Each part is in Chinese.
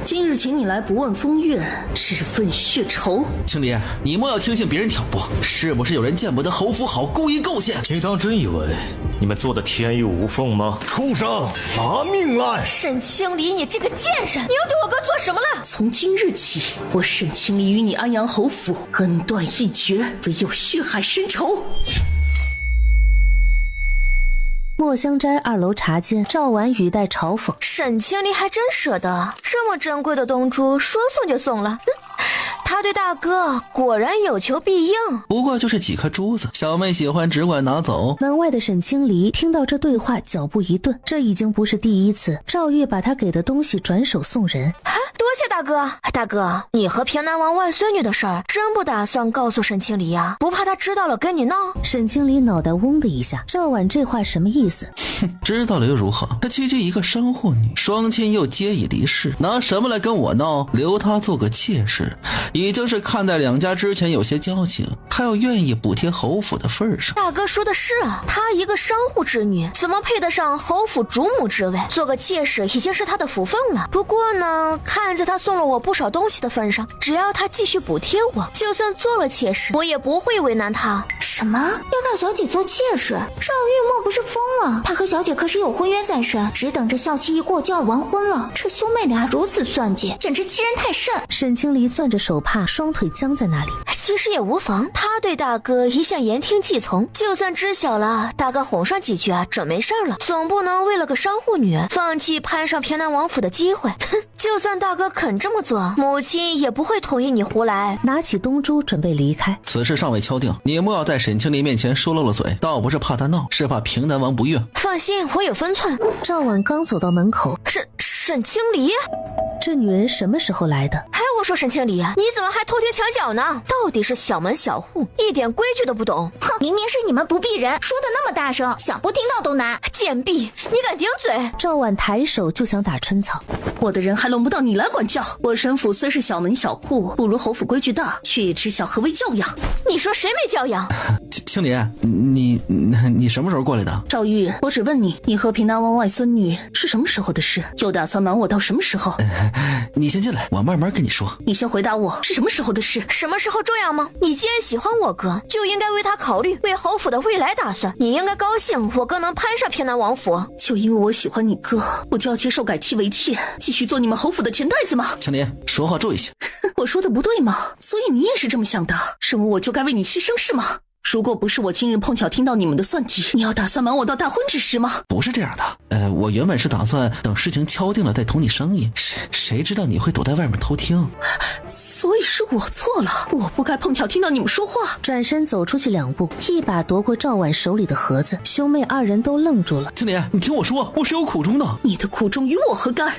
今日请你来不问风月，只问血仇。青离，你莫要听信别人挑拨，是不是有人见不得侯府好，故意构陷？你当真以为你们做的天衣无缝吗？畜生，拿命来！沈清离，你这个贱人，你又对我哥做什么了？从今日起，我沈清离与你安阳侯府恩断义绝，唯有血海深仇。墨香斋2楼茶间，赵婉语带嘲讽：沈清离还真舍得，这么珍贵的东珠，说送就送了。他对大哥果然有求必应，不过就是几颗珠子，小妹喜欢只管拿走。门外的沈清离听到这对话，脚步一顿，这已经不是第一次赵玉把他给的东西转手送人。多谢大哥。大哥，你和平南王外孙女的事儿，真不打算告诉沈清离呀？不怕他知道了跟你闹？沈清离脑袋嗡的一下，赵婉这话什么意思？知道了又如何？她区区一个商户女，双亲又皆已离世，拿什么来跟我闹？留她做个妾室，已经是看在两家之前有些交情，她要愿意补贴侯府的份上。大哥说的是啊，她一个商户之女，怎么配得上侯府主母之位？做个妾室已经是她的福分了。不过呢，看在她送了我不少东西的份上，只要她继续补贴我，就算做了妾室，我也不会为难她。什么？要让小姐做妾室？赵玉莫不是疯了？他和小姐可是有婚约在身，只等着校期一过就要完婚了。这兄妹俩如此算计，简直欺人太甚。沈清离攥着手帕，双腿僵在那里。其实也无妨，他对大哥一向言听计从，就算知晓了，大哥哄上几句啊，准没事了。总不能为了个商户女放弃攀上平南王府的机会。就算大哥肯这么做，母亲也不会同意你胡来。拿起东珠准备离开，此事尚未敲定，你莫要在沈清离面前说漏了嘴，倒不是怕他闹，是怕平南王不悦。放心，我有分寸。赵婉刚走到门口，沈清离，这女人什么时候来的？还我说沈清离，你怎么还偷天抢脚呢？到底是小门小户，一点规矩都不懂。哼，明明是你们不避人，说的那么大声，想不听到都难。贱婢，你敢顶嘴？赵婉抬手就想打春草。我的人还轮不到你来管教。我沈府虽是小门小户，不如侯府规矩大，却也知晓何为教养。你说谁没教养？青离，你什么时候过来的？赵玉，我只问你，你和平南王外孙女是什么时候的事？又打算瞒我到什么时候？你先进来，我慢慢跟你说。你先回答我，是什么时候的事？什么时候重要吗？你既然喜欢我哥，就应该为他考虑，为侯府的未来打算。你应该高兴我哥能攀上平南王府。就因为我喜欢你哥，我就要接受改妻为妾，继续做你们侯府的钱袋子吗？青离，说话注意些。我说的不对吗？所以你也是这么想的，认为我就该为你牺牲是吗？如果不是我今日碰巧听到你们的算计，你要打算瞒我到大婚之时吗？不是这样的，我原本是打算等事情敲定了再同你商议，谁知道你会躲在外面偷听。所以是我错了，我不该碰巧听到你们说话。转身走出去2步，一把夺过赵婉手里的盒子，兄妹2人都愣住了。青离，你听我说，我是有苦衷的。你的苦衷与我何干？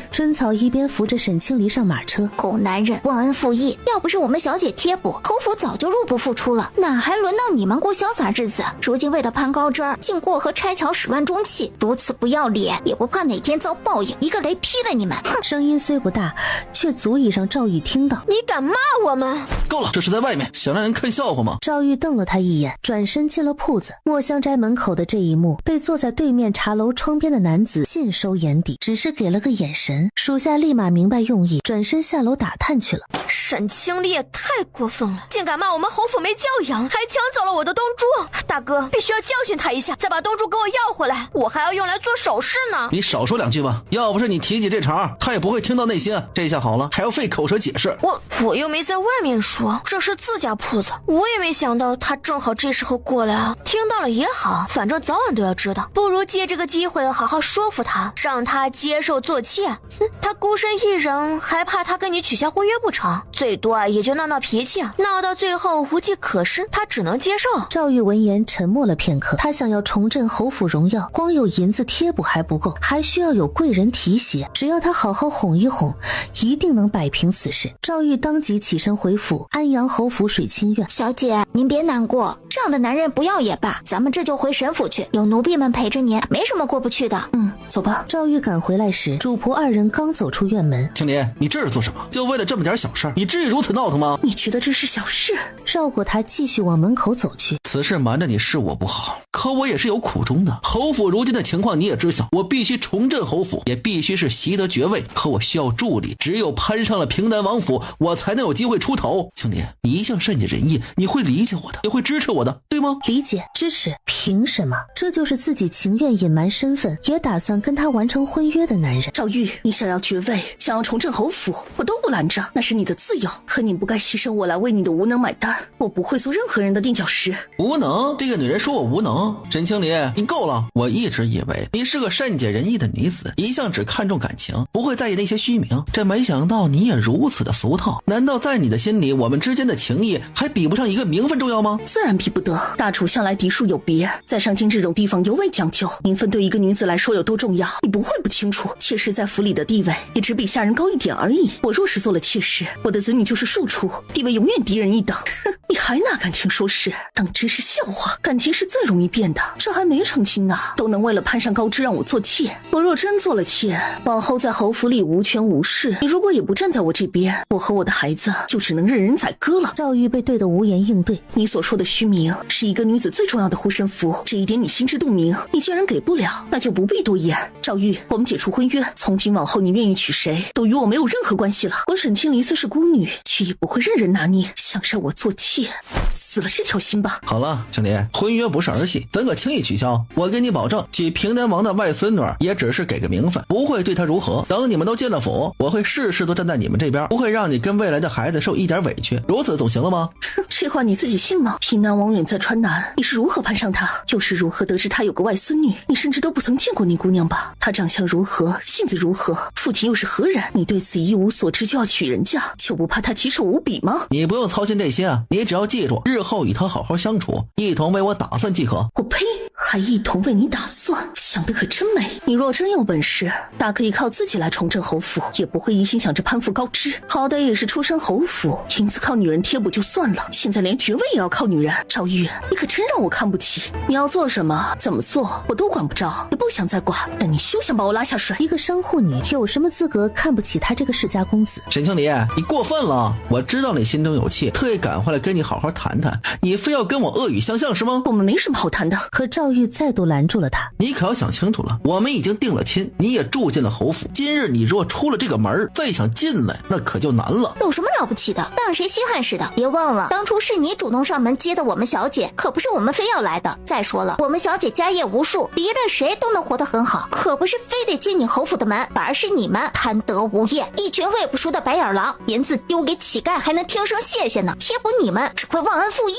春草一边扶着沈清离上马车，狗男人忘恩负义，要不是我们小姐贴补，侯府早就入不敷出了，哪还轮到你们过潇洒日子？如今为了攀高枝儿，竟过河拆桥，始乱终弃，如此不要脸，也不怕哪天遭报应，一个雷劈了你们！哼！声音虽不大，却足以让赵玉听到。你敢骂我们？够了，这是在外面，想让人看笑话吗？赵玉瞪了他一眼，转身进了铺子。墨香斋门口的这一幕，被坐在对面茶楼窗边的男子尽收眼底，只是给了个眼神，属下立马明白用意，转身下楼打探去了。沈清离也太过分了，竟敢骂我们侯府没教养，还抢走了我的东珠。大哥必须要教训他一下，再把东珠给我要回来，我还要用来做首饰呢。你少说2句吧，要不是你提起这茬，他也不会听到那些。这下好了，还要费口舌解释。我又没在外面说，这是自家铺子，我也没想到他正好这时候过来啊。听到了也好，反正早晚都要知道，不如借这个机会好好说服他，让他接受做妾。他孤身一人，还怕他跟你取消婚约不成？最多啊也就闹闹脾气啊，闹到最后无计可施，他只能接受。赵玉闻言沉默了片刻，他想要重振侯府荣耀，光有银子贴补还不够，还需要有贵人提携，只要他好好哄一哄，一定能摆平此事。赵玉当即起身回府，安阳侯府水清院。小姐，您别难过，这样的男人不要也罢，咱们这就回沈府去，有奴婢们陪着您，没什么过不去的。走吧。赵玉赶回来时，主仆2人刚走出院门。青离，你这是做什么？就为了这么点小事，你至于如此闹腾吗？你觉得这是小事？绕过他，继续往门口走去。此事瞒着你是我不好，可我也是有苦衷的。侯府如今的情况你也知晓，我必须重振侯府，也必须是习得爵位，可我需要助力，只有攀上了平南王府，我才能有机会出头。青莲，你一向善解人意，你会理解我的，也会支持我的，对吗？理解支持，凭什么？这就是自己情愿隐瞒身份，也打算跟他完成婚约的男人。赵玉，你想要爵位，想要重振侯府，我都不拦着，那是你的自由，可你不该牺牲我来为你的无能买单。我不会做任何人的垫脚石。无能？这个女人说我无能？沈清离，你够了！我一直以为你是个善解人意的女子，一向只看重感情，不会在意那些虚名，这没想到你也如此的俗套。难道在你的心里，我们之间的情谊还比不上一个名分重要吗？自然比不得，大楚向来嫡庶有别，在上京这种地方尤为讲究，名分对一个女子来说有多重要，你不会不清楚。妾室在府里的地位也只比下人高一点而已，我若是做了妾室，我的子女就是庶出，地位永远低人一等。哼，你还哪敢听说是？当真是笑话。感情是最容易变的，这还没成亲呢，都能为了攀上高枝让我做妾。我若真做了妾，往后在侯府里无权无势，你如果也不站在我这边，我和我的孩子就只能任人宰割了。赵玉被对得无言应对。你所说的虚名是一个女子最重要的护身符，这一点你心知肚明，你既然给不了，那就不必多言。赵玉，我们解除婚约，从今往后你愿意娶谁都与我没有任何关系了。我沈清离虽是孤女，却也不会任人拿捏，想让我做妾，死了这条心吧。好了，青离，婚约不是儿戏，怎可轻易取消？我给你保证，娶平南王的外孙女也只是给个名分，不会对她如何。等你们都进了府，我会事事都站在你们这边，不会让你跟未来的孩子受一点委屈，如此总行了吗？这话你自己信吗？平南王远在川南，你是如何攀上他，又是如何得知他有个外孙女？你甚至都不曾见过那姑娘吧？她长相如何，性子如何，父亲又是何人？你对此一无所知就要娶人家，就不怕她奇丑无比吗？你不用操心这些啊，你只要记住，日后与她好好相处，一同为我打算即可。我呸！还一同为你打算，想得可真美。你若真有本事，大可以靠自己来重振侯府，也不会一心想着攀附高枝。好歹也是出身侯府，因此靠女人贴补就算了，现在连爵位也要靠女人。赵玉，你可真让我看不起。你要做什么，怎么做，我都管不着，也不想再管。但你休想把我拉下水。一个商户女有什么资格看不起他这个世家公子？沈清离，你过分了！我知道你心中有气，特意赶回来跟你好好谈谈，你非要跟我恶语相向是吗？我们没什么好谈的。可赵玉再度拦住了他。你可要想清楚了，我们已经定了亲，你也住进了侯府，今日你若出了这个门，再想进来那可就难了。有什么了不起的？当谁稀罕似的？别忘了当初是你主动上门接的我们小姐，可不是我们非要来的。再说了，我们小姐家业无数，离了谁都能活得很好，可不是非得进你侯府的门，反而是你们贪得无厌，一群喂不熟的白眼狼，银子丢给乞丐还能听声谢谢呢，贴补你们只会忘恩负义。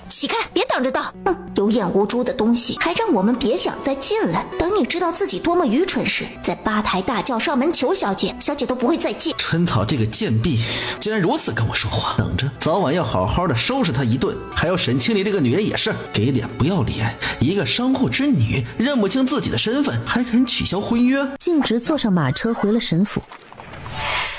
乞丐别挡着道，有眼无珠的东西，还让我们别想再进来。等你知道自己多么愚蠢时，在吧台大叫上门求小姐，小姐都不会再进。春草这个贱婢竟然如此跟我说话，等着，早晚要好好的收拾她一顿。还有沈清离这个女人也是给脸不要脸，一个商户之女认不清自己的身份，还肯取消婚约。径直坐上马车回了沈府。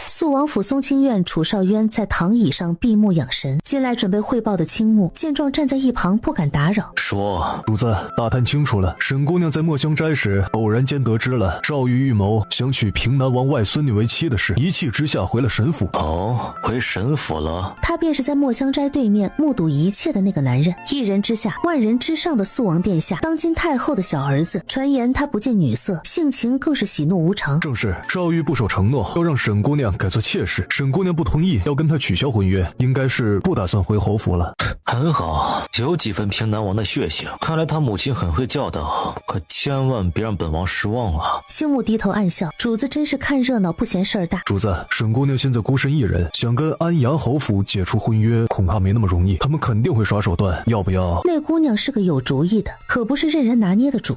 肃王府松清院，楚少渊在躺椅上闭目养神。进来准备汇报的青木见状站在一旁不敢打扰。说，主子，大探清楚了，沈姑娘在墨香斋时偶然间得知了赵玉预谋想娶平南王外孙女为妻的事，一气之下回了沈府。哦，回沈府了。他便是在墨香斋对面目睹一切的那个男人，一人之下万人之上的肃王殿下，当今太后的小儿子。传言他不近女色，性情更是喜怒无常。正是，赵玉不守承诺，要让沈姑娘改做妾室，沈姑娘不同意，要跟他取消婚约，应该是不打算回侯府了。很好，有几分平南王的血性，看来他母亲很会教导，可千万别让本王失望了。青木低头暗笑，主子真是看热闹不嫌事儿大。主子，沈姑娘现在孤身一人，想跟安阳侯府解除婚约，恐怕没那么容易，他们肯定会耍手段，要不要？那姑娘是个有主意的，可不是任人拿捏的主。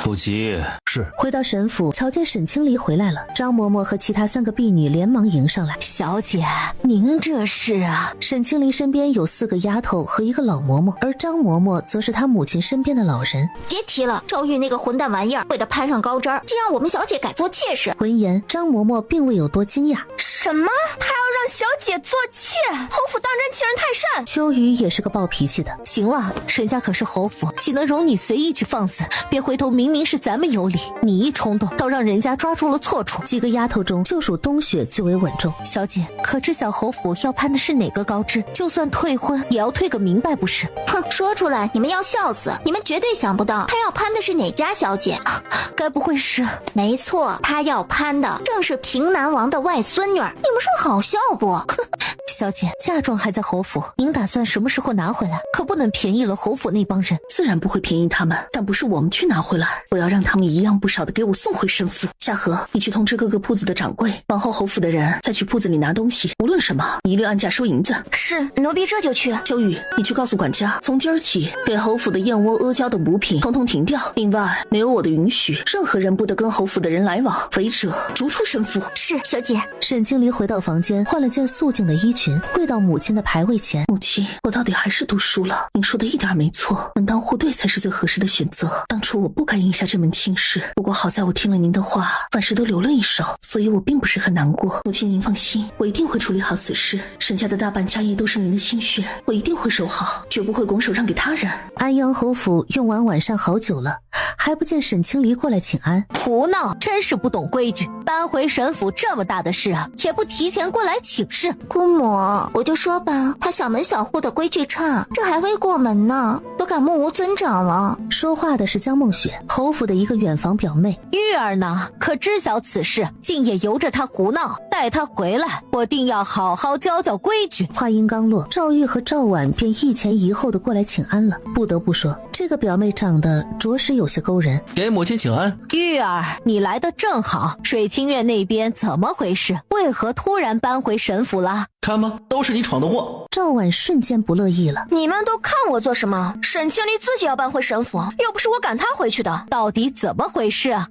不急。是。回到沈府，瞧见沈清离回来了，张嬷嬷和其他3个婢女连忙迎上来。小姐，您这是啊？沈清离身边有4个丫头和一个老嬷嬷，而张嬷嬷则是她母亲身边的老人。别提了，赵玉那个混蛋玩意儿，为了攀上高枝，竟让我们小姐改做妾室。闻言，张嬷嬷并未有多惊讶。什么？她要让小姐做妾，侯府当真欺人太甚。秋雨也是个暴脾气的。行了，人家可是侯府，岂能容你随意去放肆？别回头，明明是咱们有理，你一冲动，倒让人家抓住了错处。几个丫头中，就属冬雪最为稳重。小姐，可知小侯府要攀的是哪个高枝？就算退婚，也要退个明白不是？哼，说出来你们要笑死！你们绝对想不到他要攀的是哪家小姐。该不会是……没错，他要攀的正是平南王的外孙女。你们说好笑不？小姐，嫁妆还在侯府，您打算什么时候拿回来？可不能便宜了侯府那帮人。自然不会便宜他们，但不是我们去拿回来，我要让他们一样不少的给我送回神府。夏荷，你去通知各个铺子的掌柜，往后侯府的人再去铺子里拿东西，无论什么一律按价收银子。是，奴婢这就去。秋雨，你去告诉管家，从今儿起给侯府的燕窝、阿胶等补品统统停掉，另外没有我的允许，任何人不得跟侯府的人来往，违者逐出神府。是，小姐。沈清离回到房间，换了件素净的衣裙，跪到母亲的牌位前。母亲，我到底还是读书了，您说的一点没错，门当户对才是最合适的选择。当初我不该应下这门亲事，不过好在我听了您的话，凡事都留了一手，所以我并不是很难过。母亲您放心，我一定会处理好此事。沈家的大半家业都是您的心血，我一定会守好，绝不会拱手让给他人。安阳侯府用完晚膳好久了，还不见沈清离过来请安。胡闹，真是不懂规矩！搬回沈府这么大的事啊，也不提前过来请示。姑母，我就说吧，他小门小户的规矩差，这还未过门呢，都敢目无尊长了。说话的是江梦雪，侯府的一个远房表妹。玉儿呢？可知晓此事？竟也由着他胡闹，待他回来，我定要好好教教规矩。话音刚落，赵玉和赵婉便一前一后的过来请安了。不得不说，这个表妹长得着实有些勾人。给母亲请安。玉儿，你来得正好。水清苑那边怎么回事？为何突然搬回沈府了？看吧，都是你闯的祸。赵婉瞬间不乐意了。你们都看我做什么？沈清离自己要搬回沈府，又不是我赶他回去的。到底怎么回事啊？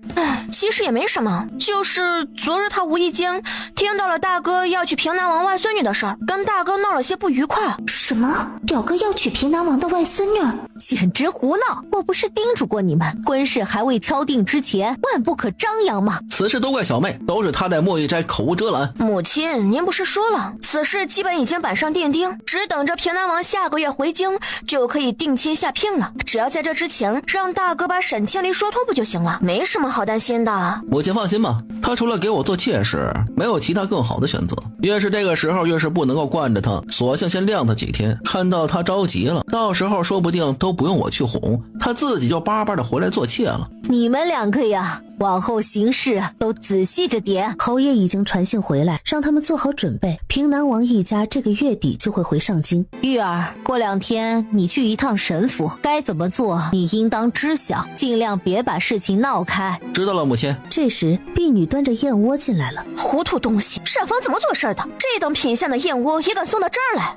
其实也没什么，就是昨日他无意间听到了大哥要娶平南王外孙女的事儿，跟大哥闹了些不愉快。什么？表哥要娶平南王的外孙女？简直胡闹！我不是叮嘱过你们，婚事还未敲定之前，万不可张扬吗？此事都怪小妹，都是她在墨玉斋口无遮拦。母亲，您不是说了，此事基本已经板上钉钉，只等着平南王下个月回京，就可以定亲下聘了。只要在这之前让大哥把沈清离说脱不就行了，没什么好担心的。母亲放心吧，他除了给我做妾室，没有其他更好的选择。越是这个时候，越是不能够惯着他，索性先晾他几天，看到他着急了，到时候说不定都不用我去哄，他自己就巴巴的回来做妾了。你们两个呀，往后行事都仔细着点。侯爷已经传信回来，让他们做好准备，平南王一家这个月底就会回上京。玉儿，过2天你去一趟沈府，该怎么做你应当知晓，尽量别把事情闹开。知道了，母亲。这时婢女端着燕窝进来了。糊涂东西，膳房怎么做事的？这等品相的燕窝也敢送到这儿来？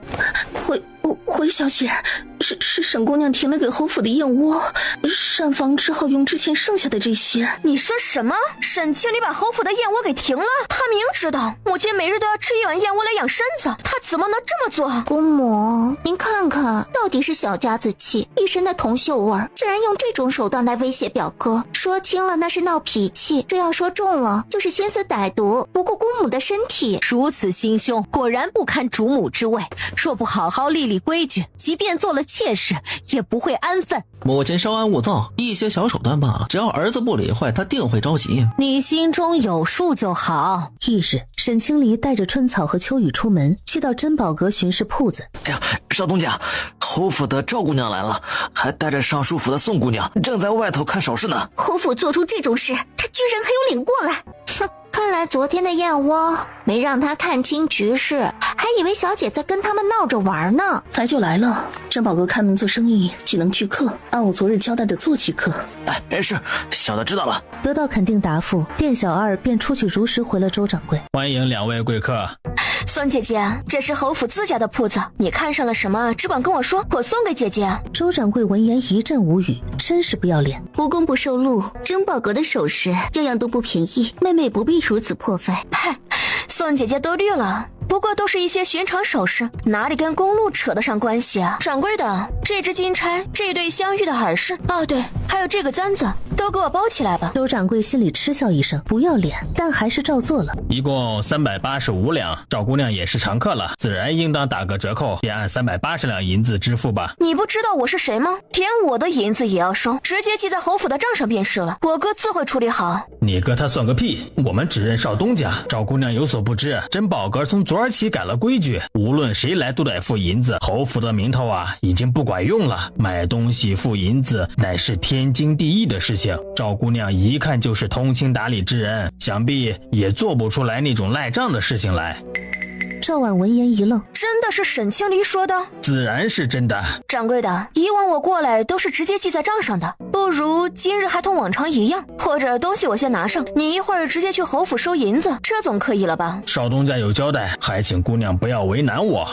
回小姐，是沈姑娘停了给侯府的燕窝，膳房只好用之前剩下的这些。你说什么？沈清离把侯府的燕窝给停了？他明知道母亲每日都要吃一碗燕窝来养身子，他怎么能这么做？姑母，您看看，到底是小家子气，一身的铜锈味，竟然用这种手段来威胁表哥。说轻了那是闹脾气，这要说重了就是心思歹毒，不顾姑母的身体。如此心胸，果然不堪主母之位。若不好好立立规矩，即便做了妾室，也不会安分。母亲稍安勿躁，一些小手段罢了，只要儿子不理会，他定会着急。你心中有数就好。翌日，沈清离带着春草和秋雨出门，去到珍宝阁巡视铺子。哎呀，少东家，侯府的赵姑娘来了，还带着尚书府的宋姑娘，正在外头看首饰呢。侯府做出这种事，他居然还有脸过来？哼，看来昨天的燕窝没让他看清局势，还以为小姐在跟他们闹着玩呢。来就来了，珍宝阁开门做生意，岂能拒客？按我昨日交代的做即可。哎，是，小的知道了。得到肯定答复，店小二便出去如实回了周掌柜。欢迎2位贵客。孙姐姐，这是侯府自家的铺子，你看上了什么只管跟我说，我送给姐姐。周掌柜闻言一阵无语，真是不要脸。无功不受禄，珍宝阁的首饰样样都不便宜，妹妹不必如此破费。嗨，宋姐姐多虑了，不过都是一些寻常首饰，哪里跟公路扯得上关系啊？掌柜的，这只金钗，这对镶玉的耳饰，哦对，还有这个簪子，都给我包起来吧。周掌柜心里嗤笑一声，不要脸，但还是照做了。一共385两，赵姑娘也是常客了，自然应当打个折扣，便按380两银子支付吧。你不知道我是谁吗？连我的银子也要收，直接记在侯府的账上便是了，我哥自会处理好。你哥他算个屁，我们只认少东家。赵姑娘有所不知，珍宝阁从昨儿起改了规矩，无论谁来都得付银子，侯府的名头已经不管用了，买东西付银子乃是天经地义的事情。赵姑娘一看就是通情达理之人，想必也做不出来那种赖账的事情来。赵婉闻言一愣，真的是沈清离说的？自然是真的。掌柜的，以往我过来都是直接记在账上的，不如今日还同往常一样，或者东西我先拿上，你一会儿直接去侯府收银子，这总可以了吧？少东家有交代，还请姑娘不要为难我。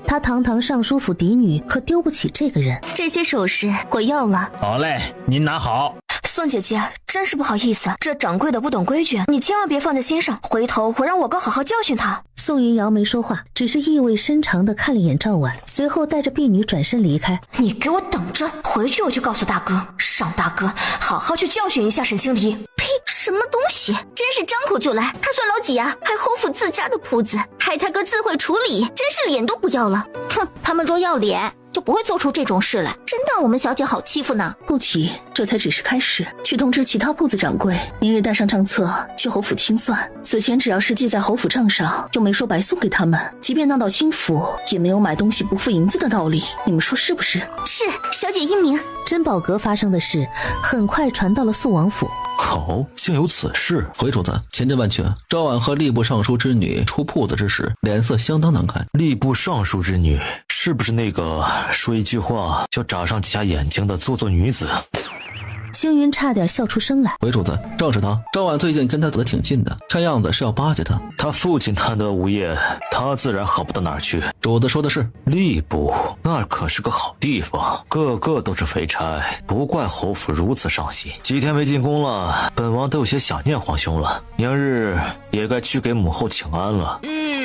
他堂堂尚书府嫡女，可丢不起这个人。这些首饰我要了。好嘞，您拿好。宋姐姐，真是不好意思，这掌柜的不懂规矩，你千万别放在心上，回头我让我哥好好教训他。宋云瑶没说话，只是意味深长地看了眼赵婉，随后带着婢女转身离开。你给我等着，回去我就告诉大哥，让大哥好好去教训一下沈清离。呸，什么东西，真是张口就来，他算老几啊？还侯府自家的铺子，还他哥自会处理，真是脸都不要了。哼，他们若要脸就不会做出这种事来，真当我们小姐好欺负呢？不急，这才只是开始，去通知其他铺子掌柜，明日带上账册去侯府清算。此前只要是记在侯府账上，就没说白送给他们，即便闹到清府，也没有买东西不付银子的道理，你们说是不是？是，小姐英明。珍宝阁发生的事很快传到了肃王府。哦，竟有此事！回主子，千真万确，赵婉和吏部尚书之女出铺子之时，脸色相当难看。吏部尚书之女，是不是那个说一句话就眨上几下眼睛的做作女子？星云差点笑出声来。回主子，正是他。赵婉最近跟他走得挺近的，看样子是要巴结他。他父亲贪得无厌，他自然好不到哪儿去。主子说的是。吏部那可是个好地方，个个都是肥差，不怪侯府如此上心。几天没进宫了，本王都有些想念皇兄了，明日也该去给母后请安了。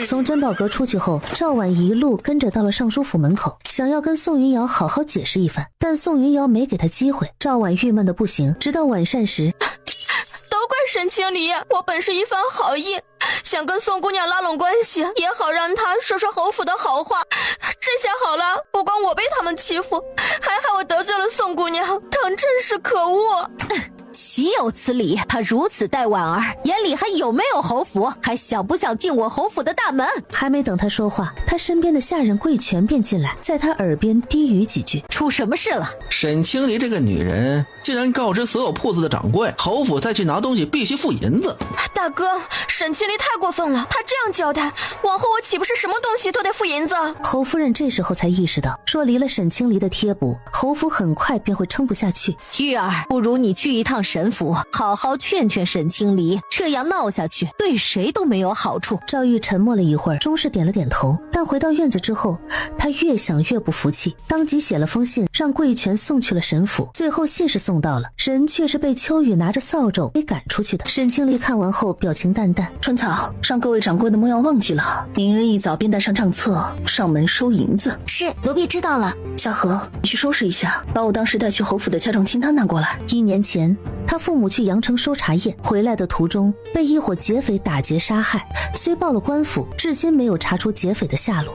从珍宝阁出去后，赵婉一路跟着到了尚书府门口，想要跟宋云瑶好好解释一番，但宋云瑶没给她机会。赵婉郁闷的不行，直到晚膳时，都怪沈清离，我本是一番好意，想跟宋姑娘拉拢关系，也好让她说说侯府的好话。这下好了，不光我被他们欺负，还害我得罪了宋姑娘，当真是可恶。岂有此理！他如此待婉儿，眼里还有没有侯府？还想不想进我侯府的大门？还没等他说话，他身边的下人桂全便进来，在他耳边低语几句。出什么事了？沈清离这个女人竟然告知所有铺子的掌柜，侯府再去拿东西必须付银子。大哥，沈清离太过分了，他这样交代，往后我岂不是什么东西都得付银子？侯夫人这时候才意识到，若离了沈清离的贴补，侯府很快便会撑不下去。玉儿，不如你去一趟沈府，好好劝劝沈清离，这样闹下去对谁都没有好处。赵玉沉默了一会儿，终是点了点头。但回到院子之后，他越想越不服气，当即写了封信让桂全送去了沈府。最后信是送到了，人却是被秋雨拿着扫帚给赶出去的。沈清离看完后表情淡淡，春草，让各位掌柜的莫要忘记了，明日一早便带上账册上门收银子。是，奴婢知道了。夏荷，你去收拾一下，把我当时带去侯府的家账清单拿过来。1年前他父母去阳城收茶叶，回来的途中被一伙劫匪打劫杀害，虽报了官府，至今没有查出劫匪的下落。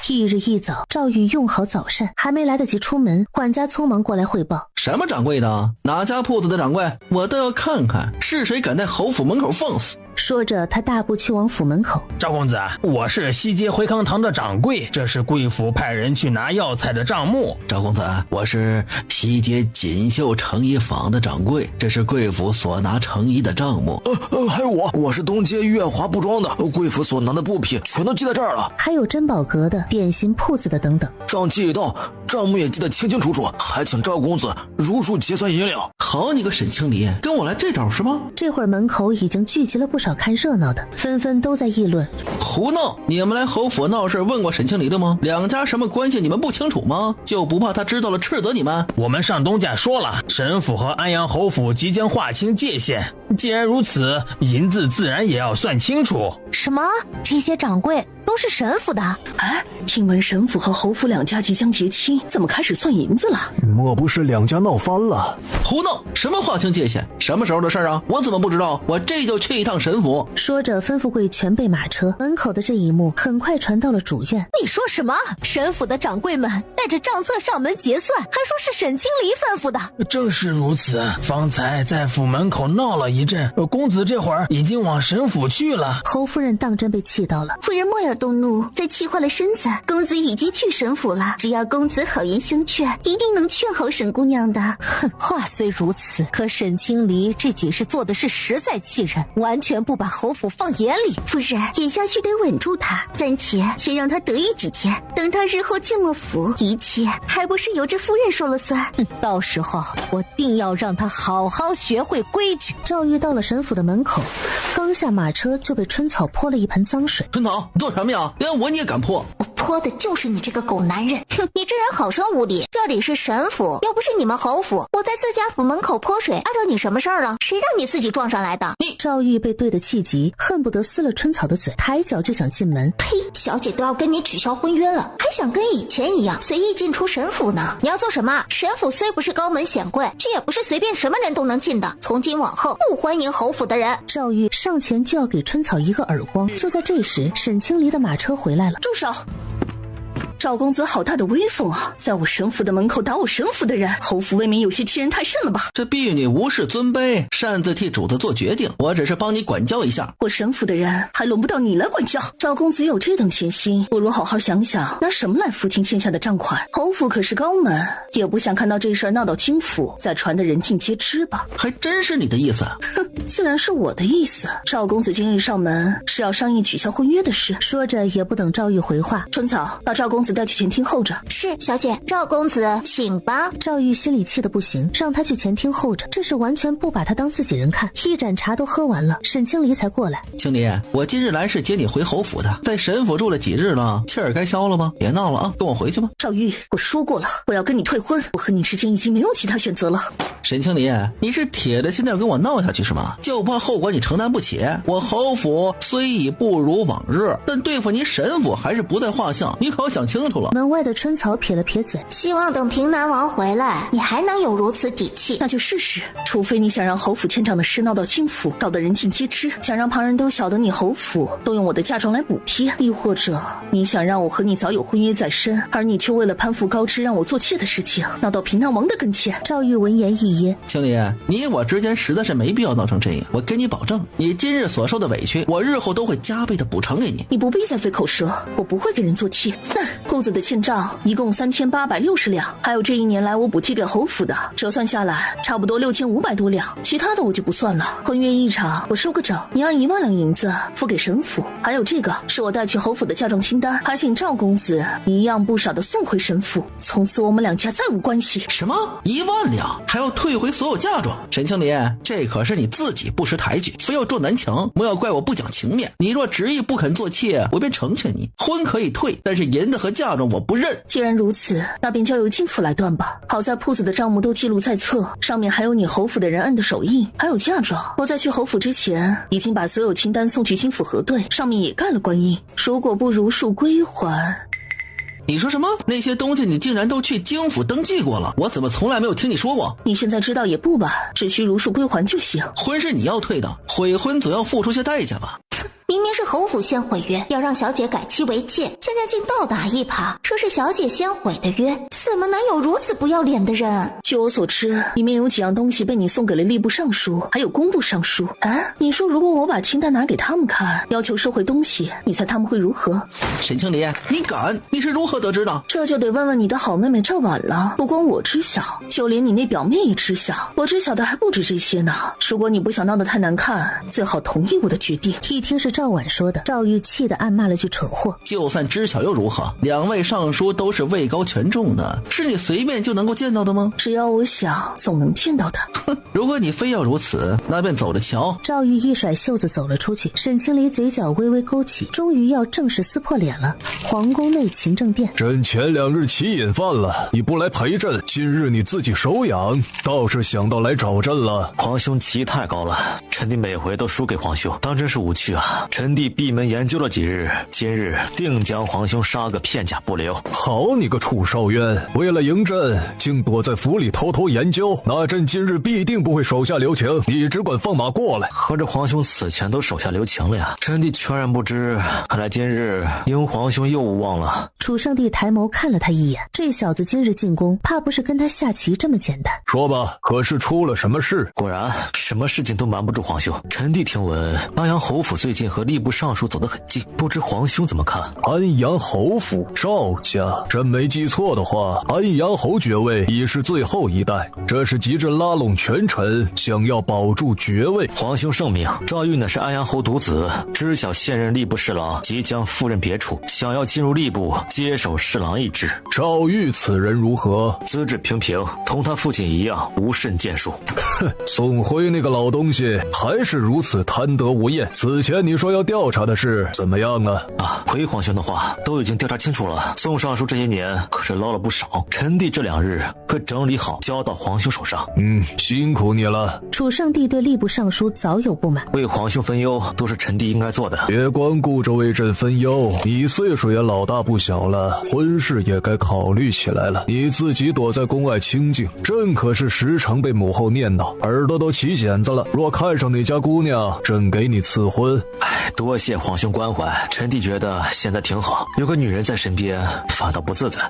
翌日一早，赵玉用好早膳，还没来得及出门，管家匆忙过来汇报。什么掌柜的？哪家铺子的掌柜？我倒要看看是谁敢在侯府门口放肆。说着，他大步去往府门口。赵公子，我是西街回康堂的掌柜，这是贵府派人去拿药材的账目。赵公子，我是西街锦绣成衣坊的掌柜，这是贵府所拿成衣的账目。还有我是东街月华布庄的，贵府所拿的布匹全都记在这儿了。还有珍宝阁的、点心铺子的等等，账记一到，账目也记得清清楚楚，还请赵公子如数结算银两。好你个沈清离，跟我来这招是吗？这会儿门口已经聚集了不少看热闹的，纷纷都在议论。胡闹！你们来侯府闹事问过沈清离的吗？两家什么关系你们不清楚吗？就不怕他知道了斥责你们？我们上东家说了，沈府和安阳侯府即将划清界限，既然如此，银子自然也要算清楚。什么？这些掌柜都都是神府的。哎，听闻神府和侯府两家即将结亲，怎么开始算银子了？莫不是两家闹翻了？胡闹！什么划清界限？什么时候的事啊？我怎么不知道？我这就去一趟神府。说着吩咐贵全备马车。门口的这一幕很快传到了主院。你说什么？神府的掌柜们带着账册上门结算，还说是沈清离吩咐的。正是如此，方才在府门口闹了一阵，公子这会儿已经往神府去了。侯夫人当真被气到了。夫人莫要动怒，再气坏了身子。公子已经去神府了，只要公子好言相劝，一定能劝好沈姑娘的。哼，话虽如此，可沈清离这几事做的是实在气人，完全不把侯府放眼里。夫人，眼下去得稳住他，暂且先让他得意几天，等他日后进了府，一切还不是由这夫人说了算。到时候我定要让他好好学会规矩。赵玉到了神府的门口，刚下马车就被春草泼了一盆脏水。春草，你做什么呀？连我你也敢泼？我泼的就是你这个狗男人！哼，你这人好生无礼！这里是神府，又不是你们侯府，我在自家府门口泼水，碍着你什么事儿了？谁让你自己撞上来的？赵玉被对得气急，恨不得撕了春草的嘴，抬脚就想进门。呸！小姐都要跟你取消婚约了，还想跟以前一样随意进出神府呢？你要做什么？神府虽不是高门显贵，这也不是随便什么人都能进的。从今往后，不欢迎侯府的人。赵玉上前就要给春草一个耳光，就在这时，沈清离的马车回来了。住手！赵公子好大的威风啊，在我神府的门口打我神府的人，侯府未免有些欺人太甚了吧？这婢女无视尊卑，擅自替主子做决定，我只是帮你管教一下。我神府的人还轮不到你来管教。赵公子有这等闲心，不如好好想想拿什么来付清欠下的账款。侯府可是高门，也不想看到这事儿闹到京府，再传得人尽皆知吧。还真是你的意思？哼，自然是我的意思。赵公子今日上门是要商议取消婚约的事。说着也不等赵玉回话，春草把赵公子带去前厅候着。是，小姐。赵公子请吧。赵玉心里气得不行，让他去前厅候着，这是完全不把他当自己人看。一盏茶都喝完了，沈清离才过来。清离，我今日来是接你回侯府的，在神府住了几日了，气儿该消了吗？别闹了啊，跟我回去吧。赵玉，我说过了，我要跟你退婚，我和你之间已经没有其他选择了。沈清离，你是铁着心的要跟我闹下去是吗？就怕后果你承担不起。我侯府虽已不如往日，但对付你沈府还是不在话下，你可要想清楚了。门外的春草撇了撇嘴，希望等平南王回来，你还能有如此底气。那就试试，除非你想让侯府迁长的事闹到京府，搞得人尽皆知，想让旁人都晓得你侯府动用我的嫁妆来补贴，亦或者你想让我和你早有婚约在身，而你却为了攀附高枝让我做妾的事情闹到平南王的跟前。赵玉闻言一噎，清离，你我之间实在是没必要闹成这样，我跟你保证，你今日所受的委屈，我日后都会加倍的补偿给你。你不必再费口舌，我不会给人做妾。铺子的欠账一共3860两，还有这一年来我补贴给侯府的，折算下来差不多6500多两，其他的我就不算了。婚约一场，我收个整，你按1万两银子付给神府，还有这个是我带去侯府的嫁妆清单，还请赵公子一样不少的送回神府，从此我们两家再无关系。什么1万两？还要退回所有嫁妆？沈清离，这可是你自己不识抬举，非要撞南墙，莫要怪我不讲情面。你若执意不肯做妾，我便成全你，婚可以退，但是银子和嫁妆我不认。既然如此，那便交由京府来断吧。好在铺子的账目都记录在册，上面还有你侯府的人摁的手印，还有嫁妆。我在去侯府之前，已经把所有清单送去京府核对，上面也盖了官印。如果不如数归还……你说什么？那些东西你竟然都去京府登记过了？我怎么从来没有听你说过？你现在知道也不晚，只需如数归还就行。婚是你要退的，悔婚总要付出些代价吧。明明是侯府先毁约，要让小姐改妻为妾，现在竟倒打一耙，说是小姐先毁的约，怎么能有如此不要脸的人？据我所知，里面有几样东西被你送给了吏部尚书，还有工部尚书。你说如果我把清单拿给他们看，要求收回东西，你猜他们会如何？沈清离，你敢？你是如何得知的？这就得问问你的好妹妹赵婉了。不光我知晓，就连你那表妹也知晓。我知晓的还不止这些呢。如果你不想闹得太难看，最好同意我的决定。一听是赵婉说的，赵玉气得暗骂了句蠢货。就算知晓又如何？两位尚书都是位高权重的，是你随便就能够见到的吗？只要我想，总能见到的。哼，如果你非要如此，那便走着瞧。赵玉一甩袖子走了出去，沈清离嘴角微微勾起，终于要正式撕破脸了。皇宫内勤政殿，朕前2日起瘾犯了，你不来陪朕，今日你自己手痒，倒是想到来找朕了。皇兄棋太高了，臣弟每回都输给皇兄，当真是无趣啊。臣弟闭门研究了几日，今日定将皇兄杀个片甲不留。好你个楚少渊，为了迎朕，竟躲在府里偷偷研究，那朕今日必定不会手下留情，你只管放马过来。合着皇兄此前都手下留情了呀？臣弟全然不知，看来今日迎皇兄又无望了。楚圣帝抬眸看了他一眼，这小子今日进宫，怕不是跟他下棋这么简单。说吧，可是出了什么事？果然，什么事情都瞒不住皇兄。臣弟听闻安阳侯府最近和吏部尚书走得很近，不知皇兄怎么看？安阳侯府，赵家，朕没记错的话，安阳侯爵位已是最后一代，这是急着拉拢权臣，想要保住爵位。皇兄圣明，赵玉乃是安阳侯独子，知晓现任吏部侍郎即将赴任别处，想要进入吏部接手侍郎一职。赵玉此人如何？资质平平，同他父亲一样无甚建树。哼，宋辉那个老东西还是如此贪得无厌。此前你说要调查的事怎么样了？回皇兄的话都已经调查清楚了。宋尚书这些年可是捞了不少，臣弟这2日可整理好交到皇兄手上。辛苦你了。楚圣帝对吏部尚书早有不满，为皇兄分忧都是臣弟应该做的。别光顾着为朕分忧，你岁数也老大不小了，婚事也该考虑起来了。你自己躲在宫外清静，朕可是时常被母后念叨，耳朵都起茧子了。若看上哪家姑娘，朕给你赐婚。多谢皇兄关怀，臣弟觉得现在挺好，有个女人在身边反倒不自在。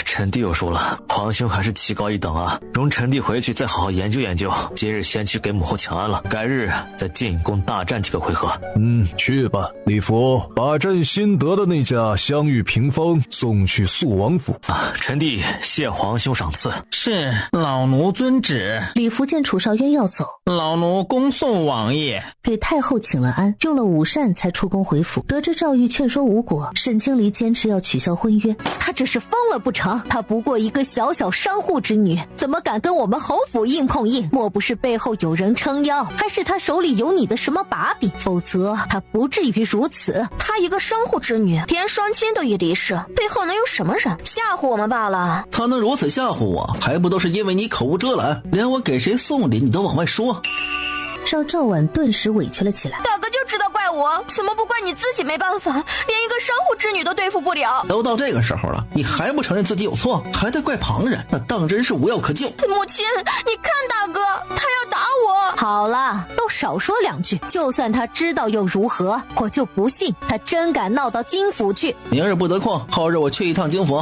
臣弟有数了，皇兄还是棋高一等啊。容臣弟回去再好好研究研究，今日先去给母后请安了，改日再进宫大战几个回合。去吧。李福，把朕新得的那架香玉屏风送去肃王府。臣弟谢皇兄赏赐。是，老奴遵旨。李福见楚少渊要走，老奴恭送王爷。给太后请了安，用了午膳才出宫回府。得知赵玉劝说无果，沈清离坚持要取消婚约。他这是疯了不成？他不过一个小小商户之女，怎么敢跟我们侯府硬碰硬？莫不是背后有人撑腰，还是他手里有你的什么把柄？否则他不至于如此。她一个商户之女，连双亲都已离世，背后能有什么人？吓唬我们罢了。他能如此吓唬我，还不都是因为你口无遮拦，连我给谁送礼你都往外说。让赵婉顿时委屈了起来。大哥就知道怪我，怎么不怪你自己没办法，连一个商户之女都对付不了？都到这个时候了，你还不承认自己有错，还得怪旁人，那当真是无药可救。母亲，你看大哥，他要打我。好了，都少说2句，就算他知道又如何？我就不信他真敢闹到京府去。明日不得空，后日我去一趟京府。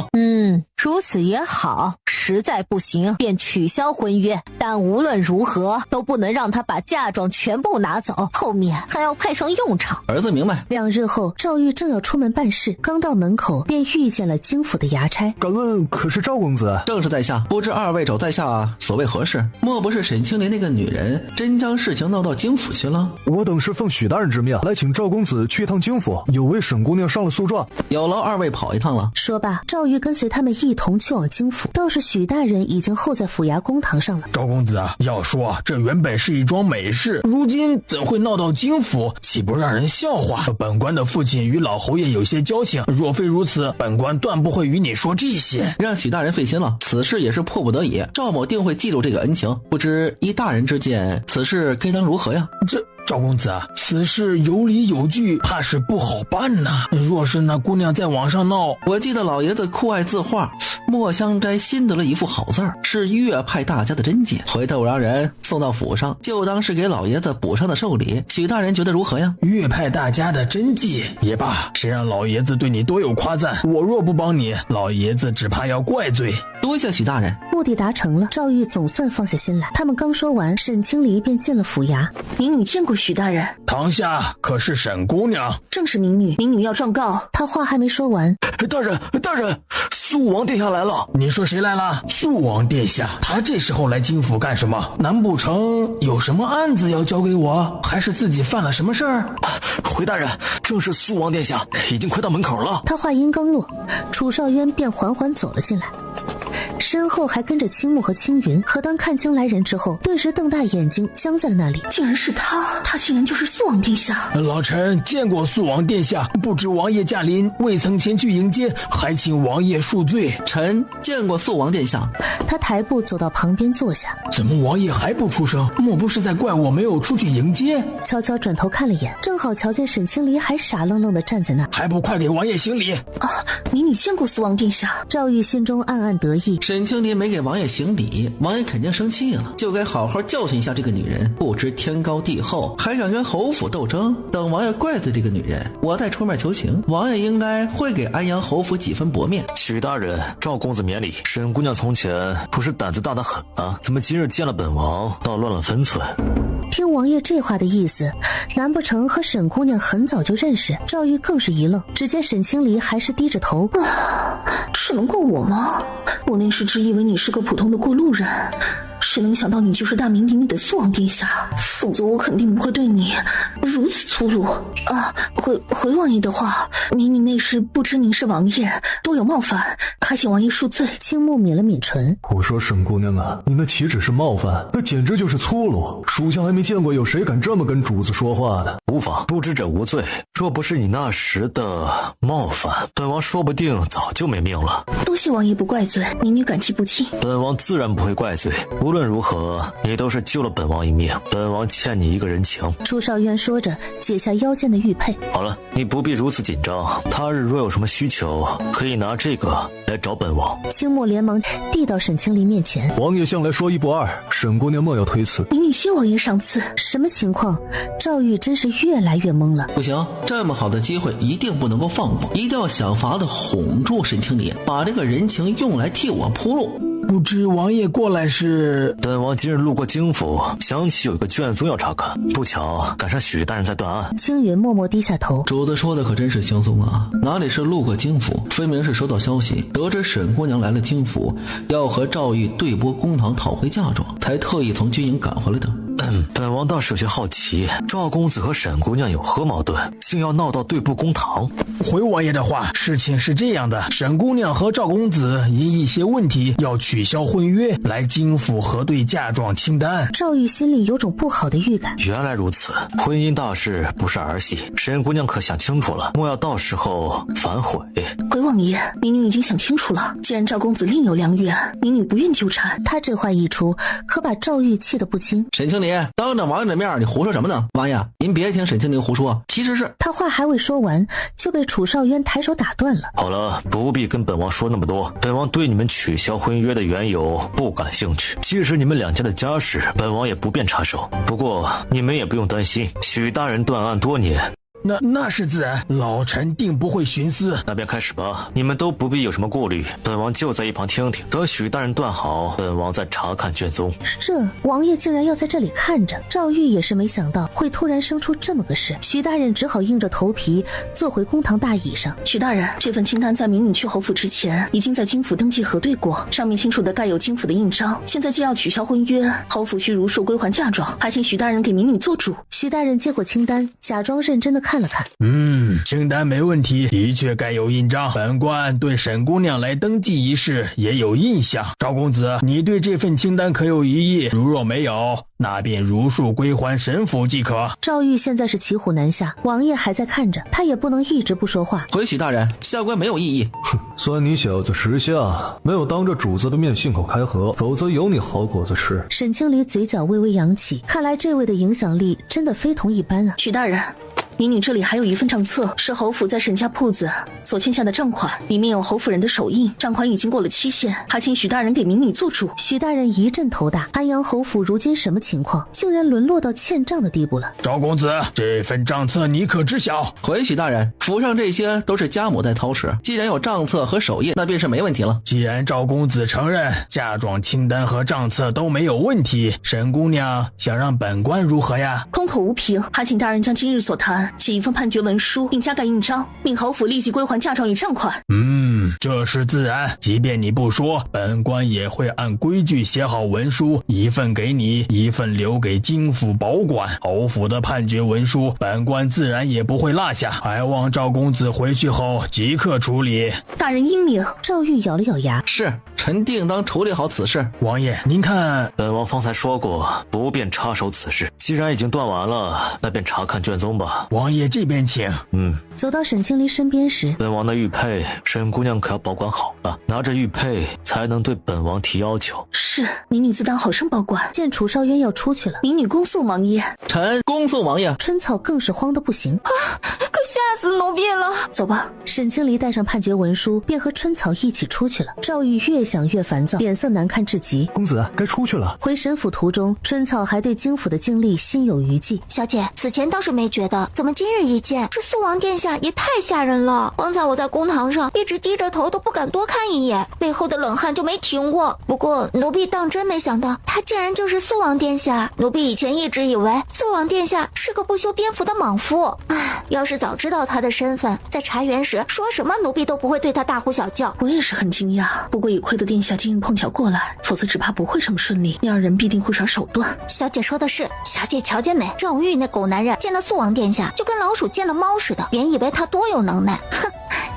如此也好，实在不行便取消婚约，但无论如何都不能让他把嫁妆全部拿走，后面还要派上用场。儿子明白。2日后，赵玉正要出门办事，刚到门口便遇见了京府的衙差。敢问可是赵公子？正是在下，不知二位找在下所谓何事？莫不是沈清林那个女人真将事情闹到京府去了？我等是奉许大人之命来请赵公子去一趟京府，有位沈姑娘上了诉状，有劳二位跑一趟了。说罢，赵玉跟随他们一同去往京府。倒是许大人已经候在府衙公堂上了。赵公子啊，要说这原本是一桩美事，如今怎会闹到京府？岂不让人笑话？本官的父亲与老侯爷有些交情，若非如此，本官断不会与你说这些。让许大人费心了，此事也是迫不得已，赵某定会记住这个恩情。不知依大人之见，此事该当如何呀？赵公子啊，此事有理有据，怕是不好办呐。若是那姑娘在网上闹，我记得老爷子酷爱字画，墨香斋新得了一副好字儿，是岳派大家的真迹。回头我让人送到府上，就当是给老爷子补上的寿礼。许大人觉得如何呀？岳派大家的真迹也罢，谁让老爷子对你多有夸赞？我若不帮你，老爷子只怕要怪罪。多谢许大人。目的达成了，赵玉总算放下心来。他们刚说完，沈清离便进了府衙。民女见过许大人。堂下可是沈姑娘？正是民女，民女要状告。他话还没说完，大人，肃王殿下来了。你说谁来了？肃王殿下？他这时候来京府干什么？难不成有什么案子要交给我？还是自己犯了什么事儿？回大人，正是肃王殿下，已经快到门口了。他话音刚落，楚少渊便缓缓走了进来。身后还跟着青木和青云。可当看清来人之后，顿时瞪大眼睛僵在了那里。竟然是他竟然就是肃王殿下。老臣见过肃王殿下，不知王爷驾临，未曾前去迎接，还请王爷恕罪。臣见过肃王殿下。他抬步走到旁边坐下。怎么王爷还不出声？莫不是在怪我没有出去迎接？悄悄转头看了眼，正好瞧见沈清离还傻愣愣地站在那，还不快给王爷行礼！民女见过肃王殿下。赵玉心中暗暗得意，沈清离没给王爷行礼，王爷肯定生气了，就该好好教训一下这个女人，不知天高地厚，还敢跟侯府斗争。等王爷怪罪这个女人，我再出面求情，王爷应该会给安阳侯府几分薄面。许大人，赵公子免礼。沈姑娘从前不是胆子大得很啊，怎么今日见了本王倒乱了分寸？听王爷这话的意思，难不成和沈姑娘很早就认识？赵玉更是一愣，只见沈清离还是低着头。是能怪我吗？我那时只以为你是个普通的过路人，谁能想到你就是大名鼎鼎的肃王殿下，否则我肯定不会对你如此粗鲁啊！回王爷的话，民女那时不知您是王爷，多有冒犯，还请王爷恕罪。青木抿了抿唇，我说沈姑娘啊，你那岂止是冒犯，那简直就是粗鲁，属下还没见过有谁敢这么跟主子说话的。无妨，不知者无罪，若不是你那时的冒犯，本王说不定早就没命了。多谢王爷不怪罪，民女感激不尽。本王自然不会怪罪，无论如何，你都是救了本王一命，本王欠你一个人情。楚少渊说着，解下腰间的玉佩。好了，你不必如此紧张，他日若有什么需求，可以拿这个来找本王。青木连忙递到沈清离面前。王爷向来说一不二，沈姑娘莫要推辞。民女谢王爷赏赐。什么情况？赵玉真是越来越懵了。不行，这么好的机会一定不能够放过，一定要想法子哄住沈清离，把这个人情用来替我铺路。不知王爷过来是？本王今日路过京府，想起有一个卷宗要查看，不巧赶上许大人在断案。青云默默低下头。主子说的可真是轻松啊，哪里是路过京府，分明是收到消息，得知沈姑娘来了京府，要和赵玉对簿公堂讨回嫁妆，才特意从军营赶回来的。本王倒是有些好奇，赵公子和沈姑娘有何矛盾，竟要闹到对簿公堂？回王爷的话，事情是这样的，沈姑娘和赵公子因一些问题要取消婚约，来京府核对嫁妆清单。赵玉心里有种不好的预感。原来如此，婚姻大事不是儿戏，沈姑娘可想清楚了，莫要到时候反悔。回王爷，民女已经想清楚了，既然赵公子另有良缘，民女不愿纠缠。他这话一出，可把赵玉气得不轻。沈清离，当着王爷的面，你胡说什么呢？王爷，您别听沈清离胡说，其实是……他话还未说完，就被楚少渊抬手打断了。好了，不必跟本王说那么多，本王对你们取消婚约的缘由不感兴趣。即使你们两家的家事，本王也不便插手。不过你们也不用担心，许大人断案多年。那是自然，老臣定不会徇私。那便开始吧，你们都不必有什么顾虑，本王就在一旁听听，等许大人断好，本王再查看卷宗。这王爷竟然要在这里看着，赵玉也是没想到会突然生出这么个事。许大人只好硬着头皮坐回公堂大椅上。许大人，这份清单在民女去侯府之前已经在京府登记核对过，上面清楚的盖有京府的印章。现在既要取消婚约，侯府需如数归还嫁妆，还请许大人给民女做主。许大人接过清单，假装认真的看了看。清单没问题，的确盖有印章。本官对沈姑娘来登记一事也有印象。赵公子，你对这份清单可有异议？如若没有，那便如数归还沈府即可。赵玉现在是骑虎难下，王爷还在看着，他也不能一直不说话。回许大人，下官没有异议。哼，算你小子识相，没有当着主子的面信口开河，否则有你好果子吃。沈清离嘴角微微扬起，看来这位的影响力真的非同一般啊。许大人，民女这里还有一份账册，是侯府在沈家铺子所欠下的账款，里面有侯夫人的手印，账款已经过了期限，还请许大人给民女做主。许大人一阵头大，安阳侯府如今什么情况，竟然沦落到欠账的地步了？赵公子，这份账册你可知晓？回许大人，府上这些都是家母在操持，既然有账册和手印，那便是没问题了。既然赵公子承认嫁妆清单和账册都没有问题，沈姑娘想让本官如何呀？空口无凭，还请大人将今日所谈写一份判决文书，并加盖印章，命侯府立即归还嫁妆与账款。这是自然，即便你不说，本官也会按规矩写好文书，一份给你，一份留给京府保管。侯府的判决文书，本官自然也不会落下，还望赵公子回去后即刻处理。大人英明。赵玉咬了咬牙，是，臣定当处理好此事。王爷，您看，本王方才说过，不便插手此事。既然已经断完了，那便查看卷宗吧。王爷这边请。走到沈清离身边时，本王的玉佩，沈姑娘可要保管好了，拿着玉佩才能对本王提要求。是，民女自当好生保管。见楚少渊要出去了，民女恭送王爷。臣恭送王爷。春草更是慌得不行，可吓死奴婢了。走吧。沈清离带上判决文书，便和春草一起出去了。赵玉越想越烦躁，脸色难看至极。公子该出去了。回沈府途中，春草还对京府的经历心有余悸。小姐，此前倒是没觉得，怎么今日一见，这肃王殿下也太吓人了。方才我在公堂上一直低着头，都不敢多看一眼，背后的冷汗就没停过。不过奴婢当真没想到，他竟然就是肃王殿下。奴婢以前一直以为肃王殿下是个不修边幅的莽夫，要是早知道他的身份，在茶园时说什么奴婢都不会对他大呼小叫。我也是很惊讶，不过也亏得殿下今日碰巧过来，否则只怕不会这么顺利。你二人必定会耍手段。小姐说的是，小姐瞧见没？赵玉那狗男人见了肃王殿下，就跟老鼠见了猫似的，别以为他多有能耐，哼，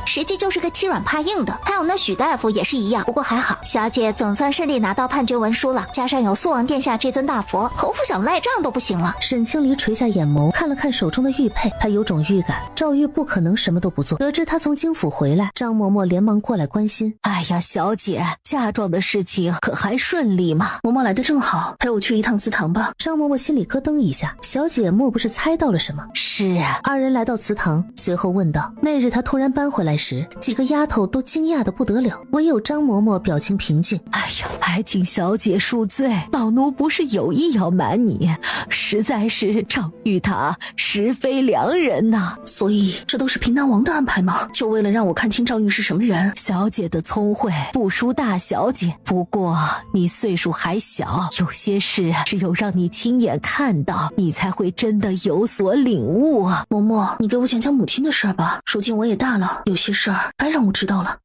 实际就是个欺软怕硬的。还有那许大夫也是一样，不过还好，小姐总算顺利拿到判决文书了，加上有肃王殿下这尊大佛，侯府想赖账都不行了。沈清离垂下眼眸，看了看手中的玉佩，他有种预感，赵玉不可能什么都不做。得知他从京府回来，张嬷嬷连忙过来关心。哎呀，小姐，嫁妆的事情可还顺利吗？嬷嬷来得正好，陪我去一趟祠堂吧。张嬷嬷心里咯噔一下，小姐莫不是猜到了什么？是啊。二人来到祠堂，随后问道：那日他突然搬回来时，几个丫头都惊讶得不得了，唯有张嬷嬷表情平静。哎呀，还请小姐恕罪，老奴不是有意要瞒你，实在是赵玉他实非良人呐。所以这都是平南王的安排吗？就为了让我看清赵玉是什么人？小姐的聪慧不输大小姐，不过你岁数还小，有些事只有让你亲眼看到，你才会真的有所领悟啊。嬷嬷，你给我讲讲母亲的事儿吧，如今我也大了，有些事儿该让我知道了。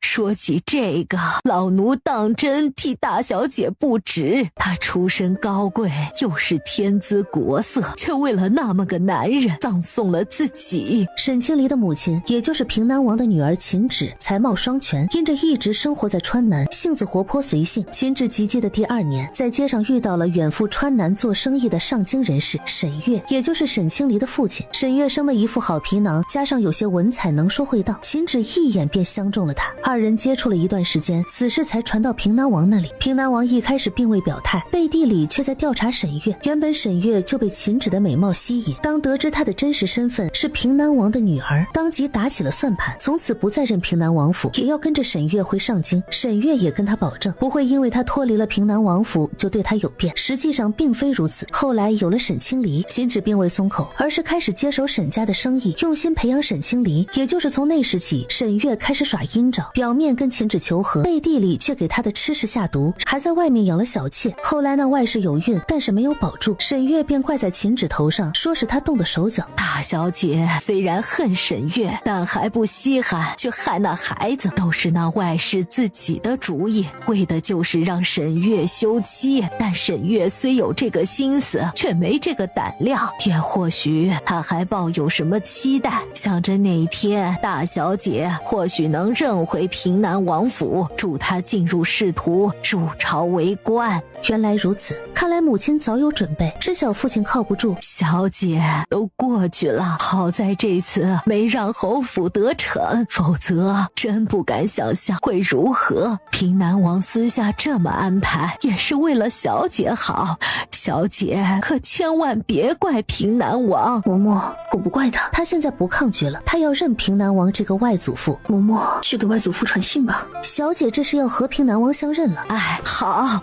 说起这个，老奴当真替大小姐不值。她出身高贵，又是天姿国色，却为了那么个男人葬送了自己。沈清离的母亲，也就是平南王的女儿秦芷，才貌双全，因着一直生活在川南，性子活泼随性。秦芷及笄的第2年，在街上遇到了远赴川南做生意的上京人士沈月，也就是沈清离的父亲。沈月生了一副好皮囊，加上有些文采，能说会道，秦芷一眼便相中了他。二人接触了一段时间，此事才传到平南王那里。平南王一开始并未表态，背地里却在调查沈月。原本沈月就被秦芷的美貌吸引，当得知她的真实身份是平南王的女儿，当即打起了算盘，从此不再认平南王府，也要跟着沈月回上京。沈月也跟他保证，不会因为他脱离了平南王府就对他有变。实际上并非如此。后来有了沈清离，秦芷并未松口，而是开始接手沈家的生意，用心培养沈清离。也就是从那时起，沈月开始耍阴招，表面跟秦芷求和，背地里却给他的吃食下毒，还在外面养了小妾。后来那外室有孕，但是没有保住，沈月便怪在秦芷头上，说是他动的手脚。大小姐虽然恨沈月，但还不稀罕去害那孩子，都是那外室自己的主意，为的就是让沈月休妻。但沈月虽有这个心思，却没这个胆量，也或许他还抱有什么期待，想着哪天大小姐或许能认回平南王府，助他进入仕途，入朝为官。原来如此，看来母亲早有准备，知晓父亲靠不住。小姐都过去了，好在这次没让侯府得逞，否则真不敢想象会如何。平南王私下这么安排，也是为了小姐好，小姐可千万别怪平南王。嬷嬷，我不怪他，他现在不抗拒了，他要认平南王这个外祖父。嬷嬷，去给外祖父传信吧。小姐这是要和平南王相认了。哎，好，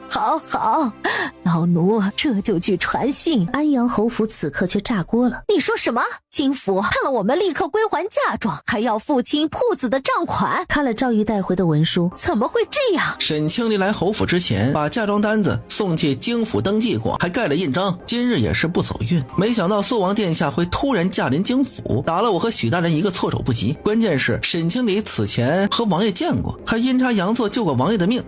老奴这就去传信。安阳侯府此刻却炸锅了。你说什么？京府判了我们立刻归还嫁妆，还要付清铺子的账款。看了赵玉带回的文书，怎么会这样？沈清离来侯府之前，把嫁妆单子送进京府登记过，还盖了印章。今日也是不走运，没想到肃王殿下会突然驾临京府，打了我和许大人一个措手不及。关关键是沈清离此前和王爷见过，还阴差阳错救过王爷的命。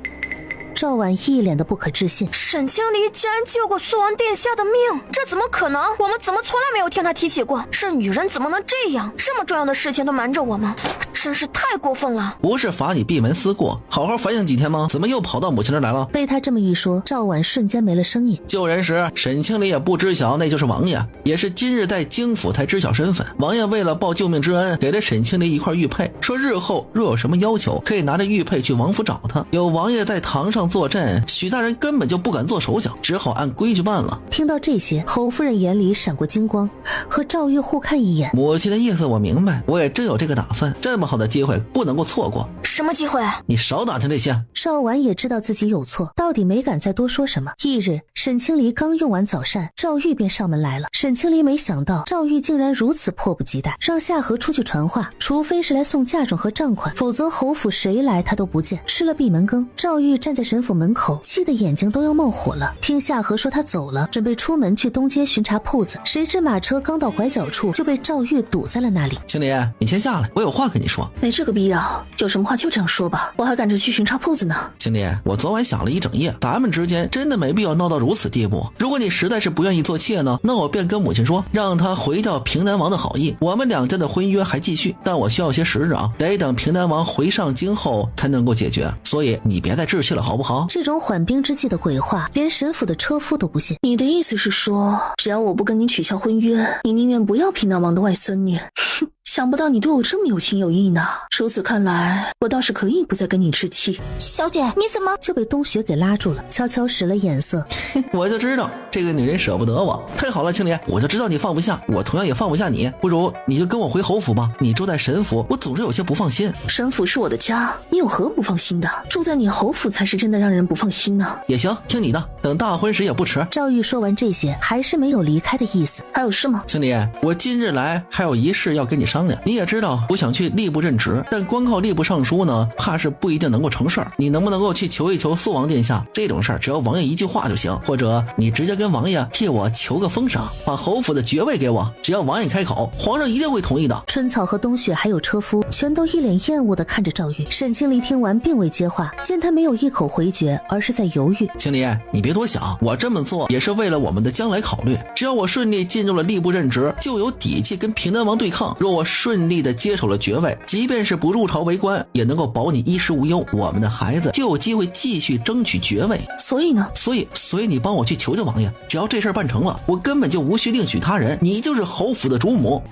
赵婉一脸的不可置信，沈清离竟然救过苏王殿下的命，这怎么可能？我们怎么从来没有听他提起过？这女人怎么能这样？这么重要的事情都瞒着我们，真是太过分了。不是罚你闭门思过，好好反省几天吗？怎么又跑到母亲这儿来了？被他这么一说，赵婉瞬间没了声音。救人时沈清离也不知晓那就是王爷，也是今日在京府才知晓身份。王爷为了报救命之恩，给了沈清离一块玉佩，说日后若有什么要求，可以拿着玉佩去王府找他。有王爷在堂上坐镇，许大人根本就不敢做手脚，只好按规矩办了。听到这些，侯夫人眼里闪过金光，和赵玉互看一眼。母亲的意思我明白，我也真有这个打算，这么好的机会不能够错过。什么机会？你少打听这些。邵婉也知道自己有错，到底没敢再多说什么。翌日，沈清离刚用完早膳，赵玉便上门来了。沈清离没想到赵玉竟然如此迫不及待，让夏荷出去传话，除非是来送嫁妆和账款，否则侯府谁来他都不见。吃了闭门羹，赵玉站在沈府门口，气得眼睛都要冒火了。听夏荷说他走了，准备出门去东街巡查铺子，谁知马车刚到拐角处就被赵玉堵在了那里。青离，你先下来，我有话跟你说。没这个必要，有什么话就这样说吧，我还赶着去巡查铺子呢。青离，我昨晚想了一整夜，咱们之间真的没必要闹到如此地步。如果你实在是不愿意做妾呢，那我便跟母亲说，让她回掉平南王的好意，我们两家的婚约还继续，但我需要些时日啊，得等平南王回上京后才能够解决，所以你别再置气了好不好？这种缓兵之计的鬼话，连沈府的车夫都不信。你的意思是说，只要我不跟你取消婚约，你宁愿不要平南王的外孙女？哼，想不到你对我这么有情有义呢。如此看来，我倒是可以不再跟你置气。小姐，你怎么就被冬雪给拉住了，悄悄使了眼色。我就知道这个女人舍不得我。太好了，青离，我就知道你放不下，我同样也放不下你。不如你就跟我回侯府吧，你住在沈府，我总是有些不放心。沈府是我的家，你有何不放心的？住在你侯府才是真的让人不放心呢。也行，听你的，等大婚时也不迟。赵玉说完这些，还是没有离开的意思。还有事吗？青离，我今日来还有一事要跟你商量。你也知道我想去吏部任职，但光靠吏部尚书呢，怕是不一定能够成事儿。你能不能够去求一求苏王殿下，这种事儿只要王爷一句话就行，或者你直接跟王爷替我求个封赏，把侯府的爵位给我，只要王爷开口，皇上一定会同意的。春草和冬雪还有车夫全都一脸厌恶地看着赵玉。沈清离听完并未接话，见他没有一口回绝，而是在犹豫。青离，你别多想，我这么做也是为了我们的将来考虑。只要我顺利进入了吏部任职，就有底气跟平南王对抗。若我顺利的接手了爵位，即便是不入朝为官，也能够保你衣食无忧，我们的孩子就有机会继续争取爵位。所以呢？所以你帮我去求求王爷，只要这事儿办成了，我根本就无需另许他人，你就是侯府的主母。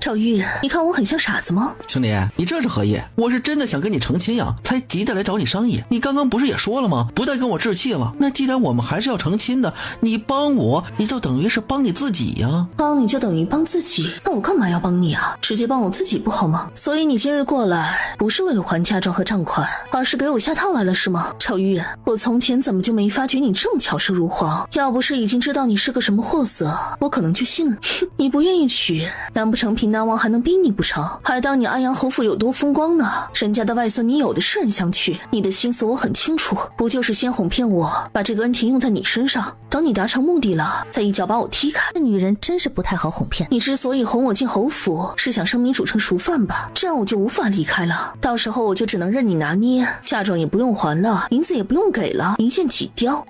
赵玉，你看我很像傻子吗？青离，你这是何意？我是真的想跟你成亲呀，才急着来找你商议。你刚刚不是也说了吗？不带跟我置气了。那既然我们还是要成亲的，你帮我，你就等于是帮你自己呀。帮你就等于帮自己，那我干嘛要帮你啊？直接帮我自己不好吗？所以你今日过来，不是为了还嫁妆和账款，而是给我下套来了是吗？赵玉，我从前怎么就没发觉你这么巧舌如簧？要不是已经知道你是个什么货色，我可能就信了。你不愿意娶，难不成平南王还能逼你不成？还当你安阳侯府有多风光呢？人家的外孙女有的是人相娶，你的心思我很清楚，不就是先哄骗我，把这个恩情用在你身上，等你达成目的了，再一脚把我踢开。这女人真是不太好哄骗。你之所以哄我进侯府，是想生米煮成熟饭吧？这样我就无法离开了，到时候我就只能任你拿捏，嫁妆也不用还了，银子也不用给了，一箭几雕。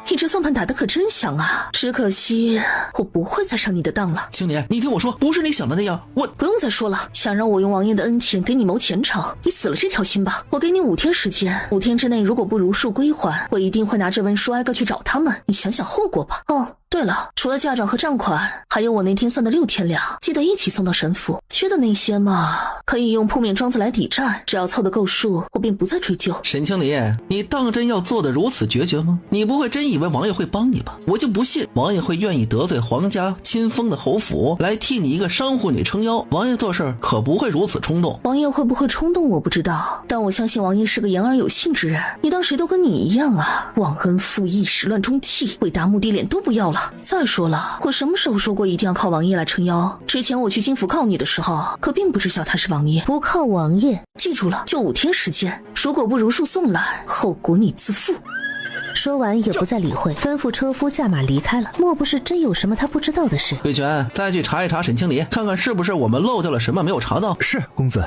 你这算盘打得可真响啊！只可惜我不会再上你的当了。青年，你听我说，不是你想的那样，我不用再说了。想让我用王爷的恩情给你谋前程，你死了这条心吧。我给你5天时间，5天之内如果不如数归还，我一定会拿着文书挨个去找他们，你想想后果吧。哦，对了，除了嫁妆和账款，还有我那天算的6000两，记得一起送到沈府。缺的那些嘛，可以用铺面庄子来抵债，只要凑得够数，我便不再追究。沈清离，你当真要做得如此决绝吗？你不会真以为王爷会帮你吧？我就不信王爷会愿意得罪皇家亲封的侯府，来替你一个商户女撑腰。王爷做事可不会如此冲动。王爷会不会冲动我不知道，但我相信王爷是个言而有信之人。你当谁都跟你一样啊？忘恩负义，始乱终弃，为达目的脸都不要了。再说了，我什么时候说过一定要靠王爷来撑腰？之前我去金府靠你的时候，可并不知晓他是王爷。不靠王爷，记住了，就5天时间，如果不如数送来，后果你自负。说完也不再理会，吩咐车夫驾马离开了。莫不是真有什么他不知道的事？贵泉，再去查一查沈清离，看看是不是我们漏掉了什么没有查到。是公子。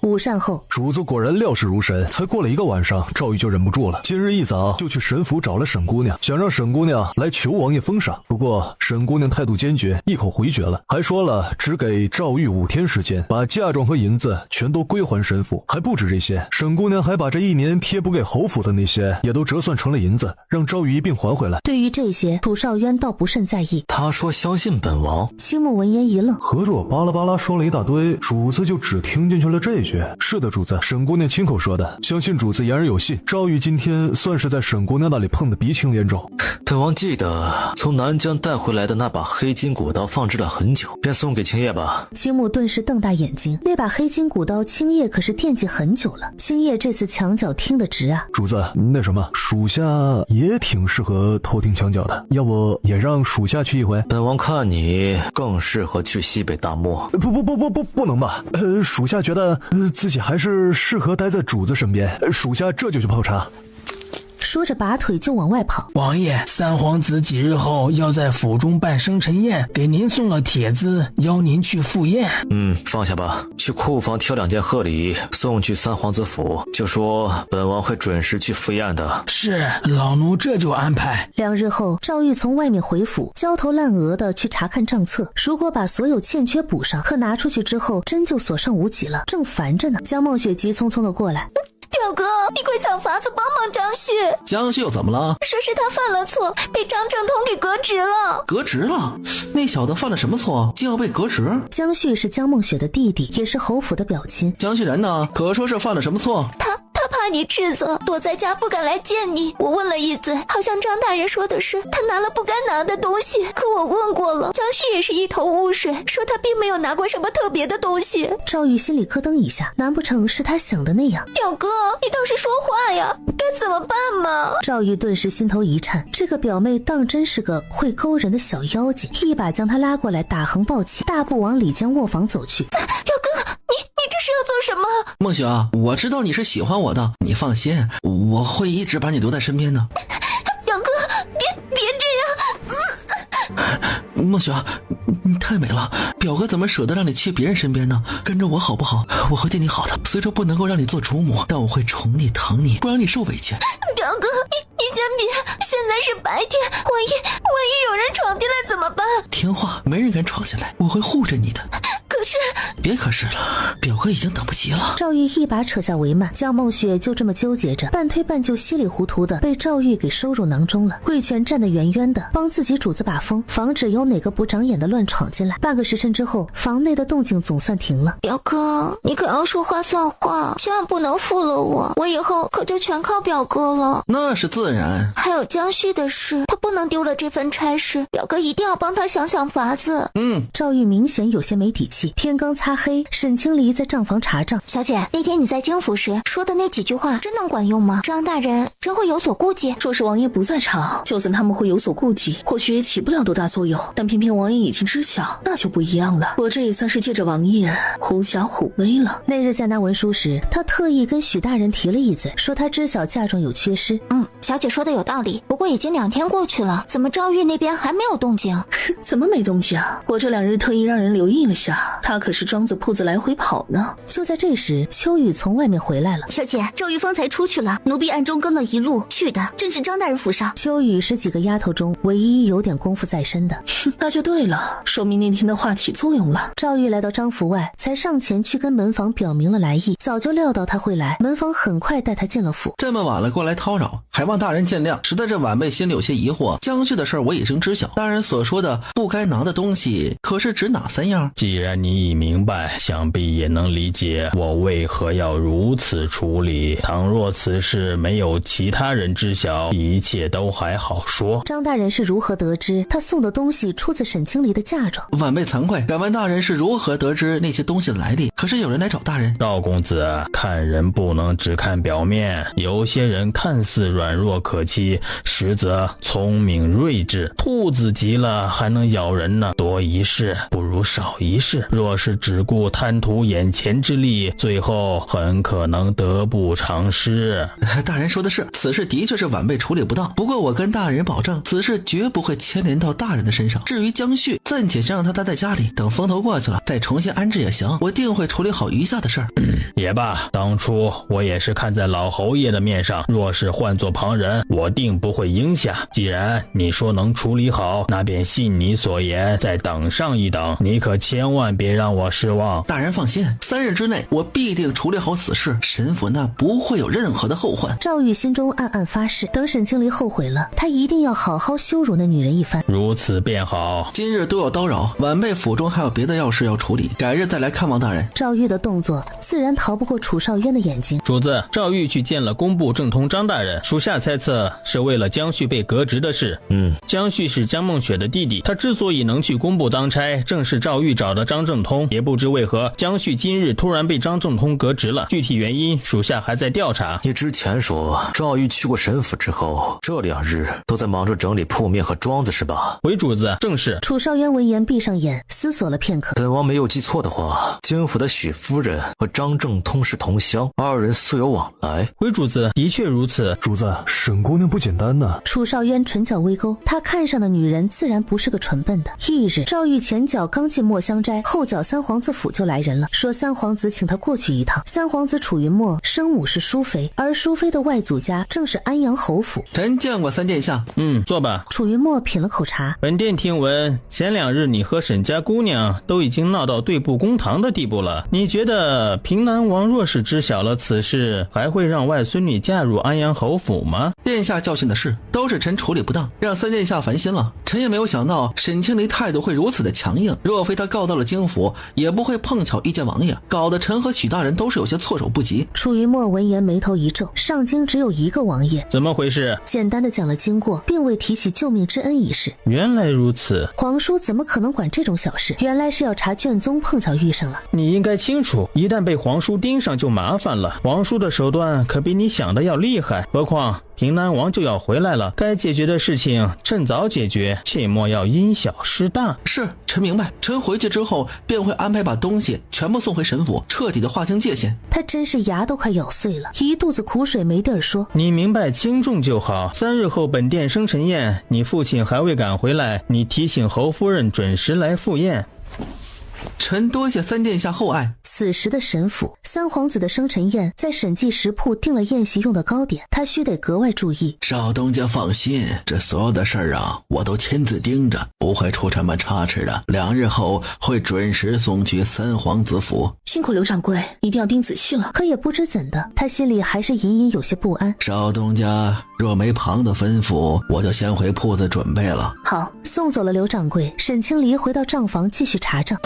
午膳后，主子果然料事如神，才过了1个晚上，赵玉就忍不住了。今日一早就去沈府找了沈姑娘，想让沈姑娘来求王爷封赏。不过沈姑娘态度坚决，一口回绝了，还说了只给赵玉5天时间，把嫁妆和银子全都归还沈府。还不止这些，沈姑娘还把这1年贴补给侯府的那些也都折算成了银子，让赵玉一并还回来。对于这些，楚少渊倒不甚在意。他说相信本王。青木闻言一愣，合着我巴拉巴拉说了一大堆，主子就只听进去了这句。是的，主子，沈姑娘亲口说的，相信主子言而有信。赵玉今天算是在沈姑娘那里碰得鼻青脸肿。本王记得从南疆带回来的那把黑金骨刀放置了很久，便送给青叶吧。青木顿时瞪大眼睛，那把黑金骨刀青叶可是惦记很久了。青叶这次墙角听得直啊。主子，那什么，属下也挺适合偷听墙角的，要不也让属下去一回？本王看你更适合去西北大漠。不能吧？属下觉得自己还是适合待在主子身边。属下这就去泡茶。说着拔腿就往外跑。王爷，三皇子几日后要在府中办生辰宴，给您送了帖子，邀您去赴宴。放下吧，去库房挑2件贺礼送去三皇子府，就说本王会准时去赴宴的。是，老奴这就安排。2日后，赵玉从外面回府，焦头烂额的去查看账册。如果把所有欠缺补上，可拿出去之后真就所剩无几了。正烦着呢，江梦雪急匆匆的过来。表哥，你快想法子帮帮江旭。江旭又怎么了？说是他犯了错，被张正通给革职了。革职了？那小子犯了什么错，竟要被革职？江旭是江梦雪的弟弟，也是侯府的表亲。江旭人呢？可说是犯了什么错？他怕你斥责，躲在家不敢来见你。我问了一嘴，好像张大人说的是他拿了不该拿的东西，可我问过了，江旭也是一头雾水，说他并没有拿过什么特别的东西。赵玉心里咯噔一下，难不成是他想的那样？表哥，你倒是说话呀，该怎么办嘛？赵玉顿时心头一颤，这个表妹当真是个会勾人的小妖精，一把将她拉过来，打横抱起，大步往李江卧房走去。表哥，你这是要做什么？梦雪，我知道你是喜欢我的，你放心，我会一直把你留在身边的。表哥，别这样。梦雪，你太美了，表哥怎么舍得让你去别人身边呢？跟着我好不好？我会对你好的，虽说不能够让你做主母，但我会宠你疼你，不让你受委屈。表哥，你先别，现在是白天，万一有人闯进来怎么办？听话，没人敢闯进来，我会护着你的。可是，别可是了，表哥已经等不及了。赵玉一把扯下帷幔，江梦雪就这么纠结着，半推半就，稀里糊涂的被赵玉给收入囊中了。贵泉站得远远的，帮自己主子把风，防止有哪个不长眼的乱闯进来。半个时辰之后，房内的动静总算停了。表哥，你可要说话算话，千万不能负了我以后可就全靠表哥了。那是自然。还有江旭的事，他不能丢了这份差事，表哥一定要帮他想想法子。赵玉明显有些没底气。天刚擦黑，沈清离在账房查账。小姐，那天你在京府时说的那几句话真能管用吗？张大人真会有所顾忌？若是王爷不在场，就算他们会有所顾忌，或许也起不了多大作用。但偏偏王爷已经知晓，那就不一样了。我这也算是借着王爷狐假虎威了。那日在拿文书时，他特意跟许大人提了一嘴，说他知晓嫁妆有缺失。小姐说的有道理，不过已经2天过去了，怎么赵玉那边还没有动静？怎么没动静？我这2日特意让人留意了下，他可是庄子铺子来回跑呢。就在这时，秋雨从外面回来了。小姐，赵玉方才出去了，奴婢暗中跟了一路，去的正是张大人府上。秋雨是几个丫头中唯一有点功夫在身的。那就对了，说明那天的话起作用了。赵玉来到张府外，才上前去跟门房表明了来意，早就料到他会来，门房很快带他进了府。这么晚了过来叨扰，还望大人见谅，实在这晚辈心里有些疑惑。江旭的事我已经知晓，大人所说的不该拿的东西，可是指哪3样？既然你已明白，想必也能理解我为何要如此处理。倘若此事没有其他人知晓，一切都还好说。张大人是如何得知他送的东西出自沈清离的嫁妆？晚辈惭愧，敢问大人是如何得知那些东西的来历？可是有人来找大人。赵公子，看人不能只看表面，有些人看似软弱可欺，实则聪明睿智。兔子急了还能咬人呢，多一事不如少一事。若是只顾贪图眼前之利，最后很可能得不偿失。大人说的是，此事的确是晚辈处理不当，不过我跟大人保证，此事绝不会牵连到大人的身上。至于江旭，暂且先让他待在家里，等风头过去了再重新安置也行，我定会处理好余下的事儿。也罢，当初我也是看在老侯爷的面上，若是换做旁人，我定不会应下。既然你说能处理好，那便信你所言，再等上一等，你可千万别让我失望。大人放心，3日之内我必定处理好此事，沈府那不会有任何的后患。赵玉心中暗暗发誓，等沈清离后悔了，他一定要好好羞辱那女人一番。如此便好。今日多有叨扰，晚辈府中还有别的要事要处理，改日再来看望大人。赵玉的动作自然逃不过楚少渊的眼睛。主子，赵玉去见了工部正通张大人，属下猜测是为了江旭被革职的事。江旭是江梦雪的弟弟，他之所以能去工部当差，正是赵玉找的张正通，也不知为何江旭今日突然被张正通革职了，具体原因属下还在调查。你之前说赵玉去过沈府之后，这2日都在忙着整理铺面和庄子是吧？回主子，正是。楚少渊闻言闭上眼，思索了片刻。本王没有记错的话，京府的许夫人和张正通是同乡，2人素有往来。回主子，的确如此。主子，沈姑娘不简单呢。楚少渊唇角微勾，他看上的女人自然不是个蠢笨的。翌日，赵玉前脚刚进墨香斋，后脚三皇子府就来人了，说三皇子请他过去一趟。三皇子楚云墨生母是淑妃，而淑妃的外祖家正是安阳侯府。臣见过三殿下。坐吧。楚云墨品了口茶。本殿听闻前2日你和沈家姑娘都已经闹到对簿公堂的地步了，你觉得平南王若是知晓了此事，还会让外孙女嫁入安阳侯府吗？殿下教训的是，都是臣处理不当，让三殿下烦心了。臣也没有想到沈清离态度会如此的强硬，若非他告到了京府，也不会碰巧遇见王爷，搞得臣和许大人都是有些措手不及。楚云墨闻言眉头一皱，上京只有一个王爷，怎么回事？简单的讲了经过，并未提起救命之恩一事。原来如此。皇叔怎么可能管这种小事？原来是要查卷宗，碰巧遇上了。你应该清楚，一旦被皇叔盯上就麻烦了。皇叔的手段可比你想的要厉害，何况平南王就要回来了，该解决的事情趁早解决，切莫要因小失大。是，臣明白。臣回去之后便会安排把东西全部送回沈府，彻底的划清界限。他真是牙都快咬碎了，一肚子苦水没地儿说。你明白轻重就好。3日后本殿生辰宴，你父亲还未赶回来，你提醒侯夫人准时来赴宴。臣多谢三殿下厚爱。此时的沈府，三皇子的生辰宴在审计食铺定了宴席用的糕点，他须得格外注意。少东家放心，这所有的事儿啊，我都亲自盯着，不会出什么差池的。2日后会准时送去三皇子府。辛苦刘掌柜，一定要盯仔细了。可也不知怎的，他心里还是隐隐有些不安。少东家若没旁的吩咐，我就先回铺子准备了。好，送走了刘掌柜，沈清离回到账房继续查账。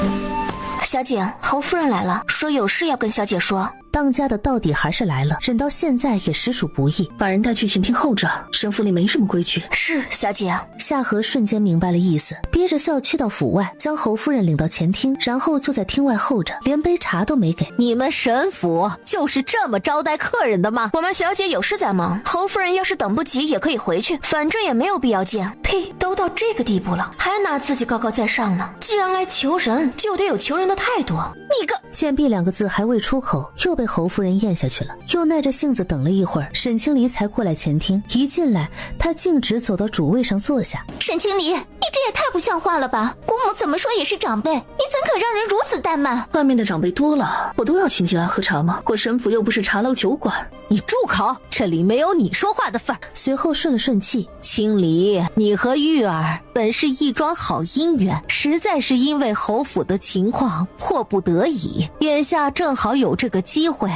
小姐，侯夫人来了，说有事要跟小姐说。当家的到底还是来了，忍到现在也实属不易。把人带去前厅候着，沈府里没什么规矩。是，小姐。夏荷瞬间明白了意思，憋着笑去到府外，将侯夫人领到前厅，然后就在厅外候着，连杯茶都没给。你们沈府就是这么招待客人的吗？我们小姐有事在忙，侯夫人要是等不及也可以回去，反正也没有必要见。呸，都到这个地步了，还拿自己高高在上呢。既然来求人，就得有求人的态度。你个贱婢2个字还未出口，又被侯夫人咽下去了。又耐着性子等了一会儿，沈清离才过来前厅。一进来，他径直走到主位上坐下。沈清离，你这也太不像话了吧！姑母怎么说也是长辈，你怎可让人如此怠慢？外面的长辈多了，我都要请进来喝茶吗？我沈府又不是茶楼酒馆。你住口！这里没有你说话的份儿。随后顺了顺气，清离，你和玉儿本是一桩好姻缘，实在是因为侯府的情况迫不得已，眼下正好有这个机会，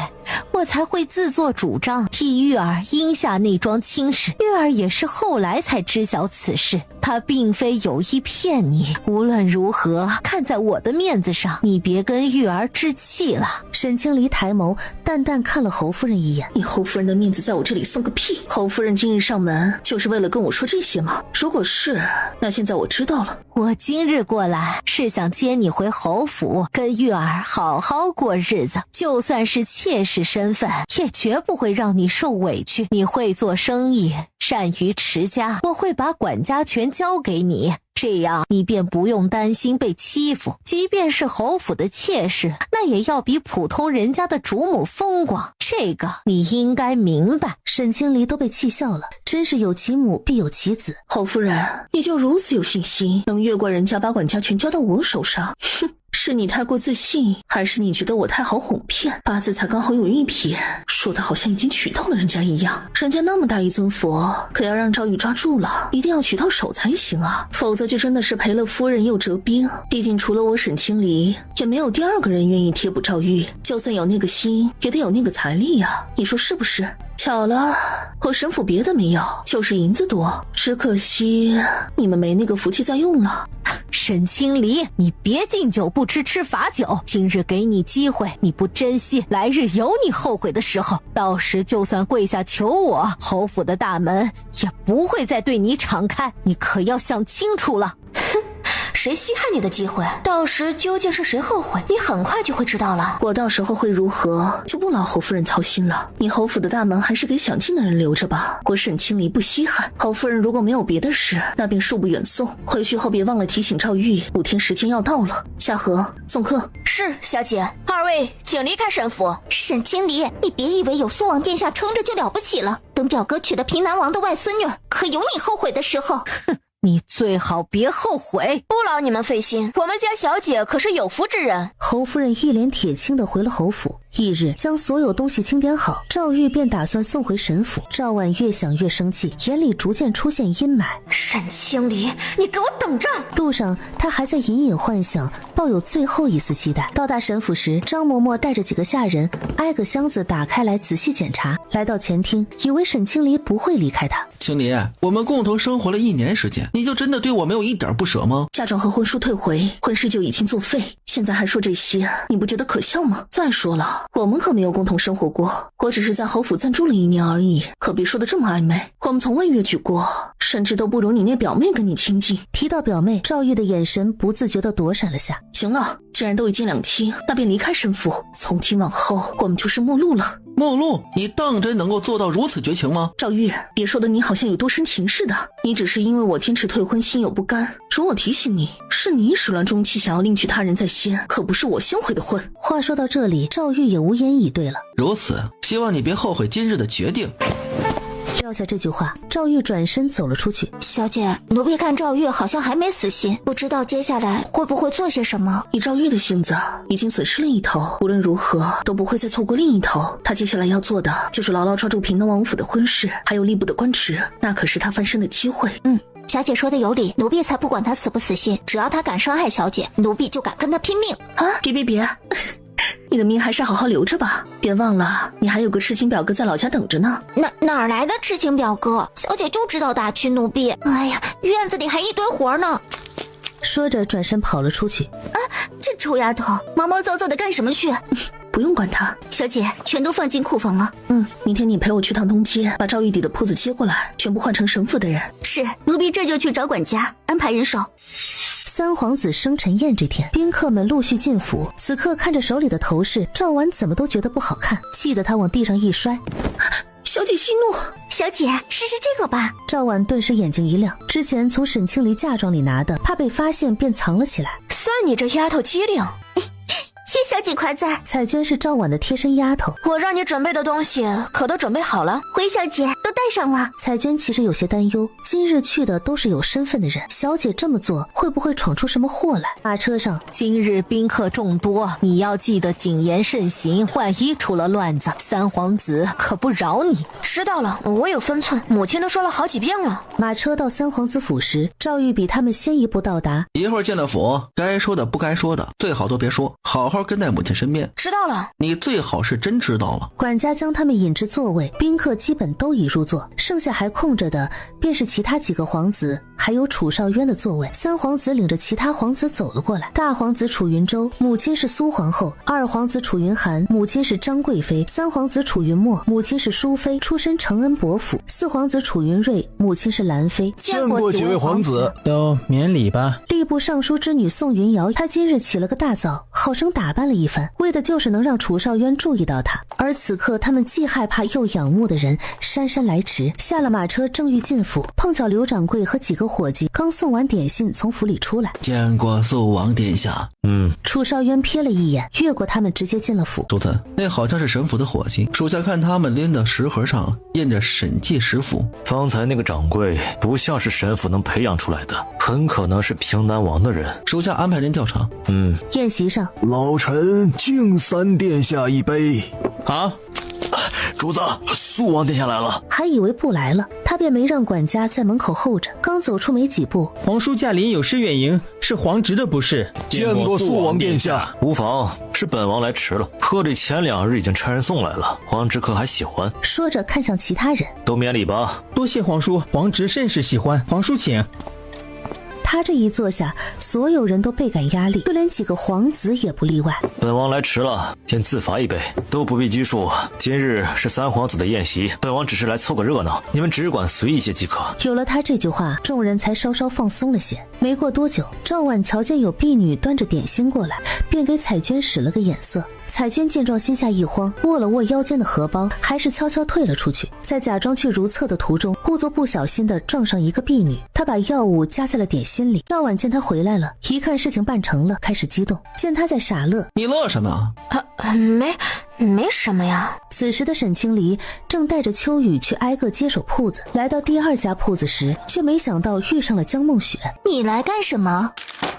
我才会自作主张替玉儿应下那桩亲事。玉儿也是后来才知晓此事，她并非有意骗你。无论如何，看在我的面子上，你别跟玉儿置气了。沈清离抬眸淡淡看了侯夫人一眼。你侯夫人的面子在我这里送个屁！侯夫人今日上门就是为了跟我说这些吗？如果是，那现在我知道了。我今日过来是想接你回侯府，跟玉儿好好过日子，就算是妾室身份，也绝不会让你受委屈。你会做生意，善于持家，我会把管家权交给你。这样你便不用担心被欺负。即便是侯府的妾室，那也要比普通人家的主母风光，这个你应该明白。沈清离都被气笑了，真是有其母必有其子。侯夫人，你就如此有信心，能越过人家把管家权交到我手上？哼！是你太过自信，还是你觉得我太好哄骗？八字才刚好有一撇，说的好像已经娶到了人家一样。人家那么大一尊佛，可要让赵玉抓住了，一定要娶到手才行啊，否则就真的是赔了夫人又折兵。毕竟除了我沈清离，也没有第二个人愿意贴补赵玉，就算有那个心，也得有那个财力呀，你说是不是？巧了，我沈府别的没有，就是银子多，只可惜你们没那个福气再用了。沈清离，你别敬酒不吃吃罚酒，今日给你机会，你不珍惜，来日有你后悔的时候，到时就算跪下求我，侯府的大门也不会再对你敞开，你可要想清楚了。哼，谁稀罕你的机会？到时究竟是谁后悔，你很快就会知道了。我到时候会如何，就不劳侯夫人操心了。你侯府的大门还是给想进的人留着吧，我沈清离不稀罕。侯夫人如果没有别的事，那便恕不远送。回去后别忘了提醒赵玉，5天时间要到了。夏荷，送客。是，小姐。二位请离开沈府。沈清离，你别以为有苏王殿下撑着就了不起了，等表哥娶了平南王的外孙女，可有你后悔的时候。哼，你最好别后悔。不劳你们费心，我们家小姐可是有福之人。侯夫人一脸铁青地回了侯府。翌日将所有东西清点好，赵玉便打算送回沈府。赵婉越想越生气，眼里逐渐出现阴霾。沈清离，你给我等着！路上他还在隐隐幻想，抱有最后一丝期待。到达沈府时，张嬷嬷带着几个下人挨个箱子打开来仔细检查。来到前厅，以为沈清离不会离开他。清离，我们共同生活了1年时间，你就真的对我没有一点不舍吗？嫁妆和婚书退回，婚事就已经作废，现在还说这些，你不觉得可笑吗？再说了，我们可没有共同生活过，我只是在侯府暂住了1年而已，可别说的这么暧昧，我们从未越矩过，甚至都不如你那表妹跟你亲近。提到表妹，赵玉的眼神不自觉地躲闪了下。行了，既然都已经2期，那便离开沈府，从今往后我们就是陌路了。陌路？你当真能够做到如此绝情吗？赵玉，别说的你好像有多深情似的，你只是因为我坚持退婚心有不甘，容我提醒你，是你始乱终弃想要另娶他人在先，可不是我先悔的婚。话说到这里，赵玉也无言以对了。如此，希望你别后悔今日的决定。撂下这句话，赵玉转身走了出去。小姐，奴婢看赵玉好像还没死心，不知道接下来会不会做些什么。以赵玉的性子，已经损失了一头，无论如何都不会再错过另一头。他接下来要做的就是牢牢抓住平南王府的婚事，还有吏部的官职，那可是他翻身的机会。小姐说的有理，奴婢才不管他死不死心，只要他敢伤害小姐，奴婢就敢跟他拼命啊！别你的命还是好好留着吧，别忘了你还有个痴情表哥在老家等着呢。哪来的痴情表哥？小姐就知道打趣奴婢。哎呀，院子里还一堆活呢。说着转身跑了出去。啊，这臭丫头毛毛躁躁的干什么去？不用管他，小姐全都放进库房了。明天你陪我去趟东街，把赵玉底的铺子接过来，全部换成沈府的人。是，奴婢这就去找管家安排人手。三皇子生辰宴这天，宾客们陆续进府。此刻看着手里的头饰，赵婉怎么都觉得不好看，气得他往地上一摔。小姐息怒，小姐试试这个吧。赵婉顿时眼睛一亮，之前从沈清离嫁妆里拿的，怕被发现便藏了起来。算你这丫头机灵。谢小姐夸赞。彩娟是赵婉的贴身丫头，我让你准备的东西可都准备好了。回小姐都带上了。彩娟其实有些担忧，今日去的都是有身份的人，小姐这么做会不会闯出什么祸来？马车上，今日宾客众多，你要记得谨言慎行，万一出了乱子，三皇子可不饶你。知道了，我有分寸，母亲都说了好几遍了。马车到三皇子府时，赵玉比他们先一步到达。一会儿进了府，该说的不该说的最好都别说，好好跟在母亲身边。知道了。你最好是真知道了。管家将他们引至座位，宾客基本都已入座，剩下还空着的便是其他几个皇子，还有楚少渊的座位。三皇子领着其他皇子走了过来。大皇子楚云舟，母亲是苏皇后；二皇子楚云寒，母亲是张贵妃；三皇子楚云墨，母亲是淑妃，出身承恩伯府；四皇子楚云瑞，母亲是兰妃。见过几位皇子，都免礼吧。吏部尚书之女宋云瑶，她今日起了个大早，好生打扮了一番，为的就是能让楚少渊注意到她。而此刻他们既害怕又仰慕的人姗姗间来迟，下了马车正欲进府，碰巧刘掌柜和几个伙计刚送完点心从府里出来。见过肃王殿下。楚少渊瞥了一眼，越过他们直接进了府。主子，那好像是神府的伙计，属下看他们拎的食盒上印着审计食府。方才那个掌柜不像是神府能培养出来的，很可能是平南王的人。属下安排人调查。宴席上，老臣敬三殿下一杯。好，主子，肃王殿下来了。还以为不来了，他便没让管家在门口候着。刚走出没几步，皇叔驾临有失远迎，是皇侄的不是。见过肃王殿下。无妨，是本王来迟了。贺礼前2日已经差人送来了，皇侄可还喜欢？说着看向其他人，都免礼吧。多谢皇叔，皇侄甚是喜欢。皇叔请。他这一坐下，所有人都倍感压力，就连几个皇子也不例外。本王来迟了，先自罚一杯，都不必拘束。今日是3皇子的宴席，本王只是来凑个热闹，你们只管随意些即可。有了他这句话，众人才稍稍放松了些。没过多久，赵婉瞧见有婢女端着点心过来，便给彩娟使了个眼色。彩娟见状心下一慌，握了握腰间的荷包，还是悄悄退了出去。在假装去如厕的途中，故作不小心的撞上一个婢女，她把药物加在了点心里。赵婉见她回来了，一看事情办成了，开始激动。见她在傻乐，你乐什么？没什么呀。此时的沈清离正带着秋雨去挨个接手铺子，来到第2家铺子时，却没想到遇上了江梦雪。你来干什么？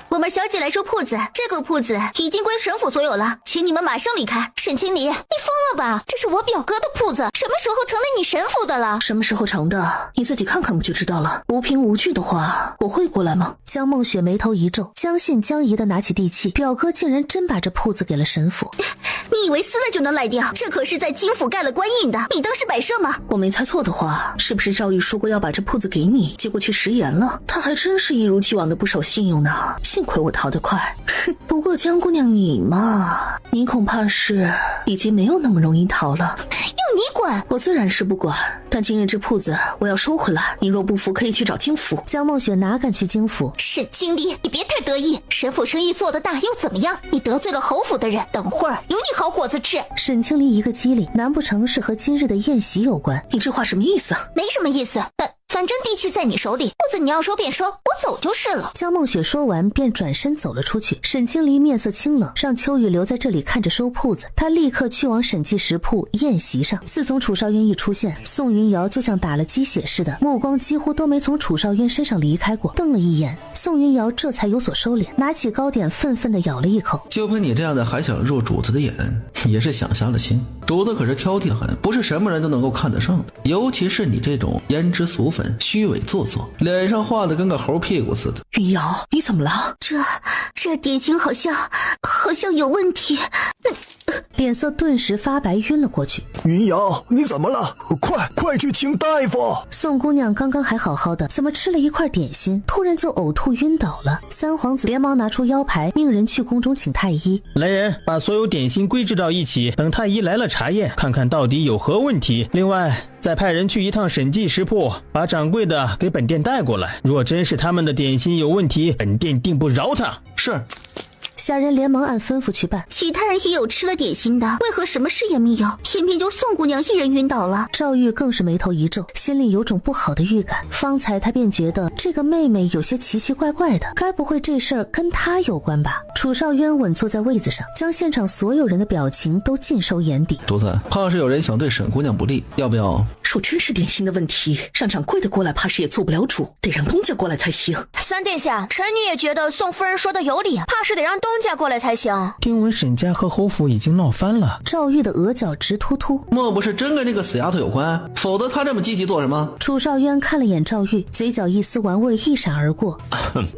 我们小姐来收铺子，这个铺子已经归沈府所有了，请你们马上离开。沈清离，你疯了吧？这是我表哥的铺子，什么时候成了你沈府的了？什么时候成的？你自己看看不就知道了。无凭无据的话，我会过来吗？江梦雪眉头一皱，将信将疑的拿起地契，表哥竟然真把这铺子给了沈府。你以为撕了就能赖掉？这可是在金府盖了官印的，你当是摆设吗？我没猜错的话，是不是赵玉说过要把这铺子给你，结果去食言了？他还真是一如既往的不守信用呢。幸亏我逃得快。不过江姑娘你嘛，你恐怕是已经没有那么容易逃了。要你管？我自然是不管，但今日这铺子我要收回来，你若不服可以去找京府。江梦雪哪敢去京府？沈清离，你别太得意，沈府生意做得大又怎么样？你得罪了侯府的人，等会儿有你好果子吃。沈清离一个机灵，难不成是和今日的宴席有关？你这话什么意思？没什么意思，反正地契在你手里，铺子你要收便收，我走就是了。江梦雪说完便转身走了出去。沈清离面色清冷，让秋雨留在这里看着收铺子，他立刻去往审计食铺宴席上。自从楚少渊一出现，宋云瑶就像打了鸡血似的，目光几乎都没从楚少渊身上离开过。瞪了一眼，宋云瑶这才有所收敛，拿起糕点愤愤地咬了一口。就凭你这样的还想入主子的眼，也是想瞎了心。主子可是挑剔的很，不是什么人都能够看得上的，尤其是你这种胭脂俗粉、虚伪做作，脸上画的跟个猴屁股似的。云瑶，你怎么了？这点心好像有问题。脸色顿时发白，晕了过去。云瑶，你怎么了？快去请大夫！宋姑娘刚刚还好好的，怎么吃了一块点心，突然就呕吐晕倒了。3皇子连忙拿出腰牌，命人去宫中请太医。来人，把所有点心归置到一起，等太医来了查验，看看到底有何问题。另外再派人去一趟审计食铺，把掌柜的给本店带过来。若真是他们的点心有问题，本店定不饶他。是。下人连忙按吩咐去办。其他人也有吃了点心的，为何什么事也没有？偏偏就宋姑娘一人晕倒了。赵玉更是眉头一皱，心里有种不好的预感。方才他便觉得这个妹妹有些奇奇怪怪的，该不会这事儿跟她有关吧？楚少渊稳坐在位子上，将现场所有人的表情都尽收眼底。主子，怕是有人想对沈姑娘不利，要不要？若真是点心的问题，让掌柜的过来怕是也做不了主，得让东家过来才行。三殿下，臣女也觉得宋夫人说的有理，怕是得让东家过来才行。听闻沈家和侯府已经闹翻了。赵玉的额角直突突，莫不是真跟这个死丫头有关？否则她这么积极做什么？楚少渊看了眼赵玉，嘴角一丝玩味一闪而过。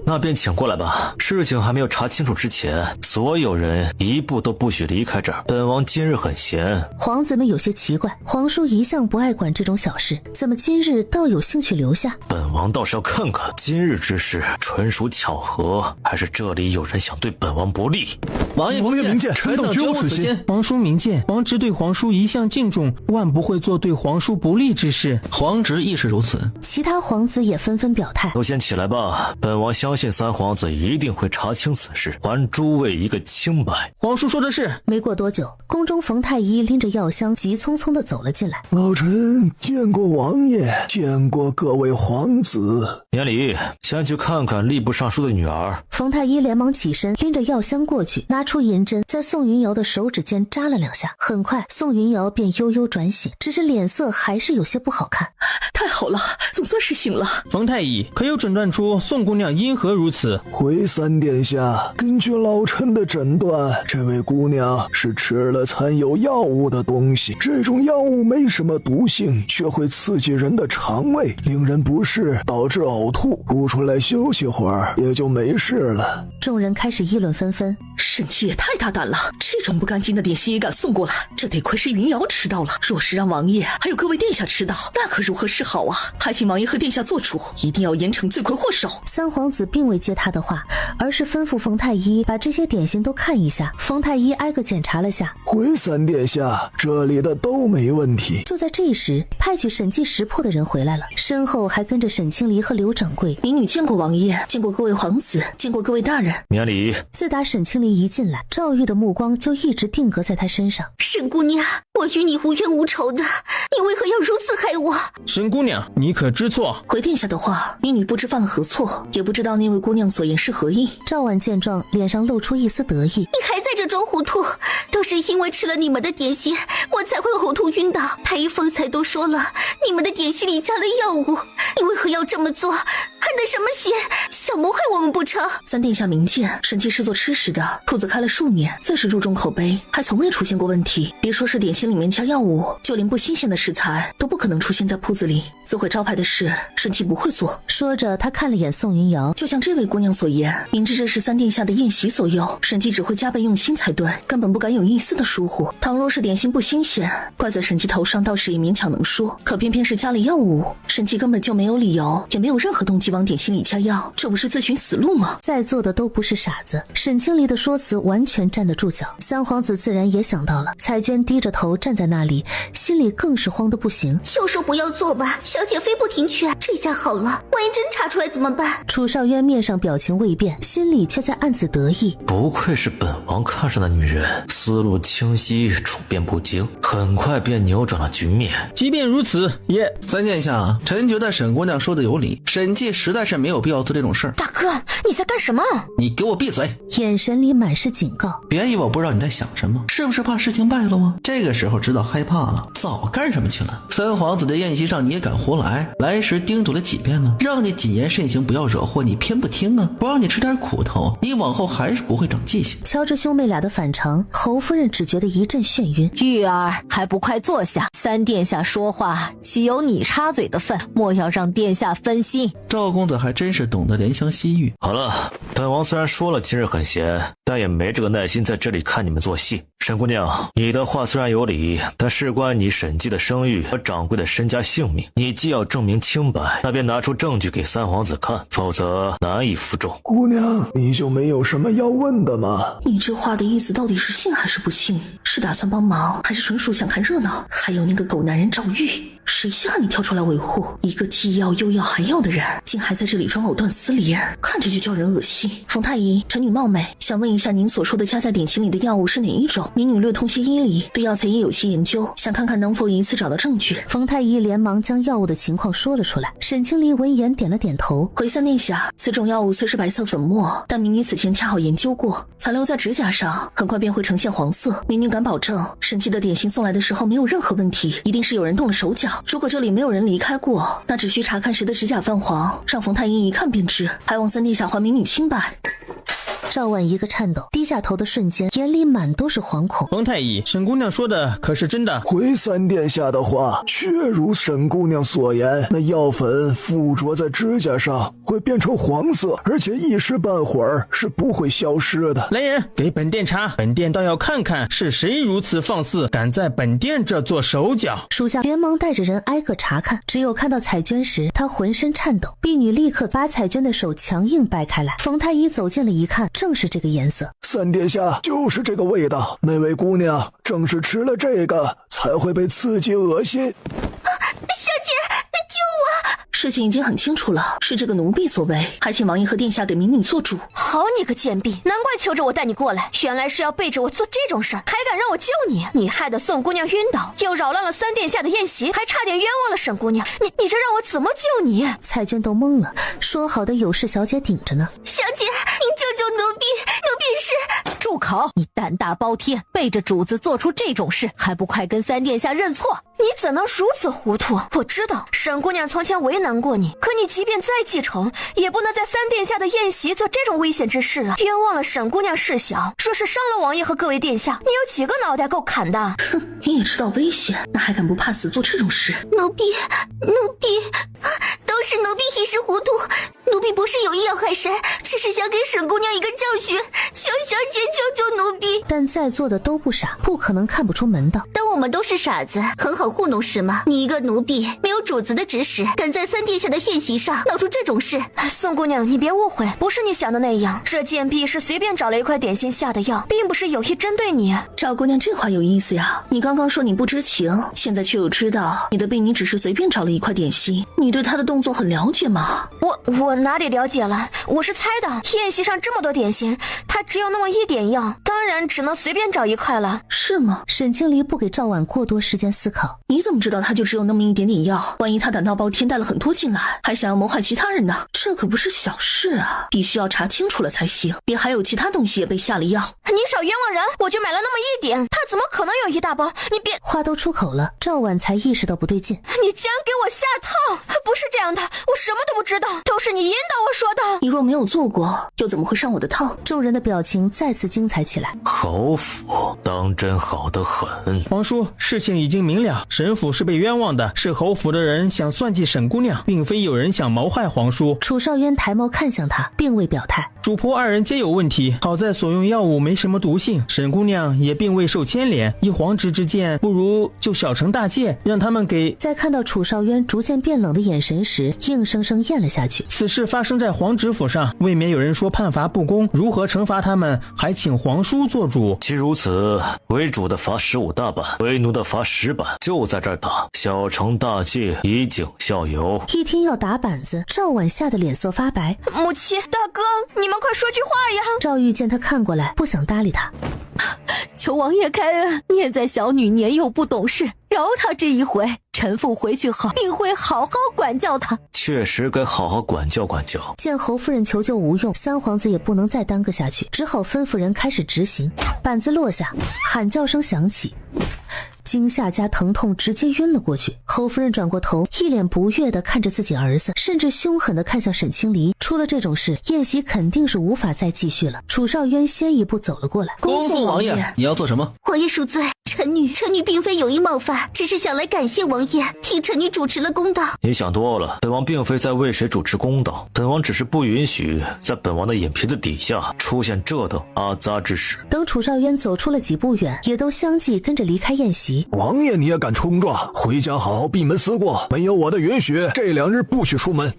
那便请过来吧。事情还没有查清楚之前，所有人一步都不许离开这儿。本王今日很闲。皇子们有些奇怪，皇叔一向不爱管这种小事，怎么今日倒有兴趣留下？本王倒是要看看今日之事纯属巧合，还是这里有人想对本王不利。王爷明鉴，臣等绝无此心。皇叔明鉴，皇侄对皇叔一向敬重，万不会做对皇叔不利之事。皇侄亦是如此。其他皇子也纷纷表态。都先起来吧，本王相信三皇子一定会查清此事，还诸位一个清白。皇叔说的是。没过多久，宫中冯太医拎着药箱急匆匆地走了进来。老臣见过王爷，见过各位皇子。免礼，先去看看吏部尚书的女儿。冯太医连忙起身，拎着药箱过去，拿出银针，在宋云瑶的手指间扎了2下。很快，宋云瑶便悠悠转醒，只是脸色还是有些不好看。太好了，总算是醒了。冯太医可有诊断出宋姑娘因何如此？回三殿下，根据老臣的诊断，这位姑娘是吃了掺有药物的东西。这种药物没什么毒性，却会刺激人的肠胃，令人不适，导致呕吐。吐出来休息会儿，也就没事了。众人开始议论纷纷。沈七也太大胆了，这种不干净的点心也敢送过来，这得亏是云瑶吃到了。若是让王爷还有各位殿下吃到，那可如何是好啊？还请王爷和殿下做主，一定要严惩罪魁祸首。三皇子并未接他的话，而是吩咐冯太医把这些点心都看一下。冯太医挨个检查了下，回三殿下，这里的都没问题。就在这时，派去审计识破的人回来了，身后还跟着沈清离和刘掌柜。民女见过王爷，见过各位皇子，见过各位大人。免礼。自打沈清离一进来，赵玉的目光就一直定格在他身上。沈姑娘，我与你无冤无仇的，你为何要如此害我？沈姑娘，你可知错？回殿下的话，民女不知犯了何错，也不知道那位姑娘所言是何意。赵婉见状，脸上露出一丝得意。你还在这装糊涂，都是因为吃了你们的点心，我才会呕吐晕倒。太医方才都说了，你们的点心里加了药物，你为何要这么做？还的什么邪？想谋害我们不成？三殿下明鉴，沈七是做吃食的，铺子开了数年，最是注重口碑，还从未出现过问题。别说是点心里面加药物，就连不新鲜的食材都不可能出现在铺子里。自毁招牌的事，沈七不会做。说着，他看了眼宋云瑶，就像这位姑娘所言，明知这是三殿下的宴席所用，沈七只会加倍用心才对，根本不敢有一丝的疏忽。倘若是点心不新鲜，怪在沈七头上倒是也勉强能说，可偏偏是加了药物，沈七根本就没有理由，也没有任何动机往点心里加药，这不是自寻死路吗？在座的都不是傻子，沈清离的说辞完全站得住脚。三皇子自然也想到了。彩娟低着头站在那里，心里更是慌得不行。就说不要做吧，小姐非不听劝。这下好了，万一真查出来怎么办？楚少渊面上表情未变，心里却在暗自得意。不愧是本王看上的女人，思路清晰，处变不惊，很快便扭转了局面。即便如此，也三殿下，臣觉得沈姑娘说的有理，沈记实在是没有必要做这种事儿。大哥，你在干什么？你给我闭嘴！眼神里满是警告。别以为我不知道你在想什么，是不是怕事情败露啊？这个时候知道害怕了，早干什么去了？三皇子的宴席上你也敢胡来？来时叮嘱了几遍了，让你谨言慎行，不要惹祸，你偏不听啊！不让你吃点苦头，你往后还是不会长记性。瞧着兄妹俩的反常，侯夫人只觉得一阵眩晕。玉儿，还不快坐下！三殿下说话，岂有你插嘴的份？莫要让殿下分心。赵公子还真是懂得怜香惜玉。好了，本王虽然说了今日很闲，但也没这个耐心在这里看你们做戏。沈姑娘，你的话虽然有理，但事关你沈记的声誉和掌柜的身家性命，你既要证明清白，那便拿出证据给三皇子看，否则难以服众。姑娘，你就没有什么要问的吗？你这话的意思到底是信还是不信？是打算帮忙，还是纯属想看热闹？还有那个狗男人赵玉，谁稀罕你跳出来维护？一个既要又要还要的人，竟还在这里装藕断丝连，看着就叫人恶心。冯太医，臣女冒昧，想问一下您所说的加在点心里的药物是哪一种？民女略通些医理，对药材也有些研究，想看看能否一次找到证据。冯太医连忙将药物的情况说了出来。沈清离闻言点了点头。回三殿下，此种药物虽是白色粉末，但民女此前恰好研究过，残留在指甲上，很快便会呈现黄色。民女敢保证，沈记的点心送来的时候没有任何问题，一定是有人动了手脚。如果这里没有人离开过，那只需查看谁的指甲泛黄，让冯太医一看便知。还望三殿下还民女清白。赵婉一个颤抖，低下头的瞬间，眼里满都是惶恐。冯太医，沈姑娘说的可是真的？回三殿下的话，确如沈姑娘所言，那药粉附着在指甲上会变成黄色，而且一时半会儿是不会消失的。来人，给本殿查，本殿倒要看看是谁如此放肆，敢在本殿这做手脚。属下连忙带着人挨个查看，只有看到彩娟时，她浑身颤抖。婢女立刻把彩娟的手强硬掰开来。冯太医走近了一看，正是这个颜色。色。三殿下就是这个味道，那位姑娘正是吃了这个才会被刺激恶心。小姐，救我！事情已经很清楚了，是这个奴婢所为，还请王爷和殿下给民女做主。好你个贱婢，难怪求着我带你过来，原来是要背着我做这种事儿，还敢让我救你！你害得宋姑娘晕倒，又扰乱了三殿下的宴席，还差点冤枉了沈姑娘，你这让我怎么救你？彩娟都懵了，说好的有事小姐顶着呢。小姐，您救救奴婢，奴婢是……住口！你胆大包天，背着主子做出这种事，还不快跟三殿下认错！你怎能如此糊涂？我知道沈姑娘从前为难过你，可你即便再记仇，也不能在三殿下的宴席做这种危险之事啊！冤枉了沈姑娘事小，说是伤了王爷和各位殿下，你有几个脑袋够砍的？哼，你也知道危险，那还敢不怕死做这种事？奴婢，都是奴婢一时糊涂，奴婢不是有意要害谁，只是想给沈姑娘一个教训，求小姐救救奴婢。但在座的都不傻，不可能看不出门道。当我们都是傻子，很好糊弄是吗？你一个奴婢，没有主子的指使，敢在三殿下的宴席上闹出这种事。宋姑娘，你别误会，不是你想的那样，这贱婢是随便找了一块点心下的药，并不是有意针对你。赵姑娘这话有意思呀，你刚刚说你不知情，现在却又知道你的婢女只是随便找了一块点心，你对她的动作很了解吗？我哪里了解了？我是猜的，宴席上这么多点心，她只有那么一点药，当然只能随便找一块了。是吗？沈清离不给赵婉过多时间思考。你怎么知道她就只有那么一点点药？万一她胆大包天带了很多进来，还想要谋害其他人呢？这可不是小事啊，必须要查清楚了才行，别还有其他东西也被下了药。你少冤枉人，我就买了那么一点，她怎么可能有一大包？你别……话都出口了，赵婉才意识到不对劲。你竟然给我下套！不是这样的，我什么都不知道，都是你引导我说的。你若没有做过，又怎么会上我的套？众人的表情再次精彩起来。侯府当真好得很。皇叔，事情已经明了，沈府是被冤枉的，是侯府的人想算计沈姑娘，并非有人想谋害皇叔。楚少渊抬眸看向他，并未表态。主仆二人皆有问题，好在所用药物没什么毒性，沈姑娘也并未受牵连。依皇侄之见，不如就小惩大戒，让他们给……在看到楚少渊逐渐变冷的眼神时，硬生生咽了下去。此事发生在皇侄府上，未免有人说判罚不公，如何惩罚他们，还请皇叔做主。既如此，为主的罚15大板，为奴的罚10板，就在这儿打，小惩大戒，以儆效尤。一听要打板子，赵婉吓得脸色发白。母亲，大哥，你们快说句话呀！赵玉见他看过来，不想搭理他。求王爷开恩，念在小女年幼不懂事，饶她这一回。臣妇回去后定会好好管教她。确实该好好管教管教。见侯夫人求救无用，三皇子也不能再耽搁下去，只好吩咐人开始执行。板子落下，喊叫声响起，惊吓加疼痛直接晕了过去。侯夫人转过头，一脸不悦地看着自己儿子，甚至凶狠地看向沈清离。出了这种事，宴席肯定是无法再继续了。楚少渊先一步走了过来。恭送王爷，你要做什么？王爷恕罪，臣女并非有意冒犯，只是想来感谢王爷替臣女主持了公道。你想多了，本王并非在为谁主持公道，本王只是不允许在本王的眼皮子底下出现这等阿杂之事。等楚少渊走出了几步远，也都相继跟着离开宴席。王爷你也敢冲撞？回家好好闭门思过，没有我的允许，这2日不许出门。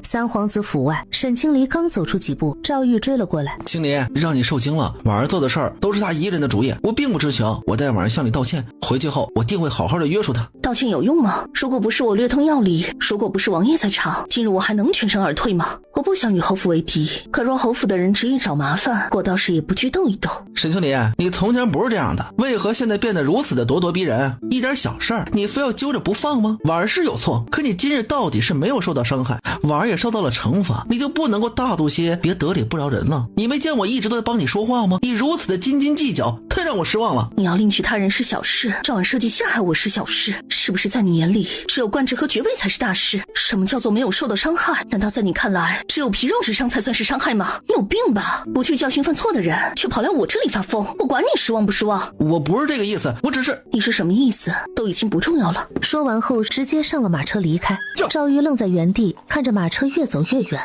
三皇子府外，沈清离刚走出几步，赵玉追了过来。青离，让你受惊了，婉儿做的事儿都是他一人的主意，我并不知情。我代婉儿向你道歉，回去后我定会好好的约束他。道歉有用吗？如果不是我略通药理，如果不是王爷在场，今日我还能全身而退吗？我不想与侯府为敌，可若侯府的人执意找麻烦，我倒是也不惧斗一斗。沈清离，你从前不是这样的，为何现在变得如此的咄咄逼人？一点小事儿你非要揪着不放吗？婉儿是有错，可你今日到底是没有受到伤害，婉儿也受到了惩罚，你就不能够大度些，别得理不饶人了？你没见我一直都在帮你说话吗？你如此的斤斤计较，太让我失望了。你要另取他人是小事，赵婉设计陷害我是小事，是不是在你眼里只有官职和爵位才是大事？什么叫做没有受到伤害？难道在你看来只有皮肉之伤才算是伤害吗？你有病吧？不去教训犯错的人，却跑来我这里发疯，我管你失望不失望？我不是这个意思，我只是……你是什么意思都已经不重要了。说完后直接上了马车离开。赵玉愣在原地看着马车会越走越远，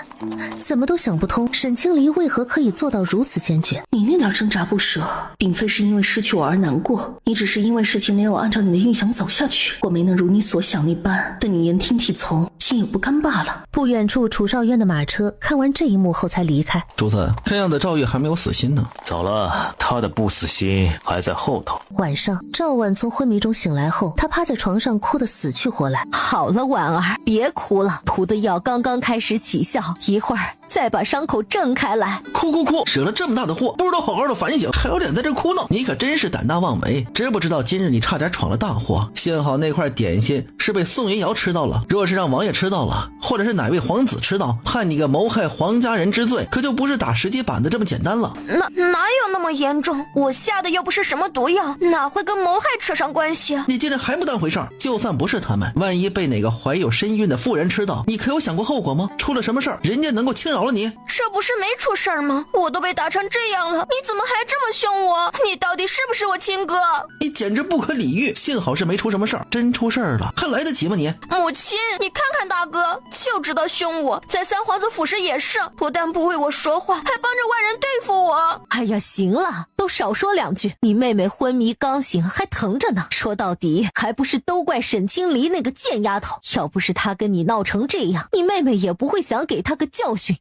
怎么都想不通沈清离为何可以做到如此坚决。你那点挣扎不舍，并非是因为失去我而难过，你只是因为事情没有按照你的预想走下去，我没能如你所想那般对你言听计从，心有不甘罢了。不远处楚少渊的马车看完这一幕后才离开。主子，看样子赵玉还没有死心呢。早了，他的不死心还在后头。晚上，赵婉从昏迷中醒来后，她趴在床上哭得死去活来。好了，婉儿，别哭了，涂的药刚刚开始起效，一会儿再把伤口震开来。哭，惹了这么大的祸，不知道好好的反省，还有脸在这哭闹，你可真是胆大妄为。知不知道今日你差点闯了大祸？幸好那块点心是被宋云瑶吃到了，若是让王爷吃到了，或者是哪位皇子吃到，判你个谋害皇家人之罪，可就不是打10级板的这么简单了。哪有那么严重？我下的又不是什么毒药，哪会跟谋害扯上关系？你竟然还不当回事儿？就算不是他们，万一被哪个怀有身孕的妇人吃到，你可有想过后果吗？出了什么事儿，人家能够轻饶了你？这不是没出事儿吗？我都被打成这样了，你怎么还这么凶我？你到底是不是我亲哥？你简直不可理喻！幸好是没出什么事儿，真出事儿了，还来得及吗你？母亲，你看看大哥，就知道凶我，在三皇子府时也是，不但不为我说话，还帮着外人对付我。哎呀，行了，都少说两句。你妹妹昏迷刚醒，还疼着呢。说到底，还不是都怪沈清离那个贱丫头。要不是她跟你闹成这样，你妹妹也不会想给她个教训。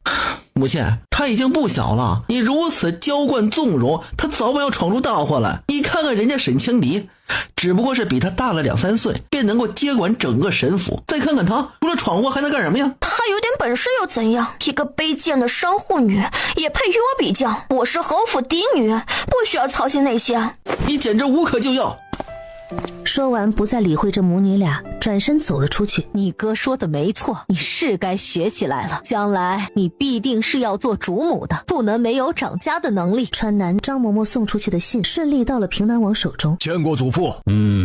母亲，她已经不小了，你如此娇惯纵容，她早晚要闯出大祸来。你看看人家沈清离，只不过是比她大了2-3岁，便能够接管整个沈府。再看看她，除了闯祸还能干什么呀？她有点本事又怎样？一个卑贱的商户女也配与我比较？我是侯府嫡女，不需要操心那些。你简直无可救药。说完不再理会这母女俩，转身走了出去。你哥说的没错，你是该学起来了，将来你必定是要做主母的，不能没有掌家的能力。川南张嬷嬷送出去的信顺利到了平南王手中。见过祖父。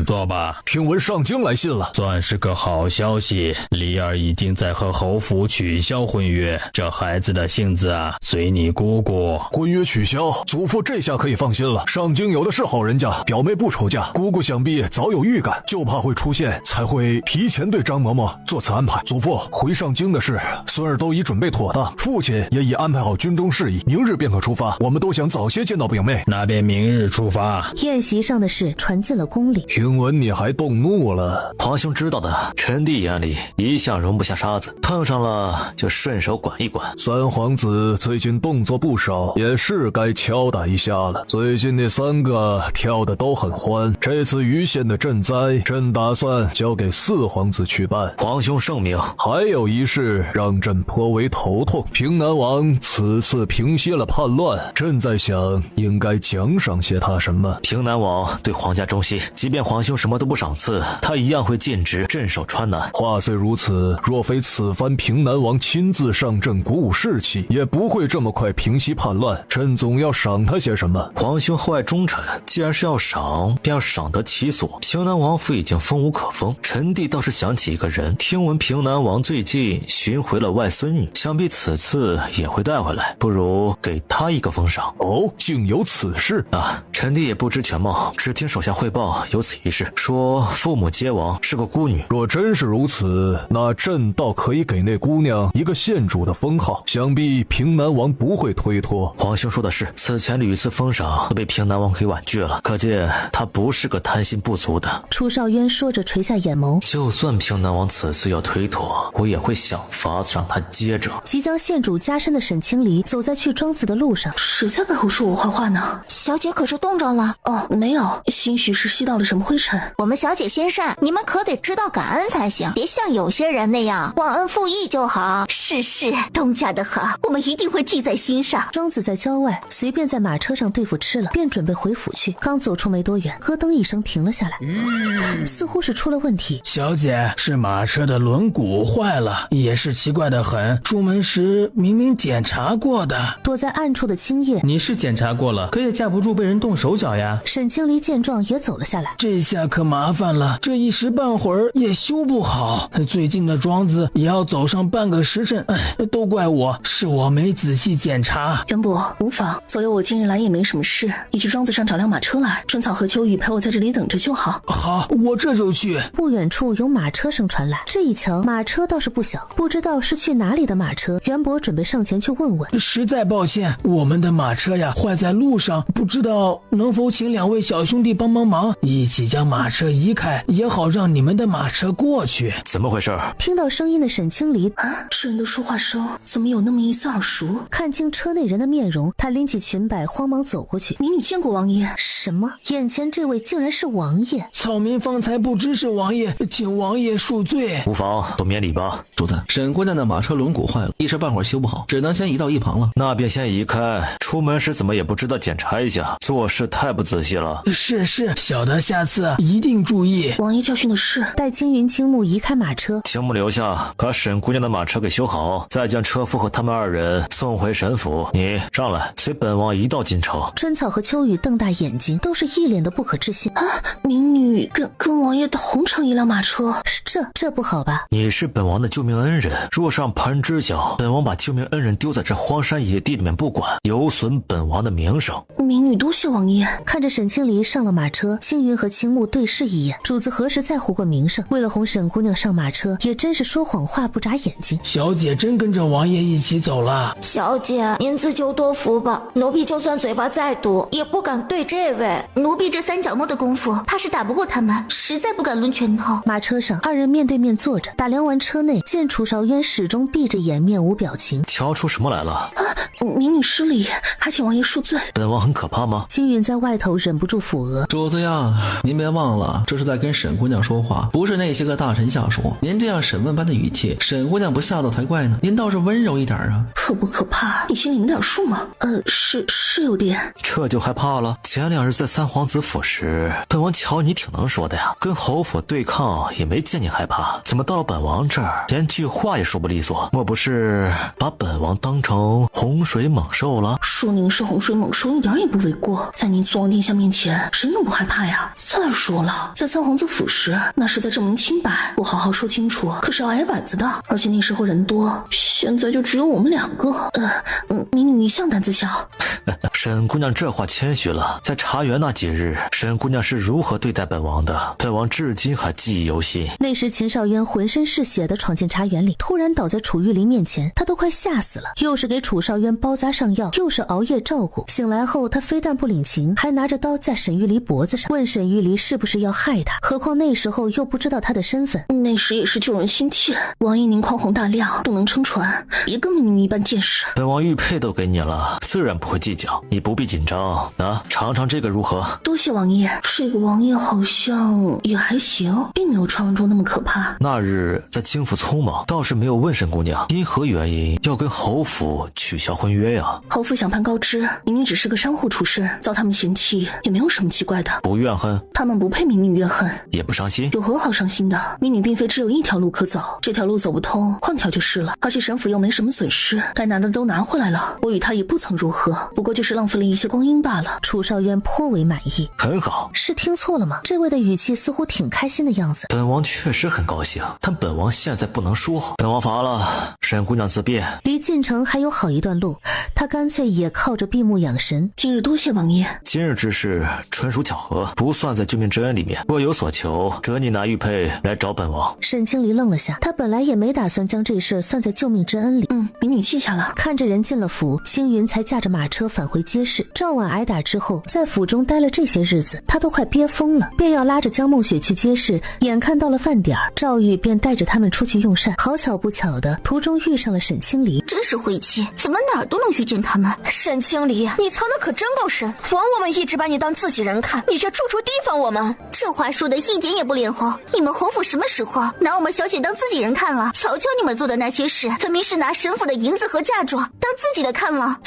坐吧。听闻上京来信了，算是个好消息，离儿已经在和侯府取消婚约，这孩子的性子啊，随你姑姑。婚约取消，祖父这下可以放心了。上京有的是好人家，表妹不愁嫁，姑姑想必早有预感，就怕会出现，才会提前对张嬷嬷做此安排。祖父，回上京的事，孙儿都已准备妥当，父亲也已安排好军中事宜，明日便可出发。我们都想早些见到表妹。那便明日出发。宴席上的事传进了宫里。听闻你还动怒了。皇兄知道的，臣弟眼里一向容不下沙子，碰上了就顺手管一管。三皇子最近动作不少，也是该敲打一下了。最近那3个跳得都很欢，这次余县的赈灾，朕打算交给4皇子去办。皇兄圣明。还有一事让朕颇为头痛，平南王此次平息了叛乱，朕在想应该奖赏些他什么。平南王对皇家忠心，即便皇兄什么都不赏赐，他一样会尽职镇守川南。话虽如此，若非此番平南王亲自上阵鼓舞士气，也不会这么快平息叛乱。朕总要赏他些什么。皇兄厚爱忠臣，既然是要赏，便要赏得其所。平南王府已经封无可封，臣弟倒是想起一个人，听闻平南王最近寻回了外孙女，想必此次也会带回来，不如给他一个封赏。哦，竟有此事啊！臣弟也不知全貌，只听手下汇报有此一事，说父母皆亡，是个孤女。若真是如此，那朕倒可以给那姑娘一个县主的封号，想必平南王不会推脱。皇兄说的是，此前屡次封赏都被平南王给婉拒了，可见他不是个贪心不足的。楚少渊说着垂下眼眸，就算平南王此次要推脱，我也会想法子让他接着。即将县主加身的沈清离走在去庄子的路上，谁在背后说我坏话呢？小姐可是冻着了？哦，没有，兴许是吸到了什么灰尘。我们小姐心善，你们可得知道感恩才行，别像有些人那样忘恩负义就好。是，东家的好，我们一定会记在心上。庄子在郊外随便在马车上对付吃了，便准备回府去。刚走出没多远，咯噔一声停了下来，似乎是出了问题。小姐，是马车的轮毂坏了，也是奇怪的很，出门时明明检查过的。躲在暗处的青叶，你是检查过了，可也架不住被人动手脚呀。沈清离见状也走了下来，这下可麻烦了，这一时半会儿也修不好，最近的庄子也要走上半个时辰，都怪我，是我没仔细检查。元伯无妨，左右我今日来也没什么事，你去庄子上找辆马车来，春草和秋雨陪我在这里等着就好。好，我这就去。不远处有马车声传来，这一瞧，马车倒是不小，不知道是去哪里的马车。袁博准备上前去问问。实在抱歉，我们的马车呀坏在路上，不知道能否请2位小兄弟帮忙，一起将马车移开，也好让你们的马车过去。怎么回事？听到声音的沈清离这人的说话声怎么有那么一丝耳熟？看清车内人的面容，他拎起裙摆慌忙走过去。民女见过王爷。什么？眼前这位竟然是王爷？草民方才不知是王爷，请王爷恕罪。无妨，都免礼吧。主子，沈姑娘的马车轮毂坏了，一时半会儿修不好，只能先移到一旁了。那便先移开，出门时怎么也不知道检查一下，做事太不仔细了。是，小的下次一定注意。王爷教训的是。待青云青木移开马车，青木留下，把沈姑娘的马车给修好，再将车夫和他们2人送回沈府。你上来，随本王一道进城。春草和秋雨瞪大眼睛，都是一脸的不可置信。民女跟王爷同乘一辆马车，这不好吧？你是本王的救命恩人，若是让旁人知晓本王把救命恩人丢在这荒山野地里面不管，有损本王的名声。民女多谢王爷。看着沈清离上了马车，青云和青木对视一眼。主子何时在乎过名声？为了哄沈姑娘上马车，也真是说谎话不眨眼睛。小姐真跟着王爷一起走了？小姐，您自求多福吧。奴婢就算嘴巴再毒，也不敢对这位。奴婢这3脚猫的功夫，怕是打不过他们，实在不敢抡拳头。马车上，2人面对面坐着，打量完车内，见楚少渊始终闭着眼，面无表情。瞧出什么来了？民女失礼，还请王爷恕罪。本王很可怕吗？青云在外头忍不住抚额。主子呀，您别忘了，这是在跟沈姑娘说话，不是那些个大臣下属。您这样审问般的语气，沈姑娘不吓到才怪呢。您倒是温柔一点啊。可不可怕？你心里没点数吗？是有点。这就害怕了？前2日在三皇子府时，本王瞧你挺能说的呀，跟侯府对抗也没见你害怕，怎么到了本王这儿，连句话也说不利索？莫不是把本王当成洪水猛兽了？说您是洪水猛兽一点也不为过，在您祖王殿下面前，谁能不害怕呀？再说了，在三皇子府时，那是在证明清白，不好好说清楚，可是要挨板子的。而且那时候人多，现在就只有我们2个。民女一向胆子小。沈姑娘这话谦虚了，在茶园那几日，沈姑娘是如何对待本王的，本王至今还记忆犹新。那时秦少渊浑身是血的闯进茶园里，突然倒在楚玉离面前，他都快吓死了。又是给楚少渊包扎上药，又是熬夜照顾。醒来后，他非但不领情，还拿着刀架沈玉离脖子上，问沈玉离是不是要害他。何况那时候又不知道他的身份。那时也是救人心切，王爷您宽宏大量，不能撑船，别跟民女一般见识。本王玉佩都给你了，自然不会计较，你不必紧张。尝尝这个如何？多谢王爷。这个王爷好像也还行，并没有传闻中那么可怕。那日在京府匆忙，倒是没有问沈姑娘因何原因要跟侯府取消婚约呀？侯府想攀高枝，明明只是个商户出身，遭他们嫌弃也没有什么奇怪的。不怨恨？他们不配民女怨恨。也不伤心？有何好伤心的？民女并非只有一条路可走，这条路走不通，换条就是了。而且沈府又没什么损失，该拿的都拿回来了，我与他也不曾如何，不过就是浪费了一些光阴罢了。楚少渊颇为满意。很好。是听错了吗？这位的语气似乎挺开心的样子。本王确实很高兴，但本王现在不能说。本王罚了，沈姑娘自便。离进城还有好一段路，他干脆也靠着闭目养神。今日多谢王爷。今日之事纯属巧合，不算在救命之恩里面。若有所求，准你拿玉佩来找本王。沈清离愣了下，他本来也没打算将这事算在救命之恩里。民女记下了。看着人进了府，青云才驾着马车返回街市。赵婉挨打之后，在府中待了这些日子，他都快憋疯了，便要拉着江梦雪去街市。眼看到了饭点，赵玉便带着他们出去用膳。好巧不巧的，途中遇上了沈清离。真是晦气，怎么哪儿都能遇见他们？沈清离，你藏的可真够深，枉我们一直把你当自己人看，你却处处提防我们。这话说的一点也不脸红。你们侯府什么时候拿我们小姐当自己人看了？瞧瞧你们做的那些事，分明是拿沈府的银子和嫁妆当自己的看了。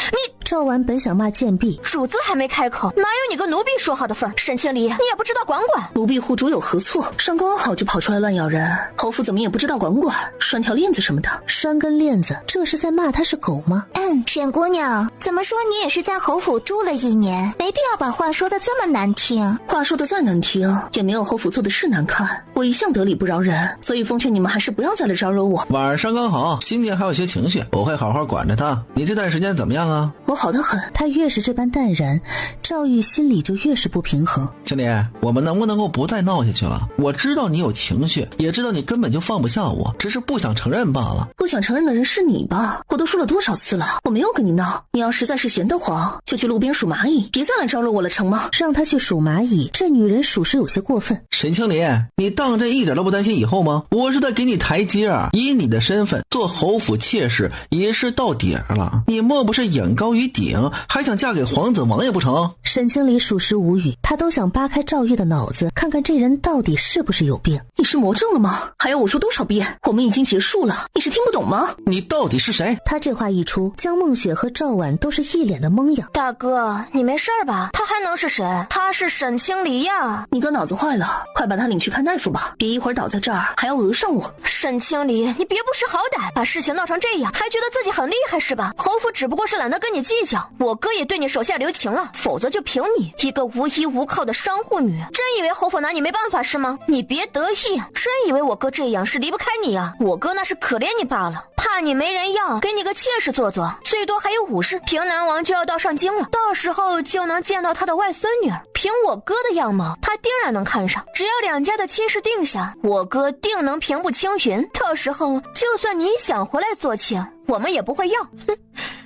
赵婉本想骂贱婢，主子还没开口，哪有你跟奴婢说话的份？沈清离，你也不知道管管。奴婢护主有何错？伤刚好就跑出来乱咬人，侯府怎么也不知道管管，拴条链子什么的。拴根链子，这是在骂他是狗吗？沈姑娘，怎么说你也是在侯府住了1年，没必要把话说的这么难听。话说的再难听，也没有侯府做的事难看。我一向得理不饶人，所以奉劝你们还是不要再来招惹我。晚上刚好，心情还有些情绪，我会好好管着他。你这段时间怎么样啊？我好得很。他越是这般淡然，赵玉心里就越是不平衡。青莲，我们能不能够不再闹下去了？我知道你有情绪，也知道你根本就放不下我，只是不想承认罢了。不想承认的人是你吧？我都说了多少次了，我没有跟你闹。你要实在是闲得慌，就去路边数蚂蚁，别再来招惹我了，成吗？让他去数蚂蚁，这女人属实有些过分。沈清离，你当真一点都不担心以后吗？我是在给你台阶儿，以你的身份做侯府妾室也是到点儿了，你莫不是眼高于顶，还想嫁给皇子王爷不成？沈清离属实无语，他都想扒开赵玉的脑子，看看这人到底是不是有病。你是魔怔了吗？还要我说多少遍？我们已经结束了，你是听不懂吗？你到底是谁？他这话一出，江梦雪和赵婉都是一脸的懵样。大哥，你没事吧？他还能是谁？他是沈清离呀！你哥脑子坏了，快把他领去看大夫吧，别一会儿倒在这儿还要讹上我。沈清离，你别不识好歹，把事情闹成这样，还觉得自己很厉害是吧？侯府只不过是懒得跟你计较，我哥也对你手下留情了，否则就凭你一个无依无靠的商户女，真以为侯府拿你没办法是吗？你别得意，真以为我哥这样是离不开你啊？我哥那是可怜你罢了，怕你没人要，给你个妾室做做，最多还有5日，平南王就要到上京了，到时候就能见到他的外孙女儿。凭我哥的样貌，他定然能看上，只要两家的亲事定下，我哥定能平步青云，到时候就算你想回来做妾，我们也不会要。哼，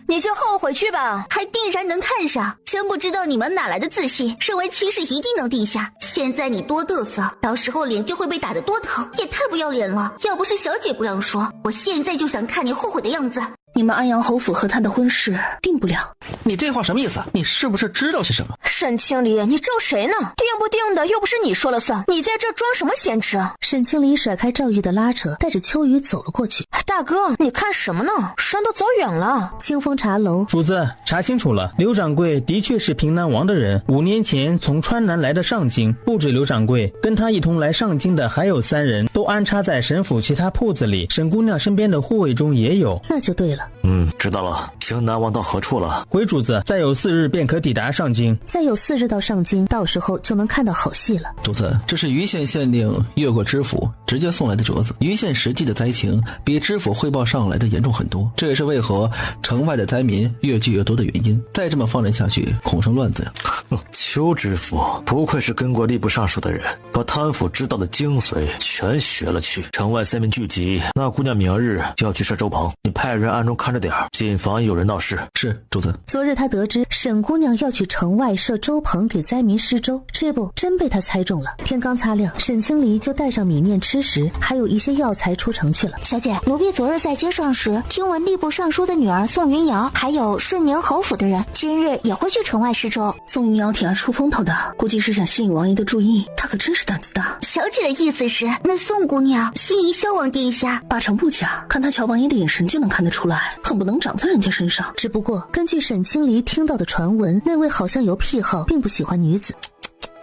你就后悔去吧。还定然能看上，真不知道你们哪来的自信，认为亲事一定能定下。现在你多嘚瑟，到时候脸就会被打得多疼，也太不要脸了。要不是小姐不让说，我现在就想看你后悔的样子。你们安阳侯府和他的婚事定不了。你这话什么意思？你是不是知道些什么？沈清离，你咒谁呢？定不定的又不是你说了算，你在这装什么贤侄？沈清离甩开赵玉的拉扯，带着秋雨走了过去。大哥，你看什么呢？山都走远了。清风茶楼，主子查清楚了，刘掌柜的确是平南王的人，5年前从川南来的上京，不止刘掌柜，跟他一同来上京的还有3人，都安插在沈府其他铺子里，沈姑娘身边的护卫中也有。那就对了。知道了。平南王到何处了？回主子，再有4日便可抵达上京。再有4日到上京，到时候就能看到好戏了。主子，这是余县县令越过知府直接送来的折子，余县实际的灾情比知府汇报上来的严重很多，这也是为何城外的灾民越聚越多的原因。再这么放任下去，恐生乱子呀！邱知府不愧是跟过吏部尚书的人，把贪腐之道的精髓全学了去。城外灾民聚集，那姑娘明日要去设粥棚，你派人暗中看着点儿，谨防有人闹事。是，主子。昨日他得知沈姑娘要去城外设粥棚给灾民施粥，这不真被他猜中了。天刚擦亮，沈清离就带上米面吃食，还有一些药材出城去了。小姐，奴婢昨日在街上时，听闻吏部尚书的女儿宋云瑶，还有顺宁侯府的人，今日也会去城外施粥。宋云瑶挺爱出风头的，估计是想吸引王爷的注意，她可真是胆子大。小姐的意思是，那宋姑娘心仪萧王殿下？8成不假，看她瞧王爷的眼神就能看得出来，恨不能长在人家身上。只不过根据沈清离听到的传闻，那位好像有癖好，并不喜欢女子。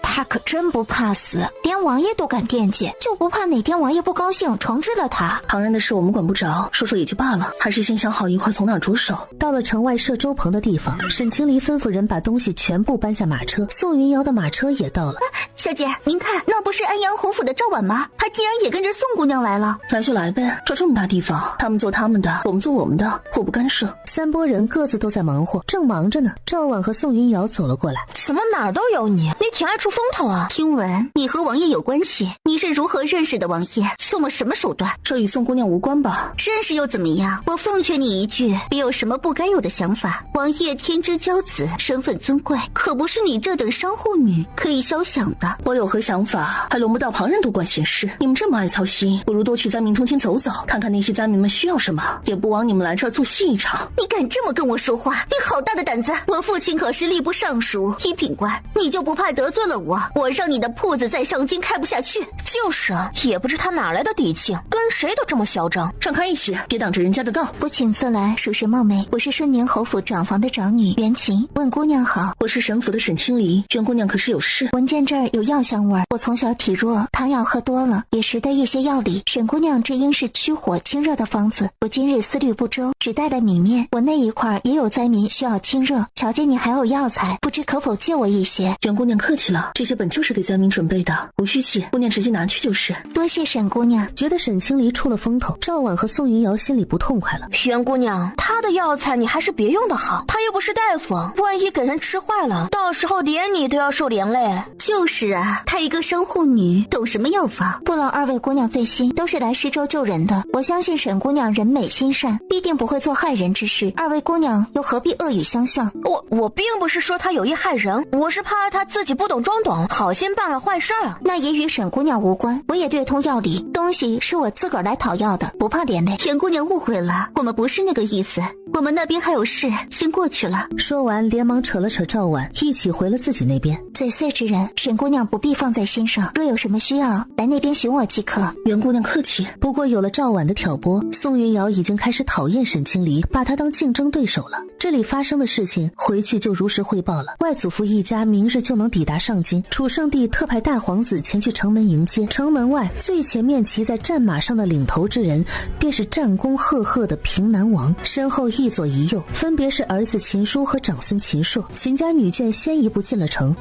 他可真不怕死，连王爷都敢惦记，就不怕哪天王爷不高兴惩治了他？旁人的事我们管不着，说说也就罢了，还是先想好一会儿从哪儿着手。到了城外设粥棚的地方，沈清离吩咐人把东西全部搬下马车，宋云瑶的马车也到了。小姐，您看，那不是安阳侯府的赵婉吗？她竟然也跟着宋姑娘来了。来就来呗，这么大地方，他们做他们的，我们做我们的，互不干涉。3拨人各自都在忙活，正忙着呢，赵婉和宋云瑶走了过来。怎么哪儿都有你？你挺爱出风头啊。听闻你和王爷有关系，你是如何认识的王爷？用了什么手段？这与宋姑娘无关吧？认识又怎么样？我奉劝你一句，别有什么不该有的想法。王爷天之骄子，身份尊贵，可不是你这等商户女可以肖想的。我有何想法，还轮不到旁人多管闲事。你们这么爱操心，不如多去灾民中间走走，看看那些灾民们需要什么，也不枉你们来这儿做戏一场。你敢这么跟我说话？你好大的胆子！我父亲可是吏部尚书一品官，你就不怕得罪了我？我让你的铺子在上京开不下去。就是啊，也不知他哪来的底气，跟谁都这么嚣张。让开一些，别挡着人家的道。不请自来，属实冒昧。我是顺宁侯府长房的长女袁琴，问姑娘好。我是沈府的沈清离，袁姑娘可是有事？闻见这儿有药香味儿，我从小体弱，汤药喝多了，也识得一些药理。沈姑娘这应是驱火清热的方子。我今日思虑不周，只带了米面，我那一块也有灾民需要清热，瞧见你还有药材，不知可否借我一些？袁姑娘客气了，这这些本就是给灾民准备的，无需记，姑娘直接拿去就是。多谢沈姑娘。觉得沈清离出了风头，赵婉和宋云瑶心里不痛快了。袁姑娘，她的药材你还是别用的好，她又不是大夫，万一给人吃坏了，到时候连你都要受连累。就是啊，她一个生护女，懂什么药方？不劳二位姑娘费心，都是来施粥救人的。我相信沈姑娘人美心善，必定不会做害人之事。二位姑娘又何必恶语相向？我并不是说她有意害人，我是怕她自己不懂装懂，好心办了坏事儿。那也与沈姑娘无关，我也略通药理，东西是我自个儿来讨要的，不怕连累。田姑娘误会了，我们不是那个意思，我们那边还有事，先过去了。说完连忙扯了扯赵婉，一起回了自己那边。嘴碎之人，沈姑娘不必放在心上，若有什么需要，来那边寻我即可。袁姑娘客气。不过有了赵婉的挑拨，宋云瑶已经开始讨厌沈清离，把她当竞争对手了。这里发生的事情回去就如实汇报了。外祖父一家明日就能抵达上京，楚圣帝特派大皇子前去城门迎接。城门外最前面骑在战马上的领头之人，便是战功赫赫的平南王，身后一左一右分别是儿子秦叔和长孙秦朔。秦家女眷先一步进了城。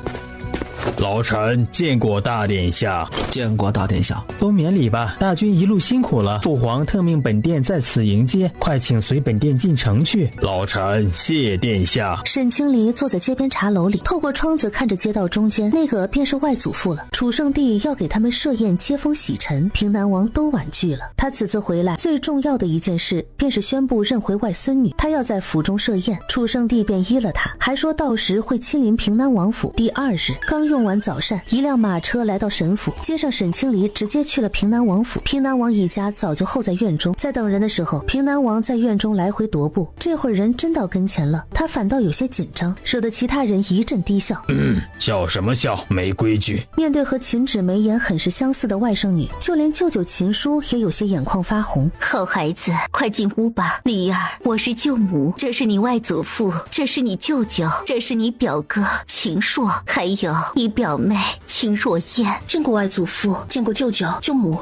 老臣见过大殿下。见过大殿下。都免礼吧，大军一路辛苦了，父皇特命本殿在此迎接，快请随本殿进城去。老臣谢殿下。沈清离坐在街边茶楼里，透过窗子看着街道中间，那个便是外祖父了。楚圣帝要给他们设宴接风洗尘，平南王都婉拒了。他此次回来最重要的一件事，便是宣布认回外孙女，他要在府中设宴。楚圣帝便依了他，还说到时会亲临平南王府。第二日刚用完早膳，一辆马车来到沈府，接上沈清离直接去了平南王府。平南王一家早就候在院中，在等人的时候，平南王在院中来回踱步，这会儿人真到跟前了，他反倒有些紧张，惹得其他人一阵低笑。笑什么笑，没规矩。面对和秦芷眉眼很是相似的外甥女，就连舅舅秦叔也有些眼眶发红。好孩子，快进屋吧。离儿，我是舅母，这是你外祖父，这是你舅舅，这是你表哥秦朔，还有你表妹秦若燕。见过外祖父，见过舅舅舅母。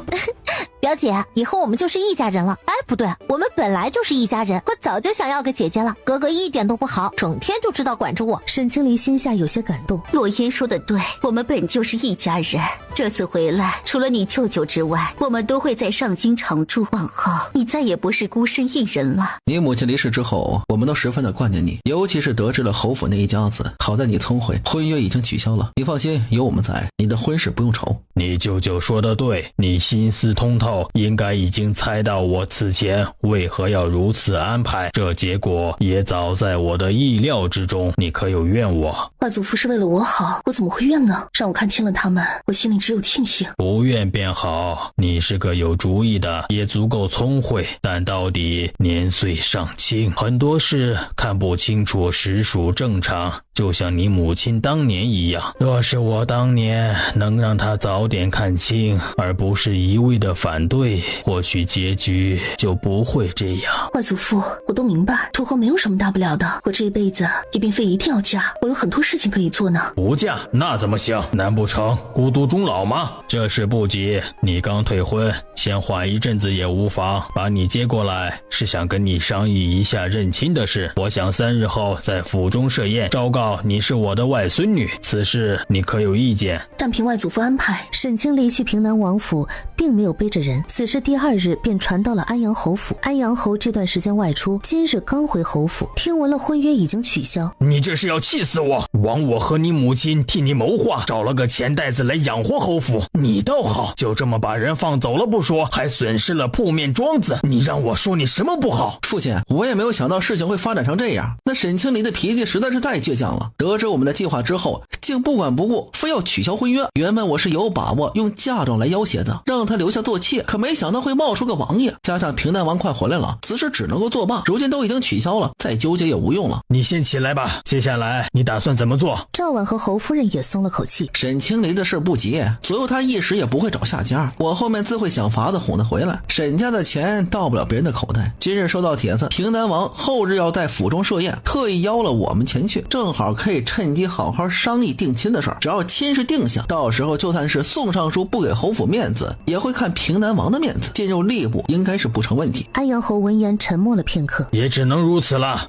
表姐，以后我们就是一家人了。哎，不对，我们本来就是一家人，我早就想要个姐姐了。哥哥一点都不好，整天就知道管着我。沈清离心下有些感动。洛烟说的对，我们本就是一家人。这次回来，除了你舅舅之外，我们都会在上京常住。往后你再也不是孤身一人了。你母亲离世之后，我们都十分的挂念你，尤其是得知了侯府那一家子。好在你聪慧，婚约已经取消了。你放心，有我们在，你的婚事不用愁。你舅舅说的对，你心思通透，应该已经猜到我此前为何要如此安排，这结果也早在我的意料之中。你可有怨我？外祖父是为了我好，我怎么会怨呢？让我看清了他们，我心里只有庆幸。不怨便好，你是个有主意的，也足够聪慧，但到底年岁尚轻，很多事看不清楚实属正常，就像你母亲当年一样。若是我当年能让她早点看清，而不是一味的反对，或许结局就不会这样。外祖父，我都明白，脱婚没有什么大不了的，我这一辈子也并非一定要嫁，我有很多事情可以做呢。不嫁那怎么行？难不成孤独终老吗？这事不急，你刚退婚，先缓一阵子也无妨。把你接过来是想跟你商议一下认亲的事，我想3日后在府中设宴，昭告你是我的外孙女，此事你可有意见？但凭外祖父安排。沈清离去平南王府并没有背着人，此事第2日便传到了安阳侯府。安阳侯这段时间外出，今日刚回侯府，听闻了婚约已经取消。你这是要气死我！枉我和你母亲替你谋划，找了个钱袋子来养活侯府，你倒好，就这么把人放走了不说，还损失了铺面庄子，你让我说你什么不好？父亲，我也没有想到事情会发展成这样。那沈清离的脾气实在是太倔强了，得知我们的计划之后，竟不管不顾，非要取消婚约。原本我是有把握用嫁妆来要挟的，让他留下做妾，可没想到会冒出个王爷，加上平南王快回来了，此事只能够作罢。如今都已经取消了，再纠结也无用了。你先起来吧，接下来你打算怎么做？赵婉和侯夫人也松了口气。沈清离的事不急，左右他一时也不会找下家，我后面自会想法子哄他回来。沈家的钱到不了别人的口袋。今日收到帖子，平南王后日要在府中设宴，特意邀了我们前去，正好可以趁机好好商议定亲的事儿。只要亲事定下，到时候就算是宋尚书不给侯府面子，也会看平南王的面子，进入吏部应该是不成问题。安阳侯闻言沉默了片刻，也只能如此了。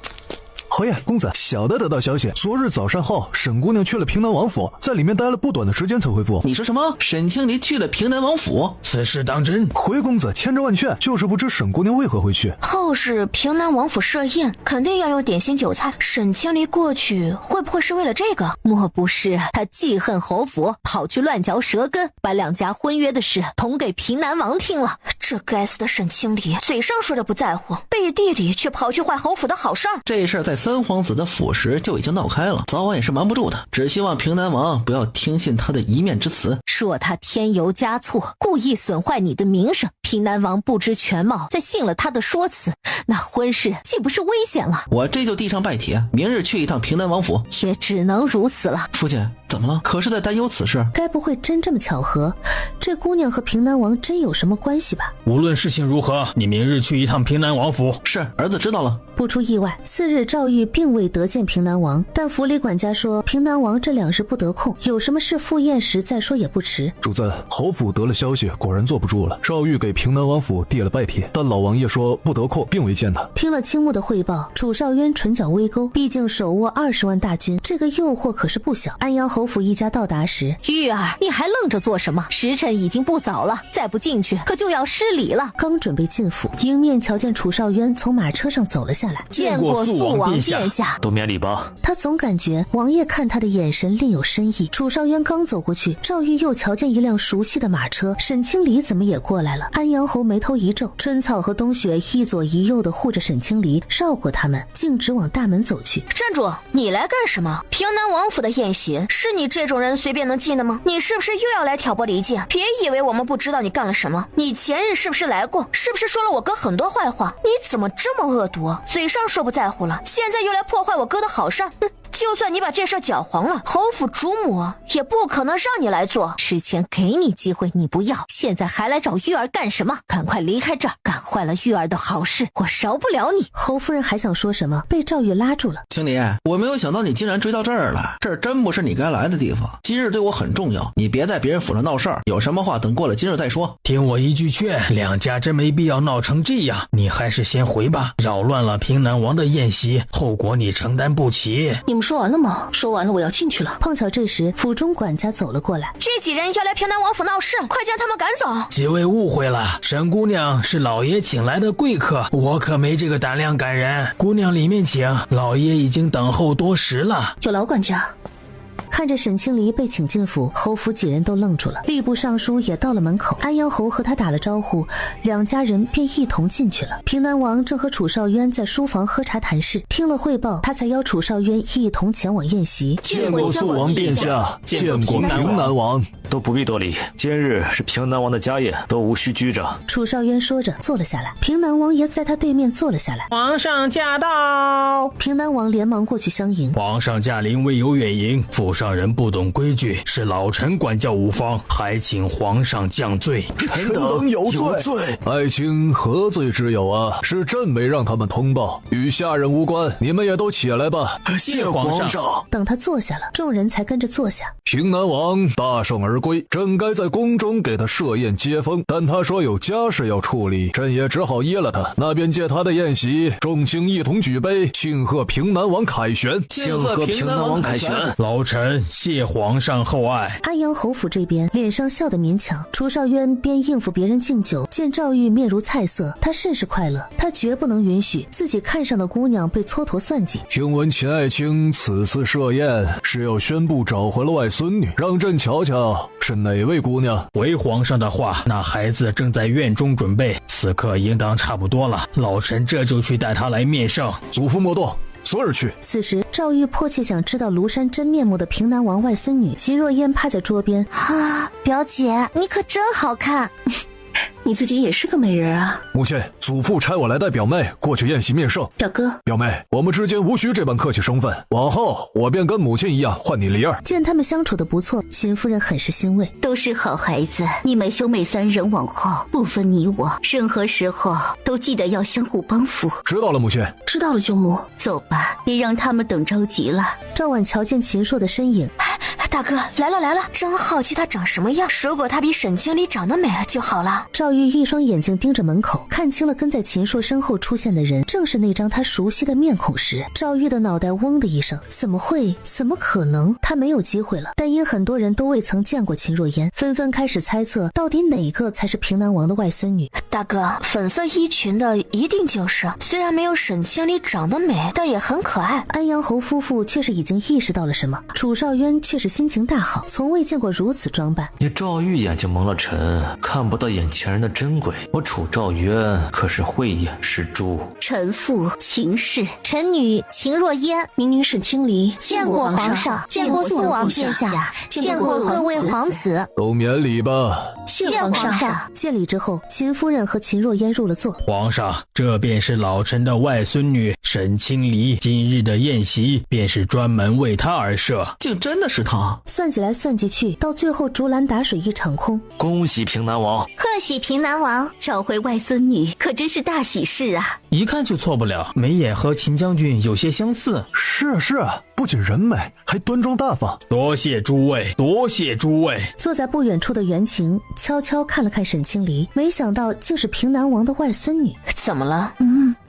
侯爷，公子，小的得到消息，昨日早膳后，沈姑娘去了平南王府，在里面待了不短的时间才恢复。你说什么？沈清离去了平南王府？此事当真？回公子千真万确，就是不知沈姑娘为何会去。后是平南王府设宴，肯定要用点心酒菜，沈清离过去会不会是为了这个？莫不是他记恨侯府，跑去乱嚼舌根，把两家婚约的事捅给平南王听了？这该死的沈清离，嘴上说着不在乎，背地里却跑去坏侯府的好事儿。这事儿在三皇子的府时就已经闹开了，早晚也是瞒不住的。只希望平南王不要听信他的一面之词。说他添油加醋，故意损坏你的名声。平南王不知全貌，再信了他的说辞，那婚事岂不是危险了？我这就递上拜帖，明日去一趟平南王府。也只能如此了。父亲，怎么了？可是在担忧此事？该不会真这么巧合？这姑娘和平南王真有什么关系吧？无论事情如何，你明日去一趟平南王府。是，儿子知道了。不出意外，次日赵玉并未得见平南王，但府里管家说平南王这2日不得空，有什么事赴宴时再说也不迟。主子，侯府得了消息，果然坐不住了。赵玉给平南王府递了拜帖，但老王爷说不得空，并未见他。听了青木的汇报，楚少渊唇角微勾，毕竟手握20万大军，这个诱惑可是不小。安阳侯府一家到达时，玉儿，你还愣着做什么？时辰已经不早了，再不进去可就要失礼了。刚准备进府，迎面瞧见楚少渊从马车上走了下来。见过肃王殿下，都免礼吧。他总感觉王爷看他的眼神另有深意。楚少渊刚走过去，赵玉又瞧见一辆熟悉的马车，沈清离怎么也过来了？安阳侯眉头一皱，春草和冬雪一左一右的护着沈清离，绕过他们，径直往大门走去。站住！你来干什么？平南王府的宴席是你这种人随便能进的吗？你是不是又要来挑拨离间？别以为我们不知道你干了什么。你前日是不是来过？是不是说了我哥很多坏话？你怎么这么恶毒？嘴上说不在乎了，现在又来破坏我哥的好事儿。就算你把这事搅黄了，侯府主母也不可能让你来做。之前给你机会你不要，现在还来找玉儿干什么？赶快离开这儿，干坏了玉儿的好事，我饶不了你。侯夫人还想说什么，被赵玉拉住了。青离，我没有想到你竟然追到这儿来，这儿真不是你该来的地方。今日对我很重要，你别在别人府上闹事儿，有什么话等过了今日再说。听我一句劝，两家真没必要闹成这样，你还是先回吧，扰乱了平南王的宴席，后果你承担不起。你们说完了吗？说完了，我要进去了。碰巧这时府中管家走了过来，这几人要来平南王府闹事，快将他们赶走。几位误会了，沈姑娘是老爷请来的贵客，我可没这个胆量赶人。姑娘里面请，老爷已经等候多时了。有劳管家。看着沈清离被请进府，侯府几人都愣住了。吏部尚书也到了门口，安阳侯和他打了招呼，两家人便一同进去了。平南王正和楚少渊在书房喝茶谈事，听了汇报，他才邀楚少渊一同前往宴席。见过肃王殿下，见过平南王。都不必多礼，今日是平南王的家宴，都无需拘着。楚少渊说着坐了下来，平南王也在他对面坐了下来。皇上驾到！平南王连忙过去相迎。皇上驾临未有远迎，府上人不懂规矩，是老臣管教无方，还请皇上降罪。臣等有罪。爱卿何罪之有啊？是朕没让他们通报，与下人无关，你们也都起来吧。谢皇上。等他坐下了，众人才跟着坐下。平南王大胜而归，朕该在宫中给他设宴接风，但他说有家事要处理，朕也只好噎了他。那便借他的宴席，众卿一同举杯，庆贺平南王凯旋。庆贺平南王凯旋。老臣谢皇上厚爱。安阳侯府这边脸上笑得勉强，楚少渊边应付别人敬酒，见赵玉面如菜色，他甚是快乐。他绝不能允许自己看上的姑娘被蹉跎算计。听闻秦爱卿此次设宴是要宣布找回了外孙女，让朕瞧瞧是哪位姑娘？回皇上的话，那孩子正在院中准备，此刻应当差不多了，老臣这就去带他来面圣。祖父莫动，昨日去。此时赵玉迫切想知道庐山真面目的平南王外孙女秦若烟趴在桌边。表姐，你可真好看。你自己也是个美人啊。母亲，祖父差我来带表妹过去宴席面圣。表哥，表妹，我们之间无需这般客气生分，往后我便跟母亲一样唤你离儿。见他们相处的不错，秦夫人很是欣慰。都是好孩子，你们兄妹三人往后不分你我，任何时候都记得要相互帮扶。知道了，母亲。知道了，舅母。走吧，别让他们等着急了。赵婉瞧见秦朔的身影，大哥来了来了，真好奇他长什么样，如果他比沈清离长得美就好了。赵玉一双眼睛盯着门口，看清了跟在秦朔身后出现的人，正是那张他熟悉的面孔时，赵玉的脑袋嗡的一声，怎么会？怎么可能？他没有机会了。但因很多人都未曾见过秦若烟，纷纷开始猜测到底哪个才是平南王的外孙女。大哥，粉色衣裙的一定就是，虽然没有沈清离长得美，但也很可爱。安阳侯夫妇却是已经意识到了什么，楚少渊却是心情大好，从未见过如此装扮。你赵玉眼睛蒙了尘，看不到眼前人的珍贵，我楚兆渊可是慧眼识珠。臣父秦氏，臣女秦若烟，民女沈清离，见过皇上，见过父王殿下，见过各位皇子。都免礼吧。谢皇上。见礼之后，秦夫人和秦若烟入了座。皇上，这便是老臣的外孙女沈清离，今日的宴席便是专门为她而设。竟真的是她？算计来算计去，到最后竹篮打水一场空。恭喜平南王，贺喜平南王，找回外孙女可真是大喜事啊！一看就错不了，眉眼和秦将军有些相似。是，不仅人美，还端庄大方。多谢诸位，多谢诸位。坐在不远处的袁晴悄悄看了看沈清离，没想到竟是平南王的外孙女。怎么了？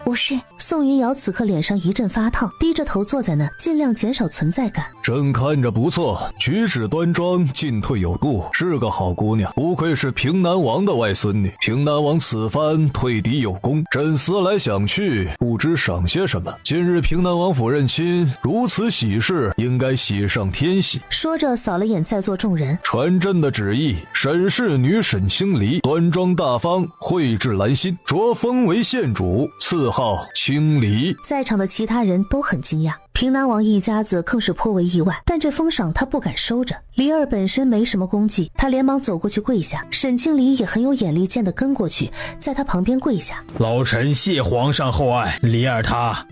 不是。宋云瑶此刻脸上一阵发烫，低着头坐在那，尽量减少存在感。朕看着不错，举止端庄，进退有度，是个好姑娘，不愧是平南王的外孙女。平南王此番退敌有功，朕思来想去，不知赏些什么。今日平南王府认亲，如此喜事，应该喜上添喜。说着扫了眼在座众人，传朕的旨意，沈氏女沈清离，端庄大方，蕙质兰心，擢封为县主，赐号清离。在场的其他人都很惊讶，平南王一家子更是颇为意外，但这封赏他不敢收着。离儿本身没什么功绩，他连忙走过去跪下。沈清离也很有眼力见的跟过去，在他旁边跪下。老臣谢皇上厚爱，离儿他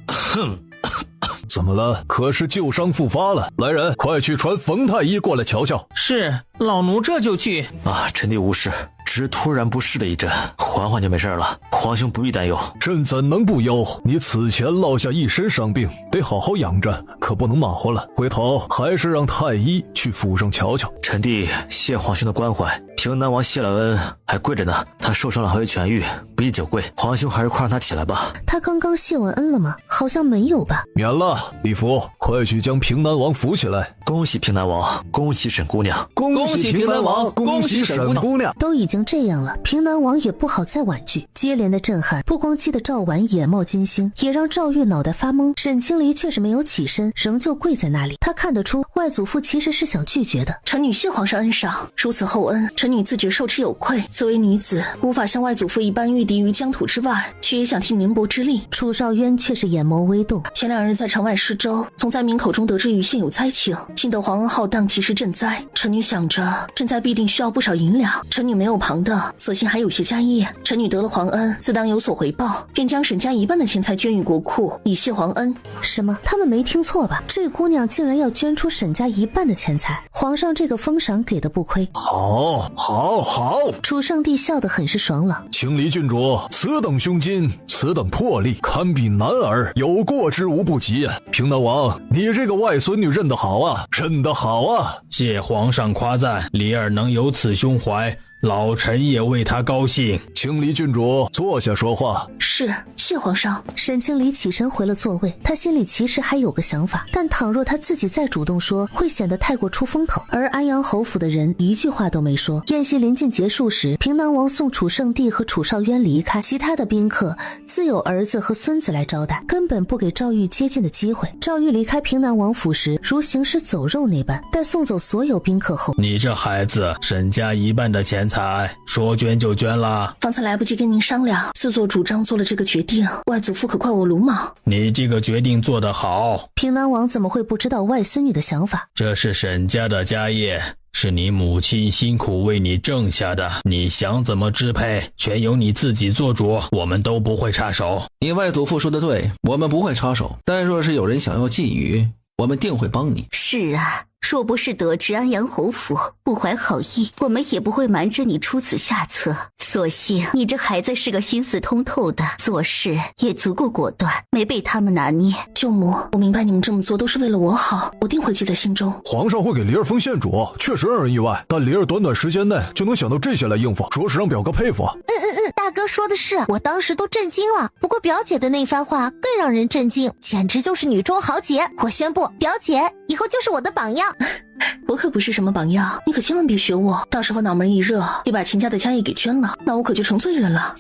怎么了？可是旧伤复发了？来人，快去传冯太医过来瞧瞧。是，老奴这就去。臣弟无事，只突然不适了一阵，缓缓就没事了。皇兄不必担忧。朕怎能不忧？你此前落下一身伤病，得好好养着，可不能马虎了。回头还是让太医去府上瞧瞧。臣弟谢皇兄的关怀，平南王谢了恩还跪着呢，他受伤了还未痊愈，不宜久跪。皇兄还是快让他起来吧。他刚刚谢完恩了吗？好像没有吧。免了，李福，快去将平南王扶起来。恭喜平南王，恭喜沈姑娘。恭喜平南王，恭喜沈姑娘。都已经这样了，平南王也不好再婉拒。接连的震撼不光激得赵婉眼冒金星，也让赵玉脑袋发懵。沈清离却是没有起身，仍旧跪在那里。他看得出外祖父其实是想拒绝的。臣女谢皇上恩赏，如此厚恩，臣女自觉受之有愧。作为女子，无法像外祖父一般御敌于疆土之外，却也想尽绵薄之力。楚少渊却是眼眸微动。前2日在城外施粥，从灾民口中得知余县有灾情，幸得皇恩浩荡，其实赈灾。臣女想着赈灾必定需要不少银两，臣女没有旁的，所幸还有些家业。臣女得了皇恩，自当有所回报，愿将沈家一半的钱财捐予国库，以谢皇恩。什么？他们没听错吧？这姑娘竟然要捐出沈家一半的钱财，皇上这个封赏给的不亏。好。楚圣帝笑得很是爽朗。清离郡主，此等胸襟，此等魄力，堪比男儿，有过之无不及。平南王，你这个外孙女认得好啊，认得好啊。谢皇上夸赞，离儿能有此胸怀，老臣也为他高兴。清离郡主，坐下说话。是，谢皇上。沈清离起身回了座位，他心里其实还有个想法，但倘若他自己再主动说，会显得太过出风头。而安阳侯府的人一句话都没说。宴席临近结束时，平南王送楚圣帝和楚少渊离开，其他的宾客自有儿子和孙子来招待，根本不给赵玉接近的机会。赵玉离开平南王府时，如行尸走肉那般，待送走所有宾客后，你这孩子，沈家一半的钱财，说捐就捐了。方才来不及跟您商量，自作主张做了这个决定，外祖父可怪我鲁莽。你这个决定做得好。平南王怎么会不知道外孙女的想法？这是沈家的家业，是你母亲辛苦为你挣下的，你想怎么支配，全由你自己做主，我们都不会插手。你外祖父说的对，我们不会插手，但若是有人想要觊觎，我们定会帮你。是啊，若不是得知安阳侯府不怀好意，我们也不会瞒着你出此下策。所幸你这孩子是个心思通透的，做事也足够果断，没被他们拿捏。舅母，我明白你们这么做都是为了我好，我定会记在心中。皇上会给离儿封县主，确实让人意外，但离儿短短时间内就能想到这些来应付，着实让表哥佩服。大哥说的是，我当时都震惊了。不过表姐的那番话更让人震惊，简直就是女中豪杰。我宣布，表姐以后就是我的榜样。我可不是什么榜样，你可千万别学我，到时候脑门一热，你把秦家的家业给捐了，那我可就成罪人了。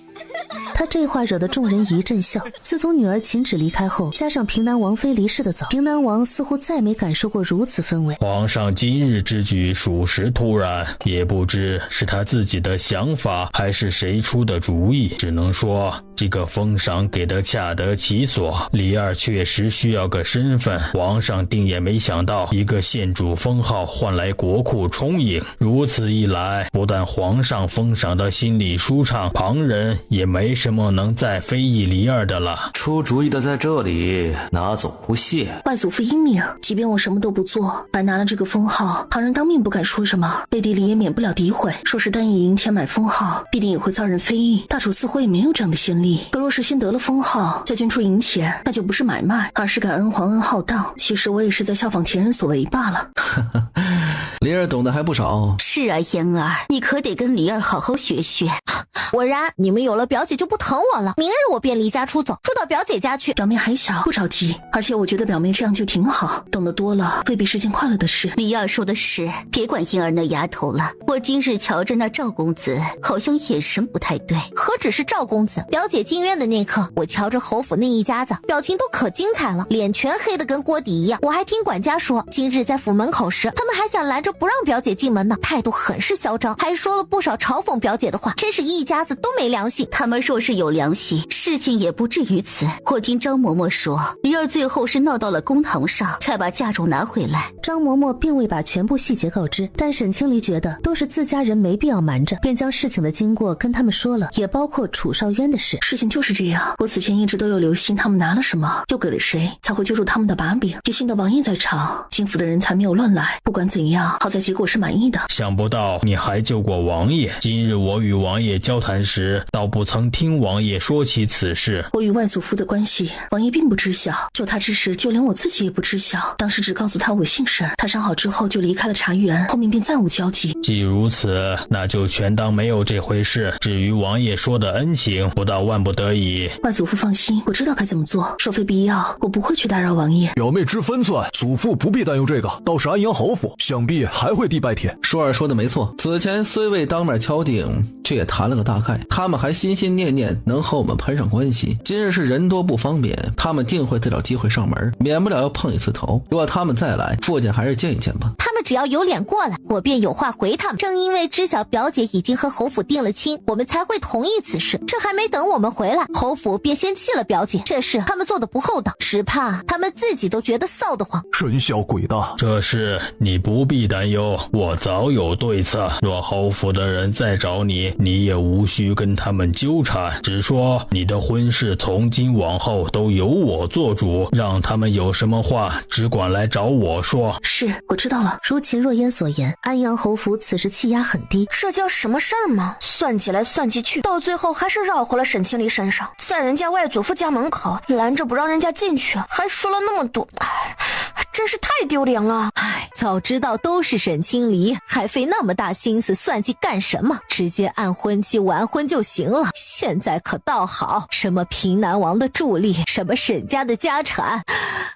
他这话惹得众人一阵笑。自从女儿秦芷离开后，加上平南王妃离世的早，平南王似乎再没感受过如此氛围。皇上今日之举属实突然，也不知是他自己的想法还是谁出的主意，只能说这个封赏给得恰得其所，李二确实需要个身份，皇上定也没想到一个县主封号换来国库充盈，如此一来，不但皇上封赏的心里舒畅，旁人也没什么能再非议李二的了。出主意的在这里，哪总不屑。外祖父英明，即便我什么都不做，白拿了这个封号，旁人当面不敢说什么，背地里也免不了诋毁，说是单以银钱买封号，必定也会遭人非议。大楚寺会没有这样的先例，可若是先得了封号，再捐出银钱，那就不是买卖，而是感恩皇恩浩荡。其实我也是在效仿前人所为罢了。离儿懂得还不少。是啊，嫣儿，你可得跟离儿好好学学。果然，你们有了表姐就不疼我了。明日我便离家出走，住到表姐家去。表妹还小，不着急。而且我觉得表妹这样就挺好，懂得多了未必是件快乐的事。李二说的是，别管嫣儿那丫头了。我今日瞧着那赵公子，好像眼神不太对。何止是赵公子，表姐进院的那刻，我瞧着侯府那一家子，表情都可精彩了，脸全黑得跟锅底一样。我还听管家说，今日在府门口时，他们还想拦着不让表姐进门呢，态度很是嚣张，还说了不少嘲讽表姐的话，真是一家子都没良心。他们若是有良心，事情也不至于此。我听张嬷嬷说，离儿最后是闹到了公堂上，才把嫁妆拿回来。张嬷嬷并未把全部细节告知，但沈清离觉得都是自家人，没必要瞒着，便将事情的经过跟他们说了，也包括楚少渊的事。事情就是这样，我此前一直都有留心他们拿了什么，又给了谁，才会揪住他们的把柄。也幸得王爷在场，金府的人才没有乱来。不管怎样，好在结果是满意的。想不到你还救过王爷。今日我与王爷交谈时，倒不曾听王爷说起此事。我与外祖父的关系，王爷并不知晓。救他之时，就连我自己也不知晓。当时只告诉他我姓沈，他伤好之后就离开了茶园，后面便再无交集。既如此，那就全当没有这回事。至于王爷说的恩情，不到万不得已。外祖父放心，我知道该怎么做，若非必要，我不会去打扰王爷。表妹知分寸，祖父不必担忧这个。倒是安阳侯府，想必还会地拜帖。舒儿说的没错，此前虽未当面敲定，却也谈了个大概。他们还心心念念能和我们攀上关系，今日是人多不方便，他们定会再找机会上门，免不了要碰一次头。若他们再来，父亲还是见一见吧。他们只要有脸过来，我便有话回他们。正因为知晓表姐已经和侯府定了亲，我们才会同意此事。这还没等我们回来，侯府便先弃了表姐，这事他们做的不厚道，只怕他们自己都觉得臊得慌。真小鬼大，这事你不必担忧，我早有对策。若侯府的人再找你，你也无需跟他们纠缠，只说你的婚事从今往后都由我做主，让他们有什么话只管来找我说。是，我知道了。如秦若烟所言，安阳侯府此时气压很低，这叫什么事儿吗？算计来算计去，到最后还是绕回了沈清离身上，在人家外祖父家门口拦着不让人家进去，还说了那么多，真是太丢脸了。早知道都是沈清离，还费那么大心思算计干什么？直接按婚期完婚就行了。现在可倒好，什么平南王的助力，什么沈家的家产，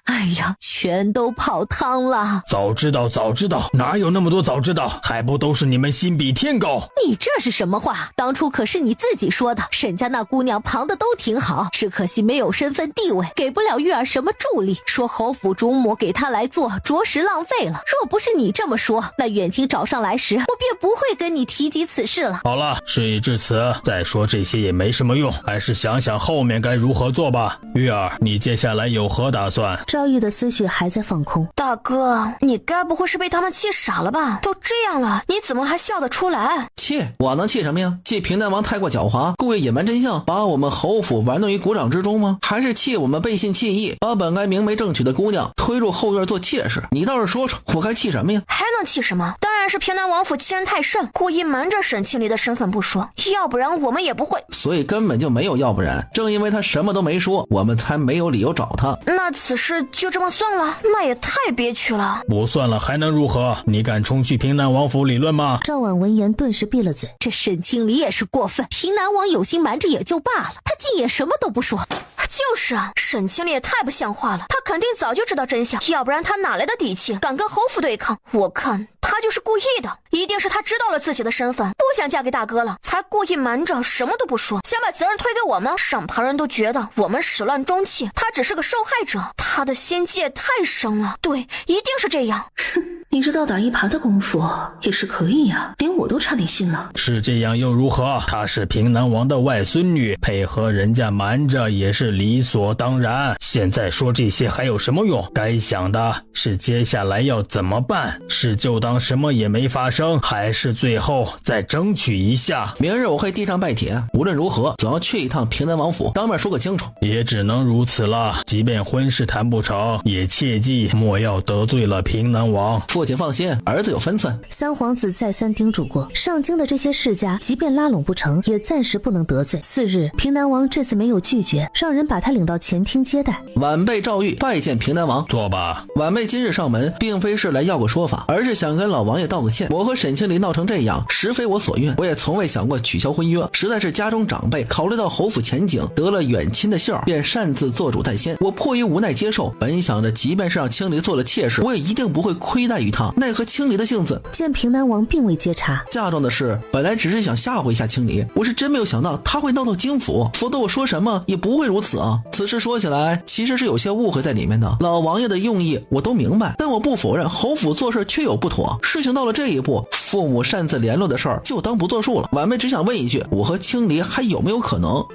哎呀，全都泡汤了。早知道，哪有那么多早知道，还不都是你们心比天高。你这是什么话？当初可是你自己说的，沈家那姑娘旁的都挺好，只可惜没有身份地位，给不了玉儿什么助力，说侯府主母给她来做，着实浪费了。若不是你这么说，那远亲找上来时，我便不会跟你提及此事了。好了，事已至此，再说这些也没什么用，还是想想后面该如何做吧。玉儿，你接下来有何打算？赵玉的思绪还在放空。大哥，你该不会是被他们气傻了吧？都这样了，你怎么还笑得出来？气？我能气什么呀？气平南王太过狡猾，故意隐瞒真相，把我们侯府玩弄于股掌之中吗？还是气我们背信弃义，把本该明媒正娶的姑娘推入后院做妾室？你倒是说说，我该气什么呀？还能气什么？当然然是平南王府欺人太甚，故意瞒着沈清离的身份不说，要不然我们也不会。所以根本就没有要不然，正因为他什么都没说，我们才没有理由找他。那此事就这么算了？那也太憋屈了。不算了还能如何？你敢冲去平南王府理论吗？赵婉闻言顿时闭了嘴。这沈清离也是过分，平南王有心瞒着也就罢了，他竟也什么都不说。就是啊，沈清离也太不像话了，他肯定早就知道真相，要不然他哪来的底气敢跟侯府对抗？我看他就是故意的，一定是他知道了自己的身份，不想嫁给大哥了，才故意瞒着什么都不说，想把责任推给我们，让旁人都觉得我们始乱终弃，他只是个受害者。他的心机也太深了，对，一定是这样。你这倒打一耙的功夫也是可以呀，连我都差点信了。是这样又如何？她是平南王的外孙女，配合人家瞒着也是理所当然。现在说这些还有什么用？该想的是接下来要怎么办，是就当什么也没发生，还是最后再争取一下？明日我会递上拜帖，无论如何总要去一趟平南王府，当面说个清楚。也只能如此了，即便婚事谈不成，也切记莫要得罪了平南王。父亲放心，儿子有分寸。三皇子再三叮嘱过，上京的这些世家即便拉拢不成，也暂时不能得罪。次日，平南王这次没有拒绝，让人把他领到前厅接待。晚辈赵玉拜见平南王。坐吧。晚辈今日上门，并非是来要个说法，而是想跟老王爷道个歉。我和沈清离闹成这样，实非我所愿，我也从未想过取消婚约，实在是家中长辈考虑到侯府前景，得了远亲的信儿，便擅自做主在先。我迫于无奈接受，本想着即便是让清离做了妾室，我也一定不会亏待于他。奈何清离的性子，见平南王并未接茬，嫁妆的事本来只是想吓唬一下清离，我是真没有想到他会闹到京府，否则我说什么也不会如此啊。此事说起来其实是有些误会在里面的，老王爷的用意我都明白，但我不否认侯府做事确有不妥，事情到了这一步，父母擅自联络的事儿就当不作数了。晚辈只想问一句，我和清离还有没有可能？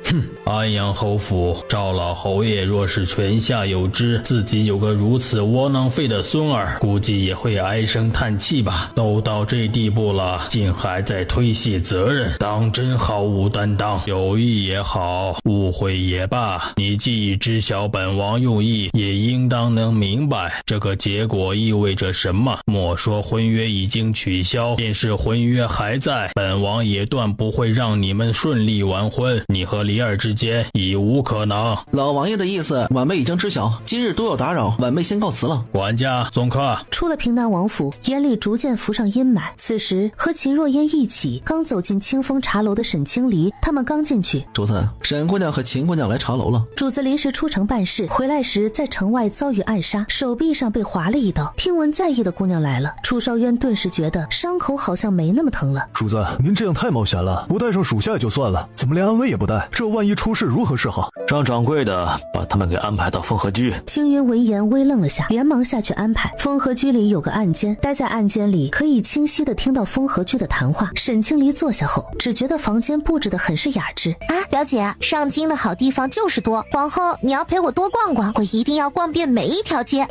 安阳侯府赵老侯爷若是泉下有知，自己有个如此窝囊废的孙儿，估计也会唉声叹气吧。都到这地步了，竟还在推卸责任，当真毫无担当。有意也好，误会也罢，你既已知晓本王用意，也应当能明白这个结果意味着什么。莫说婚约已经取消，便是婚约还在，本王也断不会让你们顺利完婚，你和离儿之间已无可能。老王爷的意思晚辈已经知晓，今日多有打扰，晚辈先告辞了。管家送客。出了平南王府，眼里逐渐浮上阴霾。此时和秦若烟一起刚走进清风茶楼的沈清离，他们刚进去，主子，沈姑娘和秦姑娘来茶楼了。主子临时出城办事，回来时在城外遭遇暗杀，手臂上被划了一刀。听闻在意的姑娘来了，楚少渊顿时觉得伤口好像没那么疼了。主子，您这样太冒险了，不带上属下也就算了，怎么连安危也不带？这万一出事如何是好？让掌柜的把他们给安排到风和居。青云闻言微愣了下，连忙下去安排。风和居里有个暗间，待在暗间里可以清晰地听到风和居的谈话。沈清离坐下后，只觉得房间布置得很是雅致。表姐，上京的好地方就是多，往后你要陪我多逛逛，我一定要逛遍每一条街。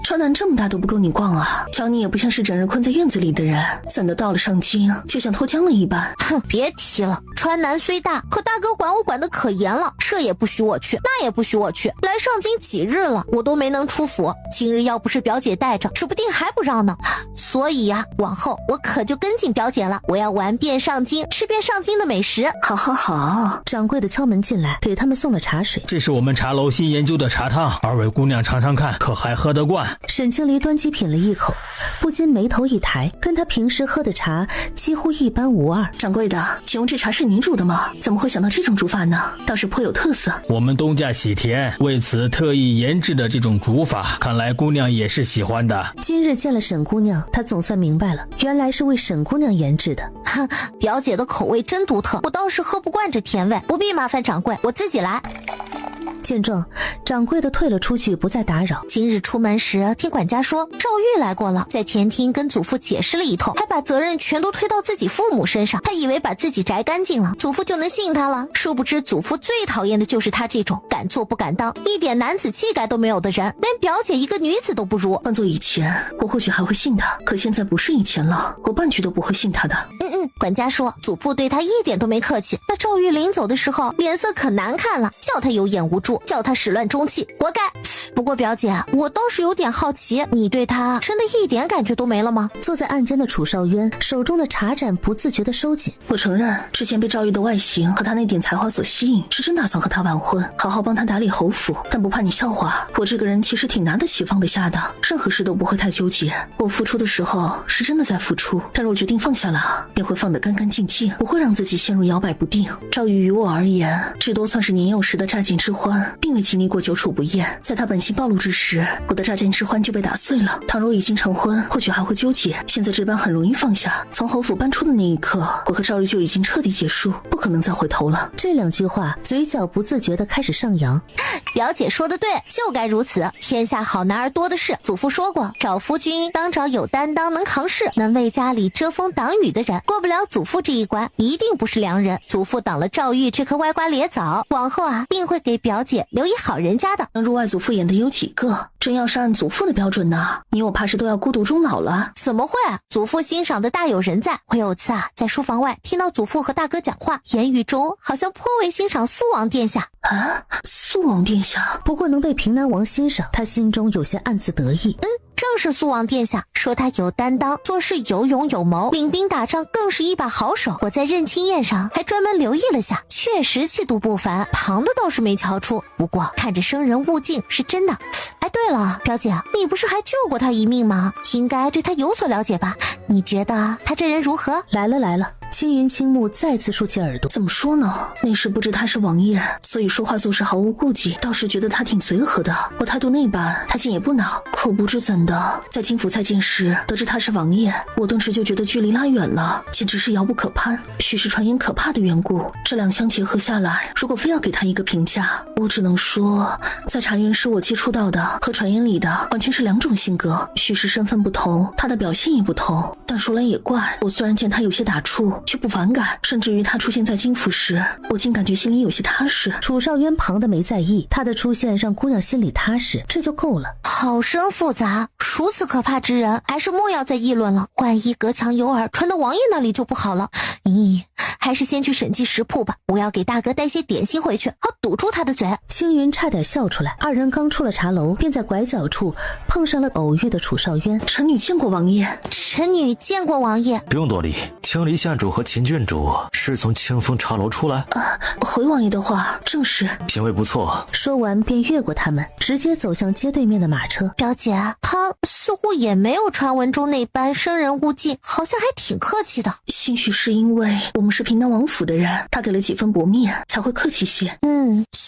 川南这么大都不够你逛啊，瞧你也不像是整日困在院子里的人，怎的到了上京就像脱缰了一般。哼，别提了，川南虽大，可大哥管我管得可严了，这也不许我去，那也不许我去。来上京几日了，我都没能出府，今日要不是表姐带着，指不定还不让呢。所以呀，往后我可就跟紧表姐了，我要玩遍上京，吃遍上京的美食。好好好。掌柜的敲门进来，给他们送了茶水。这是我们茶楼新研究的茶汤，二位姑娘尝尝看，可还喝得惯？沈清离端起品了一口，不禁眉头一抬，跟他平时喝的茶几乎一般无二。掌柜的，请问这茶是您煮的吗？怎么会想到这种煮法呢？倒是颇有特色。我们东家喜甜，为此特意研制的这种煮法，看来姑娘也是喜欢的。今日见了沈姑娘，他总算明白了，原来是为沈姑娘研制的。哼，表姐的口味真独特，我倒是喝不惯这甜味，不必麻烦掌柜，我自己来。见状，掌柜的退了出去，不再打扰。今日出门时听管家说赵玉来过了，在前厅跟祖父解释了一通，还把责任全都推到自己父母身上。他以为把自己摘干净了，祖父就能信他了，殊不知祖父最讨厌的就是他这种敢做不敢当，一点男子气概都没有的人，连表姐一个女子都不如。换做以前，我或许还会信他，可现在不是以前了，我半句都不会信他的。管家说祖父对他一点都没客气，那赵玉临走的时候脸色可难看了，叫他有眼无珠，叫他始乱终弃，活该。不过表姐，我倒是有点好奇，你对他真的一点感觉都没了吗？坐在案间的楚少渊手中的茶盏不自觉地收紧。我承认，之前被赵玉的外形和他那点才华所吸引，是真打算和他完婚，好好帮他打理侯府。但不怕你笑话，我这个人其实挺拿得起放得下的，任何事都不会太纠结。我付出的时候是真的在付出，但若决定放下了，便会放得干干净净，不会让自己陷入摇摆不定。赵玉于我而言，至多算是年幼时的乍见之欢，并未经历过久处不厌。在他本性暴露之时，我的乍见之欢就被打碎了。倘若已经成婚，或许还会纠结，现在这般很容易放下。从侯府搬出的那一刻，我和赵玉就已经彻底结束，不可能再回头了。这两句话，嘴角不自觉地开始上扬。表姐说的对，就该如此。天下好男儿多的是，祖父说过，找夫君当找有担当、能扛事、能为家里遮风挡雨的人。过不了祖父这一关，一定不是良人。祖父挡了赵玉这颗歪瓜裂枣，往后定会给表姐留一好人家的。能入外祖父眼的有几个？真要是按祖父的标准呢，你我怕是都要孤独终老了。怎么会？祖父欣赏的大有人在。我有次在书房外听到祖父和大哥讲话，言语中好像颇为欣赏苏王殿下。苏王殿下？不过能被平南王欣赏，他心中有些暗自得意。正是苏王殿下说他有担当，做事有勇有谋，领兵打仗更是一把好手。我在认亲宴上还专门留意了下，确实气度不凡，旁的倒是没瞧出。不过看着生人勿近是真的。哎，对了，表姐，你不是还救过他一命吗？应该对他有所了解吧？你觉得他这人如何？来了。青云青目再次竖起耳朵。怎么说呢？那时不知他是王爷，所以说话做事毫无顾忌，倒是觉得他挺随和的。我态度那般，他竟也不恼。可不知怎的，在金府再见时，得知他是王爷，我顿时就觉得距离拉远了，简直是遥不可攀。许是传言可怕的缘故，这两相结合下来，如果非要给他一个评价，我只能说，在茶园时我接触到的和传言里的完全是两种性格。许是身份不同，他的表现也不同。但说来也怪，我虽然见他有些打怵，却不反感，甚至于他出现在金府时，我竟感觉心里有些踏实。楚少渊旁的没在意，他的出现让姑娘心里踏实，这就够了。好生复杂，如此可怕之人，还是莫要再议论了。万一隔墙有耳，传到王爷那里就不好了。还是先去审计食铺吧，我要给大哥带些点心回去，好堵住他的嘴。青云差点笑出来，二人刚出了茶楼，便在拐角处碰上了偶遇的楚少渊。臣女见过王爷。臣女见过王爷。不用多礼，青离县主和秦郡主是从清风茶楼出来？回王爷的话，正是。品味不错。说完便越过他们，直接走向街对面的马车。表姐，他似乎也没有传闻中那般生人勿近，好像还挺客气的。兴许是因为我们是平南王府的人，他给了几分薄面，才会客气些。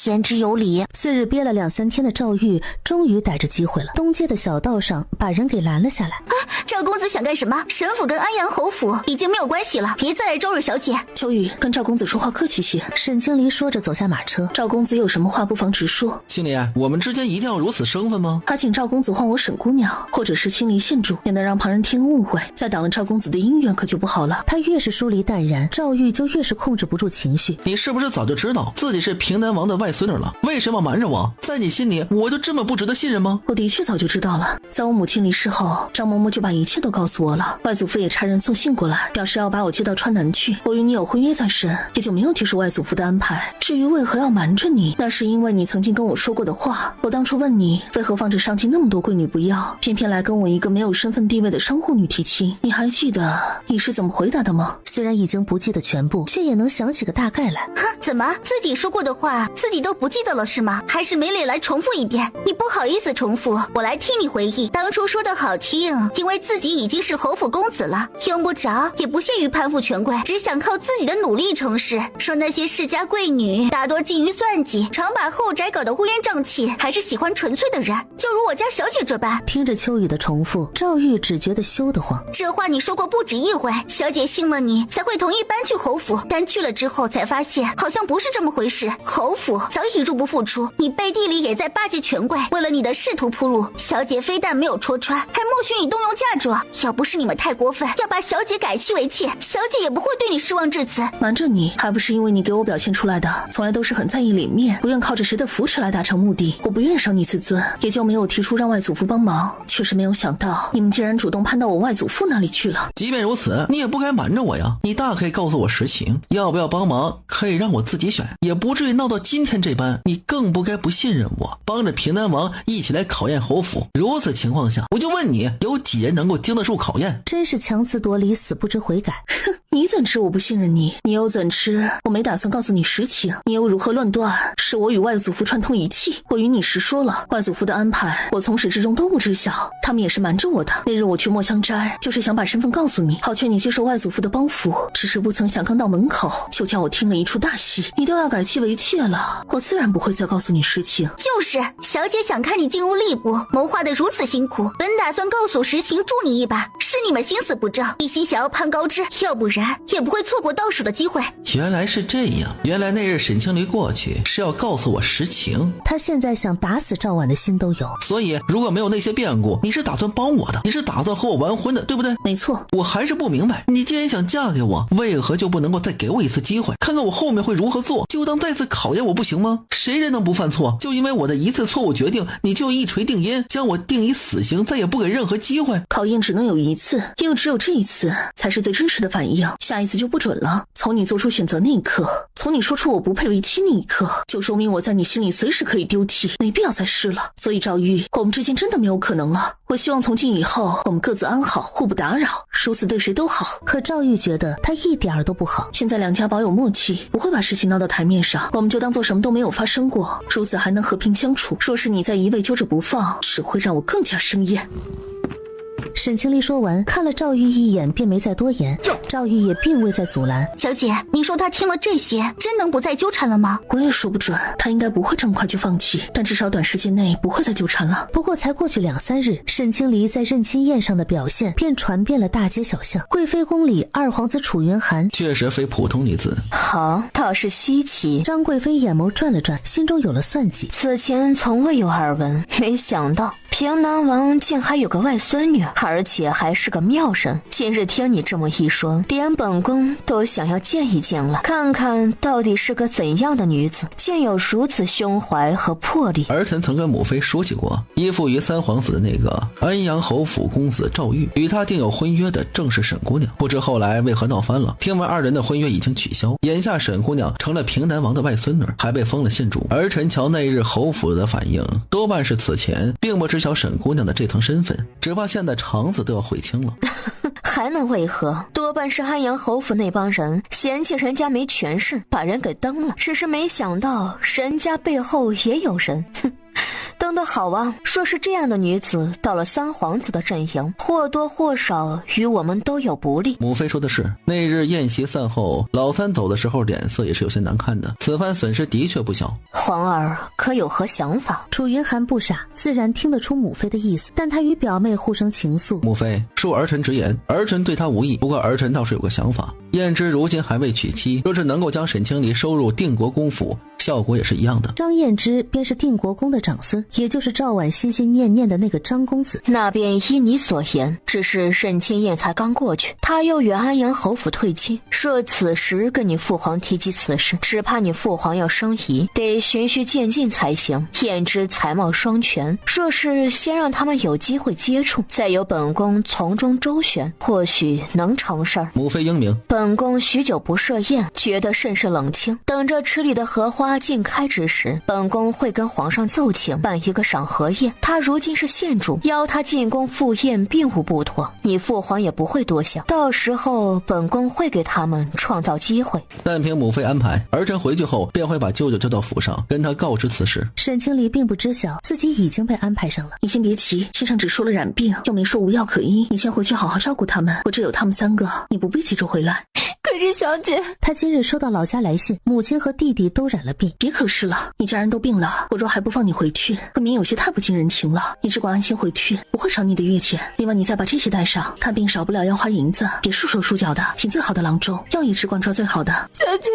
言之有理。次日憋了2-3天的赵玉终于逮着机会了，东街的小道上把人给拦了下来。赵公子想干什么？沈府跟安阳侯府已经没有关系了，别再来招惹小姐。秋雨，跟赵公子说话客气些。沈清离说着走下马车。赵公子有什么话不妨直说。青离，我们之间一定要如此生分吗？他请赵公子唤我沈姑娘，或者是青离县主，免得让旁人听误会，再挡了赵公子的姻缘可就不好了。他越是疏离淡然，赵玉就越是控制不住情绪。你是不是早就知道自己是平南王的外孙女了？为什么瞒着我？在你心里我就这么不值得信任吗？我的确早就知道了，在我母亲离世后，张嬷嬷就把一切都告诉我了。外祖父也差人送信过来，表示要把我接到川南去。我与你有婚约在身，也就没有接受外祖父的安排。至于为何要瞒着你，那是因为你曾经跟我说过的话。我当初问你为何放着上京那么多贵女不要，偏偏来跟我一个没有身份地位的商户女提亲，你还记得你是怎么回答的吗？虽然已经不记得全部，却也能想起个大概来。怎么自己说过的话自己都不记得了是吗？还是没脸来重复一遍？你不好意思重复，我来替你回忆。当初说的好听，因为自己已经是侯府公子了，用不着也不屑于攀附权贵，只想靠自己的努力成事。说那些世家贵女大多精于算计，常把后宅搞得乌烟瘴气，还是喜欢纯粹的人，就如我家小姐这般。听着秋雨的重复，赵玉只觉得羞得慌。这话你说过不止一回，小姐信了你才会同意搬去侯府，但去了之后才发现好像不是这么回事。侯府早已入不敷出，你背地里也在巴结权贵，为了你的仕途铺路。小姐非但没有戳穿，还默许你动用价站住！要不是你们太过分，要把小姐改妻为妾，小姐也不会对你失望至此。瞒着你，还不是因为你给我表现出来的，从来都是很在意脸面，不愿靠着谁的扶持来达成目的。我不愿伤你自尊，也就没有提出让外祖父帮忙。确实没有想到，你们竟然主动攀到我外祖父那里去了。即便如此，你也不该瞒着我呀！你大可以告诉我实情，要不要帮忙可以让我自己选，也不至于闹到今天这般。你更不该不信任我，帮着平南王一起来考验侯府。如此情况下，我就问你，有几人能够经得住考验？真是强词夺理，死不知悔改。哼，你怎知我不信任你？你又怎知我没打算告诉你实情？你又如何论断是我与外祖父串通一气？我与你实说了，外祖父的安排我从始至终都不知晓，他们也是瞒着我的。那日我去墨香斋，就是想把身份告诉你，好劝你接受外祖父的帮扶，只是不曾想刚到门口，就叫我听了一出大戏。你都要改妻为妾了，我自然不会再告诉你实情。就是小姐想看你进入吏部，谋划得如此辛苦，本打算告诉实情助你一把，是你们心思不正，一心想要攀高枝，要不然也不会错过倒数的机会。原来是这样，原来那日沈清离过去是要告诉我实情。他现在想打死赵婉的心都有。所以如果没有那些变故，你是打算帮我的，你是打算和我完婚的，对不对？没错。我还是不明白，你既然想嫁给我，为何就不能够再给我一次机会，看看我后面会如何做，就当再次考验我不行吗？谁人能不犯错？就因为我的一次错误决定，你就一锤定音，将我定以死刑，再也不给任何机会？考验只能有一次，因为只有这一次才是最真实的反应，下一次就不准了。从你做出选择那一刻，从你说出我不配为妻那一刻，就说明我在你心里随时可以丢弃，没必要再试了。所以赵玉，我们之间真的没有可能了。我希望从今以后我们各自安好，互不打扰，如此对谁都好。可赵玉觉得他一点儿都不好。现在两家保有默契，不会把事情闹到台面上，我们就当做什么都没有发生过，如此还能和平相处。若是你再一味揪着不放，只会让我更加生厌。沈清离说完，看了赵玉一眼，便没再多言。赵玉也并未再阻拦。小姐，你说他听了这些，真能不再纠缠了吗？我也说不准，他应该不会这么快就放弃，但至少短时间内不会再纠缠了。不过才过去2、3日，沈清离在认亲宴上的表现便传遍了大街小巷。贵妃宫里，二皇子楚云寒确实非普通女子，好，倒是稀奇。张贵妃眼眸转了转，心中有了算计。此前从未有耳闻，没想到平南王竟还有个外孙女，而且还是个妙人。今日听你这么一说，连本宫都想要见一见了，看看到底是个怎样的女子，竟有如此胸怀和魄力。儿臣曾跟母妃说起过，依附于三皇子的那个安阳侯府公子赵玉，与他订有婚约的正是沈姑娘。不知后来为何闹翻了，听闻二人的婚约已经取消，眼下沈姑娘成了平南王的外孙女，还被封了县主。儿臣瞧那日侯府的反应，多半是此前并不知晓沈姑娘的这层身份，只怕现在肠子都要悔青了。还能为何？多半是安阳侯府那帮人嫌弃人家没权势，把人给蹬了。只是没想到人家背后也有人。哼，蹬得好啊！说是这样的女子到了三皇子的阵营，或多或少与我们都有不利。母妃说的是，那日宴席散后，老三走的时候脸色也是有些难看的，此番损失的确不小。皇儿可有何想法？楚云寒不傻，自然听得出母妃的意思，但他与表妹互生情愫。母妃恕儿臣直言，儿臣对他无意，不过儿臣倒是有个想法。燕之如今还未娶妻，若是能够将沈清离收入定国公府，效果也是一样的。张燕之便是定国公的长孙，也就是赵婉心心念念的那个张公子。那便依你所言，只是沈清燕才刚过去，他又与安阳侯府退亲，若此时跟你父皇提及此事，只怕你父皇要生疑，得循序渐进才行。燕之才貌双全，若是先让他们有机会接触，再由本宫从中周旋，或许能成事儿。母妃英明。本宫许久不设宴，觉得甚是冷清，等着池里的荷花尽开之时，本宫会跟皇上奏请办一个赏荷宴。他如今是县主，邀他进宫赴宴并无不妥，你父皇也不会多想，到时候本宫会给他们创造机会。但凭母妃安排，儿臣回去后便会把舅舅叫到府上，跟他告知此事。沈清离并不知晓自己已经被安排上了。你先别急，信上只说了染病，又没说无药可医，你先回去好好照顾他们，我这有他们3个，你不必急着回来。可是小姐，她今日收到老家来信，母亲和弟弟都染了病。别可是了，你家人都病了，我若还不放你回去，未免有些太不近人情了。你只管安心回去，不会少你的月钱。另外你再把这些带上，看病少不了要花银子，别束手束脚的，请最好的郎中，药也只管抓最好的。小姐，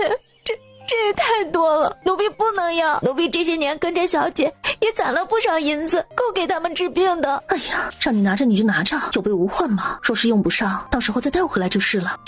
这也太多了，奴婢不能要。奴婢这些年跟着小姐，也攒了不少银子，够给他们治病的。哎呀，让你拿着你就拿着，有备无患嘛。若是用不上，到时候再带回来就是了。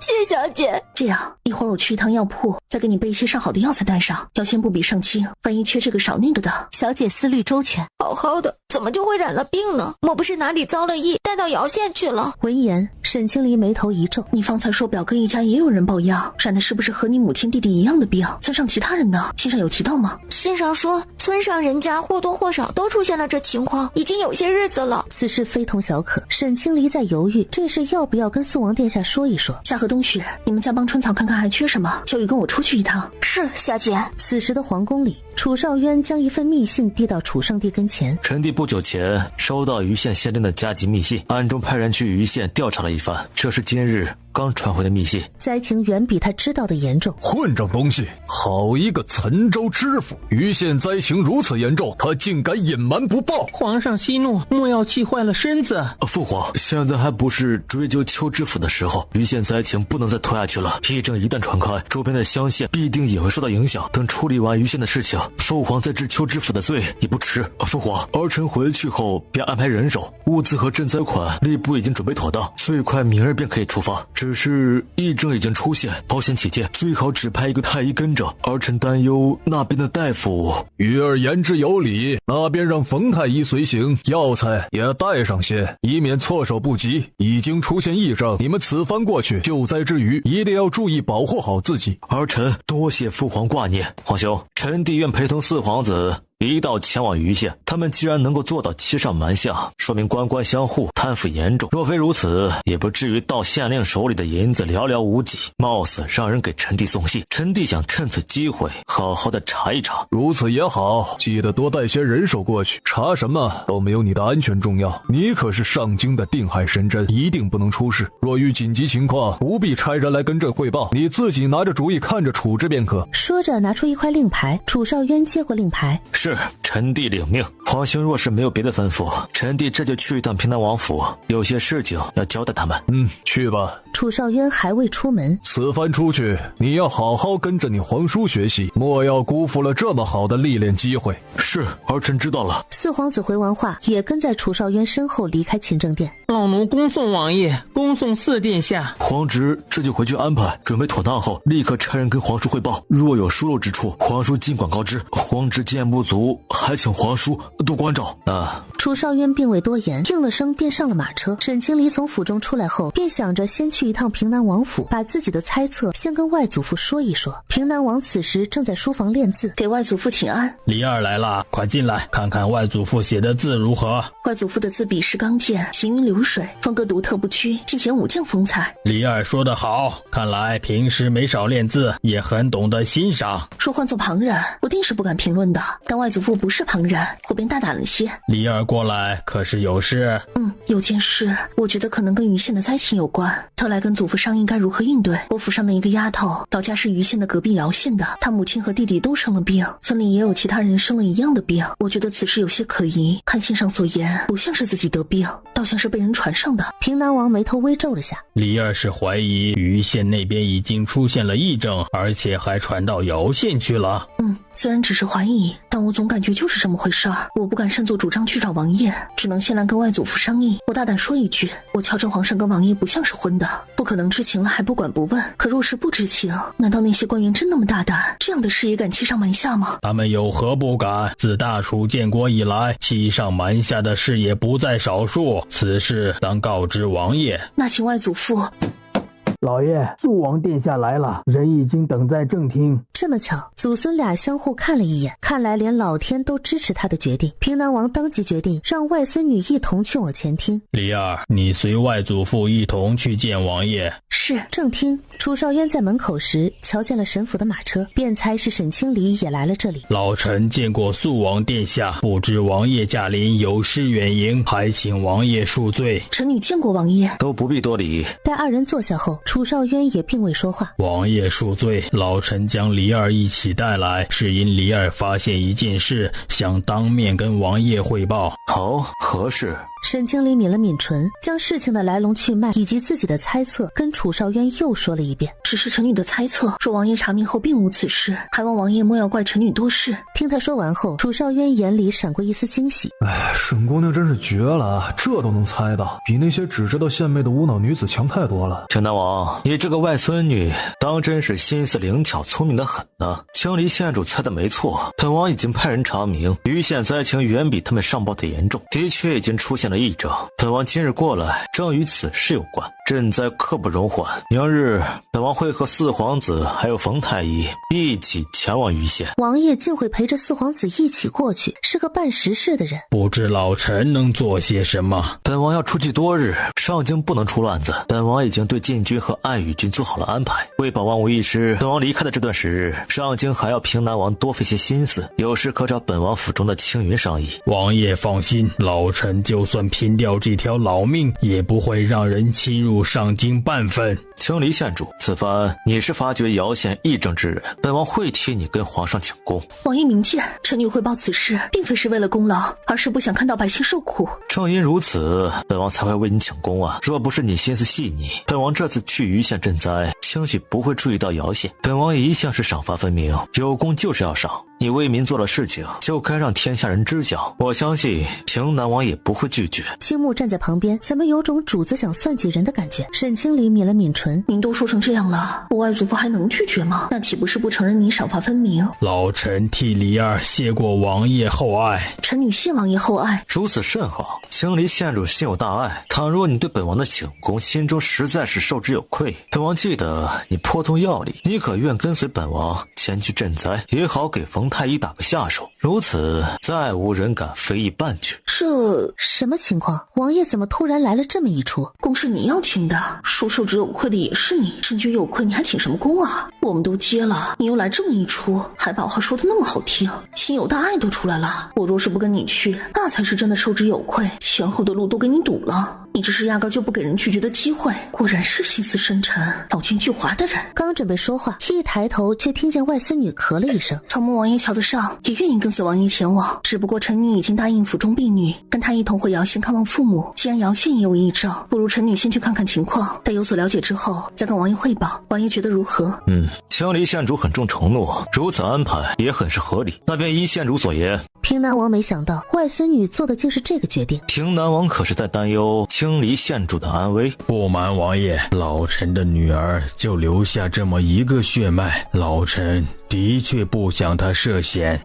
谢小姐。这样，一会儿我去一趟药铺，再给你备一些上好的药材带上，要先不比上清，万一缺这个少那个的。小姐思虑周全。好好的，怎么就会染了病呢？莫不是哪里遭了疫，带到瑶县去了？闻言，沈清离眉头一皱，你方才说表哥一家也有人抱恙，染的是不是和你母亲弟弟一样的病？村上其他人呢？信上有提到吗？信上说，村上人家或多或少都出现了这情况，已经有些日子了。此事非同小可，沈清离在犹豫，这事要不要跟宋王殿下说一说。夏荷冬雪，你们再帮春草看看还缺什么，秋雨跟我出去一趟。是，小姐。此时的皇宫里，楚少渊将一份密信递到楚圣帝跟前。臣弟不久前收到于县县令的加急密信，暗中派人去于县调查了一番，这是今日刚传回的密信。灾情远比他知道的严重。混账东西，好一个岑州知府！于县灾情如此严重，他竟敢隐瞒不报。皇上息怒，莫要气坏了身子。父皇，现在还不是追究邱知府的时候，于县灾情不能再拖下去了。疫症一旦传开，周边的乡县必定也会受到影响。等处理完于县的事情，父皇再治邱知府的罪也不迟。父皇，儿臣回去后便安排人手、物资和赈灾款，吏部已经准备妥当，最快明儿便可以出发。只是疫症已经出现，保险起见，最好只派一个太医跟着。儿臣担忧那边的大夫。鱼儿言之有理，那便让冯太医随行，药材也带上些，以免措手不及。已经出现疫症，你们此番过去救灾之余，一定要注意保护好自己。儿臣多谢父皇挂念。皇兄，臣弟愿陪同四皇子一道前往于县。他们既然能够做到欺上瞒下，说明官官相护，贪腐严重。若非如此，也不至于到县令手里的银子寥寥无几，冒死让人给臣弟送信。臣弟想趁此机会好好的查一查。如此也好，记得多带些人手过去，查什么都没有你的安全重要。你可是上京的定海神针，一定不能出事。若遇紧急情况，不必差人来跟朕汇报，你自己拿着主意看着处置便可。说着拿出一块令牌，楚少渊接过令牌。是，臣弟领命。皇兄若是没有别的吩咐，臣弟这就去一趟平南王府，有些事情要交代他们。去吧。楚少渊还未出门，此番出去，你要好好跟着你皇叔学习，莫要辜负了这么好的历练机会。是，儿臣知道了。四皇子回完话，也跟在楚少渊身后离开勤政殿。老奴恭送王爷，恭送四殿下。皇侄这就回去安排，准备妥当后，立刻差人跟皇叔汇报。若有疏漏之处，皇叔尽管告知。皇侄见不足，还请皇叔多关照。楚少渊并未多言，应了声便上了马车。沈清离从府中出来后，便想着先去一趟平南王府，把自己的猜测先跟外祖父说一说。平南王此时正在书房练字，给外祖父请安。李二来了，快进来看看外祖父写的字如何。外祖父的字笔势刚健，行云流水，风格独特不屈，尽显武将风采。李二说得好，看来平时没少练字，也很懂得欣赏。若换做旁人，我定是不敢评论的，但外祖父不是旁人，我便大胆了些。李二过来可是有事？有件事，我觉得可能跟于县的灾情有关，特来跟祖父商议该如何应对。我府上的一个丫头，老家是于县的隔壁姚县的，她母亲和弟弟都生了病，村里也有其他人生了一样的病。我觉得此事有些可疑，看信上所言，不像是自己得病，倒像是被人传上的。平南王眉头微皱了下，李二是怀疑于县那边已经出现了疫症，而且还传到姚县去了。虽然只是怀疑，但我总感觉就是这么回事儿。我不敢擅作主张去找王爷，只能先来跟外祖父商议。我大胆说一句，我瞧着皇上跟王爷不像是荤的，不可能知情了还不管不问。可若是不知情，难道那些官员真那么大胆，这样的事也敢欺上瞒下吗？他们有何不敢？自大楚建国以来，欺上瞒下的事也不在少数，此事当告知王爷。那请外祖父。老爷，肃王殿下来了，人已经等在正厅。这么巧，祖孙俩相互看了一眼，看来连老天都支持他的决定。平南王当即决定让外孙女一同去往前厅。李二，你随外祖父一同去见王爷。是。正厅，楚少渊在门口时瞧见了沈府的马车，便猜是沈清离也来了这里。老臣见过肃王殿下，不知王爷驾临有失远迎，还请王爷恕罪。臣女见过王爷。都不必多礼。待二人坐下后，楚少渊也并未说话。王爷恕罪，老臣将李二一起带来，是因李二发现一件事，想当面跟王爷汇报。好，何事？沈清离抿了抿唇，将事情的来龙去脉以及自己的猜测跟楚少渊又说了一遍。只是臣女的猜测，若王爷查明后并无此事，还望王爷莫要怪臣女多事。听听他说完后，楚少渊眼里闪过一丝惊喜。沈姑娘真是绝了，这都能猜到，比那些只知道献媚的无脑女子强太多了。陈南王，你这个外孙女当真是心思灵巧，聪明得很呢。青离县主猜的没错，本王已经派人查明，余县灾情远比他们上报的严重，的确已经出现了异症。本王今日过来，正与此事有关，赈灾刻不容缓。明日本王会和四皇子还有冯太医一起前往余县。王爷竟会陪着四皇子一起过去，是个办实事的人。不知老臣能做些什么？本王要出去多日，上京不能出乱子。本王已经对禁军和暗语军做好了安排。为保万无一失，本王离开的这段时日，上京还要平南王多费些心思，有事可找本王府中的青云商议。王爷放心，老臣就算拼掉这条老命，也不会让人侵入上京半分。青离县主，此番你是发觉姚县异政之人，本王会替你跟皇上请功。王爷明鉴，臣女汇报此事，并非是为了功劳，而是不想看到百姓受苦。正因如此，本王才会为你请功啊！若不是你心思细腻，本王这次去余县赈灾，兴许不会注意到姚县。本王一向是赏罚分明，有功就是要赏。你为民做了事情，就该让天下人知晓。我相信平南王也不会拒绝。青木站在旁边，怎么有种主子想算计人的感觉？沈清离抿了抿唇，您都说成这样了，我外祖父还能拒绝吗？那岂不是不承认你赏罚分明？老臣替离儿谢过王爷厚爱。臣女谢王爷厚爱。如此甚好，青离县主心有大爱。倘若你对本王的请功心中实在是受之有愧，本王记得你颇通要领，你可愿跟随本王前去赈灾，也好给冯太医打个下手。如此，再无人敢非议半句。这什么情况？王爷怎么突然来了这么一出？功是你要请的，说受之有愧的也是你，身居有愧，你还请什么功啊？我们都接了，你又来这么一出，还把话说得那么好听，心有大爱都出来了。我若是不跟你去，那才是真的受之有愧，前后的路都给你堵了。你这是压根就不给人拒绝的机会，果然是心思深沉、老奸巨猾的人。刚准备说话，一抬头却听见外孙女咳了一声。承蒙王爷瞧得上，也愿意跟随王爷前往，只不过臣女已经答应府中婢女，跟他一同回姚县看望父母。既然姚县也有异症，不如臣女先去看看情况，待有所了解之后，再跟王爷汇报。王爷觉得如何？青离县主很重承诺，如此安排也很是合理。那便依县主所言。平南王没想到外孙女做的竟是这个决定。平南王可是在担忧青离县主的安危。不瞒王爷，老臣的女儿就留下这么一个血脉，老臣的确不想她涉险。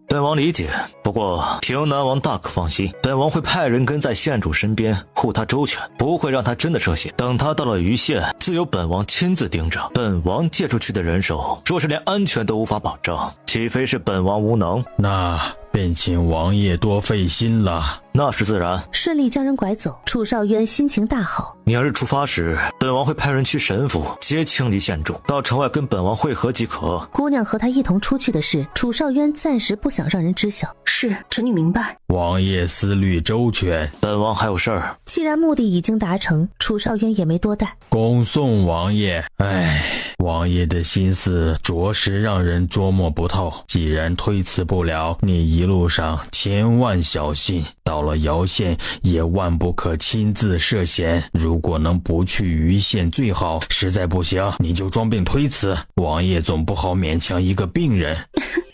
本王理解，不过平南王大可放心，本王会派人跟在县主身边护他周全，不会让他真的涉险。等他到了余县，自有本王亲自盯着。本王借出去的人手，若是连安全都无法保障，岂非是本王无能？那便请王爷多费心了。那是自然。顺利将人拐走，楚少渊心情大好。明日出发时，本王会派人去神府接青离县主，到城外跟本王会合即可。姑娘和他一同出去的事，楚少渊暂时不想让人知晓。是，臣女明白。王爷思虑周全，本王还有事儿。既然目的已经达成，楚少渊也没多待。恭送王爷。王爷的心思着实让人捉摸不透。既然推辞不了，你一路上千万小心，到了姚县也万不可亲自涉险。如果能不去余县最好，实在不行你就装病推辞，王爷总不好勉强一个病人。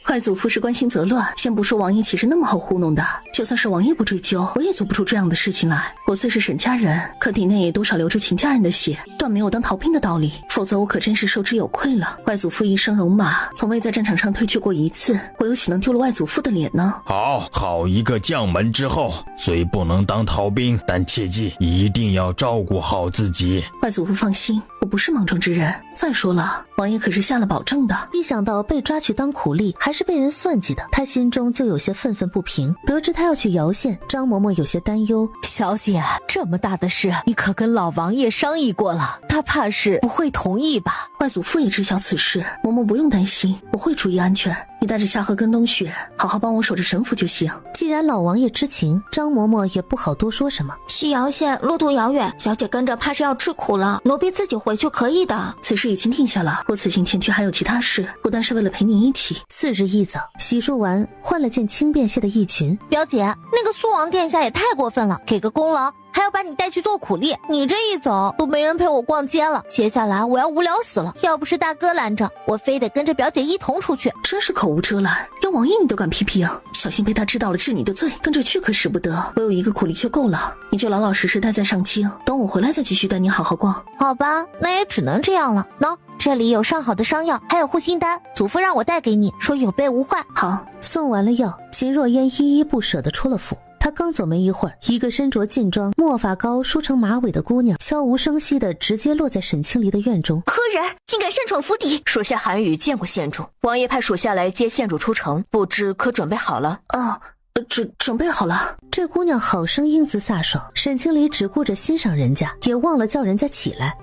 外祖父是关心则乱，先不说王爷岂是那么好糊弄的，就算是王爷不追究，我也做不出这样的事情来。我虽是沈家人，可体内也多少流着秦家人的血，断没有当逃兵的道理，否则我可真是受之有愧了。外祖父一生戎马，从未在战场上退却过一次，我又岂能丢了外祖父的脸呢？好一个将门之后，虽不能当逃兵，但切记一定要照顾好自己。外祖父放心，我不是莽撞之人。再说了，王爷可是下了保证的。一想到被抓去当苦力，还是被人算计的，他心中就有些愤愤不平。得知他要去姚县，张嬷嬷有些担忧。小姐，这么大的事，你可跟老王爷商议过了？他怕是不会同意吧？外祖父也知晓此事，嬷嬷不用担心，我会注意安全。你带着夏荷跟冬雪，好好帮我守着神府就行。既然老王爷知情，张嬷嬷也不好多说什么。去姚县路途遥远，小姐跟着怕是要吃苦了，奴婢自己回去可以的。此事已经定下了，我此行前去还有其他事，不单是为了陪你一起。次日一早，洗漱完，换了件轻便些的衣裙。表姐，那个苏王殿下也太过分了，给个功劳还要把你带去做苦力。你这一走，都没人陪我逛街了。接下来我要无聊死了。要不是大哥拦着，我非得跟着表姐一同出去。真是口无遮拦，连王爷你都敢批评，小心被他知道了治你的罪。跟着去可使不得，我有一个苦力就够了，你就老老实实待在上清，等我回来再继续带你好好逛。好吧，那也只能这样了。喏，这里有上好的伤药，还有护心丹，祖父让我带给你，说有备无患。好，送完了药，秦若烟依依不舍地出了府。她刚走没一会儿，一个身着劲装、墨发膏梳成马尾的姑娘，悄无声息地直接落在沈清离的院中。何人竟敢擅闯府邸？属下韩宇见过县主，王爷派属下来接县主出城，不知可准备好了？哦，准备好了。这姑娘好生英姿飒爽，沈清离只顾着欣赏人家，也忘了叫人家起来。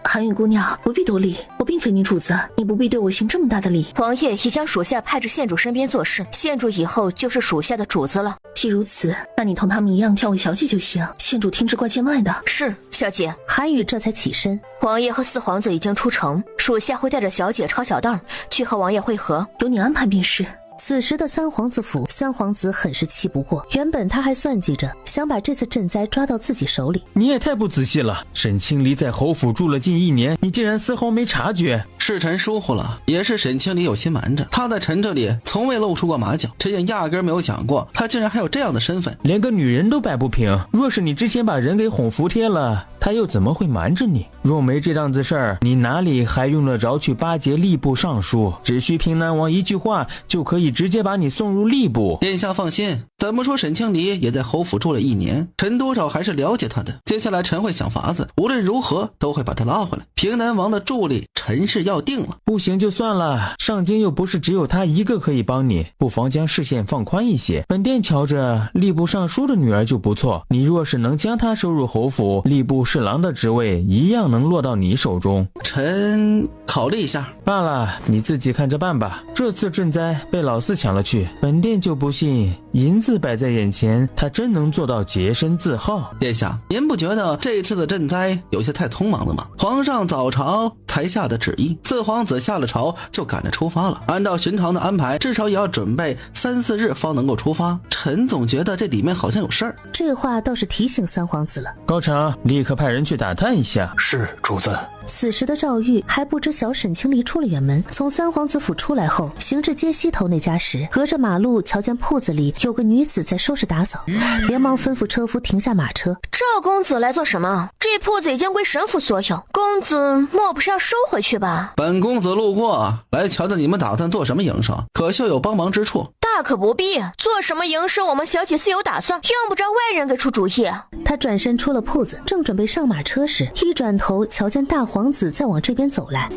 韩宇姑娘不必多礼，我并非女主子，你不必对我行这么大的礼。王爷已将属下派至县主身边做事，县主以后就是属下的主子了。既如此，那你同他们一样叫我小姐就行，县主听之怪见外的。是，小姐。韩宇这才起身。王爷和四皇子已经出城，属下会带着小姐抄小道去和王爷会合，由你安排便是。此时的三皇子府，三皇子很是气不过。原本他还算计着想把这次赈灾抓到自己手里。你也太不仔细了，沈清离在侯府住了近1年，你竟然丝毫没察觉。是臣疏忽了，也是沈清离有心瞒着。他在臣这里从未露出过马脚，臣也压根没有想过他竟然还有这样的身份，连个女人都摆不平。若是你之前把人给哄服帖了，他又怎么会瞒着你？若没这档子事儿，你哪里还用得着去巴结吏部尚书？只需平南王一句话，就可以直接把你送入吏部。殿下放心，怎么说沈清离也在侯府住了1年，臣多少还是了解他的。接下来臣会想法子，无论如何都会把他拉回来。平南王的助力，臣是要定了。不行就算了，上京又不是只有他一个可以帮你，不妨将视线放宽一些。本殿瞧着吏部尚书的女儿就不错，你若是能将她收入侯府，吏部侍郎的职位一样能落到你手中。臣考虑一下。罢了，你自己看着办吧。这次赈灾被老四抢了去，本殿就不信银子摆在眼前，他真能做到洁身自好。殿下，您不觉得这次的赈灾有些太匆忙了吗？皇上早朝才下的旨意，四皇子下了朝就赶着出发了。按照寻常的安排，至少也要准备3、4日方能够出发。臣总觉得这里面好像有事儿。这话倒是提醒三皇子了。高常，立刻派人去打探一下。是，主子。此时的赵玉还不知晓沈清离出了远门，从三皇子府出来后，行至街西头那家时，隔着马路瞧见铺子里有个女子在收拾打扫，连忙吩咐车夫停下马车。赵公子来做什么？这铺子已经归神府所有，公子莫不是要收回去吧？本公子路过，来瞧瞧你们打算做什么营生，可秀有帮忙之处。大可不必，做什么营生我们小姐自有打算，用不着外人给出主意。他转身出了铺子，正准备上马车时，一转头瞧见大皇子在往这边走来。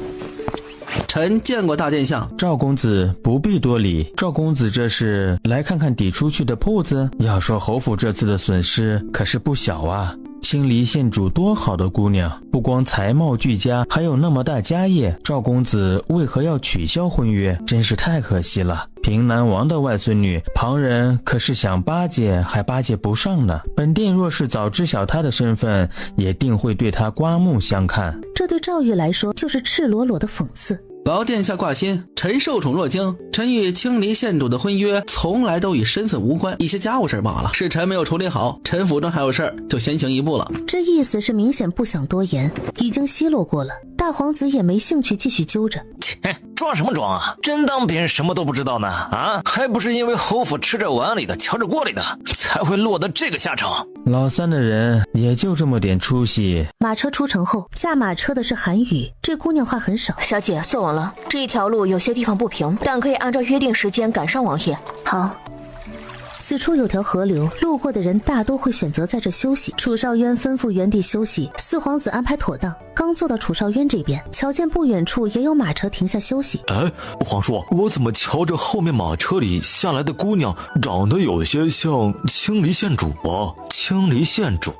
臣见过大殿下。赵公子不必多礼，赵公子这是来看看抵出去的铺子。要说侯府这次的损失可是不小啊，清离县主多好的姑娘，不光才貌俱佳，还有那么大家业，赵公子为何要取消婚约？真是太可惜了。平南王的外孙女，旁人可是想巴结还巴结不上呢。本殿若是早知晓她的身份，也定会对她刮目相看。这对赵玉来说就是赤裸裸的讽刺。老殿下挂心，臣受宠若惊。臣与清离县主的婚约从来都与身份无关，一些家务事罢了，是臣没有处理好，臣府中还有事儿，就先行一步了。这意思是明显不想多言，已经奚落过了。大皇子也没兴趣继续揪着。切，装什么装啊？真当别人什么都不知道呢？啊，还不是因为侯府吃着碗里的瞧着锅里的，才会落得这个下场。老三的人也就这么点出息。马车出城后，下马车的是韩宇。这姑娘话很少。小姐坐稳了，这一条路有些地方不平，但可以按照约定时间赶上王爷。好。此处有条河流，路过的人大多会选择在这休息。楚少渊吩咐原地休息，四皇子安排妥当，刚坐到楚少渊这边，瞧见不远处也有马车停下休息。哎，皇叔，我怎么瞧着后面马车里下来的姑娘长得有些像清离县主啊？清离县主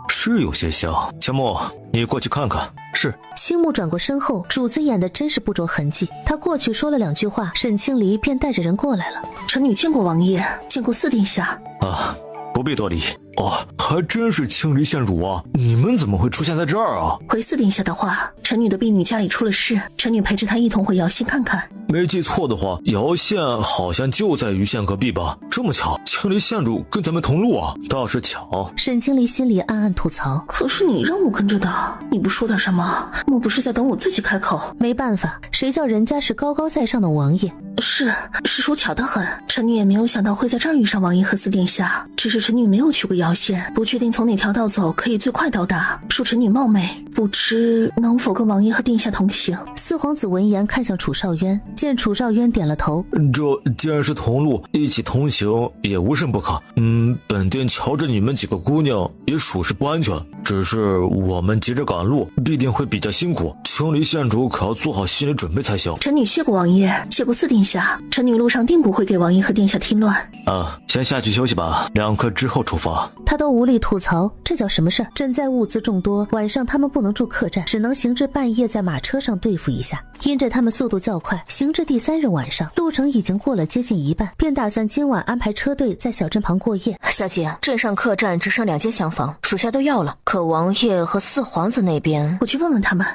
是有些像。钱穆，你过去看看。是。青木转过身后，主子演的真是不着痕迹。他过去说了2句话，沈清离便带着人过来了。臣女见过王爷，见过四殿下。啊，不必多礼。哦，还真是清离县主啊！你们怎么会出现在这儿啊？回四殿下的话，臣女的婢女家里出了事，臣女陪着她一同回瑶县看看。没记错的话，瑶县好像就在余县隔壁吧？这么巧，青离县主跟咱们同路啊，倒是巧。沈清离心里暗暗吐槽，可是你让我跟着的，你不说点什么？莫不是在等我自己开口？没办法，谁叫人家是高高在上的王爷。是说巧得很，臣女也没有想到会在这儿遇上王爷和四殿下，只是臣女没有去过瑶县，不确定从哪条道走可以最快到达。恕臣女冒昧，不知能否跟王爷和殿下同行？四皇子闻言看向楚少渊，见楚少渊点了头，这既然是同路，一起同行也无甚不可。本殿瞧着你们几个姑娘也属实不安全，只是我们急着赶路，必定会比较辛苦，青离县主可要做好心理准备才行。臣女谢过王爷，谢过四殿下，臣女路上定不会给王爷和殿下添乱。先下去休息吧，2刻之后出发。他都无力吐槽，这叫什么事儿？赈灾物资众多，晚上他们不能住客栈，只能行至半夜在马车上对付一下。因着他们速度较快，行至第3日晚上，路程已经过了接近一半，便打算今晚安排车队在小镇旁过夜。小姐，镇上客栈只剩2间厢房，属下都要了，可王爷和四皇子那边，我去问问他们。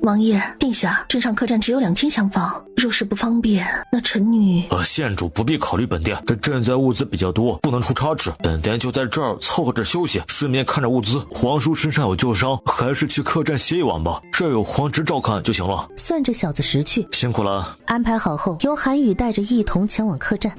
王爷，殿下，镇上客栈只有2间厢房，若是不方便，那臣女……县主不必考虑本殿，这赈灾物资比较多，不能出差池，本殿就在这儿凑合着休息，顺便看着物资。皇叔身上有旧伤，还是去客栈歇一晚吧，这儿有皇侄照看就行了。算这小子识趣，辛苦了。安排好后，由韩宇带着一同前往客栈。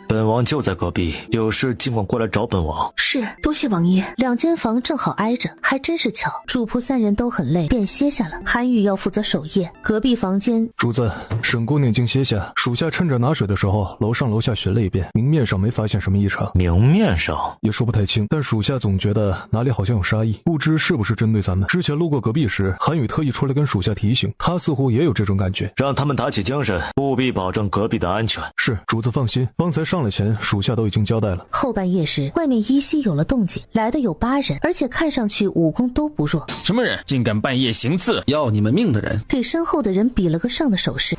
本王就在隔壁，有事尽管过来找本王。是，多谢王爷。2间房正好挨着，还真是巧。主仆3人都很累，便歇下了。韩宇要负责守夜，隔壁房间，主子，沈姑娘经歇下，属下趁着拿水的时候，楼上楼下巡了一遍，明面上没发现什么异常。明面上也说不太清，但属下总觉得哪里好像有杀意，不知是不是针对咱们。之前路过隔壁时，韩宇特意出来跟属下提醒，他似乎也有这种感觉。让他们打起精神，务必保证隔壁的安全。是，主子放心，方才上了前，属下都已经交代了。后半夜时，外面依稀有了动静，来的有8人，而且看上去武功都不弱。什么人竟敢半夜行刺？要你们命的人！给身后的人比了个上的手势。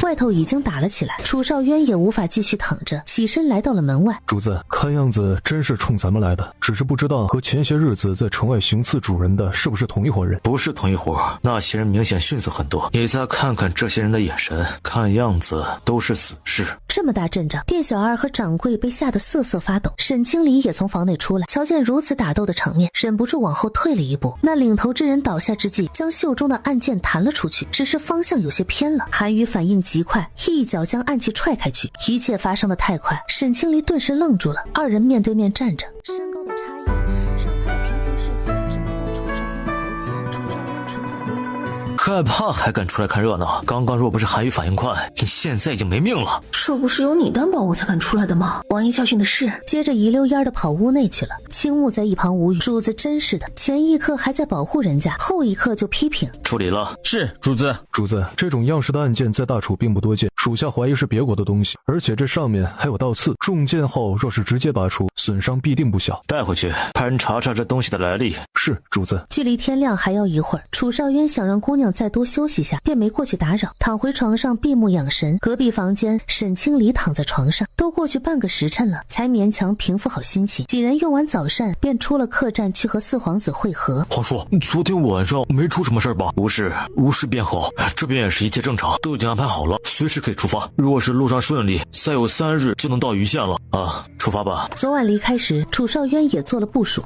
外头已经打了起来，楚少渊也无法继续躺着，起身来到了门外。主子，看样子真是冲咱们来的，只是不知道和前些日子在城外行刺主人的是不是同一伙人。不是同一伙，那些人明显逊色很多。你再看看这些人的眼神，看样子都是死士。这么大阵仗，店小二和掌柜被吓得瑟瑟发抖。沈清离也从房内出来，瞧见如此打斗的场面，忍不住往后退了一步。那领头之人倒下之际，将袖中的暗剑弹了出去，只是方向有些偏了。韩宇反应极快，一脚将暗器踹开去。一切发生的太快，沈清离顿时愣住了。2人面对面站着，身高的差异让他的平行视线只能到楚少渊的喉结。楚少渊存在于位下，害怕还敢出来看热闹？刚刚若不是韩宇反应快，你现在已经没命了。这不是有你担保我才敢出来的吗？王爷教训的是。接着一溜烟的跑屋内去了。青木在一旁无语，主子真是的，前一刻还在保护人家，后一刻就批评。处理了。是，主子。主子，这种样式的暗剑在大楚并不多见，属下怀疑是别国的东西，而且这上面还有倒刺，中剑后若是直接拔出，损伤必定不小。带回去，派人查查这东西的来历。是，主子。距离天亮还要一会儿，楚少渊想让姑娘再多休息下，便没过去打扰，躺回床上闭目养神。隔壁房间，沈清离躺在床上，都过去半个时辰了，才勉强平复好心情。几人用完早膳，便出了客栈去和四皇子会合。皇叔，昨天晚上没出什么事吧？无事，无事便好。这边也是一切正常，都已经安排好了，随时可以出发。若是路上顺利，再有3日就能到余县了啊！出发吧。昨晚离开时，楚少渊也做了部署。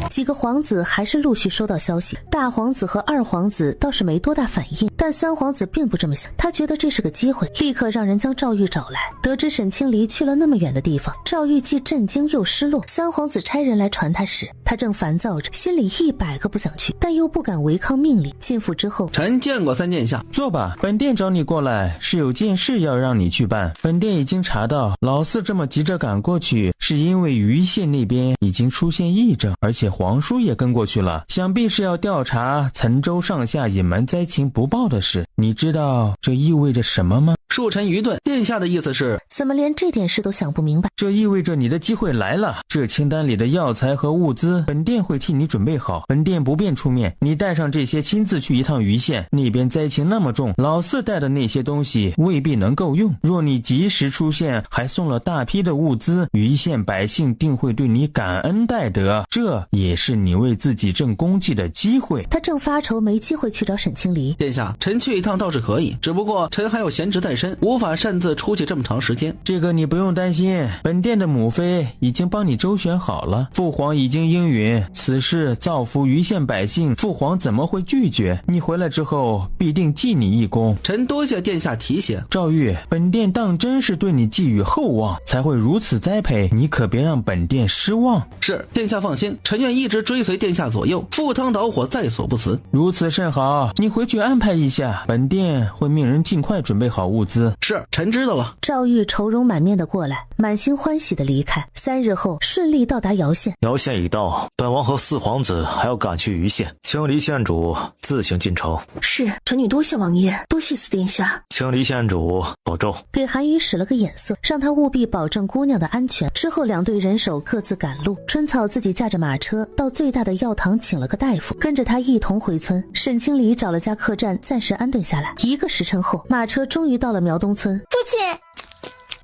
几个皇子还是陆续收到消息，大皇子和2皇子倒是没多大反应，但3皇子并不这么想，他觉得这是个机会，立刻让人将赵玉找来。得知沈清离去了那么远的地方，赵玉既震惊又失落。3皇子差人来传他时，他正烦躁着，心里100个不想去，但又不敢违抗命令。进府之后，臣见过3殿下。坐吧，本殿找你过来是有件事要让你去办。本殿已经查到，老四这么急着赶过去，是因为余县那边已经出现异症，而且皇叔也跟过去了，想必是要调查岑州上下隐瞒灾情不报的事。你知道这意味着什么吗？恕臣愚钝，殿下的意思是？怎么连这点事都想不明白？这意味着你的机会来了。这清单里的药材和物资，本殿会替你准备好，本殿不便出面。你带上这些，亲自去一趟余县，那边灾情那么重，老四带的那些东西未必能够用。若你及时出现，还送了大批的物资，余县百姓定会对你感恩戴德，这也是你为自己挣功绩的机会。他正发愁没机会去找沈清离。殿下，臣去一趟倒是可以，只不过臣还有闲职在身，无法擅自出去这么长时间。这个你不用担心，本殿的母妃已经帮你周旋好了，父皇已经应允，此事造福余县百姓，父皇怎么会拒绝？你回来之后必定记你一功。臣多谢殿下提醒。赵玉，本殿当真是对你寄予厚望，才会如此栽培，你可别让本殿失望。是，殿下放心，臣愿一直追随殿下左右，赴汤蹈火在所不辞。如此甚好，你回去安排一下，本殿会命人尽快准备好物资。是，臣知道了。赵玉愁容满面的过来，满心欢喜的离开。3日后顺利到达姚县。姚县已到，本王和四皇子还要赶去余县，青离县主自行进城。是，臣女多谢王爷，多谢四殿下。青离县主保重。给韩宇使了个眼色，让他务必保证姑娘的安全。之后2队人手各自赶路，春草自己驾着马车到最大的药堂请了个大夫，跟着他一同回村。沈清离找了家客栈暂时安顿下来。1个时辰后，马车终于到了苗东村。父亲，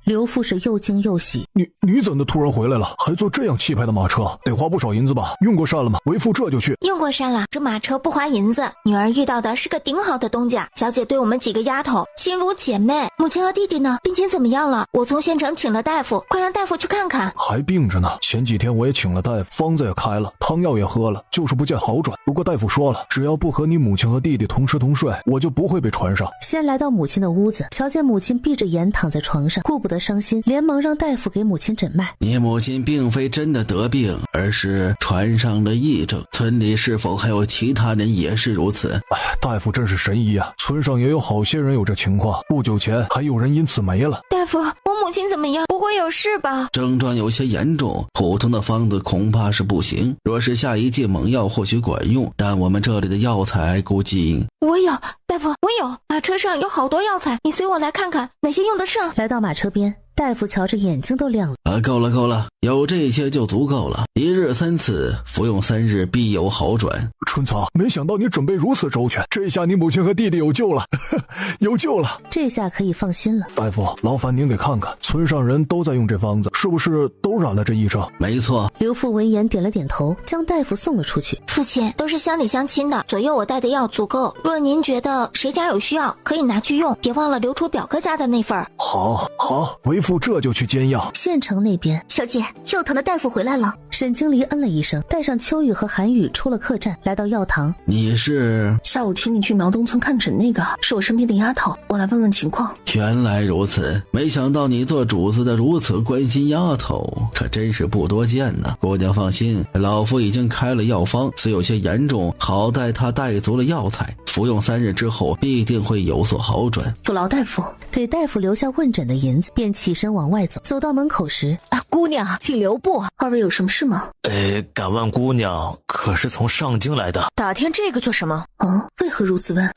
刘父是又惊又喜。你怎的突然回来了？还坐这样气派的马车，得花不少银子吧？用过膳了吗？为父这就去。用过膳了，这马车不花银子。女儿遇到的是个顶好的东家，小姐对我们几个丫头亲如姐妹。母亲和弟弟呢？病情怎么样了？我从县城请了大夫，快让大夫去看看。还病着呢，前几天我也请了大夫，方子也开了，汤药也喝了，就是不见好转。不过大夫说了，只要不和你母亲和弟弟同吃同睡，我就不会被传上。先来到母亲的屋子，瞧见母亲闭着眼躺在床上，顾不得伤心，连忙让大夫给母亲诊脉。你母亲并非真的得病，而是传上了疫症。村里是否还有其他人也是如此？大夫真是神医啊！村上也有好些人有这情况，不久前还有人因此没了。大夫，我母亲怎么样？不会有事吧？症状有些严重，普通的方子恐怕是不行，若是下一剂猛药或许管用，但我们这里的药材估计……我有，大夫，我有，马车上有好多药材，你随我来看看哪些用得上。来到马车边，大夫瞧着眼睛都亮了。够了，有这些就足够了。1日3次，服用3日必有好转。春草，没想到你准备如此周全，这下你母亲和弟弟有救了，有救了。这下可以放心了。大夫，劳烦您给看看，村上人都在用这方子，是不是都染了这疫症？没错。刘父闻言点了点头，将大夫送了出去。父亲，都是乡里乡亲的，左右我带的药足够。若您觉得谁家有需要，可以拿去用，别忘了留出表哥家的那份。好，为父这就去煎药。县城那边，小姐，药堂的大夫回来了。沈清离嗯了一声，带上秋雨和韩雨出了客栈，来到药堂。你是？下午请你去苗东村看诊那个，是我身边的丫头，我来问问情况。原来如此，没想到你做主子的如此关心丫头，可真是不多见呢。姑娘放心，老夫已经开了药方，虽有些严重，好在他带足了药材，服用3日之后必定会有所好转。有劳大夫。给大夫留下问诊的银子，便起身往外走。走到门口时，姑娘，请留步。2位有什么事吗？敢问姑娘可是从上京来的？打听这个做什么？为何如此问？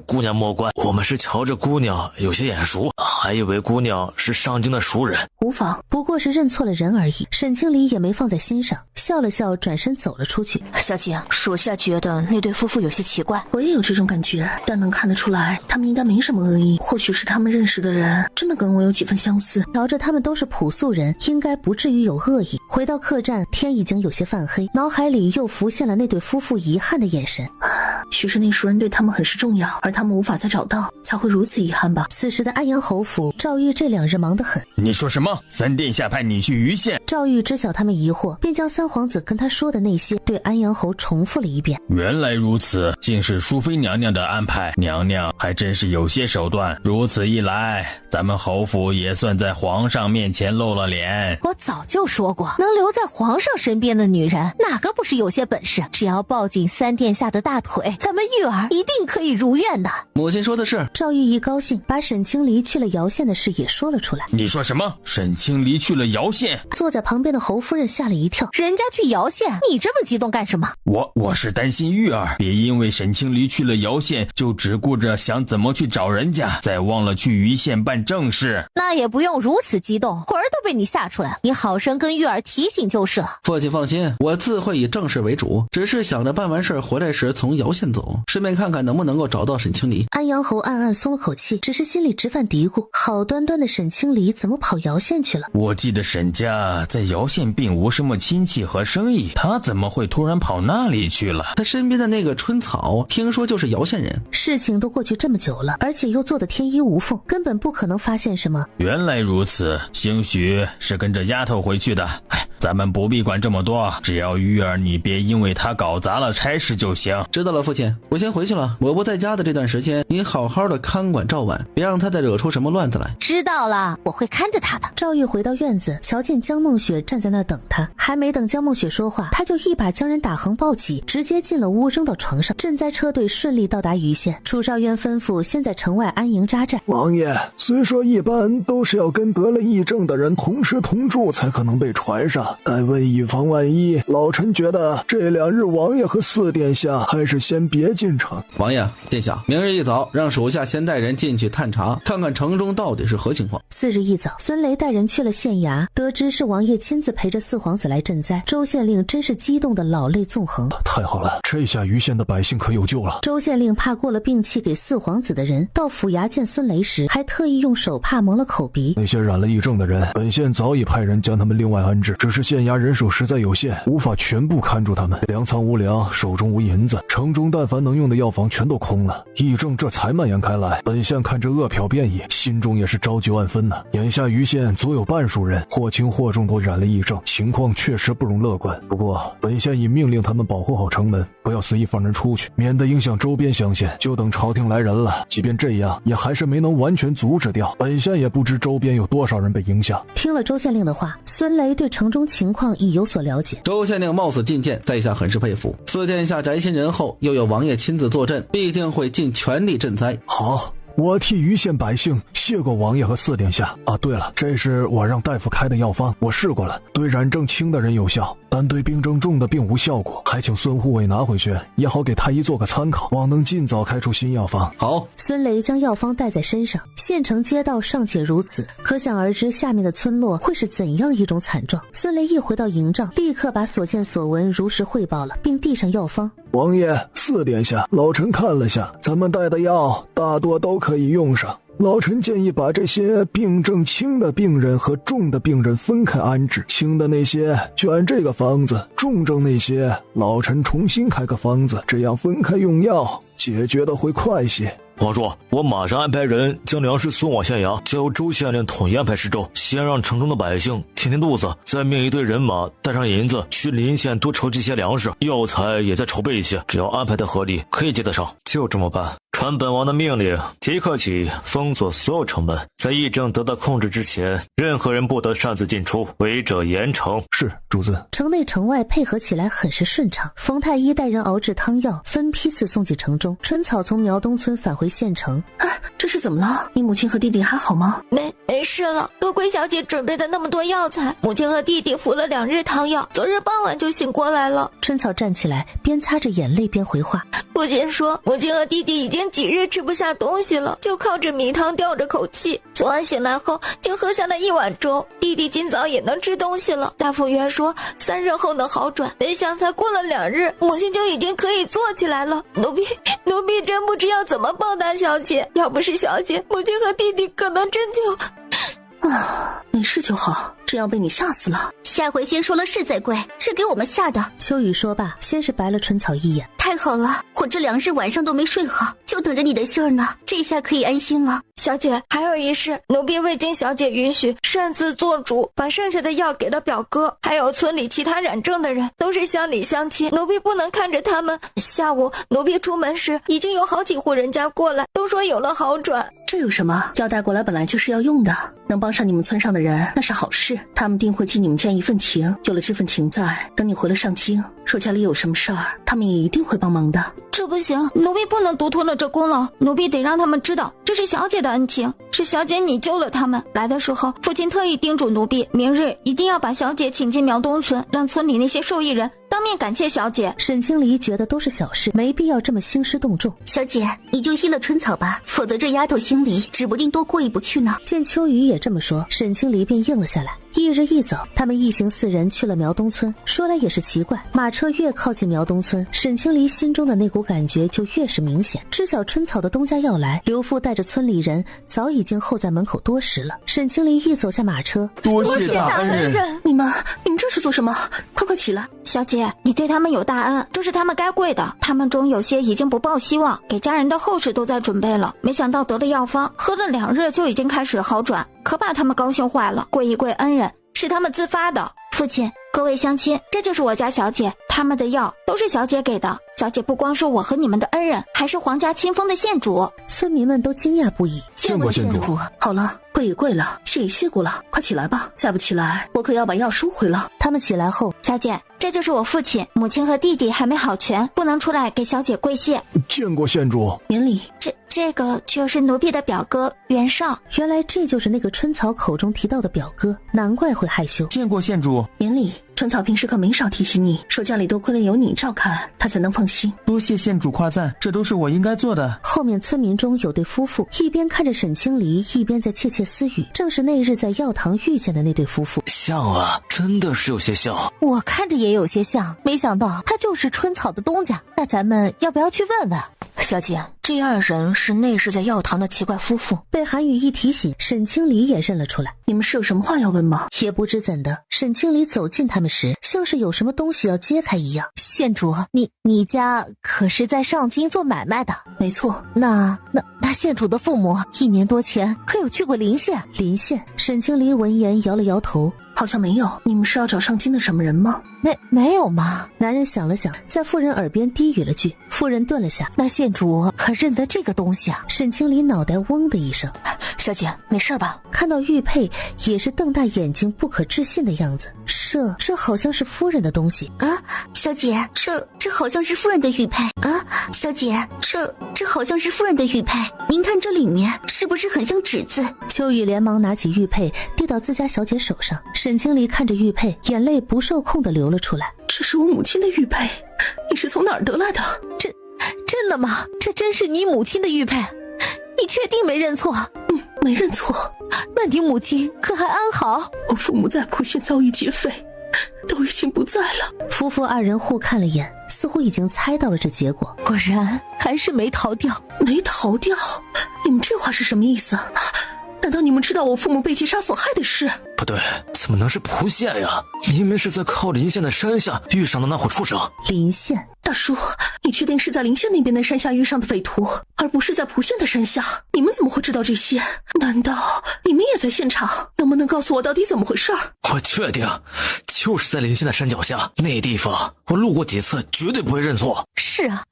姑娘莫怪，我们是瞧着姑娘有些眼熟，还以为姑娘是上京的熟人。无妨，不过是认错了人而已。沈清离也没放在心上，笑了笑，转身走了出去。小姐，属下觉得那对夫妇有些奇怪。我也有这种感觉，但能看得出来，他们应该没什么恶意。或许是他们认识的人真的跟我有几分相似。瞧着他们都是朴素人，应该不至于有恶意。回到客栈，天已经有些泛黑，脑海里又浮现了那对夫妇遗憾的眼神。许是那熟人对他们很是重要，而他们无法再找到，才会如此遗憾吧。此时的安阳侯府，赵玉这2日忙得很。你说什么？3殿下派你去余县？赵玉知晓他们疑惑，便将3皇子跟他说的那些对安阳侯重复了一遍。原来如此，竟是淑妃娘娘的安排，娘娘还真是有些手段。如此一来，咱们侯府也算在皇上面前露了脸。我早就说过，能留在皇上身边的女人，哪个不是有些本事？只要抱紧3殿下的大腿，咱们玉儿一定可以如愿的。母亲说的是。赵玉一高兴，把沈清离去了姚县的事也说了出来。你说什么？沈清离去了姚县？坐在旁边的侯夫人吓了一跳，人家去姚县，你这么激动干什么？我是担心玉儿别因为沈清离去了姚县，就只顾着想怎么去找人家，再忘了去余县办正事。那也不用如此激动，魂儿都被你吓出来了，你好生跟玉儿提醒就是了。父亲放心，我自会以正事为主，只是想着办完事回来时从姚县走，顺便看看能不能够找到沈清离。安阳侯暗暗松了口气，只是心里直犯嘀咕，好端端的沈清离怎么跑姚县去了？我记得沈家在姚县并无什么亲戚和生意，他怎么会突然跑那里去了？他身边的那个春草听说就是姚县人。事情都过去这么久了，而且又做得天衣无缝，根本不可能发现什么。原来如此，兴许是跟着丫头回去的。咱们不必管这么多，只要玉儿你别因为她搞砸了差事就行。知道了，父亲，我先回去了。我不在家的这段时间，你好好的看管赵婉，别让她再惹出什么乱子来。知道了，我会看着她的。赵玉回到院子，瞧见江梦雪站在那儿等他，还没等江梦雪说话，他就一把将人打横抱起，直接进了屋扔到床上。赈灾车队顺利到达余县，楚少渊吩咐先在城外安营扎寨。王爷，虽说一般都是要跟得了疫症的人同吃同住才可能被传上，但为以防万一，老臣觉得这2日王爷和4殿下还是先别进城。王爷殿下，明日一早让属下先带人进去探查，看看城中到底是何情况。4日一早，孙雷带人去了县衙，得知是王爷亲自陪着4皇子来赈灾，周县令真是激动的老泪纵横。太好了，这下余县的百姓可有救了。周县令怕过了病气给4皇子的人到府衙见孙雷时，还特意用手帕蒙了口鼻。那些染了疫症的人，本县早已派人将他们另外安置，只是县衙人手实在有限，无法全部看住他们，粮仓无粮，手中无银子，城中但凡能用的药房全都空了，疫症这才蔓延开来。本县看着恶殍遍野，心中也是着急万分呢。眼下余县足有半数人或轻或重都染了疫症，情况确实不容乐观。不过本县已命令他们保护好城门，不要随意放人出去，免得影响周边乡县。就等朝廷来人了，即便这样也还是没能完全阻止掉，本县也不知周边有多少人被影响。听了周县令的话，孙雷对城中情况已有所了解。周县令貌似进谏，在下很是佩服。4殿下宅心仁厚，又有王爷亲自坐镇，必定会尽全力赈灾。好，我替余县百姓谢过王爷和4殿下啊！对了，这是我让大夫开的药方，我试过了，对染症轻的人有效，但对病症重的并无效果，还请孙护卫拿回去，也好给太医做个参考，望能尽早开出新药方。好。孙雷将药方带在身上，县城街道尚且如此，可想而知下面的村落会是怎样一种惨状。孙雷一回到营帐，立刻把所见所闻如实汇报了，并递上药方。王爷、4殿下，老臣看了下，咱们带的药大多都可以用上。老臣建议把这些病症轻的病人和重的病人分开安置，轻的那些就按这个方子，重症那些老臣重新开个方子，这样分开用药，解决的会快些。皇叔，我马上安排人将粮食送往县衙，交由周县令统一安排施粥，先让城中的百姓填填肚子，再命一队人马带上银子去邻县多筹集些粮食，药材也再筹备一些，只要安排的合理，可以接得上。就这么办。传本王的命令，即刻起封锁所有城门，在疫症得到控制之前，任何人不得擅自进出，违者严惩。是，主子。城内城外配合起来很是顺畅。冯太医带人熬制汤药，分批次送进城中。春草从苗东村返回县城。这是怎么了？你母亲和弟弟还好吗？没事了，多亏小姐准备的那么多药材，母亲和弟弟服了2日汤药，昨日傍晚就醒过来了。春草站起来，边擦着眼泪边回话。父亲说，母亲和弟弟已经几日吃不下东西了，就靠着米汤吊着口气。昨晚醒来后，就喝下了1碗粥。弟弟今早也能吃东西了。大夫员说3日后能好转，没想才过了2日，母亲就已经可以坐起来了。奴婢真不知要怎么报答小姐，要不是小姐，母亲和弟弟可能真就……没事就好，这样被你吓死了。下回先说了是再贵，是给我们吓的。秋雨说罢，先是白了春草一眼。太好了，我这2日晚上都没睡好，就等着你的信儿呢，这下可以安心了。小姐，还有一事，奴婢未经小姐允许，擅自做主，把剩下的药给了表哥，还有村里其他染症的人，都是乡里乡亲，奴婢不能看着他们。下午奴婢出门时，已经有好几户人家过来，都说有了好转。这有什么？药带过来本来就是要用的，能帮上你们村上的人那是好事，他们定会记你们家一份情。有了这份情在，等你回了上京，说家里有什么事儿，他们也一定会帮忙的。这不行，奴婢不能独吞了这功劳，奴婢得让他们知道这是小姐的恩情，是小姐你救了他们。来的时候父亲特意叮嘱奴婢，明日一定要把小姐请进苗东村，让村里那些受益人当面感谢小姐。沈清离觉得都是小事，没必要这么兴师动众。小姐，你就依了春草吧，否则这丫头心里指不定多过意不去呢。见秋雨也这么说，沈清离便应了下来。翌日一早，他们一行4人去了苗东村。说来也是奇怪，马车越靠近苗东村，沈清离心中的那股感觉就越是明显。知晓春草的东家要来，刘父带着村里人早已经候在门口多时了。沈清离一走下马车，多谢大恩人。你们这是做什么？快起来！小姐，你对他们有大恩，这是他们该跪的。他们中有些已经不抱希望，给家人的后事都在准备了。没想到得了药方，喝了2日就已经开始好转，可把他们高兴坏了。跪一跪恩人，是他们自发的。父亲，各位乡亲，这就是我家小姐，他们的药都是小姐给的。小姐不光是我和你们的恩人，还是皇家亲封的县主。村民们都惊讶不已。见过县主。好了，跪也跪了，谢也谢过了，快起来吧，再不起来我可要把药收回了。他们起来后，小姐，这就是我父亲，母亲和弟弟还没好全，不能出来给小姐跪谢。见过县主。免礼。这个就是奴婢的表哥袁绍。原来这就是那个春草口中提到的表哥，难怪会害羞。见过县主。免礼。春草平时可没少提醒你，说家里多亏了有你照看，他才能放心。多谢县主夸赞，这都是我应该做的。后面村民中有对夫妇，一边看着沈清离，一边在窃窃私语，正是那日在药堂遇见的那对夫妇。像啊，真的是有些像。我看着也有些像，没想到他就是春草的东家。那咱们要不要去问问？小姐，这2人是那日在药堂的奇怪夫妇。被韩宇一提醒，沈清离也认了出来。你们是有什么话要问吗？也不知怎的，沈清离走近他们时，像是有什么东西要揭开一样。县主，你家可是在上京做买卖的？没错。那县主的父母1年多前可有去过临县？临县？沈清离闻言摇了摇头，好像没有。你们是要找上京的什么人吗？没有吗？男人想了想，在妇人耳边低语了句。妇人顿了下，那县主可认得这个东西啊？沈清离脑袋嗡的一声。小姐，没事吧？看到玉佩，也是瞪大眼睛不可置信的样子。这好像是夫人的东西啊！小姐，这好像是夫人的玉佩啊！小姐，这好像是夫人的玉佩，您看这里面是不是很像纸字？秋雨连忙拿起玉佩递到自家小姐手上，沈清离看着玉佩，眼泪不受控地流了出来。这是我母亲的玉佩，你是从哪儿得来的？真的吗？这真是你母亲的玉佩？你确定没认错？没认错。那你母亲可还安好？我父母在蒲县遭遇劫匪，都已经不在了。夫妇2人互看了眼，似乎已经猜到了这结果。果然还是没逃掉。没逃掉？你们这话是什么意思？难道你们知道我父母被劫杀所害的事？不对，怎么能是蒲县呀？明明是在靠临县的山下遇上的那伙畜生。临县？大叔，你确定是在临县那边的山下遇上的匪徒，而不是在蒲县的山下？你们怎么会知道这些？难道你们也在现场？能不能告诉我到底怎么回事？我确定，就是在临县的山脚下，那地方我路过几次，绝对不会认错。是啊，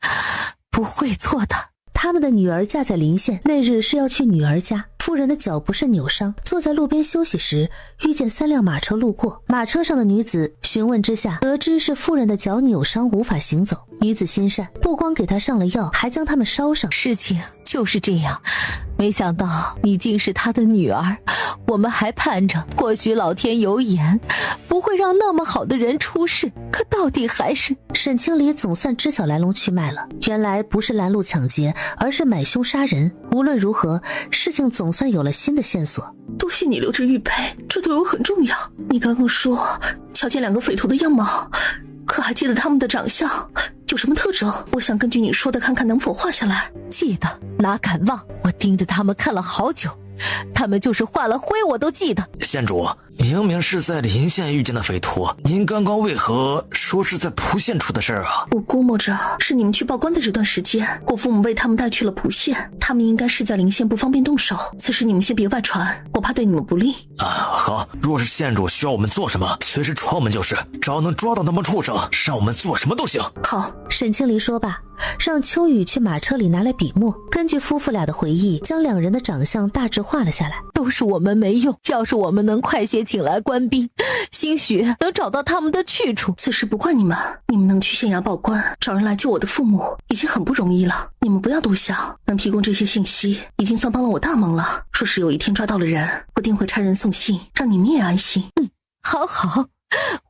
不会错的。他们的女儿嫁在临县，那日是要去女儿家。妇人的脚不慎扭伤，坐在路边休息时，遇见3辆马车路过。马车上的女子询问之下，得知是妇人的脚扭伤无法行走。女子心善，不光给她上了药，还将他们捎上。事情就是这样，没想到你竟是她的女儿。我们还盼着或许老天有眼，不会让那么好的人出事，可到底还是……沈清离总算知晓来龙去脉了，原来不是拦路抢劫，而是买凶杀人。无论如何，事情总算有了新的线索。多谢你留着玉佩，这对我很重要。你刚刚说瞧见2个匪徒的样貌，可还记得他们的长相？有什么特征？我想根据你说的看看能否画下来。记得，哪敢忘？我盯着他们看了好久，他们就是化了灰我都记得。县主，明明是在临县遇见的匪徒，您刚刚为何说是在蒲县出的事啊？我估摸着是你们去报官的这段时间，我父母被他们带去了蒲县，他们应该是在临县不方便动手，此时你们先别外传，我怕对你们不利。好，若是县主需要我们做什么，随时传我们就是，只要能抓到他们畜生，让我们做什么都行。好。沈清离说罢，让秋雨去马车里拿来笔墨，根据夫妇俩的回忆，将两人的长相大致画了下来。都是我们没用，要是我们能快些请来官兵，兴许能找到他们的去处。此事不怪你们，你们能去县衙报官，找人来救我的父母，已经很不容易了。你们不要多想，能提供这些信息，已经算帮了我大忙了。若是有一天抓到了人，我定会差人送信，让你们也安心。好。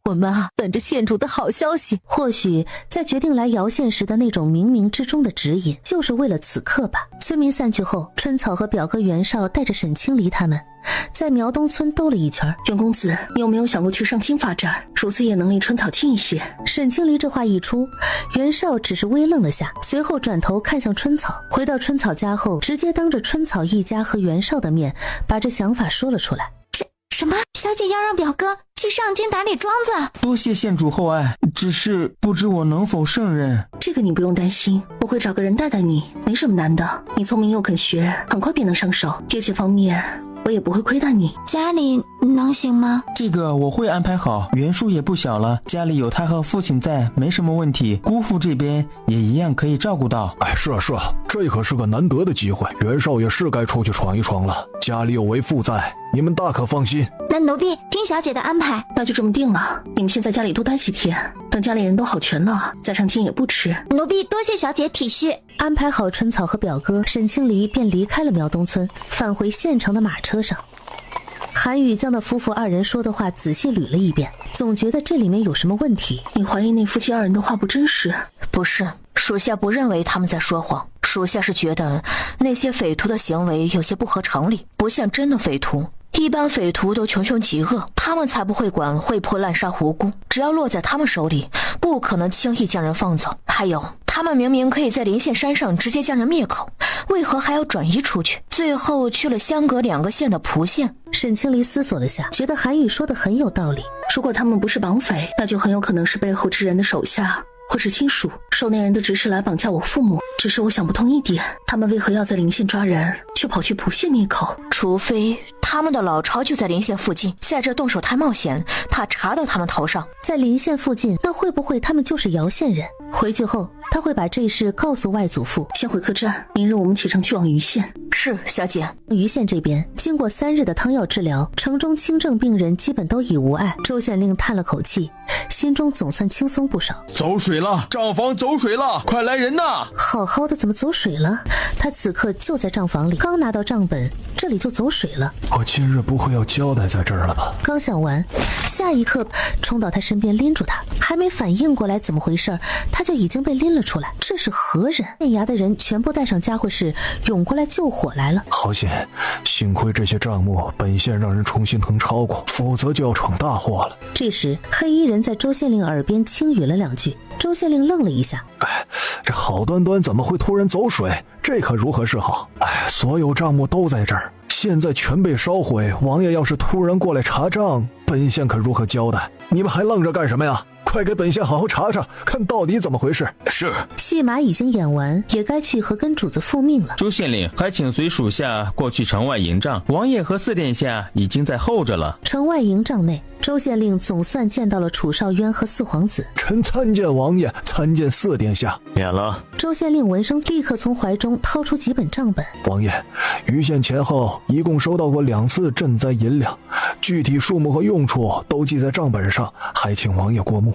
我们等着县主的好消息。或许在决定来姚县时的那种冥冥之中的指引，就是为了此刻吧。村民散去后，春草和表哥袁绍带着沈清离他们在苗东村兜了一圈。袁公子，你有没有想过去上京发展，如此也能令春草近一些？沈清离这话一出，袁绍只是微愣了下，随后转头看向春草。回到春草家后，直接当着春草一家和袁绍的面，把这想法说了出来。什么？小姐要让表哥去上京打理庄子？多谢县主厚爱，只是不知我能否胜任。这个你不用担心，我会找个人带带你，没什么难的。你聪明又肯学，很快便能上手。这些方面我也不会亏待你。家里能行吗？这个我会安排好，袁术也不小了，家里有他和父亲在，没什么问题。姑父这边也一样可以照顾到。是啊，这可是个难得的机会，袁绍也是该出去闯一闯了。家里有为父在，你们大可放心。那奴婢听小姐的安排。那就这么定了，你们先在家里多待几天，等家里人都好全了，再上京也不迟。奴婢多谢小姐体恤。安排好春草和表哥，沈清离便离开了苗东村，返回县城的马车上。韩宇将那夫妇二人说的话仔细捋了一遍，总觉得这里面有什么问题。你怀疑那夫妻二人的话不真实？不是，属下不认为他们在说谎，属下是觉得那些匪徒的行为有些不合常理，不像真的匪徒。一般匪徒都穷凶极恶，他们才不会管会破滥杀无辜，只要落在他们手里，不可能轻易将人放走。还有，他们明明可以在临县山上直接将人灭口，为何还要转移出去，最后去了相隔2个县的蒲县？沈清离思索了下，觉得韩宇说的很有道理。如果他们不是绑匪，那就很有可能是背后之人的手下或是亲属，受那人的指示来绑架我父母。只是我想不通一点，他们为何要在临县抓人，却跑去蒲县灭口？除非他们的老巢就在临县附近，在这动手太冒险，怕查到他们头上。在临县附近，那会不会他们就是姚县人？回去后他会把这事告诉外祖父。先回客栈，明日我们启程去往余县。是，小姐。余县这边经过3日的汤药治疗，城中轻症病人基本都已无碍。周县令叹了口气，心中总算轻松不少。走水了，账房走水了，快来人呐！好好的怎么走水了？他此刻就在账房里，刚拿到账本，这里就走水了。我今日不会要交代在这儿了吧？刚想完，下一刻冲到他身边拎住他，还没反应过来怎么回事，他就已经被拎了出来。这是何人？县衙的人全部带上家伙事，涌过来救火来了。好险，幸亏这些账目本县让人重新誊抄过，否则就要闯大祸了。这时黑衣人在周县令耳边轻语了2句，周县令愣了一下。这好端端怎么会突然走水？这可如何是好？所有账目都在这儿，现在全被烧毁，王爷要是突然过来查账，本县可如何交代？你们还愣着干什么呀？快给本县好好查查，看到底怎么回事。是。戏码已经演完，也该去和根主子复命了。周县令，还请随属下过去城外迎账，王爷和4殿下已经在候着了。城外营帐内，周县令总算见到了楚少渊和4皇子。臣参见王爷，参见4殿下。免了。周县令闻声立刻从怀中掏出几本账本。王爷，余县前后一共收到过2次赈灾银两，具体数目和用处都记在账本上，还请王爷过目。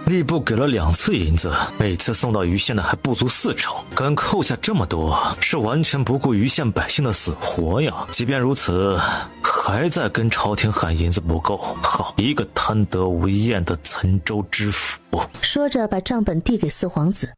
吏部给了2次银子，每次送到余县的还不足4成，敢扣下这么多，是完全不顾余县百姓的死活呀！即便如此，还在跟朝廷喊银子不够，好一个贪得无厌的岑州知府！府。说着把账本递给四皇子。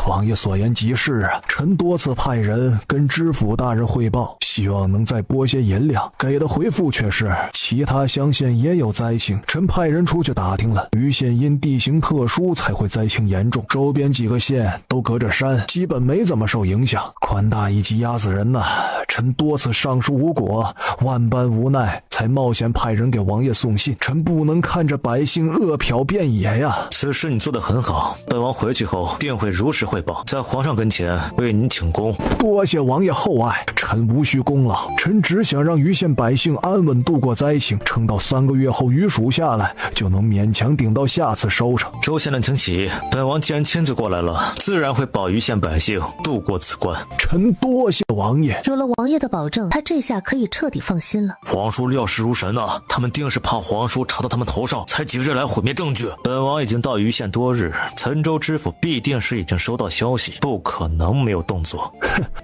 王爷所言极是啊，臣多次派人跟知府大人汇报，希望能再拨些银两，给的回复却是其他乡县也有灾情，臣派人出去打听了，余县因地形特殊才会灾情严重，周边几个县都隔着山，基本没怎么受影响。宽大一击压死人呐，臣多次上书无果，万般无奈才冒险派人给王爷送信，臣不能看着百姓饿殍遍野呀。此事你做得很好，本王回去后定会如实汇报，在皇上跟前为您请功。多谢王爷厚爱，臣无需功劳，臣只想让余县百姓安稳度过灾情，撑到3个月后雨暑下来，就能勉强顶到下次收成。周县令请起，本王既然亲自过来了，自然会保余县百姓度过此关。臣多谢王爷。有了王爷的保证，他这下可以彻底放心了。皇叔料事如神啊，他们定是怕皇叔查到他们头上，才急着来毁灭证据。本王已经到余县多日，岑州知府必定是已经收到消息，不可能没有动作。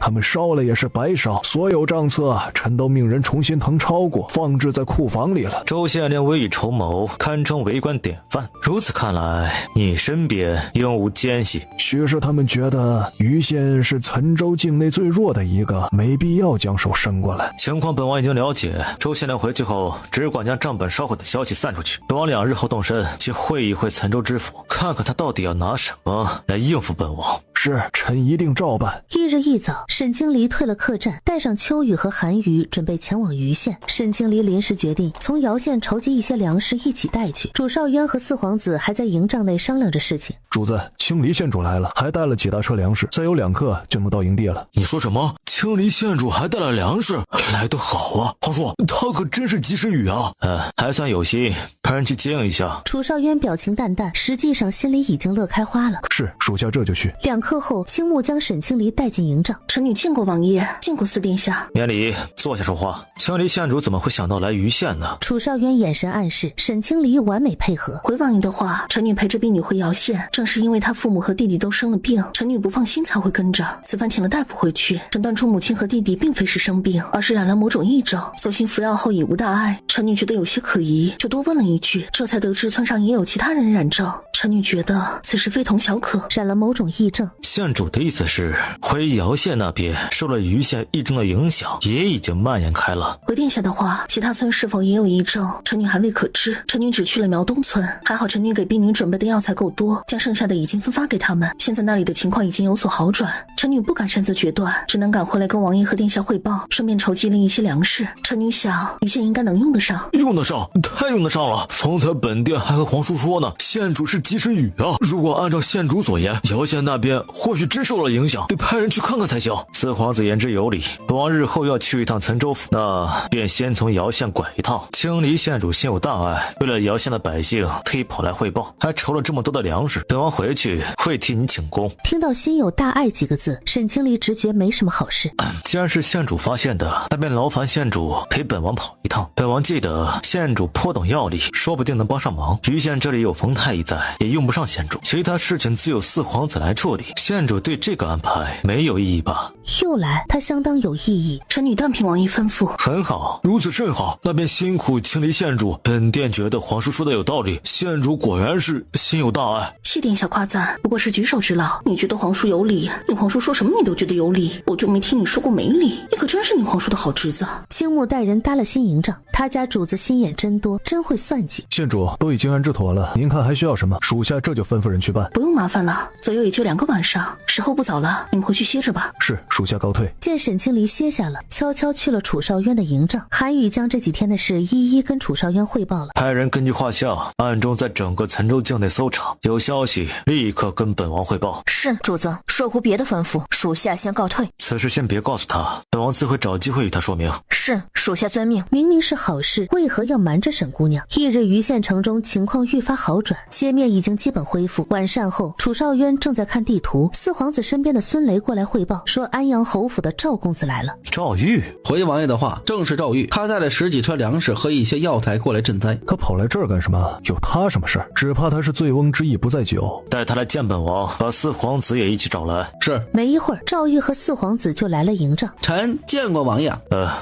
他们烧了也是白烧，所有账册臣都命人重新誊抄过，放置在库房里了。周县令未雨绸缪，堪称为官典范。如此看来，你身边应无奸细。许是他们觉得余县是岑州境内最弱的一个，没必要将手伸过来。情况本王已经了解，周县令回去后只管将账本烧毁的消息散出去。本王2日后动身去会一会岑州知府，看看他到底要拿什么来应付本王。是，臣一定照办。翌日一早，沈清离退了客栈，带上秋雨和韩愈准备前往余县。沈清离临时决定从姚县筹集一些粮食一起带去。主少渊和四皇子还在营帐内商量着事情。主子，青离县主来了，还带了几大车粮食，再有2刻就能到营地了。你说什么？青离县主还带了粮食？来得好啊，皇叔，他可真是及时雨啊！还算有心，派人去接应一下。楚少渊表情淡淡，实际上心里已经乐开花了。是，属下这就去。2刻后，青木将沈清离带进营帐。臣女见过王爷，见过四殿下。免礼，坐下说话。青离县主怎么会想到来余县呢？楚少渊眼神暗示，沈清离完美配合。回王爷的话，臣女陪着婢女回姚县，正是因为她父母和弟弟都生了病，臣女不放心才会跟着。此番请了大夫回去，诊断出母亲和弟弟并非是生病，而是染了某种异症，所幸服药后已无大碍。臣女觉得有些可疑，就多问了一句，这才得知村上也有其他人染症。臣女觉得此事非同小可。染了某种异症，县主的意思是回姚县那边受了余县异症的影响，也已经蔓延开了。回殿下的话，其他村是否也有异症，臣女还未可知。臣女只去了苗东村，还好臣女给婢女准备的药材够多，将剩下的已经分发给他们，现在那里的情况已经有所好转。臣女不敢擅自决断，只能赶回来跟王爷和殿下汇报，顺便筹集了一些粮食。臣女想余县应该能用得上。用得上？太用得上了！方才本殿还和皇叔说呢，县主是及时雨啊！如果按照县主所言，姚县那边或许真受了影响，得派人去看看才行。四皇子言之有理，本王日后要去一趟岑州府，那便先从姚县拐一趟。青离县主心有大爱，为了姚县的百姓，特意跑来汇报，还筹了这么多的粮食。本王回去会替你请功。听到心有大爱几个字，沈清离直觉没什么好事。既然是县主发现的，那便劳烦县主陪本王跑一趟。本王记得县主颇懂药理，说不定能帮上忙。余县这里有冯太医在，也用不上县主，其他事情自有四皇子来处理。县主对这个安排没有异议吧？又来，他相当有意义。臣女但凭王爷吩咐。很好，如此甚好，那便辛苦青离县主。本殿觉得皇叔说的有道理，县主果然是心有大爱。谢殿下夸赞，不过是举手之劳。你觉得皇叔有理，你皇叔说什么你都觉得有理，我就没听你说过没理。你可真是你皇叔的好侄子。青木带人搭了新营帐，他家主子心眼真多，真会算计。县主都已经安置妥了，您看还需要什么？属下这就吩咐人去办。不用麻烦了，左右也就2个晚上，时候不早了，你们回去歇着吧。是，属下告退。见沈清离歇下了，悄悄去了楚少渊的营帐。韩宇将这几天的事一一跟楚少渊汇报了，派人根据画像暗中在整个岑州境内搜查，有消息立刻跟本王汇报。是，主子，若无别的吩咐，属下先告退。此事先别告诉他，本王自会找机会与他说明。是，属下遵命。明明是好事，为何要瞒着沈姑娘？翌日余县城中情况愈发好转，街面已经基本恢复。晚膳后，楚少渊正在看地图，四皇子身边的孙雷过来汇报说安阳侯府的赵公子来了。赵玉回王爷的话，正是赵玉，他带了10几车粮食和一些药材过来赈灾。他跑来这儿干什么？有他什么事？只怕他是醉翁之意不在酒。带他来见本王，把四皇子也一起找来。是。没一会儿，赵玉和四皇子就来了营帐。臣见过王爷。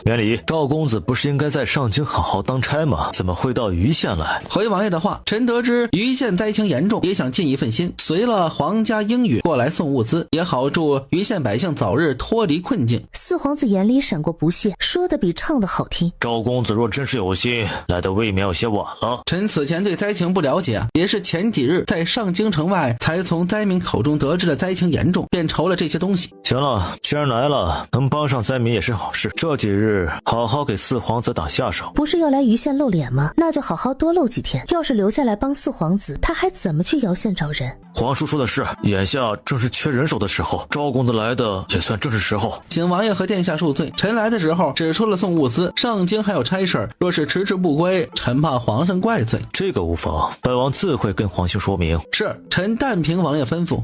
免礼。赵公子不是应该在上上京好好当差吗？怎么会到余县来？回王爷的话，臣得知余县灾情严重，也想尽一份心，随了皇家英语过来送物资，也好助余县百姓早日脱离困境。四皇子眼里闪过不屑，说的比唱的好听。赵公子若真是有心，来的未免有些晚了。臣此前对灾情不了解，也是前几日在上京城外才从灾民口中得知了灾情严重，便筹了这些东西。行了，既然来了，能帮上灾民也是好事。这几日好好给四皇子打下手。不是要来余县露脸吗？那就好好多露几天。要是留下来帮四皇子，他还怎么去姚县找人？皇叔说的是，眼下正是缺人手的时候，赵公子来的也算正是时候。请王爷和殿下恕罪，臣来的时候只说了送物资，上京还有差事，若是迟迟不归，臣怕皇上怪罪。这个无妨，本王自会跟皇兄说明。是，臣但凭王爷吩咐。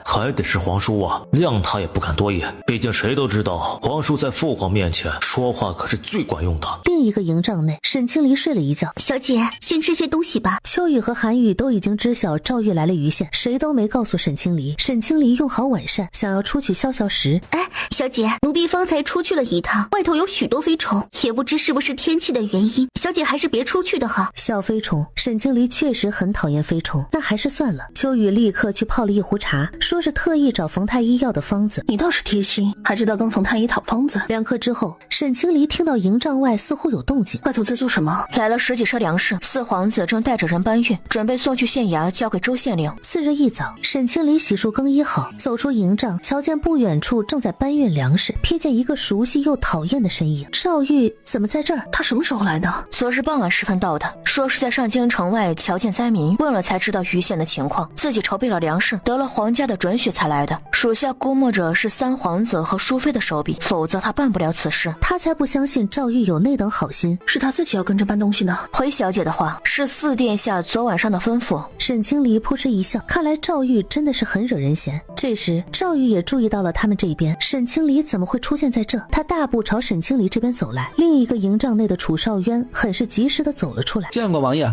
还得是皇叔啊，谅他也不敢多言，毕竟谁都知道皇叔在父皇面前说话可是最管用的。另一个营帐内，沈清离睡了一觉。小姐，先吃些东西吧。秋雨和韩雨都已经知晓赵玉来了余县，谁都没告诉沈清离。沈清离用好晚膳，想要出去消消食。哎，小姐，奴婢方才出去了一趟，外头有许多飞虫，也不知是不是天气的原因，小姐还是别出去的好。小飞虫，沈清离确实很讨厌飞虫，那还是算了。秋雨立刻去泡了一壶茶，说是特意找冯太医要的方子。你倒是贴心，还知道跟冯太医讨方子。2刻之后，沈清离听到营帐外似乎有动静，外头在做什么？来了10几车粮食，四皇子正带着人搬运，准备送去县衙交给周县令。次日一早，沈清离洗漱更衣好，走出营帐，瞧见不远处正在搬运粮食，瞥见一个熟悉又讨厌的身影。赵玉怎么在这儿？他什么时候来的？昨日傍晚时分到的，说是在上京城外瞧见灾民，问了才知道余县的情况，自己筹备了粮食，得了皇家的准许才来的。属下估摸着是三皇子和淑妃的手笔，否则他办不了此事。他才不相信赵玉有那等好心，是他自己要跟着搬东西呢。回小姐的话，是四殿下昨晚上的吩咐。沈清离扑哧一笑，看来赵玉真的是很惹人嫌。这时赵玉也注意到了他们这边，沈清离怎么会出现在这？他大步朝沈清离这边走来。另一个营帐内的楚少渊很是及时的走了出来，见过王爷。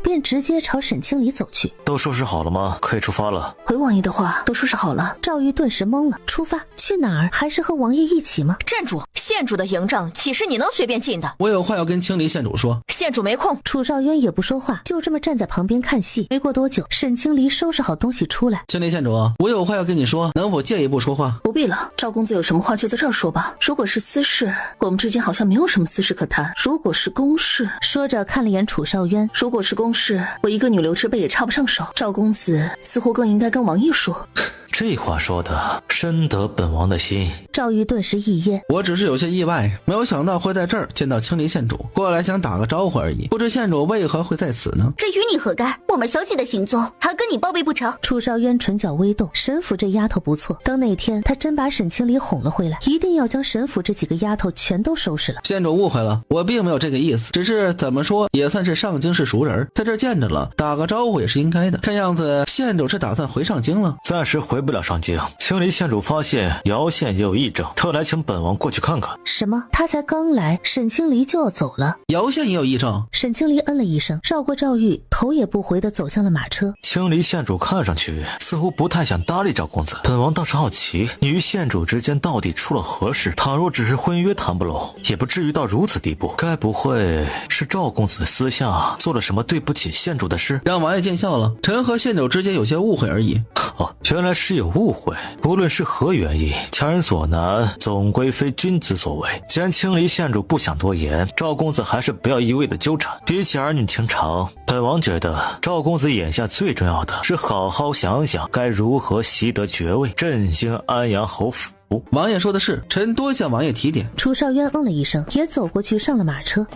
便直接朝沈清离走去。都收拾好了吗？可以出发了。回王爷的话，都收拾好了。赵玉顿时懵了，出发去哪儿？还是和王爷一起吗？站住！县主的营帐岂是你能随便进的？我有话要跟清离县主说。县主没空。楚少渊也不说话，就这么站在旁边看戏。没过多久，沈清离收拾好东西出来。清离县主，我有话要跟你说，能否借一步说话？不必了，赵公子有什么话就在这儿说吧。如果是私事，我们之间好像没有什么私事可谈。如果是公事，说着看了眼楚少渊。如果是公事，我一个女流之辈也插不上手。赵公子似乎更应该跟王爷说。这话说的深得本王的心。赵玉顿时一噎，我只是有些意外，没有想到会在这儿见到清离县主，过来想打个招呼而已，不知县主为何会在此呢？这与你何干？我们小姐的行踪还跟你报备不成？楚少渊唇角微动，沈府这丫头不错，等哪天他真把沈清离哄了回来，一定要将沈府这几个丫头全都收拾了。县主误会了，我并没有这个意思，只是怎么说也算是上京市熟人，在这儿见着了，打个招呼也是应该的。看样子县主是打算回上京了。暂时回不了上京，清离县主发现姚县也有异症，特来请本王过去看看。什么？他才刚来，沈清离就要走了？姚县也有异症？沈清离嗯了一声，绕过赵玉，头也不回地走向了马车。清离县主看上去似乎不太想搭理赵公子，本王倒是好奇，你与县主之间到底出了何事？倘若只是婚约谈不拢，也不至于到如此地步。该不会是赵公子私下做了什么对不起县主的事？让王爷见笑了，臣和县主之间有些误会而已。哦，原来是有误会。不论是何原因，强人所难，总归非君子所为。既然清离县主不想多言，赵公子还是不要一味的纠缠。比起儿女情长，本王觉得赵公子眼下最重要的是好好想想该如何习得爵位，振兴安阳侯府。王爷说的是，臣多向王爷提点。楚少渊嗯了一声，也走过去上了马车。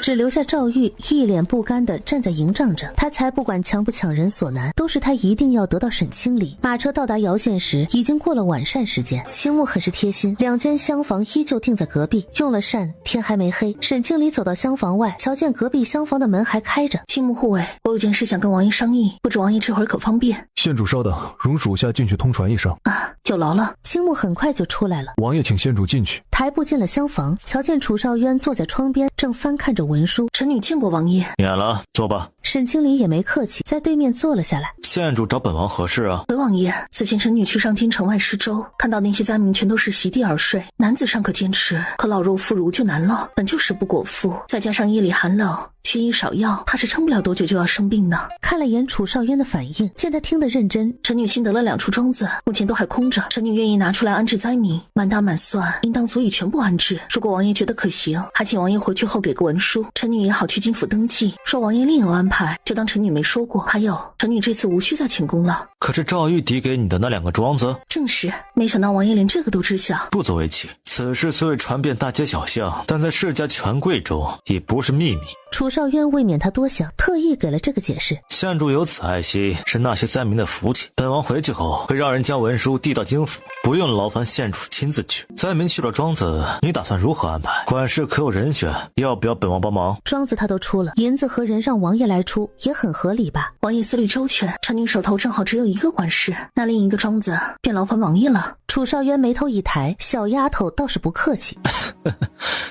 只留下赵玉一脸不甘地站在营帐着，他才不管强不强人所难，都是他一定要得到沈清离。马车到达姚县时，已经过了晚膳时间。秦牧很是贴心，2间厢房依旧定在隔壁，用了膳，天还没黑，沈清离走到厢房外，瞧见隔壁厢房的门还开着。青木护卫，我有件事想跟王爷商议，不知王爷这会儿可方便？县主稍等，容属下进去通传一声。啊，有劳了。青木很快就出来了。王爷请县主进去。抬步进了厢房，瞧见楚少渊坐在窗边，正翻看着文书。臣女见过王爷。免了，坐吧。沈清离也没客气，在对面坐了下来。县主找本王何事啊？回王爷，此前臣女去上京城外施粥，看到那些灾民全都是席地而睡，男子尚可坚持，可老弱妇孺就难了。本就食不果腹，再加上夜里寒冷，缺医少药，怕是撑不了多久就要生病呢。看了眼楚少渊的反应，见他听得认真，臣女新得了2处庄子，目前都还空着，臣女愿意拿出来安置灾民，满打满算应当足以全部安置。如果王爷觉得可行，还请王爷回去后给个文书，臣女也好去京府登记。若王爷另有安排，就当臣女没说过。还有，臣女这次无需再请功了。可是赵玉递给你的那2个庄子？正是，没想到王爷连这个都知晓。不足为奇，此事虽未传遍大街小巷，但在世家权贵中已不是秘密。楚少渊未免他多想，特意给了这个解释。县主有此爱心，是那些灾民的福气。本王回去后会让人将文书递到京府，不用劳烦县主亲自去。灾民去了庄子，你打算如何安排？管事可有人选？要不要本王帮忙？庄子他都出了，银子和人让王爷来出，也很合理吧？王爷思虑周全，臣女手头正好只有1个管事，那另一个庄子便劳烦王爷了。楚少渊眉头一抬，小丫头倒是不客气。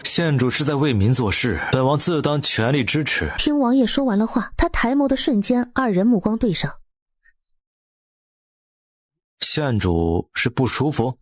县主是在为民做事，本王自当全力支持。听王爷说完了话，他抬眸的瞬间，2人目光对上。县主是不舒服？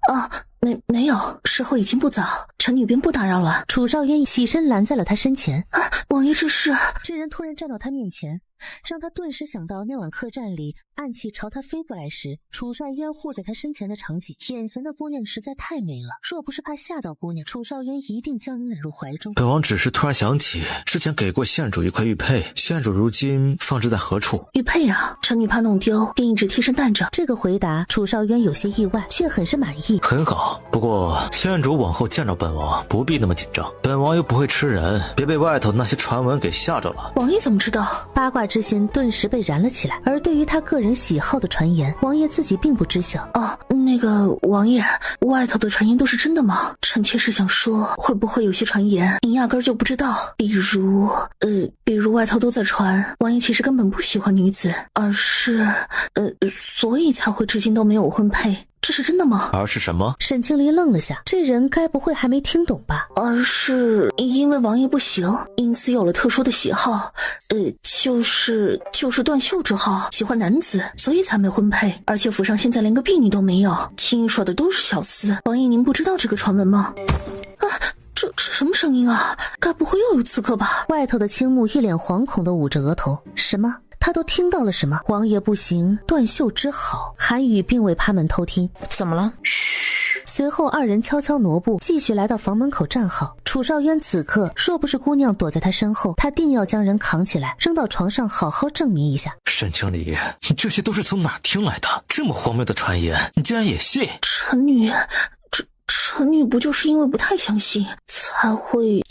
没有，时候已经不早，臣女便不打扰了。楚少渊起身拦在了他身前。王爷这是……这人突然站到他面前，让他顿时想到那晚客栈里暗器朝他飞过来时，楚少渊护在他身前的场景。眼前的姑娘实在太美了，若不是怕吓到姑娘，楚少渊一定将人揽入怀中。本王只是突然想起之前给过县主一块玉佩，县主如今放置在何处？玉佩啊，臣女怕弄丢，便一直贴身带着。这个回答楚少渊有些意外，却很是满意。很好，不过县主往后见着本王不必那么紧张，本王又不会吃人，别被外头那些传闻给吓着了。王爷怎么知道？八卦之心顿时被燃了起来。而对于他个人喜好的传言，王爷自己并不知晓。那个王爷，外头的传言都是真的吗？臣妾是想说，会不会有些传言您压根儿就不知道？比如外头都在传，王爷其实根本不喜欢女子，而是所以才会至今都没有婚配。这是真的吗？而是什么？沈清离愣了下，这人该不会还没听懂吧？而是因为王爷不行，因此有了特殊的喜好，就是断袖之好，喜欢男子，所以才没婚配。而且府上现在连个婢女都没有，轻易耍的都是小厮。王爷您不知道这个传闻吗？这什么声音啊？该不会又有刺客吧？外头的青木一脸惶恐地捂着额头。什么？他都听到了什么？王爷不行，断袖之好。韩语并未趴门偷听。怎么了？嘘。随后2人悄悄挪步，继续来到房门口站好。楚少渊此刻若不是姑娘躲在他身后，他定要将人扛起来扔到床上，好好证明一下。沈清离，你这些都是从哪儿听来的？这么荒谬的传言，你竟然也信？臣女不就是因为不太相信，才会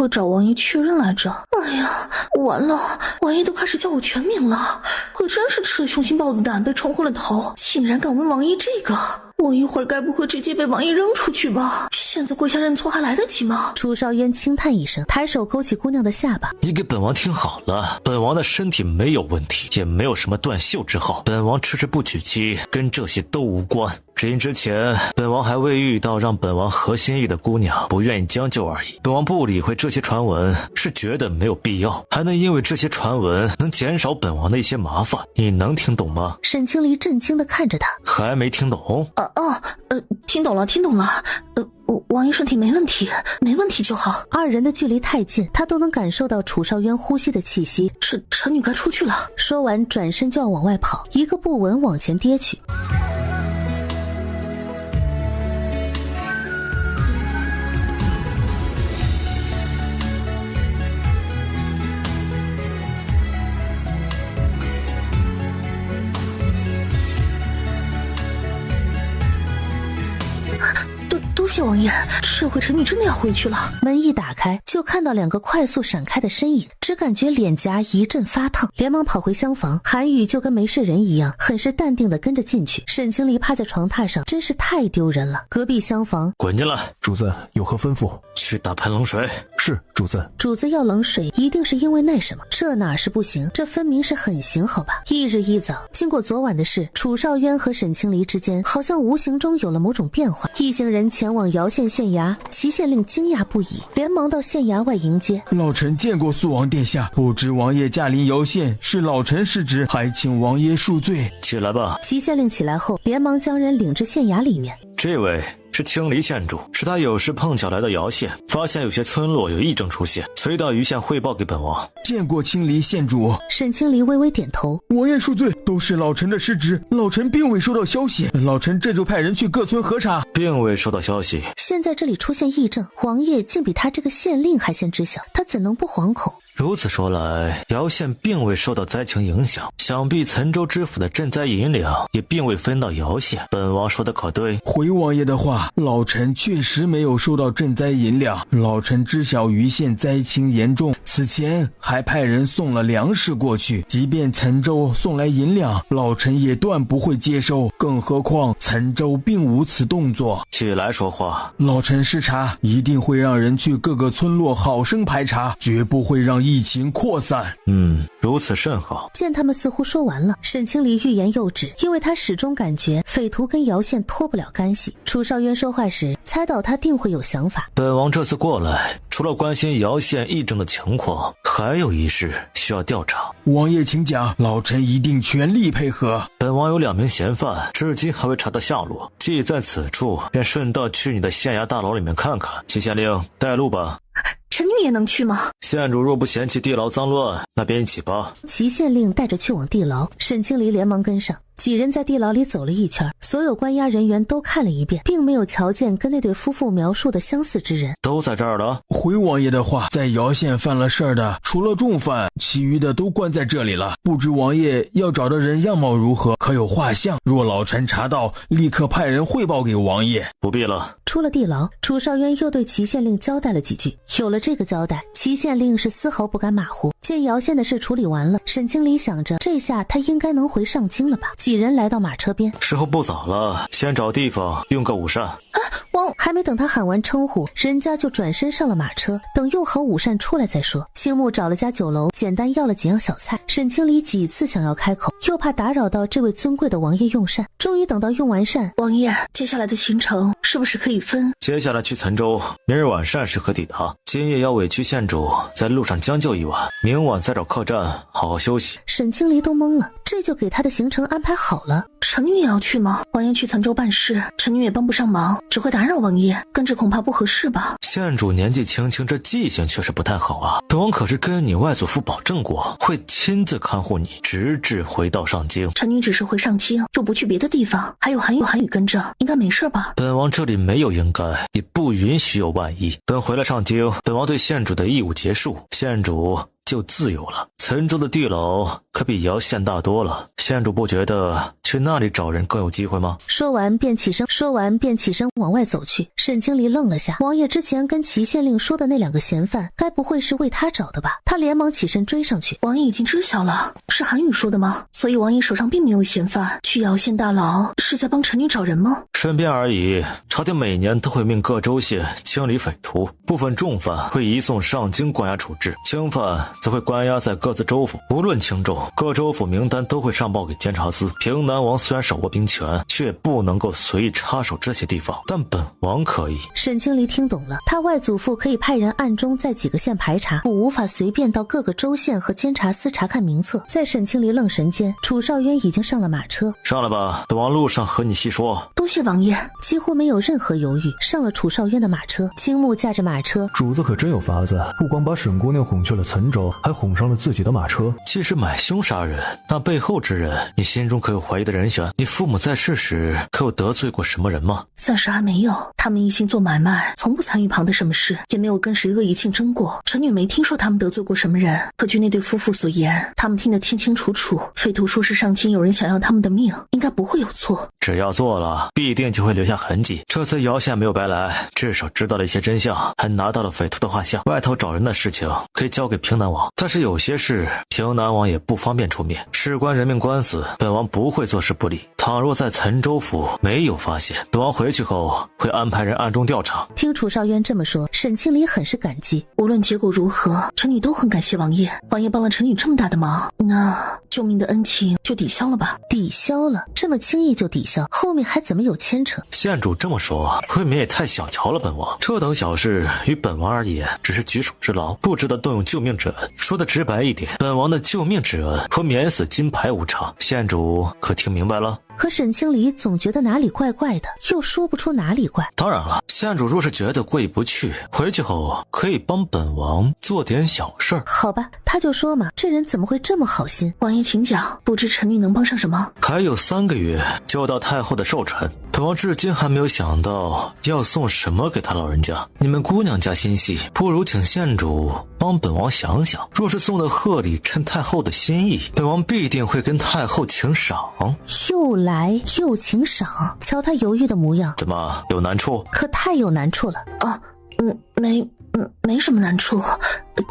找王爷确认来着。哎呀，完了，王爷都开始叫我全名了，可真是吃了雄心豹子胆，被冲昏了头，竟然敢问王爷这个。我一会儿该不会直接被王爷扔出去吧？现在跪下认错还来得及吗？楚少渊轻叹一声，抬手勾起姑娘的下巴。你给本王听好了，本王的身体没有问题，也没有什么断袖之好，本王迟迟不娶妻，跟这些都无关。只因之前本王还未遇到让本王合心意的姑娘，不愿意将就而已。本王不理会这些传闻，是觉得没有必要，还能因为这些传闻能减少本王的一些麻烦。你能听懂吗？沈清离震惊地看着他。还没听懂？听懂了。王爷身体没问题就好。2人的距离太近，他都能感受到楚少渊呼吸的气息。臣女该出去了。说完转身就要往外跑，一个不稳往前跌去。谢王爷，这回臣女真的要回去了。门一打开，就看到2个快速闪开的身影，只感觉脸颊一阵发烫，连忙跑回厢房。韩宇就跟没事人一样，很是淡定的跟着进去。沈清离趴在床榻上，真是太丢人了。隔壁厢房，滚进来。主子有何吩咐？去打盆冷水。是主子。主子要冷水，一定是因为那什么？这哪是不行？这分明是很行，好吧？翌日一早，经过昨晚的事，楚少渊和沈清离之间好像无形中有了某种变化。一行人前往姚县县衙，齐县令惊讶不已，连忙到县衙外迎接。老臣见过肃王殿下，不知王爷驾临姚县，是老臣失职，还请王爷恕罪。起来吧。齐县令起来后，连忙将人领至县衙里面。这位是青离县主，是他有事碰巧来到姚县，发现有些村落有异症出现，随到余县汇报给本王。见过青离县主。沈清离微微点头。王爷恕罪，都是老臣的失职，老臣并未收到消息，老臣这就派人去各村核查。并未收到消息。现在这里出现异症，王爷竟比他这个县令还先知晓，他怎能不惶恐？如此说来，姚县并未受到灾情影响，想必岑州知府的赈灾银两也并未分到姚县。本王说的可对？回王爷的话，老臣确实没有收到赈灾银两。老臣知晓余县灾情严重，此前还派人送了粮食过去，即便岑州送来银两，老臣也断不会接收，更何况岑州并无此动作。起来说话。老臣视察，一定会让人去各个村落好生排查，绝不会让疫情扩散。如此甚好。见他们似乎说完了，沈清离欲言又止，因为他始终感觉匪徒跟姚县脱不了干系。楚少渊说话时，猜到他定会有想法。本王这次过来，除了关心姚县疫症的情况，还有一事需要调查。王爷请讲，老臣一定全力配合。本王有2名嫌犯，至今还未查到下落，既在此处，便顺道去你的县衙大牢里面看看。齐县令，带路吧。臣女也能去吗？县主若不嫌弃地牢脏乱，那便一起吧。齐县令带着去往地牢，沈清离连忙跟上。几人在地牢里走了一圈，所有关押人员都看了一遍，并没有瞧见跟那对夫妇描述的相似之人。都在这儿了。回王爷的话，在姚县犯了事儿的，除了重犯，其余的都关在这里了。不知王爷要找的人样貌如何，可有画像？若老臣查到，立刻派人汇报给王爷。不必了。出了地牢，楚少渊又对齐县令交代了几句。有了这个交代，齐县令是丝毫不敢马虎。见姚县的事处理完了，沈清离想着，这下他应该能回上京了吧。几人来到马车边，时候不早了，先找地方用个午膳。王还没等他喊完称呼，人家就转身上了马车，等用好午膳出来再说。青木找了家酒楼，简单要了几样小菜。沈清离几次想要开口，又怕打扰到这位尊贵的王爷用膳。终于等到用完膳，王爷，接下来的行程是不是可以分？接下来去岑州，明日晚膳时可抵达。今夜要委屈县主在路上将就一晚，明晚再找客栈好好休息。沈清离都懵了，这就给他的行程安排好了。臣女也要去吗？王爷去岑州办事，臣女也帮不上忙，只会打扰王爷，跟着恐怕不合适吧。县主年纪轻轻，这记性确实不太好啊。本王可是跟你外祖父保证过，会亲自看护你，直至回到上京。臣女只是回上京，又不去别的地方，还有韩语跟着，应该没事吧？本王这里没有应该，也不允许有万一。等回了上京，本王对县主的义务结束，县主就自由了。岑州的地牢可比姚县大多了，县主不觉得去那里找人更有机会吗？说完便起身往外走去。沈清离愣了下，王爷之前跟齐县令说的那2个嫌犯，该不会是为他找的吧？他连忙起身追上去。王爷已经知晓了，是韩语说的吗？所以王爷手上并没有嫌犯，去姚县大牢是在帮臣女找人吗？顺便而已。朝廷每年都会命各州县清理匪徒，部分重犯会移送上京关押处置，轻犯则会关押在各自州府。无论轻重，各州府名单都会上报给监察司。平南王虽然手握兵权，却不能够随意插手这些地方，但本王可以。沈清离听懂了，他外祖父可以派人暗中在几个县排查，我无法随便到各个州县和监察司查看名册。在沈清离愣神间，楚少渊已经上了马车。上来吧，本王路上和你细说。多谢王爷。几乎没有任何犹豫，上了楚少渊的马车。青木驾着马车，主子可真有法子，不光把沈姑娘哄去了岑州，还哄上了自己的马车。既是买凶杀人，那背后之人，你心中可有怀疑的人选？你父母在世时可有得罪过什么人吗？暂时还没有，他们一心做买卖，从不参与旁的什么事，也没有跟谁恶意竞争过。臣女没听说他们得罪过什么人，可据那对夫妇所言，他们听得清清楚楚，匪徒说是上京有人想要他们的命，应该不会有错。只要做了，必定就会留下痕迹。这次姚县没有白来，至少知道了一些真相，还拿到了匪徒的画像。外头找人的事情可以交给平南王，但是有些事平南王也不方便出面，事关人命官司，本王不会坐视不理。倘若在岑州府没有发现，本王回去后会安排人暗中调查。听楚少渊这么说，沈清离很是感激。无论结果如何，臣女都很感谢王爷。王爷帮了臣女这么大的忙，那救命的恩情就抵消了吧？抵消了？这么轻易就抵消？后面还怎么有牵扯？县主这么说，未免也太小瞧了本王。这等小事于本王而言，只是举手之劳，不值得动用救命之恩。说的直白一点，本王的救命之恩和免死金牌无差。县主可听明白了？可沈清离总觉得哪里怪怪的，又说不出哪里怪。当然了，县主若是觉得过意不去，回去后可以帮本王做点小事儿。好吧，他就说嘛，这人怎么会这么好心？王爷请讲，不知臣女能帮上什么？还有3个月就到太后的寿辰，本王至今还没有想到要送什么给他老人家。你们姑娘家心细，不如请县主帮本王想想。若是送的贺礼趁太后的心意，本王必定会跟太后请赏。又来又请赏，瞧他犹豫的模样，怎么有难处？可太有难处了啊！没什么难处，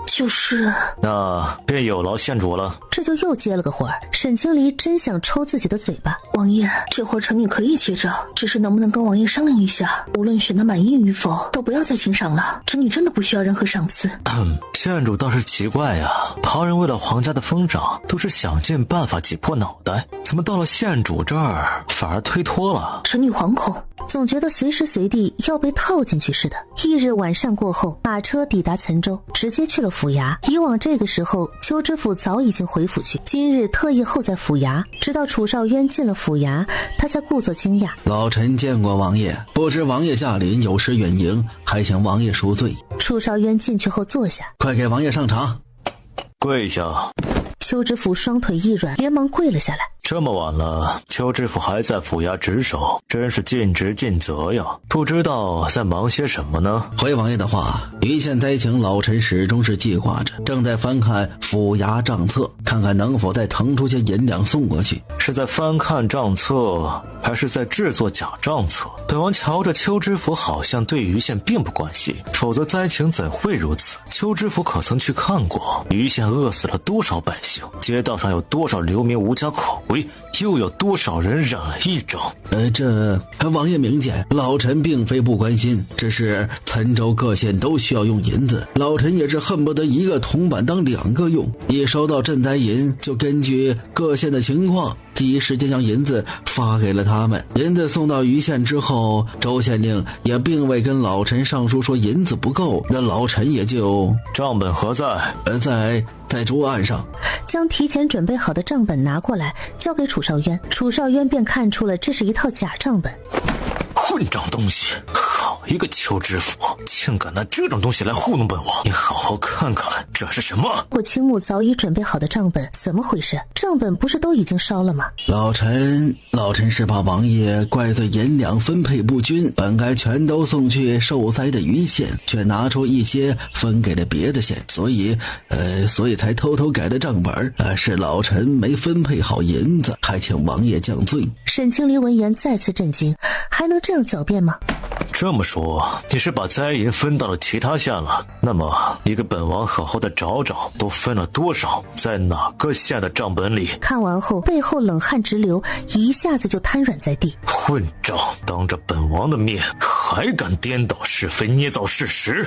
就是那便有劳县主了。这就又接了个活儿。沈清离真想抽自己的嘴巴。王爷，这活臣女可以接着，只是能不能跟王爷商量一下，无论选得满意与否，都不要再请赏了。臣女真的不需要任何赏赐。县主倒是奇怪呀，旁人为了皇家的封赏，都是想尽办法挤破脑袋，怎么到了县主这儿反而推脱了？臣女惶恐，总觉得随时随地要被套进去似的。翌日晚上过后，马车抵达岑州，直接去了府衙。以往这个时候，邱知府早已经回府去，今日特意候在府衙，直到楚少渊进了府衙，他才故作惊讶。老臣见过王爷，不知王爷驾临有失远迎，还请王爷赎罪。楚少渊进去后坐下，快给王爷上茶。跪下。邱知府双腿一软，连忙跪了下来。这么晚了，邱知府还在府衙值守，真是尽职尽责呀。不知道在忙些什么呢？回王爷的话，余县灾情老臣始终是记挂着，正在翻看府衙账册，看看能否再腾出些银两送过去。是在翻看账册，还是在制作假账册？本王瞧着邱知府好像对余县并不关心，否则灾情怎会如此？邱知府可曾去看过余县饿死了多少百姓，街道上有多少流民无家可归，又有多少人染了疫症？这王爷明鉴，老臣并非不关心，只是岑州各县都需要用银子，老臣也是恨不得一个铜板当2个用。一收到赈灾银，就根据各县的情况，第一时间将银子发给了他们。银子送到余县之后，周县令也并未跟老臣上书说银子不够，那老臣也就……账本何在？在桌案上。将提前准备好的账本拿过来，交给楚少渊。楚少渊便看出了这是一套假账本。混账东西！好一个邱知府，竟敢拿这种东西来糊弄本王！你好好看看，这是什么？我青木早已准备好的账本，怎么回事？账本不是都已经烧了吗？老臣是怕王爷怪罪银两分配不均，本该全都送去受灾的余县，却拿出一些分给了别的县，所以才偷偷改了账本。是老臣没分配好银子，还请王爷降罪。沈清离闻言再次震惊，还能这样狡辩吗？这么说，你是把灾银分到了其他县了？那么你给本王好好的找找，都分了多少，在哪个县的账本里？看完后背后冷汗直流，一下子就瘫软在地。混账，当着本王的面还敢颠倒是非，捏造事实，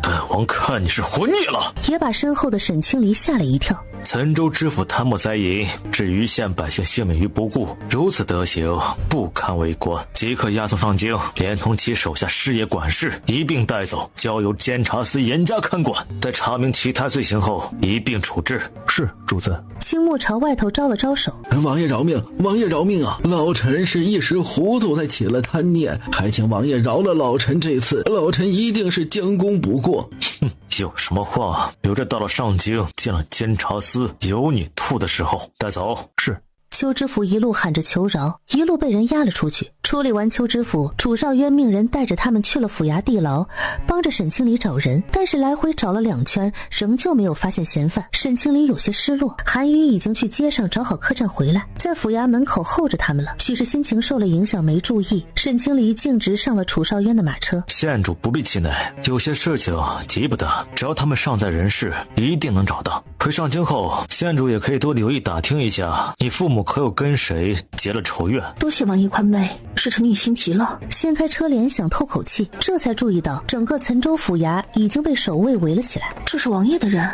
本王看你是活腻了。也把身后的沈清离吓了一跳。岑州知府贪墨灾银，置余县百姓性命于不顾，如此德行不堪为官，即刻押送上京，连同其手下师爷管事一并带走，交由监察司严加看管，在查明其他罪行后一并处置。是主子。青木朝外头招了招手，王爷饶命，王爷饶命啊！老臣是一时糊涂才起了贪念，还请王爷饶了老臣这次，老臣一定是将功补过。哼，有什么话留着到了上京见了监察司有你吐的时候带走。是。邱知府一路喊着求饶，一路被人押了出去。处理完邱知府，楚少渊命人带着他们去了府衙地牢，帮着沈清离找人，但是来回找了2圈，仍旧没有发现嫌犯。沈清离有些失落，韩宇已经去街上找好客栈回来，在府衙门口候着他们了。许是心情受了影响没注意，沈清离径直上了楚少渊的马车。县主不必气馁，有些事情急不得，只要他们尚在人世，一定能找到。回上京后，县主也可以多留意打听一下，你父母可有跟谁结了仇怨。多谢王爷宽慰，是臣女心急了。掀开车帘想透口气，这才注意到整个岑州府衙已经被守卫围了起来。这是王爷的人。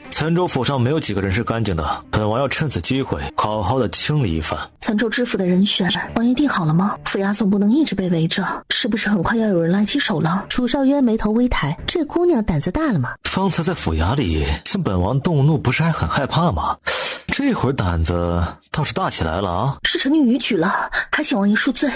岑州府上没有几个人是干净的，本王要趁此机会好好的清理一番。岑州知府的人选，王爷定好了吗？府衙总不能一直被围着，是不是很快要有人来接手了？楚少渊眉头微抬，这姑娘胆子大了吗？方才在府衙里见本王动怒，不是还很害怕吗？这会儿胆子倒是大起来了啊！是臣女逾矩了，还请王爷恕罪。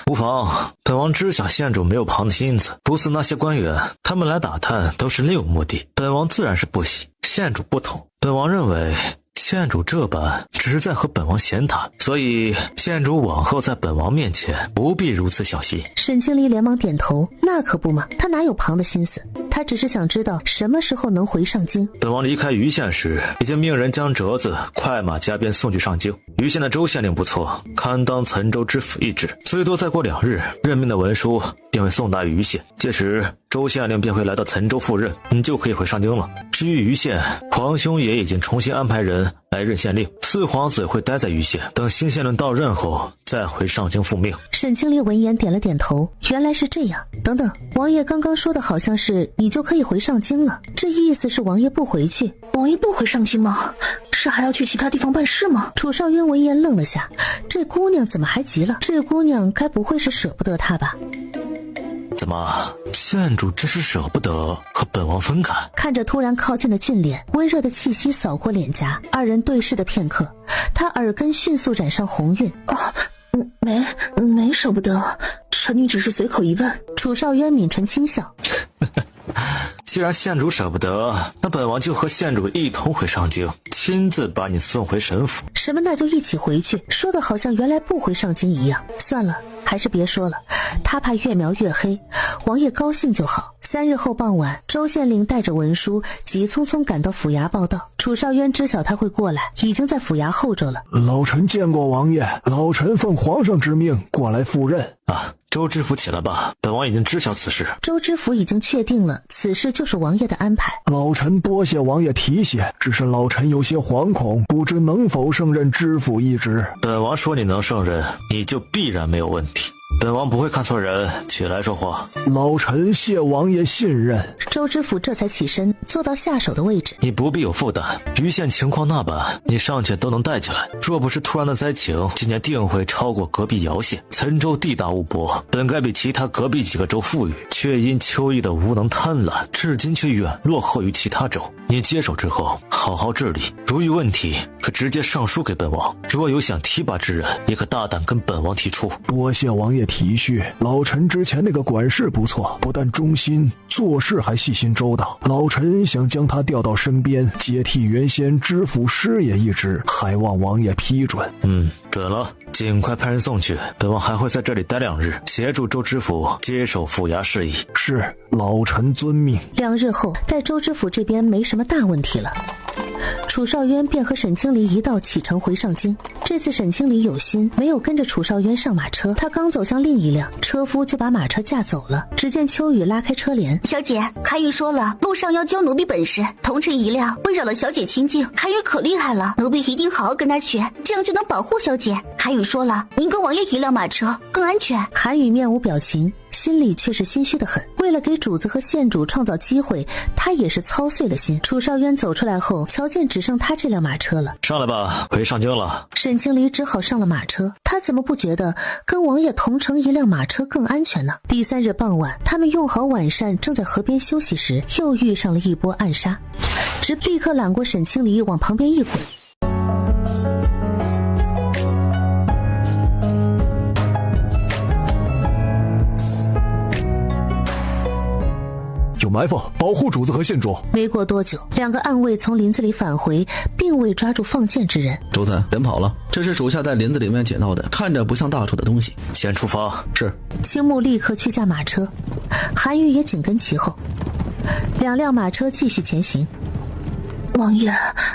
无妨，本王知晓县主没有旁的心思，不似那些官员，他们来打探都是另有目的，本王自然是不喜。县主不同，本王认为县主这般只是在和本王闲谈，所以县主往后在本王面前不必如此小心。沈清离连忙点头，那可不嘛，他哪有旁的心思，他只是想知道什么时候能回上京。本王离开余县时，已经命人将折子快马加鞭送去上京。余县的周县令不错，堪当岑州知府一职，最多再过2日，任命的文书便会送达余县，届时周县令便会来到岑州赴任，你就可以回上京了。至于余县，皇兄也已经重新安排人来任县令，四皇子会待在余县，等新县令到任后再回上京复命。沈清离闻言点了点头，原来是这样。等等，王爷刚刚说的好像是你就可以回上京了，这意思是王爷不回去？王爷不回上京吗？是还要去其他地方办事吗？楚少渊闻言愣了下，这姑娘怎么还急了？这姑娘该不会是舍不得他吧？怎么，县主真是舍不得和本王分开？看着突然靠近的俊脸，温热的气息扫过脸颊，二人对视的片刻，他耳根迅速染上红晕。没舍不得，臣女只是随口一问。楚少渊抿唇轻笑。既然县主舍不得，那本王就和县主一同回上京，亲自把你送回沈府。什么那就一起回去，说的好像原来不回上京一样。算了，还是别说了，他怕越描越黑，王爷高兴就好。3日后傍晚，周县令带着文书急匆匆赶到府衙报道。楚少渊知晓他会过来，已经在府衙候着了。老臣见过王爷，老臣奉皇上之命过来赴任。周知府起来吧，本王已经知晓此事。周知府已经确定了，此事就是王爷的安排。老臣多谢王爷提携，只是老臣有些惶恐，不知能否胜任知府一职。本王说你能胜任，你就必然没有问题。本王不会看错人，起来说话。老臣谢王爷信任。周知府这才起身，坐到下手的位置。你不必有负担，余县情况那般，你尚且都能带起来。若不是突然的灾情，今年定会超过隔壁姚县。岑州地大物博，本该比其他隔壁几个州富裕，却因邱毅的无能贪婪，至今却远落后于其他州。你接手之后，好好治理，如遇问题，可直接上书给本王。若有想提拔之人，也可大胆跟本王提出。多谢王爷体恤，老臣之前那个管事不错，不但忠心，做事还细心周到。老臣想将他调到身边，接替原先知府师爷一职，还望王爷批准。准了，尽快派人送去。本王还会在这里待2日，协助周知府接手府衙事宜。是，老臣遵命。2日后，待周知府这边没什么大问题了，楚少渊便和沈清离一道启程回上京。这次沈清离有心，没有跟着楚少渊上马车，他刚走向另一辆，车夫就把马车驾走了。只见秋雨拉开车帘，小姐，韩宇说了，路上要教奴婢本事，同乘一辆会扰了小姐清静。韩宇可厉害了，奴婢一定好好跟他学，这样就能保护小姐。韩宇说了，您跟王爷一辆马车更安全。韩宇面无表情，心里却是心虚得很。为了给主子和县主创造机会，他也是操碎了心。楚少渊走出来后，瞧见只剩他这辆马车了。上来吧，回上京了。沈清离只好上了马车，他怎么不觉得跟王爷同乘一辆马车更安全呢？第3日傍晚，他们用好晚膳，正在河边休息时，又遇上了一波暗杀，只立刻揽过沈清离往旁边一滚。有埋伏，保护主子和县主。没过多久，2个暗卫从林子里返回，并未抓住放箭之人。主子，人跑了，这是属下在林子里面捡到的，看着不像大处的东西。先出发。是。青木立刻去驾马车，韩愈也紧跟其后。2辆马车继续前行。王爷，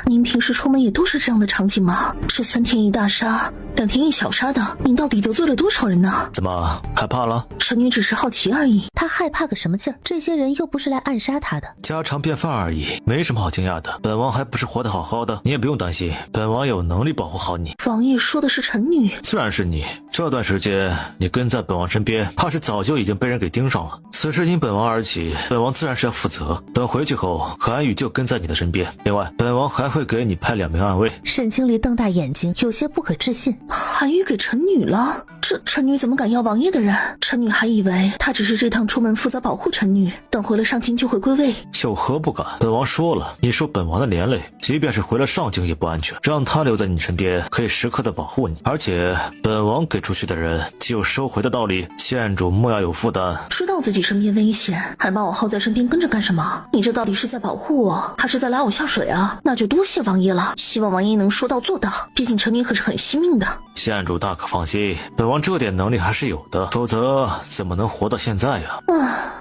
您平时出门也都是这样的场景吗？这3天一大杀，2天一小杀的，您到底得罪了多少人呢？怎么害怕了？臣女只是好奇而已。他害怕个什么劲儿？这些人又不是来暗杀他的，家常便饭而已，没什么好惊讶的。本王还不是活得好好的，你也不用担心，本王有能力保护好你。王爷说的是臣女，自然是你。这段时间你跟在本王身边，怕是早就已经被人给盯上了。此事因本王而起，本王自然是要负责。等回去后，韩愈就跟在你的身边。另外，本王还会给你派2名暗卫。沈清离瞪大眼睛，有些不可置信。韩愈给臣女了？这臣女怎么敢要王爷的人？臣女还以为他只是这趟出门负责保护臣女，等回了上京就会归位。有何不敢？本王说了，你受本王的连累，即便是回了上京也不安全。让他留在你身边，可以时刻的保护你。而且本王给出去的人既有收回的道理，县主莫要有负担。知道自己身边危险，还把我耗在身边跟着干什么？你这到底是在保护我，还是在拉我下水啊？那就多谢王爷了，希望王爷能说到做到，毕竟臣女可是很惜命的。县主大可放心，本王这点能力还是有的，否则怎么能活到现在呀？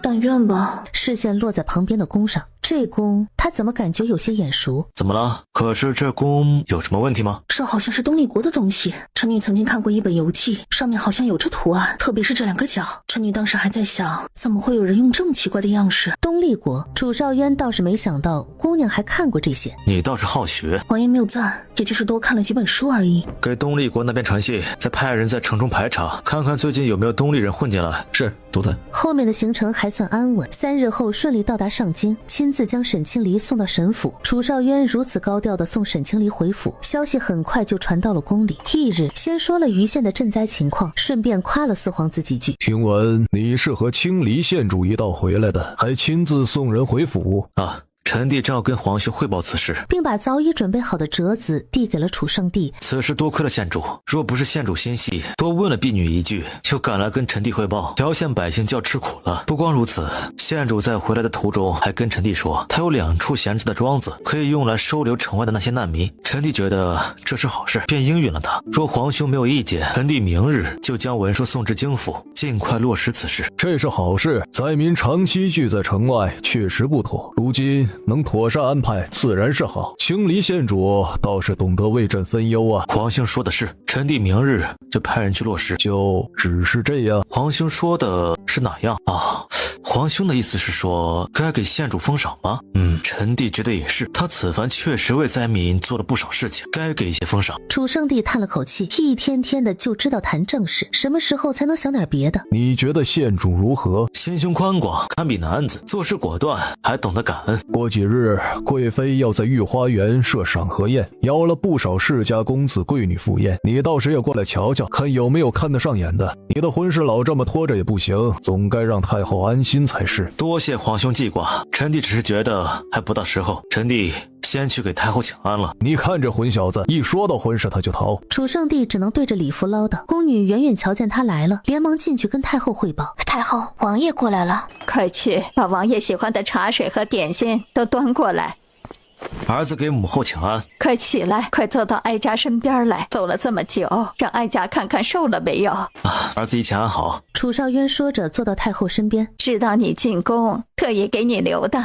但愿吧。视线落在旁边的弓上，这弓他怎么感觉有些眼熟？怎么了？可是这弓有什么问题吗？这好像是东立国的东西，臣女曾经看过一本游记，上面好像有这图案，特别是这2个角。臣女当时还在想，怎么会有人用这么奇怪的样式？东立国，楚少渊倒是没想到姑娘还看过这些。你倒是好学。王爷谬赞，也就是多看了几本书而已。给东立国那边传信，再派人在城中排查，看看最近有没有东立人混进来。是，主子。后面的行程还算安稳，3日后顺利到达上京，亲自将沈清离送到沈府。楚少渊如此高调地送沈清离回府，消息很快就传到了宫里。翌日，先说了余县的赈灾情况，顺便夸了4皇子几句。听闻你是和清离县主一道回来的，还亲自送人回府啊？臣弟正要跟皇兄汇报此事，并把早已准备好的折子递给了楚圣帝。此事多亏了县主，若不是县主心细，多问了婢女一句，就赶来跟臣弟汇报，条县百姓就要吃苦了。不光如此，县主在回来的途中还跟臣弟说，他有2处闲置的庄子，可以用来收留城外的那些难民。臣弟觉得这是好事，便应允了他。若皇兄没有意见，臣弟明日就将文书送至京府，尽快落实此事。这是好事，灾民长期聚在城外确实不妥，如今能妥善安排自然是好。清离县主倒是懂得为朕分忧啊。皇兄说的是，臣弟明日就派人去落实。就只是这样？皇兄说的是哪样啊？皇兄的意思是说该给县主封赏吗？臣弟觉得也是，他此番确实为灾民做了不少事情，该给一些封赏。楚圣帝叹了口气，一天天的就知道谈正事，什么时候才能想点别的？你觉得县主如何？心胸宽广，堪比男子，做事果断，还懂得感恩。过几日贵妃要在御花园设赏和宴，邀了不少世家公子贵女赴宴，你到时也过来瞧瞧，看有没有看得上眼的。你的婚事老这么拖着也不行，总该让太后安心才是。多谢皇兄记挂，臣弟只是觉得还不到时候，臣弟先去给太后请安了。你看这混小子，一说到婚事他就逃。楚圣帝只能对着礼服唠叨。宫女远远瞧见他来了，连忙进去跟太后汇报。太后，王爷过来了。快去把王爷喜欢的茶水和点心都端过来。儿子给母后请安。快起来，快坐到哀家身边来。走了这么久，让哀家看看瘦了没有。儿子一切安好。楚少渊说着坐到太后身边。知道你进宫，特意给你留的。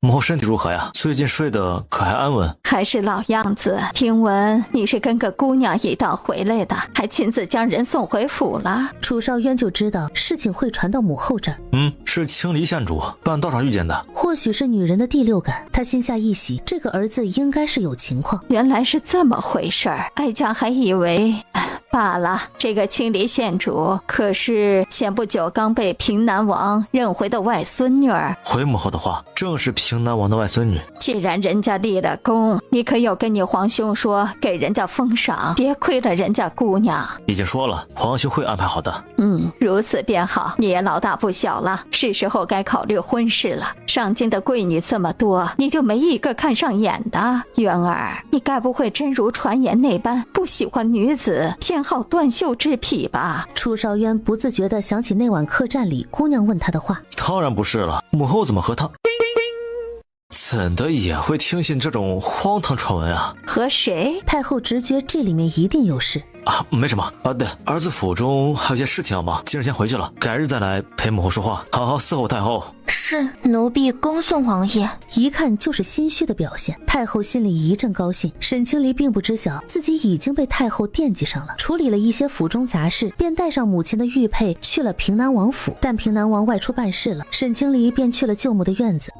母后身体如何呀？最近睡得可还安稳？还是老样子。听闻你是跟个姑娘一道回来的，还亲自将人送回府了。楚少渊就知道事情会传到母后这儿。是清离县主办道上遇见的。或许是女人的第六感，她心下一喜，这个儿子应该是有情况。原来是这么回事儿，哀家还以为罢了。这个清离县主可是前不久刚被平南王认回的外孙女儿。回母后的话，正是平南王的外孙女。既然人家立了功，你可有跟你皇兄说给人家封赏，别亏了人家姑娘。已经说了，皇兄会安排好的。如此便好。你也老大不小了，是时候该考虑婚事了。上京的贵女这么多，你就没一个看上眼的？渊儿，你该不会真如传言那般不喜欢女子，偏好断袖之癖吧？楚少渊不自觉地想起那晚客栈里姑娘问他的话。当然不是了，母后怎么和他？怎的也会听信这种荒唐传闻啊？和谁？太后直觉这里面一定有事啊，没什么啊，对，儿子府中还有些事情要忙，今日先回去了，改日再来陪母后说话，好好伺候太后。是，奴婢恭送王爷。一看就是心虚的表现。太后心里一阵高兴，沈清离并不知晓自己已经被太后惦记上了，处理了一些府中杂事，便带上母亲的玉佩去了平南王府。但平南王外出办事了，沈清离便去了舅母的院子。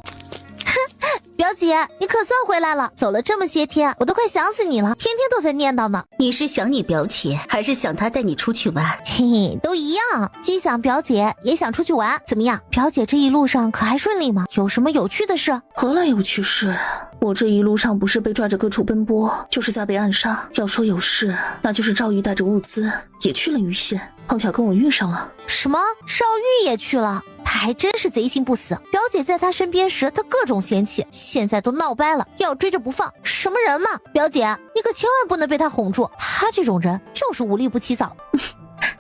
表姐，你可算回来了！走了这么些天，我都快想死你了，天天都在念叨呢。你是想你表姐，还是想她带你出去玩？嘿嘿，都一样，既想表姐，也想出去玩。怎么样，表姐这一路上可还顺利吗？有什么有趣的事？何来有趣事？我这一路上不是被拽着各处奔波，就是在被暗杀。要说有事，那就是赵玉带着物资也去了玉县，碰巧跟我遇上了。什么？赵玉也去了？他还真是贼心不死，表姐在他身边时他各种嫌弃，现在都闹掰了，要追着不放，什么人嘛？表姐你可千万不能被他哄住，他这种人就是无利不起早。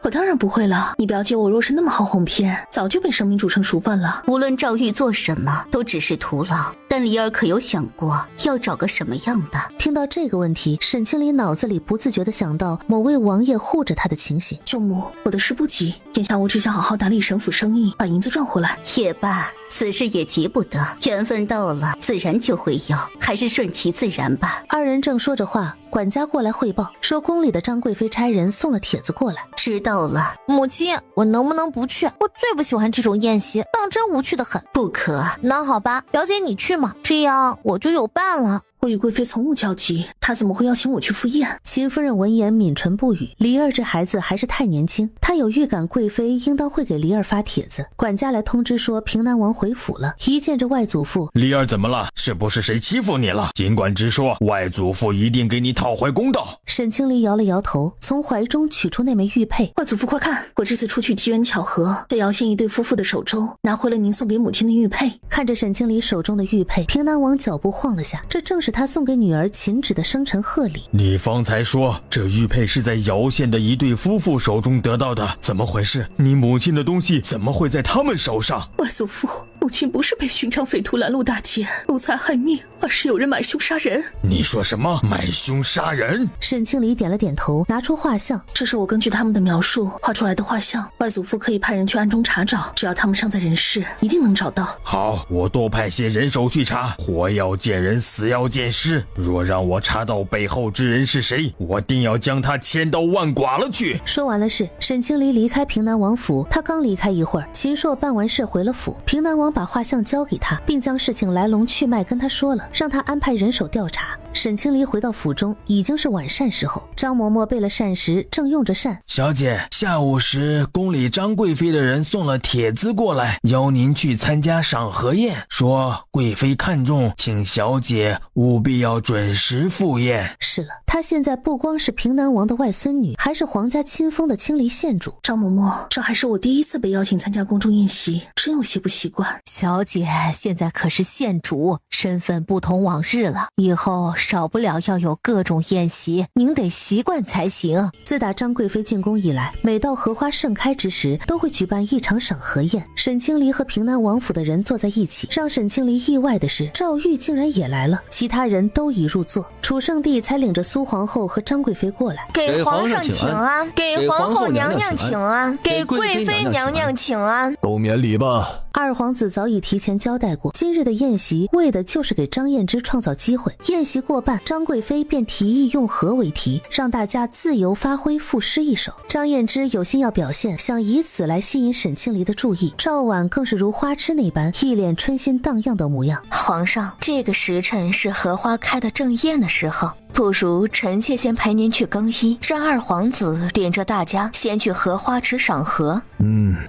我当然不会了，你表姐我若是那么好哄骗，早就被生米煮成熟饭了。无论赵玉做什么都只是徒劳，但离儿可有想过要找个什么样的？听到这个问题，沈清离脑子里不自觉地想到某位王爷护着他的情形。舅母，我的事不急，眼下我只想好好打理沈府生意，把银子赚回来。也罢，此事也急不得，缘分到了自然就会有，还是顺其自然吧。二人正说着话，管家过来汇报说宫里的张贵妃差人送了帖子过来。知道了。母亲，我能不能不去？我最不喜欢这种宴席，当真无趣的很。不可。那好吧，表姐你去嘛，这样我就有伴了。我与贵妃从无交集，她怎么会邀请我去赴宴？秦夫人闻言抿唇不语。离儿这孩子还是太年轻，她有预感贵妃应当会给离儿发帖子。管家来通知说平南王回府了，一见着外祖父，离儿怎么了？是不是谁欺负你了？尽管直说，外祖父一定给你讨回公道。沈清离摇了摇头，从怀中取出那枚玉佩。外祖父快看，我这次出去机缘巧合，在姚县一对夫妇的手中拿回了您送给母亲的玉佩。看着沈清离手中的玉佩，平南王脚步晃了下，这正是他送给女儿秦芷的生辰贺礼。你方才说这玉佩是在姚县的一对夫妇手中得到的，怎么回事？你母亲的东西怎么会在他们手上？外祖父，母亲不是被寻常匪徒拦路大劫谋财害命，而是有人买凶杀人。你说什么？买凶杀人？沈清离点了点头，拿出画像，这是我根据他们的描述画出来的画像，外祖父可以派人去暗中查找，只要他们尚在人世，一定能找到。好，我多派些人手去查，活要见人，死要见尸。若让我查到背后之人是谁，我定要将他千刀万剐了去。说完了事，沈清离离开平南王府。他刚离开一会儿，秦朔办完事回了府，平南王把画像交给他，并将事情来龙去脉跟他说了，让他安排人手调查。沈清离回到府中，已经是晚膳时候。张嬷嬷备了膳食，正用着膳。小姐，下午时宫里张贵妃的人送了帖子过来，邀您去参加赏荷宴，说贵妃看重，请小姐务必要准时赴宴。是了，她现在不光是平南王的外孙女，还是皇家亲封的青离县主。张嬷嬷，这还是我第一次被邀请参加宫中宴席，真有些不习惯。小姐现在可是县主，身份不同往日了，以后少不了要有各种宴席，您得习惯才行。自打张贵妃进宫以来，每到荷花盛开之时，都会举办一场赏荷宴。沈清离和平南王府的人坐在一起，让沈清离意外的是，赵玉竟然也来了，其他人都已入座。楚圣帝才领着苏皇后和张贵妃过来，给皇上请安，给皇后娘娘请安，给贵妃娘娘请安，都免礼吧。二皇子早已提前交代过，今日的宴席为的就是给张燕之创造机会。宴席过半，张贵妃便提议用和为题，让大家自由发挥，赋诗一首。张燕之有心要表现，想以此来吸引沈清离的注意。赵婉更是如花痴那般，一脸春心荡漾的模样。皇上，这个时辰是荷花开的正艳的时候，不如臣妾先陪您去更衣，让二皇子领着大家先去荷花池赏荷。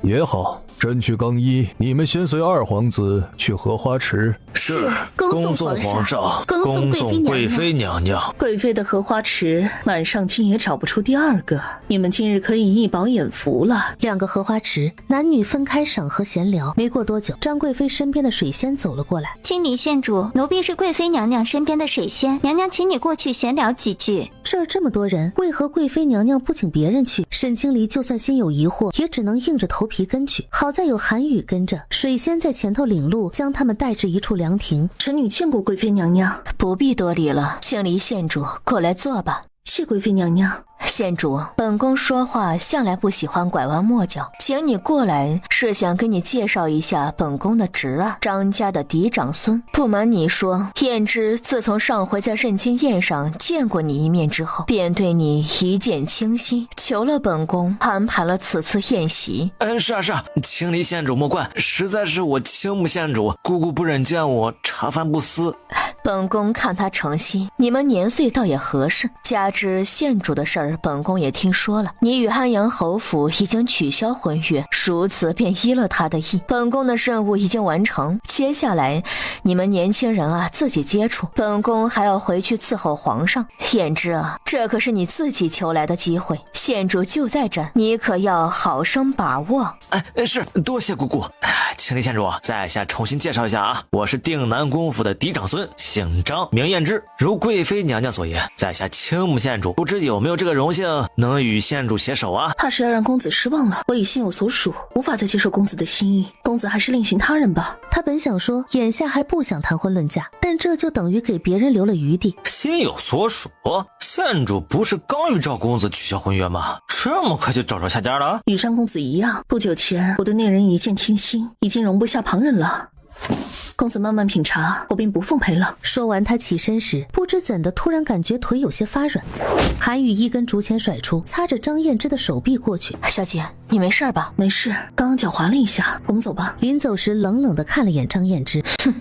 也好。朕去更衣，你们先随二皇子去荷花池。是，恭送皇上，恭送贵妃娘娘。贵妃的荷花池，晚上竟也找不出第二个，你们今日可以一饱眼福了。两个荷花池，男女分开赏荷闲聊。没过多久，张贵妃身边的水仙走了过来。青离县主，奴婢是贵妃娘娘身边的水仙，娘娘请你过去闲聊几句。这儿这么多人，为何贵妃娘娘不请别人去？沈清离就算心有疑惑，也只能硬着头皮跟去。好在有韩语跟着，水仙在前头领路，将他们带至一处凉亭。庭。臣女见过贵妃娘娘。不必多礼了，杏离县主，过来坐吧。谢贵妃娘娘。县主，本宫说话向来不喜欢拐弯抹角，请你过来是想跟你介绍一下本宫的侄儿，张家的嫡长孙。不瞒你说，燕之自从上回在认亲宴上见过你一面之后，便对你一见倾心，求了本宫安排了此次宴席。是啊，青离县主莫怪，实在是我青木县主姑姑不忍见我茶饭不思。本宫看他诚心，你们年岁倒也合适，加之县主的事儿本宫也听说了，你与汉阳侯府已经取消婚约，如此便依了他的意。本宫的任务已经完成，接下来你们年轻人啊自己接触，本宫还要回去伺候皇上。燕之啊，这可是你自己求来的机会，县主就在这儿，你可要好生把握。是，多谢姑姑。青离县主，在下重新介绍一下啊，我是定南公府的嫡长孙，姓张，名彦之。如贵妃娘娘所言，在下青木县主不知有没有这个荣幸能与县主携手啊？怕是要让公子失望了，我已心有所属，无法再接受公子的心意，公子还是另寻他人吧。他本想说眼下还不想谈婚论嫁，但这就等于给别人留了余地。心有所属？县主不是刚与赵公子取消婚约吗？这么快就找着下家了？与张公子一样，不久前我对那人一见倾心，已经容不下旁人了。公子慢慢品茶，我便不奉陪了。说完他起身时，不知怎的突然感觉腿有些发软。韩宇一根竹签甩出，擦着张燕之的手臂过去。小姐，你没事吧？没事，刚刚脚滑了一下，我们走吧。临走时冷冷地看了眼张燕之，哼，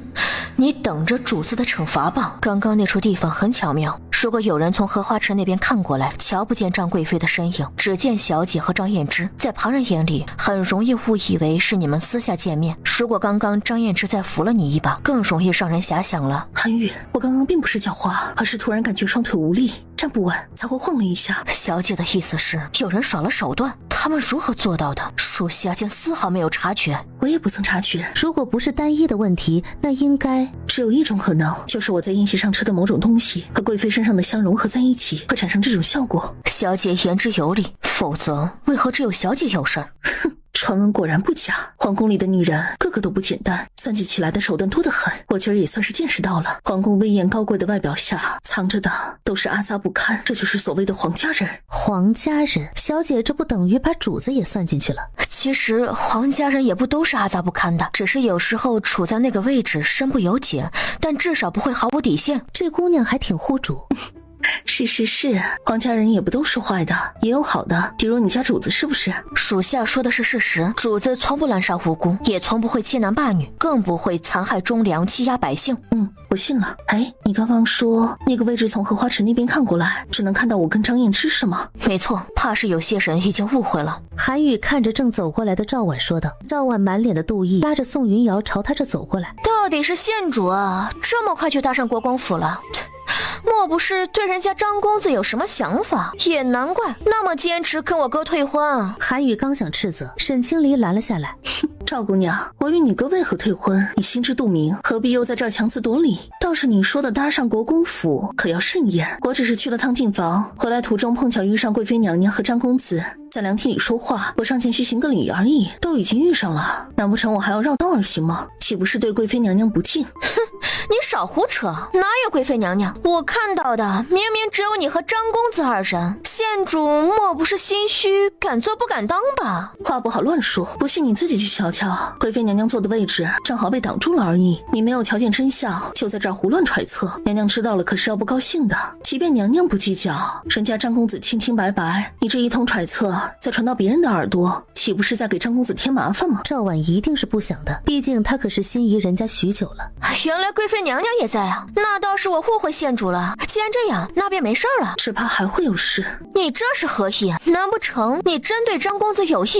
你等着主子的惩罚吧。刚刚那处地方很巧妙，如果有人从荷花池那边看过来，瞧不见张贵妃的身影，只见小姐和张燕之，在旁人眼里很容易误以为是你们私下见面。如果刚刚张燕之再扶了你一把，更容易让人遐想了。韩宇，我刚刚并不是脚滑，而是突然感觉双腿无力，站不稳，才会晃了一下。小姐的意思是有人耍了手段，他们如何做到的？属下竟丝毫没有察觉。我也不曾察觉。如果不是单一的问题，那应该只有一种可能，就是我在宴席上吃的某种东西和贵妃身上的香融合在一起，会产生这种效果。小姐言之有理，否则为何只有小姐有事儿？哼，传闻果然不假，皇宫里的女人个个都不简单，算计起来的手段多得很。我今儿也算是见识到了，皇宫威严高贵的外表下藏着的都是阿杂不堪，这就是所谓的皇家人。皇家人？小姐这不等于把主子也算进去了？其实皇家人也不都是阿杂不堪的，只是有时候处在那个位置身不由己，但至少不会毫无底线。这姑娘还挺护主。是，皇家人也不都是坏的，也有好的，比如你家主子是不是？属下说的是事实，主子从不滥杀无辜，也从不会欺男霸女，更不会残害忠良，欺压百姓。我信了。你刚刚说那个位置从荷花池那边看过来，只能看到我跟张燕之是吗？没错，怕是有些人已经误会了。韩宇看着正走过来的赵婉说道。赵婉满脸的妒意，拉着宋云瑶朝他这走过来。到底是县主啊，这么快就搭上国公府了？莫不是对人家张公子有什么想法？也难怪那么坚持跟我哥退婚。韩宇刚想斥责，沈清离拦了下来。赵姑娘，我与你哥为何退婚，你心知肚明，何必又在这儿强词夺理？倒是你说的搭上国公府，可要慎言。我只是去了趟进房，回来途中碰巧遇上贵妃娘娘和张公子在凉亭里说话，我上前去行个礼而已，都已经遇上了，难不成我还要绕道而行吗？岂不是对贵妃娘娘不敬？哼，你少胡扯，哪有贵妃娘娘？我看到的明明只有你和张公子二人，县主莫不是心虚，敢做不敢当吧？话不好乱说，不信你自己去瞧瞧，贵妃娘娘坐的位置正好被挡住了而已，你没有瞧见真相，就在这儿胡乱揣测，娘娘知道了可是要不高兴的。即便娘娘不计较，人家张公子清清白白，你这一通揣测再传到别人的耳朵，岂不是在给张公子添麻烦吗？赵婉一定是不想的，毕竟她可是心仪人家许久了。原来贵妃娘娘也在啊，那倒是我误会县主了。既然这样，那便没事了。只怕还会有事。你这是何意？难不成你针对张公子有意？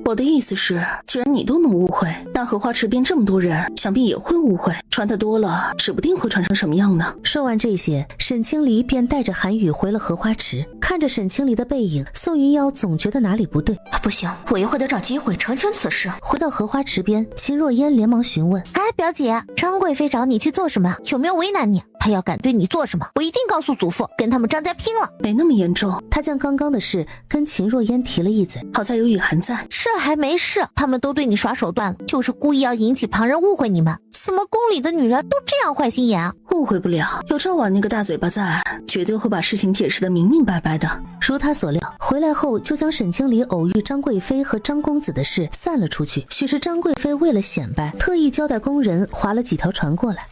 我的意思是，既然你都能误会，那荷花池边这么多人，想必也会误会，传得多了，指不定会传成什么样呢。说完这些，沈清离便带着韩宇回了荷花池。看着沈清离的背影，宋云瑶总觉得哪里不对。不行，我一会得找机会澄清此事。回到荷花池边，秦若烟连忙询问：表姐，张贵妃找你去做什么？什么？有没有为难你？他要敢对你做什么，我一定告诉祖父，跟他们张家拼了。没那么严重，他将刚刚的事跟秦若烟提了一嘴，好在有雨涵在。这还没事，他们都对你耍手段了，就是故意要引起旁人误会你们。怎么宫里的女人都这样坏心眼啊？误会不了，有赵婉那个大嘴巴在，绝对会把事情解释得明明白白的。如他所料，回来后就将沈清离偶遇张贵妃和张公子的事散了出去。许是张贵妃为了显摆，特意交代工人划了几条船过来，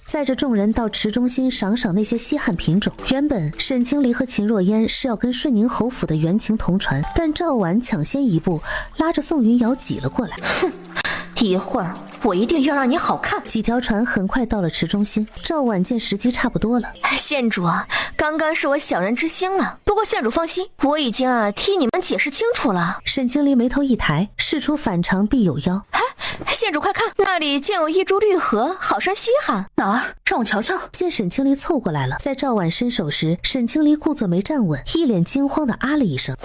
载着众人到池中心赏赏那些稀罕品种。原本沈清离和秦若烟是要跟顺宁侯府的袁情同船，但赵婉抢先一步，拉着宋云瑶挤了过来。哼，一会儿我一定要让你好看。几条船很快到了池中心，赵婉见时机差不多了。县主啊，刚刚是我小人之心了，不过县主放心，我已经替你们解释清楚了。沈清离眉头一抬，事出反常必有妖。县主快看，那里见有一株绿荷，好生稀罕。哪儿？让我瞧瞧。见沈清离凑过来了，在赵婉伸手时，沈清离故作没站稳，一脸惊慌地啊了一声，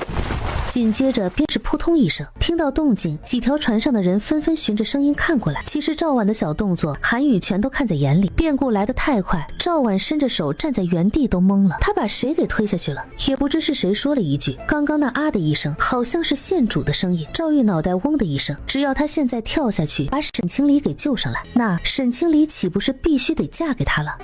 紧接着便是扑通一声。听到动静，几条船上的人纷纷循着声音看过来。其实赵婉的小动作，韩宇全都看在眼里。变故来得太快，赵婉伸着手站在原地都懵了。她把谁给推下去了？也不知是谁说了一句，刚刚那啊的一声，好像是县主的声音。赵玉脑袋嗡的一声，只要他现在跳下去，把沈清离给救上来，那沈清离岂不是必须得嫁给他了？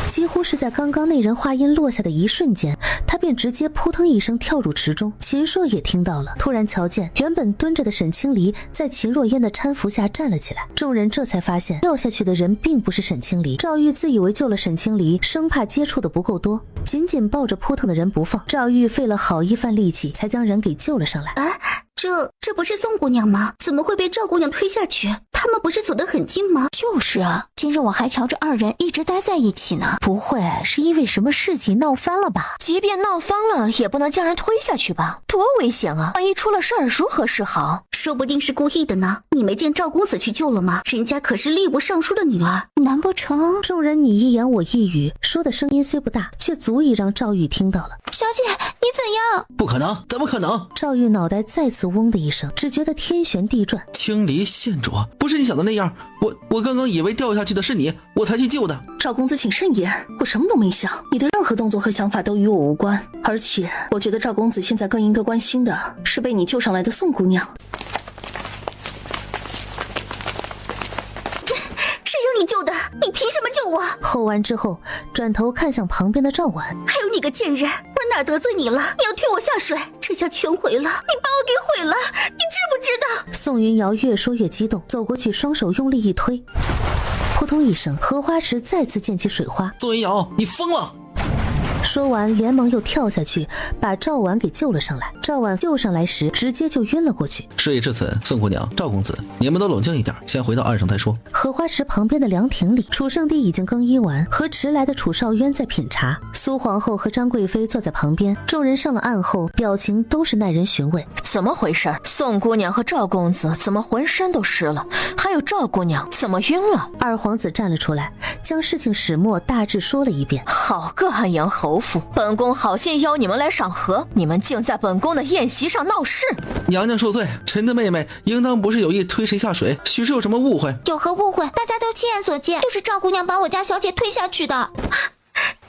几乎是在刚刚那人话音落下的一瞬间，他便直接扑腾一声跳入池中。秦朔也听到了，突然瞧见原本蹲着的沈清离在秦若烟的搀扶下站了起来。众人这才发现掉下去的人并不是沈清离。赵玉自以为救了沈清离，生怕接触的不够多，紧紧抱着扑腾的人不放。赵玉费了好一番力气才将人给救了上来。这不是宋姑娘吗？怎么会被赵姑娘推下去？他们不是走得很近吗？就是啊，今日我还瞧着二人一直待在一起呢。不会是因为什么事情闹翻了吧？即便闹翻了，也不能将人推下去吧？多危险啊！万一出了事儿，如何是好？说不定是故意的呢。你没见赵公子去救了吗？人家可是吏部尚书的女儿，难不成？众人你一言我一语，说的声音虽不大，却足以让赵玉听到了。小姐，你怎样？不可能，怎么可能？赵玉脑袋再次嗡的一声，只觉得天旋地转。清离县主，不是你想的那样，我刚刚以为掉下去的是你，我才去救的。赵公子请慎言，我什么都没想，你的任何动作和想法都与我无关。而且我觉得赵公子现在更应该关心的是被你救上来的宋姑娘。谁让你救的？你凭什么救我？吼完之后，转头看向旁边的赵婉，还有你个贱人，我哪得罪你了？你要推我下水，这下全毁了，你把我给毁了，你知不知道？宋云瑶越说越激动，走过去双手用力一推，扑通一声，荷花池再次溅起水花。宋云瑶，你疯了！说完连忙又跳下去把赵婉给救了上来。赵婉救上来时直接就晕了过去。事已至此，宋姑娘、赵公子，你们都冷静一点，先回到岸上再说。荷花池旁边的凉亭里，楚圣帝已经更衣完，和迟来的楚少渊在品茶。苏皇后和张贵妃坐在旁边，众人上了岸后表情都是耐人寻味。怎么回事？宋姑娘和赵公子怎么浑身都湿了？还有赵姑娘怎么晕了？二皇子站了出来，将事情始末大致说了一遍。好个安阳侯府，本宫好心邀你们来赏荷，你们竟在本宫的宴席上闹事。娘娘恕罪，臣的妹妹应当不是有意推谁下水，许是有什么误会。有何误会？大家都亲眼所见，就是赵姑娘把我家小姐推下去的。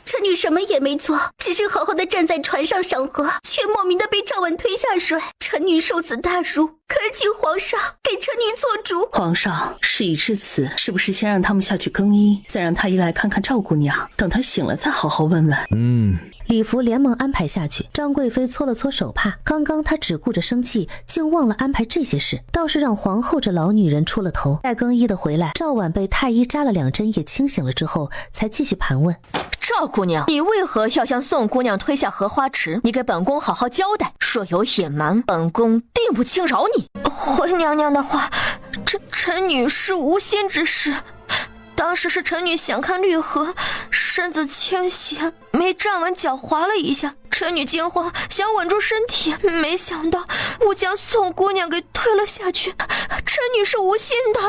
臣女什么也没做，只是好好的站在船上赏荷，却莫名的被赵婉推下水。臣女受此大辱，恳请皇上给臣女做主。皇上，事已至此，是不是先让他们下去更衣，再让太医来看看赵姑娘，等她醒了再好好问问。礼服连忙安排下去。张贵妃搓了搓手帕，刚刚她只顾着生气，竟忘了安排这些事，倒是让皇后这老女人出了头。待更衣的回来，赵婉被太医扎了2针也清醒了之后，才继续盘问。赵姑娘，你为何要将宋姑娘推下荷花池？你给本宫好好交代，若有隐瞒，本宫定不轻饶你。回娘娘的话，臣女是无心之事。当时是臣女想看绿荷，身子倾斜，没站稳脚滑了一下，陈女惊慌，想稳住身体，没想到误将宋姑娘给推了下去。陈女是无心的。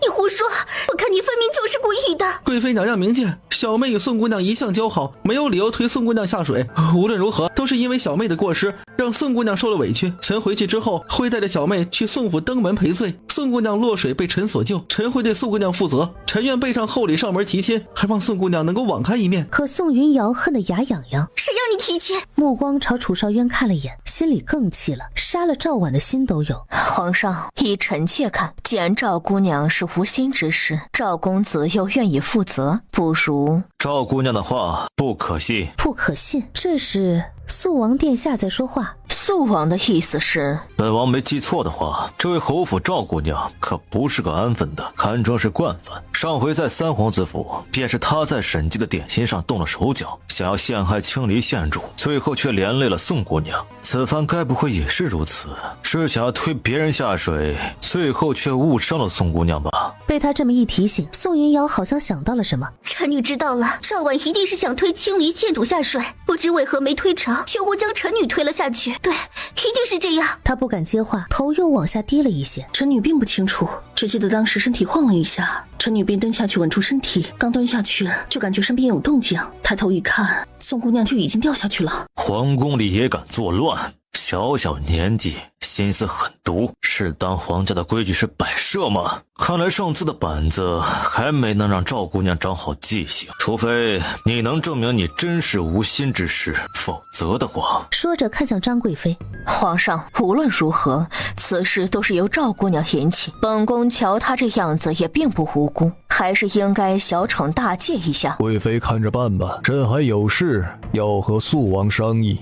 你胡说，我看你分明就是故意的。贵妃娘娘明鉴，小妹与宋姑娘一向交好，没有理由推宋姑娘下水。无论如何，都是因为小妹的过失，让宋姑娘受了委屈。臣回去之后会带着小妹去宋府登门赔罪。宋姑娘落水被臣所救，臣会对宋姑娘负责。臣愿备上厚礼上门提亲，还望宋姑娘能够网开一面。可宋云瑶恨得牙痒痒，谁让你提亲？目光朝楚少渊看了眼，心里更气了，杀了赵婉的心都有。皇上，依臣妾看，既然赵姑娘是无心之失，赵公子又愿意负责，不如……赵姑娘的话不可信。不可信？这是肃王殿下在说话。肃王的意思是，本王没记错的话，这位侯府赵姑娘可不是个安分的，堪称是惯犯。上回在三皇子府，便是她在沈姬的点心上动了手脚，想要陷害青离县主，最后却连累了宋姑娘。此番该不会也是如此，是想要推别人下水，最后却误伤了宋姑娘吧？被他这么一提醒，宋云瑶好像想到了什么。臣女知道了，赵婉一定是想推青离县主下水，不知为何没推成，却误将臣女推了下去。对，一定是这样。他不敢接话，头又往下低了一些。臣女并不清楚，只记得当时身体晃了一下，臣女便蹲下去稳住身体，刚蹲下去就感觉身边有动静，抬头一看，宋姑娘就已经掉下去了。皇宫里也敢作乱，小小年纪心思狠毒，是当皇家的规矩是摆设吗？看来上次的板子还没能让赵姑娘长好记性，除非你能证明你真是无心之失，否则的话。说着看向张贵妃，皇上，无论如何，此事都是由赵姑娘引起，本宫瞧她这样子也并不无辜，还是应该小惩大戒一下。贵妃看着办吧，朕还有事要和肃王商议。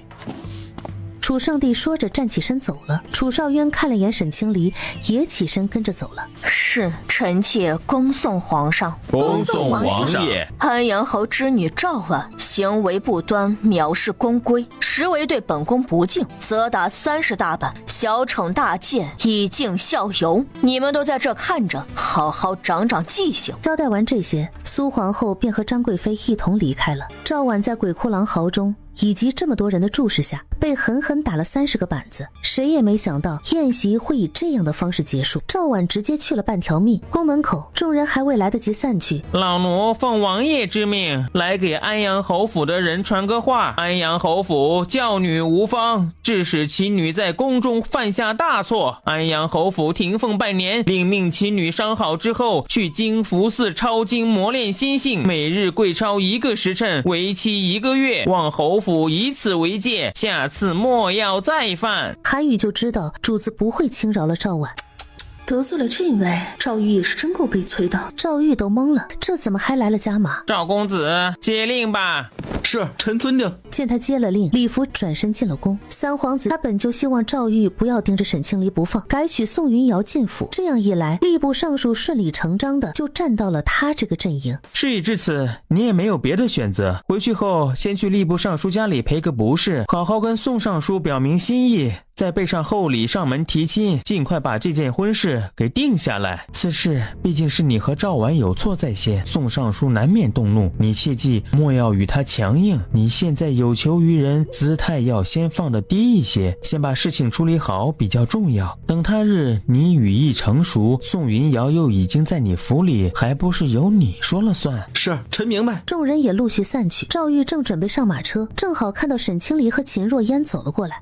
楚上帝说着站起身走了。楚少渊看了眼沈清离，也起身跟着走了。是，臣妾恭送皇上。恭送王爷。安阳侯之女赵婉行为不端，藐视宫规，实为对本宫不敬，责打30大板，小惩大戒，以儆效尤。你们都在这看着，好好长长记性。交代完这些，苏皇后便和张贵妃一同离开了。赵婉在鬼哭狼嚎中以及这么多人的注视下，被狠狠打了30个板子。谁也没想到宴席会以这样的方式结束，赵婉直接去了半条命。宫门口，众人还未来得及散去，老奴奉王爷之命，来给安阳侯府的人传个话。安阳侯府教女无方，致使其女在宫中犯下大错。安阳侯府停凤半年，另命其女伤好之后，去金福寺抄经磨练心性，每日跪抄1个时辰，为期1个月。望侯府以此为戒，下次莫要再犯。韩宇就知道主子不会轻饶了赵婉。得罪了这位，赵玉也是真够悲催的。赵玉都懵了，这怎么还来了加码？赵公子，接令吧。是，臣遵定。见他接了令，李福转身进了宫。三皇子他本就希望赵玉不要盯着沈清离不放，改娶宋云瑶进府。这样一来，吏部尚书顺理成章的就站到了他这个阵营。事已至此，你也没有别的选择。回去后，先去吏部尚书家里赔个不是，好好跟宋尚书表明心意，再备上厚礼上门提亲，尽快把这件婚事给定下来。此事毕竟是你和赵婉有错在先，宋尚书难免动怒，你切记莫要与他强硬。你现在有求于人，姿态要先放得低一些，先把事情处理好比较重要。等他日你羽翼成熟，宋云瑶又已经在你府里，还不是由你说了算？是，臣明白。众人也陆续散去。赵玉正准备上马车，正好看到沈清离和秦若烟走了过来。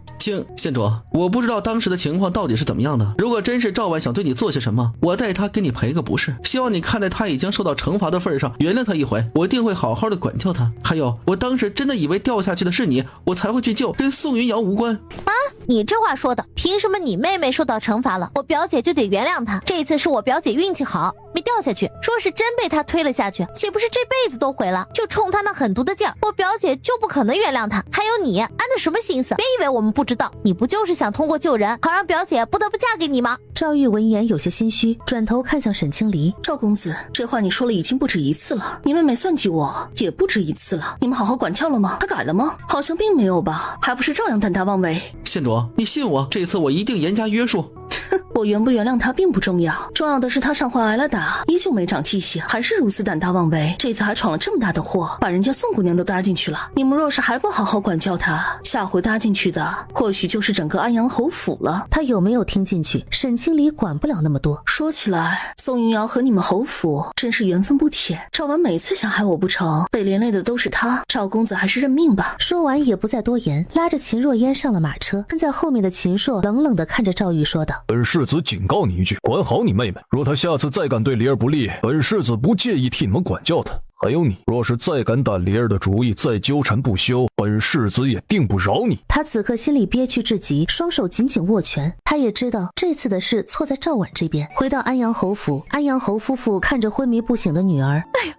县主，我不知道当时的情况到底是怎么样的。如果真是赵婉想对你做些什么，我代他给你赔个不是。希望你看在他已经受到惩罚的份上，原谅他一回。我定会好好的管教他。还有，我当时真的以为掉下去的是你，我才会去救，跟宋云瑶无关。啊，你这话说的，凭什么你妹妹受到惩罚了，我表姐就得原谅她？这次是我表姐运气好，没掉下去。说是真被她推了下去，岂不是这辈子都毁了？就冲她那狠毒的劲儿，我表姐就不可能原谅她。还有你，安的什么心思？别以为我们不知道，你不就是想通过救人，好让表姐不得不嫁给你吗？赵玉闻言有些心虚，转头看向沈清离。赵公子，这话你说了已经不止一次了，你妹妹算计我也不止一次了，你们好好管教了吗？她改了吗？好像并没有吧，还不是照样胆大妄为。县主，你信我，这次我一定严加约束。我原不原谅他并不重要，重要的是他上回挨了打，依旧没长记性，还是如此胆大妄为，这次还闯了这么大的祸，把人家宋姑娘都搭进去了。你们若是还不好好管教他，下回搭进去的或许就是整个安阳侯府了。他有没有听进去？沈清离管不了那么多。说起来，宋云瑶和你们侯府真是缘分不浅，赵婉每次想害我不成，被连累的都是他，赵公子还是认命吧。说完也不再多言，拉着秦若烟上了马车。跟在后面的秦朔冷冷地看着赵玉说道：本世子警告你一句，管好你妹妹，若她下次再敢对离儿不利，本世子不介意替你们管教她。还有你，若是再敢打离儿的主意，再纠缠不休，本世子也定不饶你。他此刻心里憋屈至极，双手紧紧握拳。他也知道这次的事错在赵婉这边。回到安阳侯府，安阳侯夫妇看着昏迷不醒的女儿，哎呀，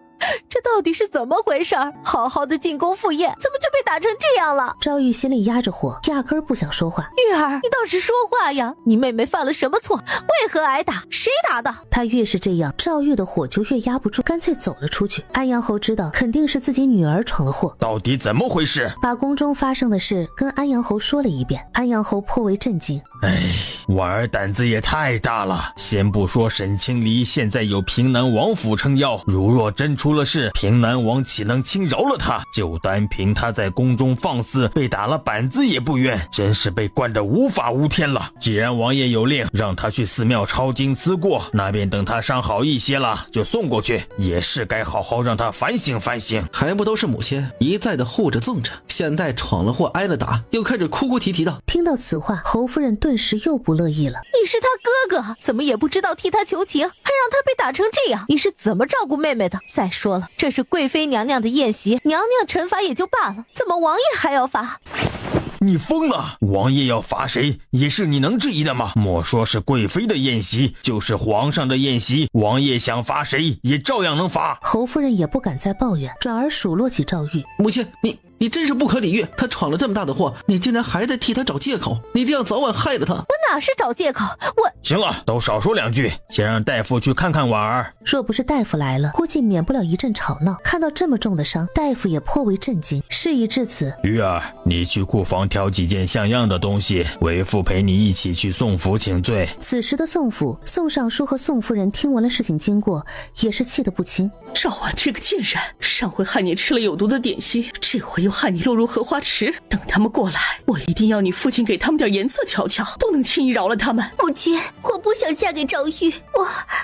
这到底是怎么回事？好好的进宫赴宴，怎么就被打成这样了？赵玉心里压着火，压根儿不想说话。玉儿，你倒是说话呀！你妹妹犯了什么错？为何挨打？谁打的？他越是这样，赵玉的火就越压不住，干脆走了出去。安阳侯知道肯定是自己女儿闯了祸，到底怎么回事？把宫中发生的事跟安阳侯说了一遍。安阳侯颇为震惊。哎，婉儿胆子也太大了。先不说沈清离现在有平南王府撑腰，如若真出了事，平南王岂能轻饶了他？就单凭他在宫中放肆，被打了板子也不冤，真是被惯得无法无天了。既然王爷有令，让他去寺庙抄经辞过，那便等他伤好一些了，就送过去，也是该好好让他反省反省。还不都是母亲一再的护着纵着，现在闯了祸挨了打，又开始哭哭啼啼的。听到此话，侯夫人顿时又不乐意了。你是他哥哥，怎么也不知道替他求情，还让他被打成这样，你是怎么照顾妹妹的？再说了，这是贵妃娘娘的宴席，娘娘惩罚也就罢了，怎么王爷还要罚？你疯了！王爷要罚谁，也是你能质疑的吗？莫说是贵妃的宴席，就是皇上的宴席，王爷想罚谁，也照样能罚。侯夫人也不敢再抱怨，转而数落起赵玉。母亲，你真是不可理喻，他闯了这么大的祸，你竟然还在替他找借口，你这样早晚害了他。我哪是找借口，行了，都少说两句，先让大夫去看看婉儿。若不是大夫来了，估计免不了一阵吵闹。看到这么重的伤，大夫也颇为震惊。事已至此，玉儿，你去库房挑几件像样的东西，为父陪你一起去宋府请罪。此时的宋府，宋尚书和宋夫人听闻了事情经过，也是气得不轻。赵婉这个贱人，上回害你吃了有毒的点心，这回又害你落入荷花池。等他们过来，我一定要你父亲给他们点颜色瞧瞧，不能轻易饶了他们。母亲，我不想嫁给赵玉，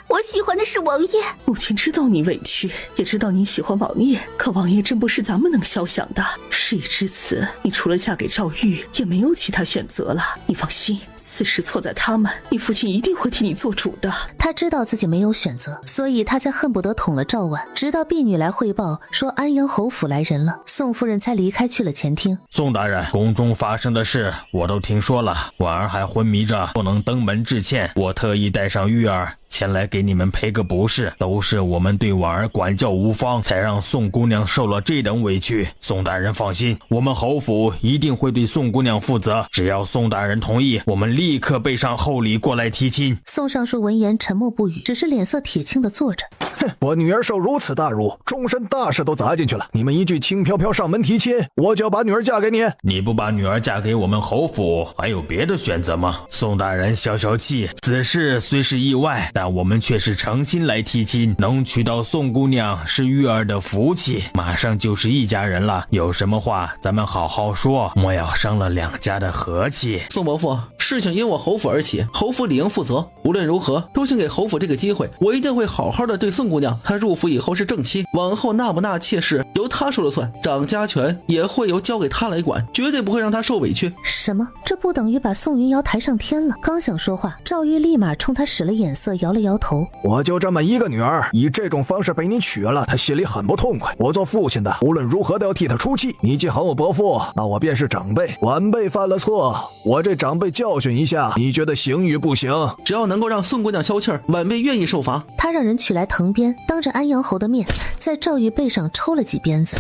我喜欢的是王爷。母亲知道你委屈，也知道你喜欢王爷，可王爷真不是咱们能肖想的。事已至此，你除了嫁给赵玉，也没有其他选择了。你放心，此事错在他们，你父亲一定会替你做主的。他知道自己没有选择，所以他才恨不得捅了赵婉。直到婢女来汇报说安阳侯府来人了，宋夫人才离开去了前厅。宋大人，宫中发生的事我都听说了，婉儿还昏迷着，不能登门致歉，我特意带上玉儿前来给你们赔个不是，都是我们对婉儿管教无方，才让宋姑娘受了这等委屈。宋大人放心，我们侯府一定会对宋姑娘负责，只要宋大人同意，我们立刻备上厚礼过来提亲。宋尚书闻言沉默不语，只是脸色铁青地坐着。哼，我女儿受如此大辱，终身大事都砸进去了，你们一句轻飘飘上门提亲，我就要把女儿嫁给你？你不把女儿嫁给我们侯府，还有别的选择吗？宋大人消消气，此事虽是意外，但我们却是诚心来提亲，能娶到宋姑娘是玉儿的福气，马上就是一家人了，有什么话咱们好好说，莫要伤了两家的和气。宋伯父，事情因我侯府而起，侯府理应负责，无论如何都请给侯府这个机会，我一定会好好的对宋姑娘。她入府以后是正妻，往后纳不纳妾事由她说了算，掌家权也会由交给她来管，绝对不会让她受委屈。什么？这不等于把宋云瑶抬上天了？刚想说话，赵玉立马冲他使了眼色，摇了摇头。我就这么一个女儿，以这种方式被你娶了，她心里很不痛快。我做父亲的，无论如何都要替她出气。你既喊我伯父，那我便是长辈，晚辈犯了错，我这长辈教训一下，你觉得行与不行？只要能够让宋姑娘消气儿，晚辈愿意受罚。他让人取来藤鞭，当着安阳侯的面，在赵玉背上抽了几鞭子。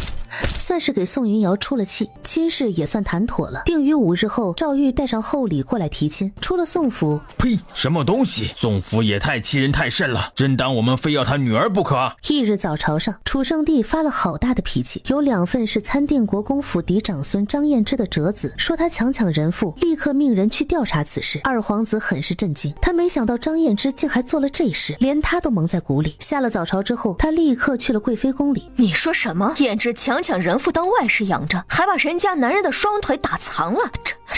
算是给宋云瑶出了气，亲事也算谈妥了。定于5日后，赵玉带上厚礼过来提亲。出了宋府，呸！什么东西？宋府也太欺人太甚了，真当我们非要他女儿不可？翌日早朝上，楚圣帝发了好大的脾气，有2份是参定国公府嫡长孙张彦之的折子，说他强抢人妇，立刻命人去调查此事。二皇子很是震惊，他没想到张彦之竟还做了这事，连他都蒙在鼓里。下了早朝之后，他立刻去了贵妃宫里。你说什么？彦之强抢人妇当外室养着，还把人家男人的双腿打残了，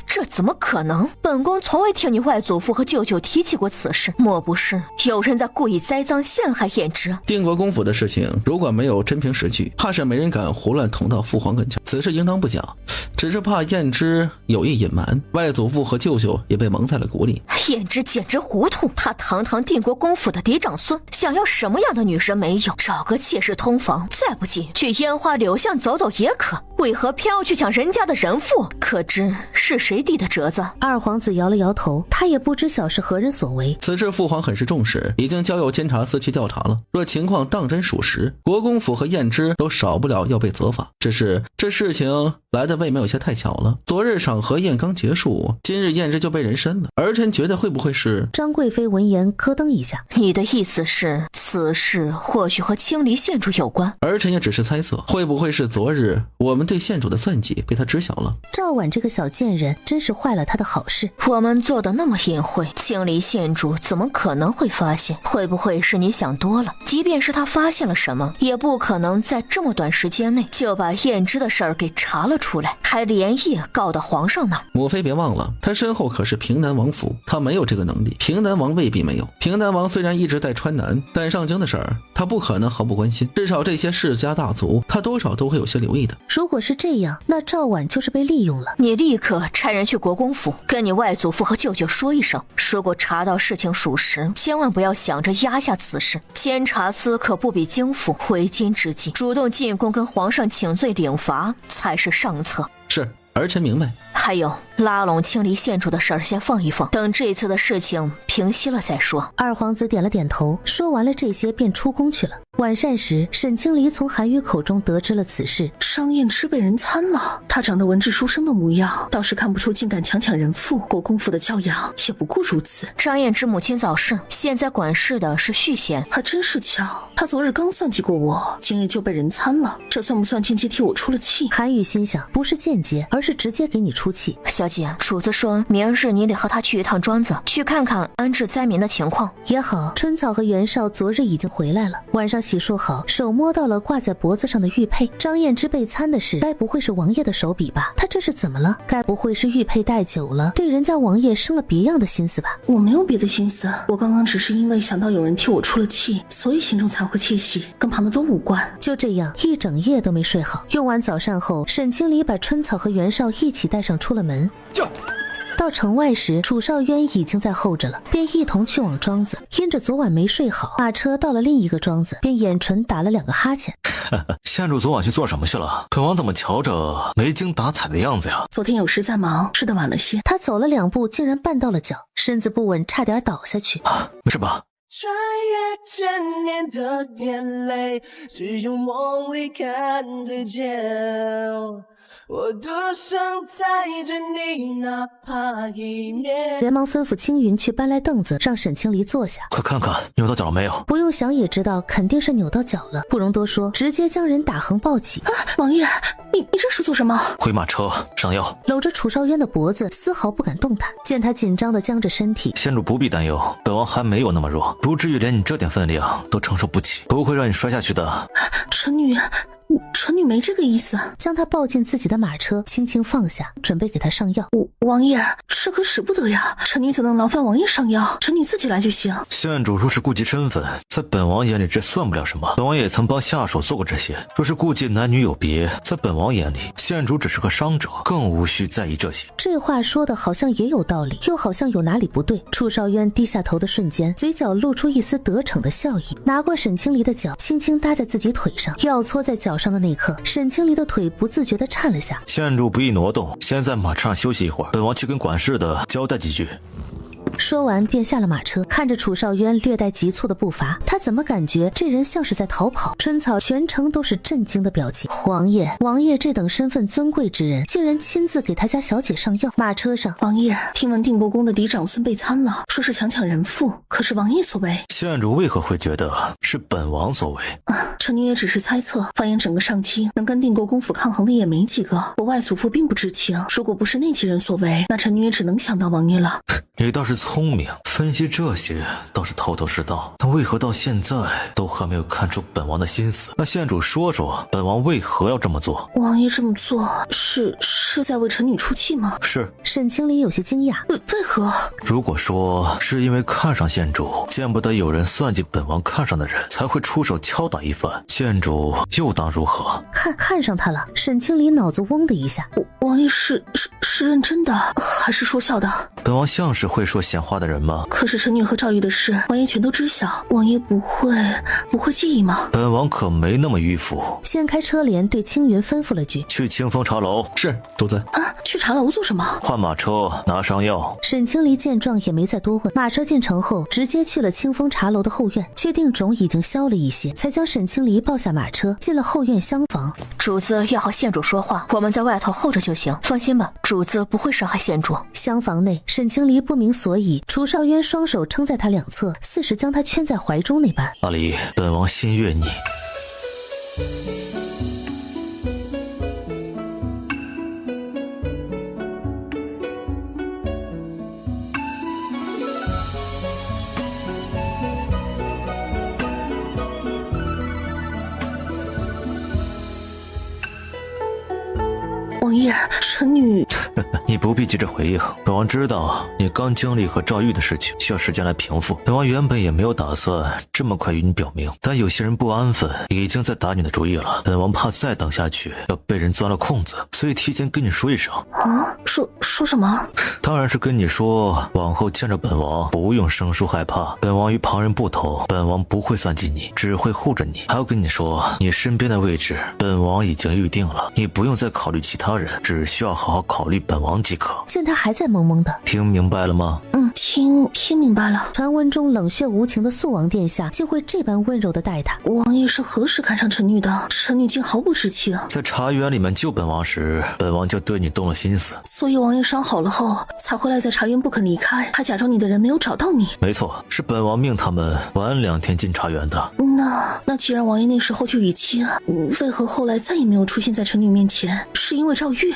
这怎么可能？本宫从未听你外祖父和舅舅提起过此事，莫不是有人在故意栽赃陷害彦之？定国公府的事情如果没有真凭实据，怕是没人敢胡乱捅到父皇跟前。此事应当不小，只是怕彦之有意隐瞒，外祖父和舅舅也被蒙在了鼓里。彦之简直糊涂，他堂堂定国公府的嫡长孙，想要什么样的女人没有？找个妾室通房，再不济去烟花柳巷走走也可，为何偏要去抢人家的人妇？可知是谁递的折子？二皇子摇了摇头，他也不知晓是何人所为。此事父皇很是重视，已经交由监察司去调查了。若情况当真属实，国公府和彦之都少不了要被责罚。只是这事情来的未免有些太巧了。昨日赏荷宴刚结束，今日彦之就被人参了。儿臣觉得会不会是……张贵妃闻言咯噔一下，你的意思是此事或许和青离县主有关？儿臣也只是猜测，会不会是昨日我们对县主的算计被他知晓了？赵婉这个小贱人真是坏了他的好事。我们做的那么隐晦，青离县主怎么可能会发现？会不会是你想多了？即便是他发现了什么，也不可能在这么短时间内就把彦之的事儿给查了出来，还连夜告到皇上那儿。母妃别忘了，他身后可是平南王府，他没有这个能力，平南王未必没有。平南王虽然一直在川南，但上京的事儿他不可能毫不关心，至少这些世家大族他多少都会有些留意的。如果是这样，那赵婉就是被利用了。你立刻差人去国公府，跟你外祖父和舅舅说一声，如果查到事情属实，千万不要想着压下此事。监察司可不比京府，为今之计，主动进宫跟皇上请罪领罚才是上策。是，儿臣明白。还有拉拢青离县主的事儿先放一放，等这次的事情平息了再说。二皇子点了点头，说完了这些便出宫去了。晚膳时，沈清离从韩愈口中得知了此事，商彦之被人参了。他长得文质书生的模样，倒是看不出竟敢强抢人妇。国公府的教养也不过如此。张彦之母亲早逝，现在管事的是续贤。还真是巧，他昨日刚算计过我，今日就被人参了，这算不算间接替我出了气？韩愈心想，不是间接，而是直接给你出气。小姐，主子说明日你得和他去一趟庄子，去看看安置灾民的情况。也好，春草和袁绍昨日已经回来了，晚上洗漱好，手摸到了挂在脖子上的玉佩。张彦之被参的事，该不会是王爷的手笔吧？他这是怎么了？该不会是玉佩戴久了，对人家王爷生了别样的心思吧？我没有别的心思，我刚刚只是因为想到有人替我出了气，所以心中才会窃喜，跟旁的都无关。就这样，一整夜都没睡好。用完早膳后，沈清离把春草和袁绍一起带上出了门。到城外时，楚少渊已经在候着了，便一同去往庄子。因着昨晚没睡好，马车到了另一个庄子，便眼唇打了2个哈欠。县主昨晚去做什么去了？本王怎么瞧着没精打采的样子呀？昨天有事在忙，睡得晚了些。他走了2步，竟然绊到了脚，身子不稳，差点倒下去。没事吧？穿越千年的眼泪，只有梦里看得见。我独生载着你，哪怕一面。连忙吩咐青云去搬来凳子，让沈清离坐下。快看看扭到脚了没有？不用想也知道，肯定是扭到脚了。不容多说，直接将人打横抱起。王爷，你这是做什么？回马车上药。搂着楚少渊的脖子，丝毫不敢动弹。见他紧张地僵着身体，县主不必担忧，本王还没有那么弱，不至于连你这点分量都承受不起，不会让你摔下去的。臣女没这个意思。将他抱进自己的马车，轻轻放下，准备给他上药。王爷，这可使不得呀！臣女怎能劳烦王爷上药？臣女自己来就行。县主若是顾及身份，在本王眼里这算不了什么。本王也曾帮下属做过这些。若是顾及男女有别，在本王眼里，县主只是个伤者，更无需在意这些。这话说的好像也有道理，又好像有哪里不对。楚少渊低下头的瞬间，嘴角露出一丝得逞的笑意，拿过沈清离的脚，轻轻搭在自己腿上，药搓在脚上的那刻，沈清离的腿不自觉地颤了下。县主不宜挪动，先在马车上休息一会儿，本王去跟管事的交代几句。说完便下了马车，看着楚少渊略带急促的步伐，他怎么感觉这人像是在逃跑？春草全程都是震惊的表情。王爷这等身份尊贵之人，竟然亲自给他家小姐上药。马车上，王爷，听闻定国公的嫡长孙被参了，说是强抢人妇，可是王爷所为？县主为何会觉得是本王所为？臣女也只是猜测，放眼整个上京，能跟定国公府抗衡的也没几个，我外祖父并不知情，如果不是那几人所为，那臣女也只能想到王爷了。你倒是聪明，分析这些倒是头头是道，但为何到现在都还没有看出本王的心思？那县主说说，本王为何要这么做？王爷这么做是在为臣女出气吗？是。沈清离有些惊讶，为何？如果说是因为看上县主，见不得有人算计本王看上的人，才会出手敲打一番，县主又当如何？看上他了？沈清离脑子嗡的一下。王爷是认真的，还是说笑的？本王像是会说闲话的人吗？可是臣女和赵玉的事，王爷全都知晓，王爷不会介意吗？本王可没那么迂腐。掀开车帘，对青云吩咐了句：“去清风茶楼。”是，主子。去茶楼做什么？换马车，拿上药。沈清离见状也没再多问，马车进城后，直接去了清风茶楼的后院，确定肿已经消了一些，才将沈清离抱下马车，进了后院厢房。主子要和县主说话，我们在外头候着就行。放心吧，主子不会伤害县主。厢房内，沈清离不明所以，楚少渊双手撑在他两侧，似是将他圈在怀中那般。阿离，本王心悦你。王爷，臣女你不必急着回应，本王知道你刚经历和赵玉的事情，需要时间来平复。本王原本也没有打算这么快与你表明，但有些人不安分，已经在打你的主意了。本王怕再等下去要被人钻了空子，所以提前跟你说一声。说什么？当然是跟你说，往后见着本王不用生疏害怕。本王与旁人不同，本王不会算计你，只会护着你。还要跟你说，你身边的位置本王已经预定了，你不用再考虑其他人，只需要好好考虑本王即可。见他还在懵懵的，听明白了吗？听明白了。传闻中冷血无情的肃王殿下竟会这般温柔的待他。王爷是何时看上臣女的？臣女竟毫不知情。在茶园里面救本王时，本王就对你动了心思，所以王爷伤好了后才会赖在茶园不肯离开，还假装你的人没有找到你。没错，是本王命他们晚2天进茶园的。那既然王爷那时候就已经，为何后来再也没有出现在臣女面前？是因为赵玉？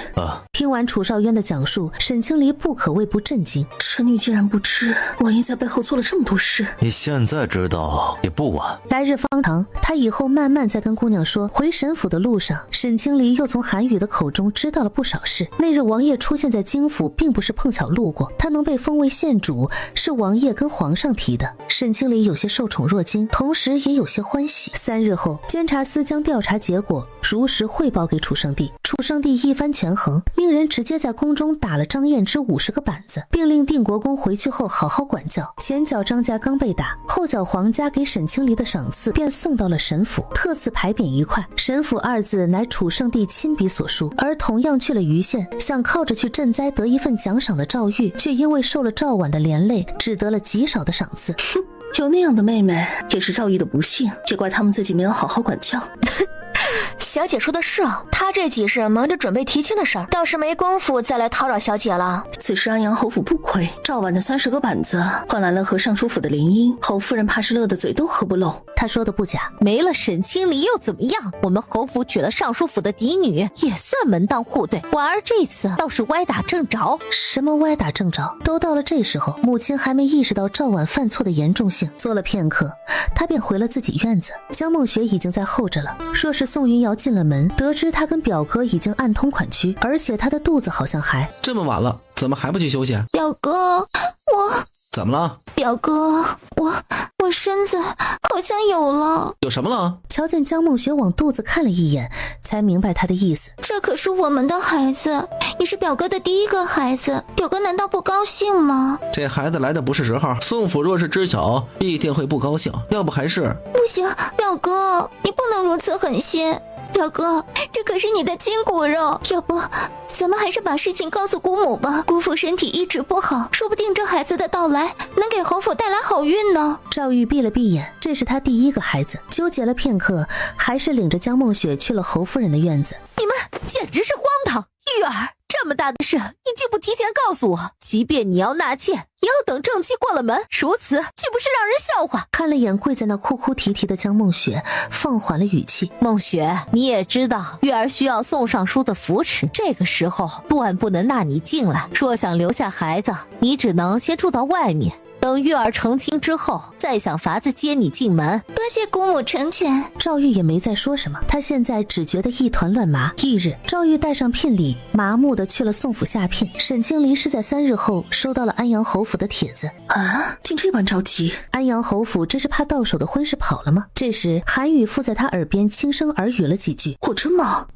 听完楚少渊的讲述，沈清离不可谓不震惊。臣女竟然不知王爷在背后做了这么多事。你现在知道也不晚。来日方长，他以后慢慢再跟姑娘说。回沈府的路上，沈清离又从韩宇的口中知道了不少事。那日王爷出现在京府，并不是碰巧路过，他能被封为县主，是王爷跟皇上提的。沈清离有些受宠若惊，同时也有些欢喜。3日后，监察司将调查结果如实汇报给楚圣帝。楚圣帝一番权衡，命人直接在宫中打了张燕之50个板子，并令定国公回去后好好管教。前脚张家刚被打，后脚皇家给沈清离的赏赐便送到了沈府，特赐牌匾1块。沈府2字乃楚圣帝亲笔所书。而同样去了余县，想靠着去赈灾得一份奖赏的赵玉，却因为受了赵婉的连累，只得了极少的赏赐。有那样的妹妹，也是赵玉的不幸，也怪他们自己没有好好管教。小姐说的是啊，她这几日忙着准备提亲的事儿，倒是没工夫再来叨扰小姐了。此时安阳侯府不亏，赵婉的30个板子换来了和尚书府的联姻，侯夫人怕是乐得嘴都合不拢。他说的不假，没了沈清离又怎么样？我们侯府娶了尚书府的嫡女，也算门当户对。婉儿这次倒是歪打正着。什么歪打正着？都到了这时候，母亲还没意识到赵婉犯错的严重性。坐了片刻，她便回了自己院子。江梦雪已经在候着了。若是宋云瑶进了门，得知她跟表哥已经暗通款曲，而且她的肚子好像还……这么晚了，怎么还不去休息？表哥，怎么了？表哥，我身子好像有了。有什么了？瞧见江梦雪往肚子看了一眼，才明白她的意思。这可是我们的孩子，也是表哥的第一个孩子，表哥难道不高兴吗？这孩子来的不是时候，宋府若是知晓，必定会不高兴。要不还是……不行，表哥，你不能如此狠心。表哥，这可是你的筋骨肉，要不咱们还是把事情告诉姑母吧。姑父身体一直不好，说不定这孩子的到来能给侯府带来好运呢。赵玉闭了闭眼，这是他第一个孩子，纠结了片刻，还是领着江梦雪去了侯夫人的院子。你们简直是荒唐！玉儿，这么大的事，你竟不提前告诉我，即便你要纳妾，也要等正妻过了门，如此岂不是让人笑话？看了眼跪在那哭哭啼啼的江梦雪，放缓了语气。梦雪，你也知道玉儿需要宋尚书的扶持，这个时候断不能纳你进来，若想留下孩子，你只能先住到外面，等玉儿成亲之后，再想法子接你进门。多谢姑母成全。赵玉也没再说什么，他现在只觉得一团乱麻。翌日，赵玉带上聘礼，麻木地去了宋府下聘。沈清离是在3日后收到了安阳侯府的帖子。啊，竟这般着急？安阳侯府这是怕到手的婚事跑了吗？这时韩宇附在他耳边轻声耳语了几句。果真吗？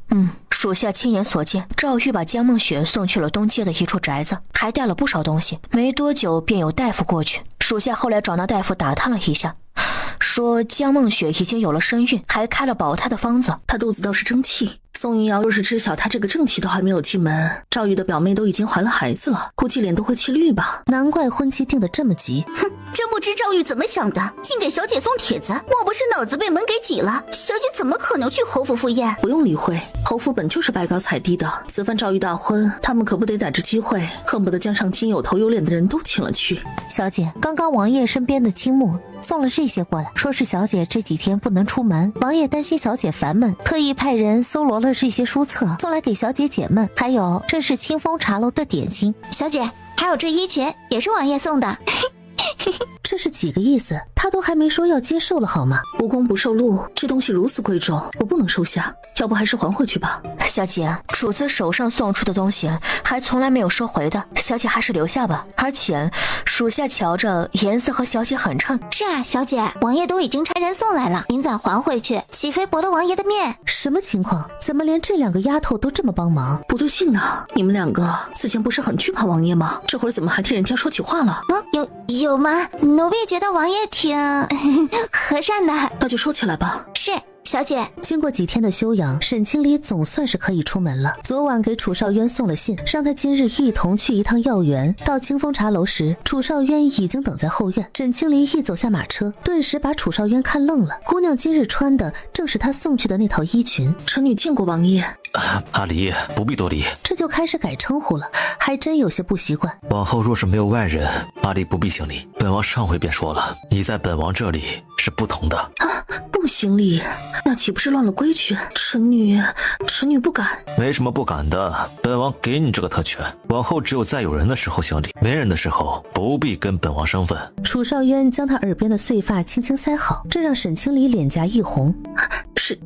属下亲眼所见，赵玉把江梦雪送去了东街的一处宅子，还带了不少东西。没多久便有大夫过去，属下后来找那大夫打探了一下，说江梦雪已经有了身孕，还开了保胎的方子。她肚子倒是争气。宋云瑶若是知晓她这个正妻都还没有进门，赵玉的表妹都已经怀了孩子了，估计脸都会气绿吧。难怪婚期定得这么急。哼，真不知赵玉怎么想的，竟给小姐送帖子，莫不是脑子被门给挤了？小姐怎么可能去侯府赴宴？不用理会，侯府本就是拜高踩低的，此番赵玉大婚，他们可不得逮着机会，恨不得将上京有头有脸的人都请了去。小姐，刚刚王爷身边的青木送了这些过来，说是小姐这几天不能出门，王爷担心小姐烦闷，特意派人搜罗了这些书册，送来给小姐解闷。还有，这是清风茶楼的点心。小姐，还有这衣裙也是王爷送的。这是几个意思？他都还没说要接受了好吗？无功不受禄，这东西如此贵重，我不能收下，要不还是还回去吧。小姐，主子手上送出的东西还从来没有收回的，小姐还是留下吧。而且属下瞧着颜色和小姐很衬。是啊，小姐，王爷都已经差人送来了，您再还回去，岂非驳了王爷的面？什么情况？怎么连这2个丫头都这么帮忙？不对劲呢！你们2个此前不是很惧怕王爷吗？这会儿怎么还替人家说起话了？有吗？奴婢觉得王爷挺和善的。那就说起来吧。是。小姐，经过几天的休养，沈清离总算是可以出门了。昨晚给楚少渊送了信，让他今日一同去一趟药园。到清风茶楼时，楚少渊已经等在后院。沈清离一走下马车，顿时把楚少渊看愣了。姑娘今日穿的正是他送去的那套衣裙。臣女见过王爷。阿离，不必多礼。这就开始改称呼了，还真有些不习惯。往后若是没有外人，阿离不必行礼。本王上回便说了，你在本王这里是不同的。啊，不行礼，那岂不是乱了规矩？臣女不敢。没什么不敢的，本王给你这个特权，往后只有在有人的时候行礼，没人的时候不必跟本王生分。楚少渊将他耳边的碎发轻轻塞好，这让沈清离脸颊一红。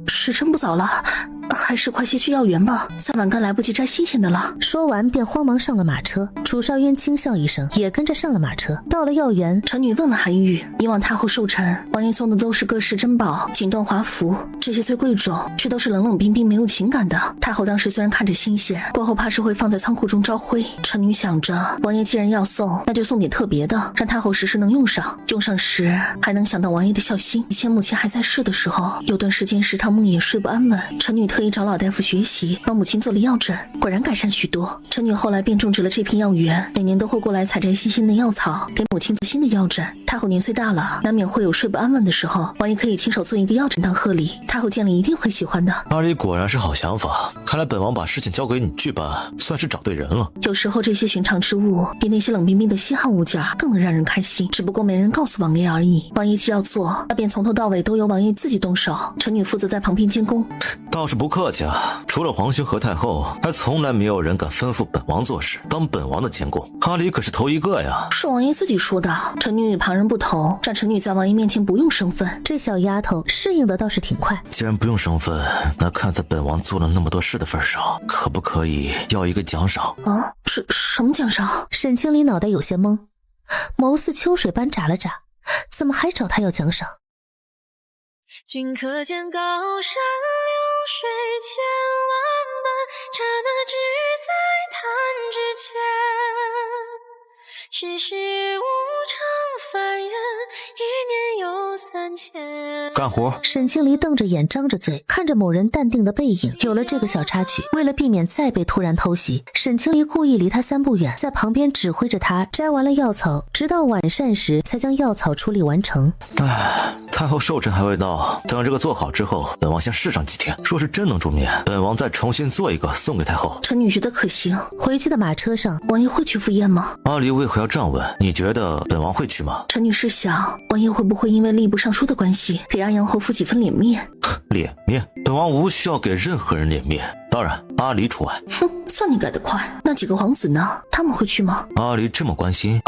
时辰不早了，还是快些去药园吧，再晚干来不及摘新鲜的了。说完便慌忙上了马车。楚少渊轻笑一声，也跟着上了马车。到了药园，臣女问了韩愈，以往太后寿辰，王爷送的都是各式珍宝、锦缎华服，这些虽贵重，却都是冷冷冰冰没有情感的。太后当时虽然看着新鲜，过后怕是会放在仓库中招灰。臣女想着，王爷既然要送，那就送点特别的，让太后时时能用上。用上时还能想到王爷的孝心。以前母亲还在世的时候，有段时间时常梦魇睡不安稳，臣女特意找老大夫学习，帮母亲做了药枕，果然改善许多。臣女后来便种植了这片药园，每年都会过来采摘新鲜的药草，给母亲做新的药枕。太后年岁大了，难免会有睡不安稳的时候，王爷可以亲手做一个药枕当贺礼，太后见了一定会喜欢的。阿离果然是好想法，看来本王把事情交给你去办，算是找对人了。有时候这些寻常之物，比那些冷冰冰的稀罕物件更能让人开心，只不过没人告诉王爷而已。王爷既要做，那便从头到尾都由王爷自己动手，臣女负责在旁边监工。倒是不客气啊，除了皇兄和太后，还从来没有人敢吩咐本王做事，当本王的监工。阿离可是头一个呀。是王爷自己说的，臣女与旁人不同，让臣女在王爷面前不用生分。这小丫头适应的倒是挺快。既然不用生分，那看在本王做了那么多事的份上，可不可以要一个奖赏啊？什么奖赏？沈清离脑袋有些懵，眸似秋水般眨了眨，怎么还找他要奖赏？君可见高山流水千万般，刹那只在弹指间。世事无常，凡人一年有3000。干活。沈清离瞪着眼张着嘴看着某人淡定的背影。有了这个小插曲，为了避免再被突然偷袭，沈清离故意离他3步远，在旁边指挥着他摘完了药草，直到晚膳时才将药草处理完成。太后寿辰还未到，等这个做好之后，本王先试上几天，说是真能助眠，本王再重新做一个送给太后。臣女觉得可行。回去的马车上，王爷会去赴宴吗？阿离为何要这样问？你觉得本王会去吗？臣女是想，王爷会不会因为吏部尚书的关系，给阿阳侯府几分脸面？脸面？本王无需要给任何人脸面，当然阿离除外。哼，算你改得快。那几个皇子呢？他们会去吗？阿离这么关心？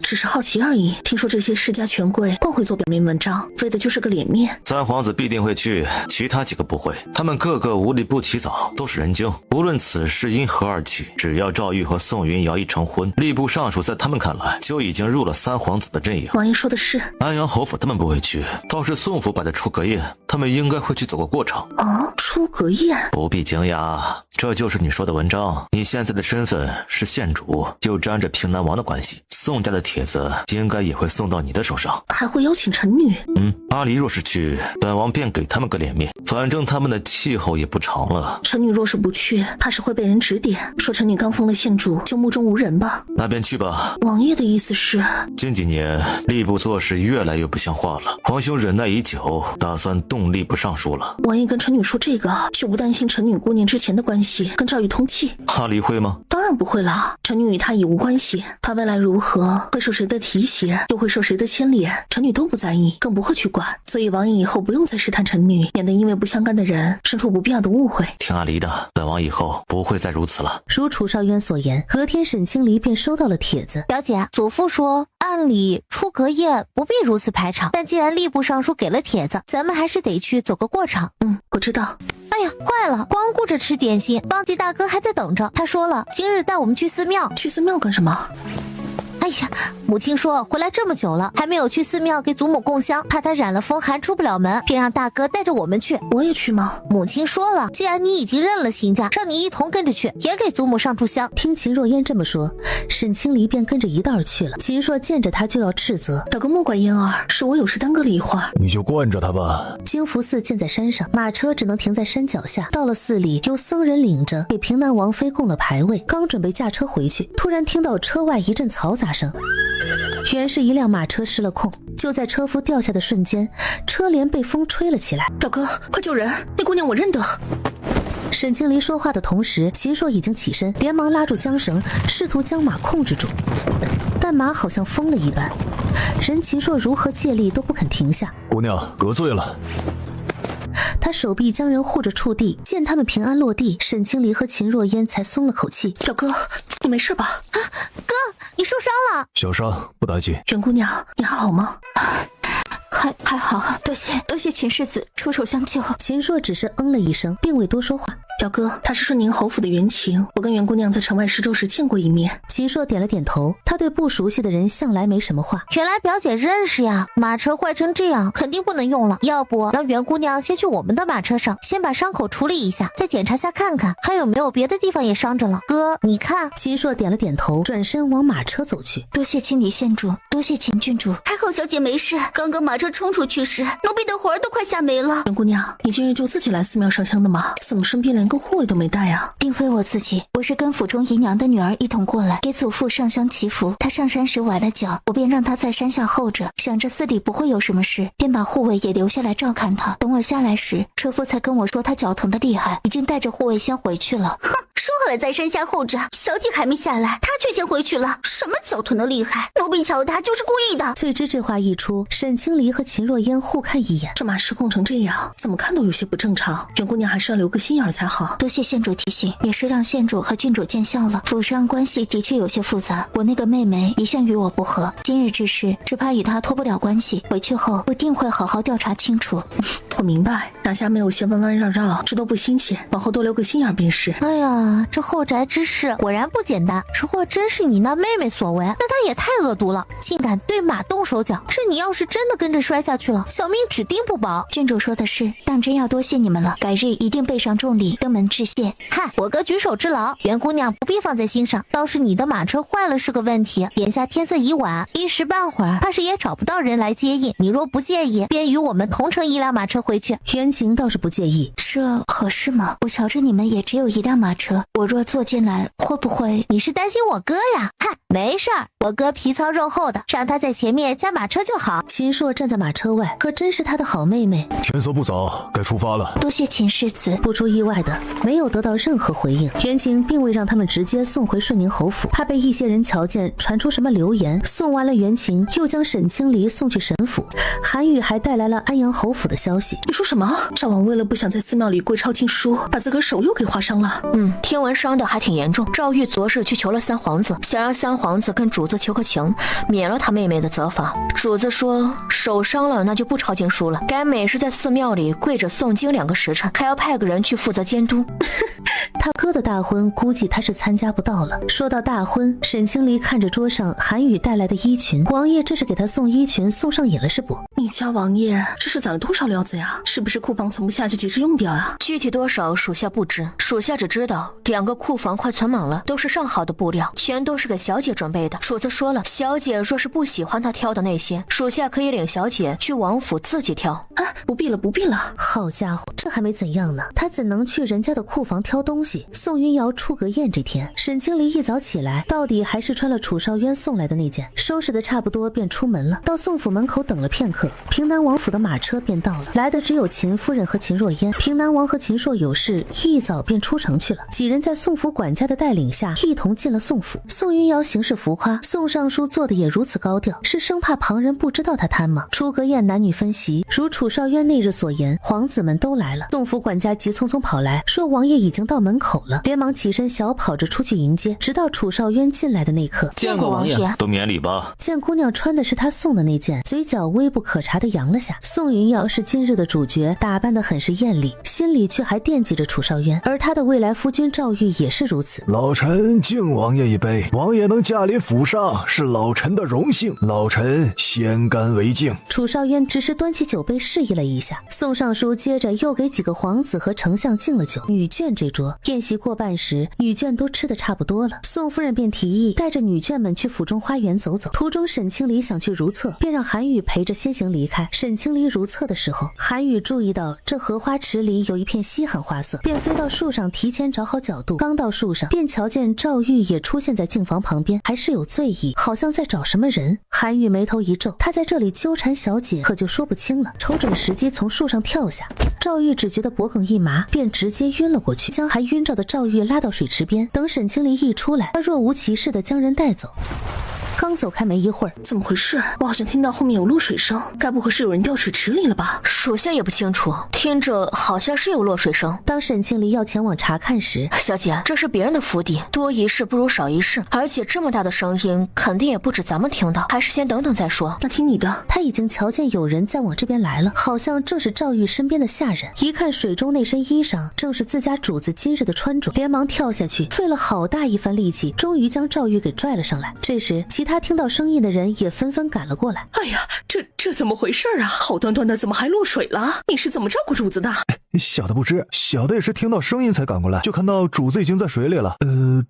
只是好奇而已。听说这些世家权贵更会做表面文章，为的就是个脸面。3皇子必定会去，其他几个不会。他们个个无利不起早，都是人精。无论此事因何而起，只要赵玉和宋云瑶一成婚，吏部尚书在他们看来就已经入了3皇子的阵营。王爷说的是。安阳侯府他们不会去，倒是宋府摆的出阁宴，他们应该会去走个过场。出阁宴？不必惊讶，这就是你说的文章。你现在的身份是县主，又沾着平南王的关系，宋家的帖子应该也会送到你的手上。还会邀请臣女？阿离若是去，本王便给他们个脸面，反正他们的气候也不长了。臣女若是不去，怕是会被人指点，说臣女刚封了县主，就目中无人吧。那便去吧。王爷的意思是？近几年吏部做事越来越不像话了，皇兄忍耐已久，打算动吏部尚书了。王爷跟臣女说这个，就不担心臣女姑念之前的关系跟赵玉通气？阿离会吗？当然不会了，臣女与他已无关系，他未来如何，会受谁的提携，又会受谁的牵连，臣女都不在意，更不会去管。所以王爷以后不用再试探臣女，免得因为不相干的人生出不必要的误会。听阿离的，本王以后不会再如此了。如楚少渊所言，隔天沈清离便收到了帖子。表姐，祖父说按理出阁宴不必如此排场，但既然吏部尚书给了帖子，咱们还是得去走个过场。我知道。哎呀，坏了，光顾着吃点心，邦吉大哥还在等着。他说了，今日带我们去寺庙。去寺庙干什么？哎呀，母亲说回来这么久了，还没有去寺庙给祖母供香，怕她染了风寒出不了门，便让大哥带着我们去。我也去吗？母亲说了，既然你已经认了亲家，让你一同跟着去，也给祖母上炷香。听秦若烟这么说，沈清离便跟着一道儿去了。秦朔见着他就要斥责：大哥莫怪嫣儿，是我有事耽搁了一会儿。你就惯着他吧。金福寺建在山上，马车只能停在山脚下。到了寺里，有僧人领着给平南王妃供了牌位，刚准备驾车回去，突然听到车外一阵嘈杂声。原是一辆马车失了控，就在车夫掉下的瞬间，车帘被风吹了起来。表哥，快救人！那姑娘我认得。沈清离说话的同时，秦朔已经起身，连忙拉住缰绳，试图将马控制住，但马好像疯了一般，任秦朔如何借力都不肯停下。姑娘得罪了。他手臂将人护着触地，见他们平安落地，沈清离和秦若烟才松了口气。表哥，你没事吧？哥，你受伤了？小伤，不打紧。袁姑娘，你还好吗？还好，多谢秦世子出手相救。秦朔只是了一声，并未多说话。表哥，他是顺宁侯府的袁晴，我跟袁姑娘在城外施粥时见过一面。秦朔点了点头，他对不熟悉的人向来没什么话。原来表姐认识呀，马车坏成这样，肯定不能用了。要不让袁姑娘先去我们的马车上，先把伤口处理一下，再检查下看看还有没有别的地方也伤着了。哥，你看。秦朔点了点头，转身往马车走去。多谢青离县主，多谢秦郡主。还好小姐没事，刚刚马车冲出去时，奴婢的魂儿都快吓没了。袁姑娘，你今日就自己来寺庙上香的吗？怎么身边连个护卫都没带啊？并非我自己，我是跟府中姨娘的女儿一同过来给祖父上香祈福。她上山时崴了脚，我便让她在山下候着，想着寺里不会有什么事，便把护卫也留下来照看她。等我下来时，车夫才跟我说她脚疼得厉害，已经带着护卫先回去了。哼，说好了在山下候着，小姐还没下来，她却先回去了。什么脚疼得厉害？奴婢瞧她就是故意的。翠芝这话一出，沈清离和秦若烟互看一眼，这马失控成这样，怎么看都有些不正常。袁姑娘还是要留个心眼才好。多谢县主提醒，也是让县主和郡主见笑了。府上关系的确有些复杂，我那个妹妹一向与我不和，今日之事只怕与她脱不了关系。回去后我定会好好调查清楚。我明白，哪下没有些弯弯绕绕，这都不新鲜，往后多留个心眼便是。哎呀，啊，这后宅之事果然不简单。如果真是你那妹妹所为，那她也太恶毒了，竟敢对马动手脚。这你要是真的跟着摔下去了，小命指定不保。郡主说的是，当真要多谢你们了，改日一定备上重礼，登门致谢。嗨，我哥举手之劳，袁姑娘不必放在心上。倒是你的马车坏了是个问题，眼下天色已晚，一时半会儿怕是也找不到人来接应。你若不介意，便与我们同乘一辆马车回去。袁晴倒是不介意，这合适吗？我瞧着你们也只有一辆马车，我若坐进来，会不会？你是担心我哥呀？嗨，没事儿，我哥皮糙肉厚的，让他在前面加马车就好。秦朔站在马车外，可真是他的好妹妹。天色不早，该出发了。多谢秦世子。不出意外的，没有得到任何回应。袁晴并未让他们直接送回顺宁侯府，怕被一些人瞧见传出什么流言。送完了袁晴，又将沈清离送去沈府。韩宇还带来了安阳侯府的消息。你说什么？赵王为了不想在寺庙里跪抄经书，把自个儿手又给划伤了。听闻伤的还挺严重。赵玉昨日去求了三皇子，想让三皇子跟主子求个情，免了他妹妹的责罚。主子说手伤了那就不抄经书了，改每日在寺庙里跪着诵经2个时辰，还要派个人去负责监督。他哥的大婚估计他是参加不到了。说到大婚，沈清离看着桌上韩宇带来的衣裙，王爷这是给他送衣裙送上瘾了是不？你家王爷这是攒了多少料子呀？是不是库房存不下就急着用掉啊？具体多少属下不知，属下只知道2个库房快存满了，都是上好的布料，全都是给小姐准备的。主子说了，小姐若是不喜欢他挑的那些，属下可以领小姐去王府自己挑。啊，不必了不必了。好家伙，这还没怎样呢，他怎能去人家的库房挑东西？宋云瑶出阁宴这天，沈清离一早起来，到底还是穿了楚少渊送来的那件，收拾的差不多便出门了。到宋府门口等了片刻，平南王府的马车便到了，来的只有秦夫人和秦若烟。平南王和秦朔有事，一早便出城去了。几人在宋府管家的带领下，一同进了宋府。宋云瑶行事浮夸，宋尚书做的也如此高调，是生怕旁人不知道他贪吗？出阁宴男女分席，如楚少渊那日所言，皇子们都来了。宋府管家急匆匆跑来，说王爷已经到门口了，连忙起身小跑着出去迎接。直到楚少渊进来的那刻，见过王爷，都免礼吧。见姑娘穿的是他送的那件，嘴角微不可察的扬了下。宋云瑶是今日的主角，打扮得很是艳丽，心里却还惦记着楚少渊，而他的未来夫君赵玉也是如此。老臣敬王爷一杯，王爷能驾临府上是老臣的荣幸，老臣先干为敬。楚少渊只是端起酒杯示意了一下，宋尚书接着又给几个皇子和丞相敬了酒。女眷这桌宴席过半时，女眷都吃得差不多了，宋夫人便提议带着女眷们去府中花园走走。途中沈清离想去如厕，便让韩宇陪着先行离开。沈清离如厕的时候，韩宇注意到这荷花池里有一片稀罕花色，便飞到树上提前找好角度。刚到树上，便瞧见赵玉也出现在镜房旁边，还是有醉意，好像在找什么人。韩宇眉头一皱，他在这里纠缠小姐可就说不清了。瞅准时机从树上跳下，赵玉只觉得脖梗一麻，便直接晕了过去，将还晕着的赵玉拉到水池边。等沈清离一出来，他若无其事地将人带走。刚走开没一会儿，怎么回事？我好像听到后面有落水声，该不会是有人掉水池里了吧？属下也不清楚，听着好像是有落水声。当沈清离要前往查看时，小姐，这是别人的府邸，多一事不如少一事，而且这么大的声音肯定也不止咱们听到，还是先等等再说。那听你的。他已经瞧见有人在往这边来了，好像正是赵玉身边的下人。一看水中那身衣裳，正是自家主子今日的穿着，连忙跳下去，费了好大一番力气，终于将赵玉给拽了上来。这时其他听到声音的人也纷纷赶了过来。哎呀，这怎么回事啊？好端端的怎么还落水了？你是怎么照顾主子的？小的不知，小的也是听到声音才赶过来，就看到主子已经在水里了。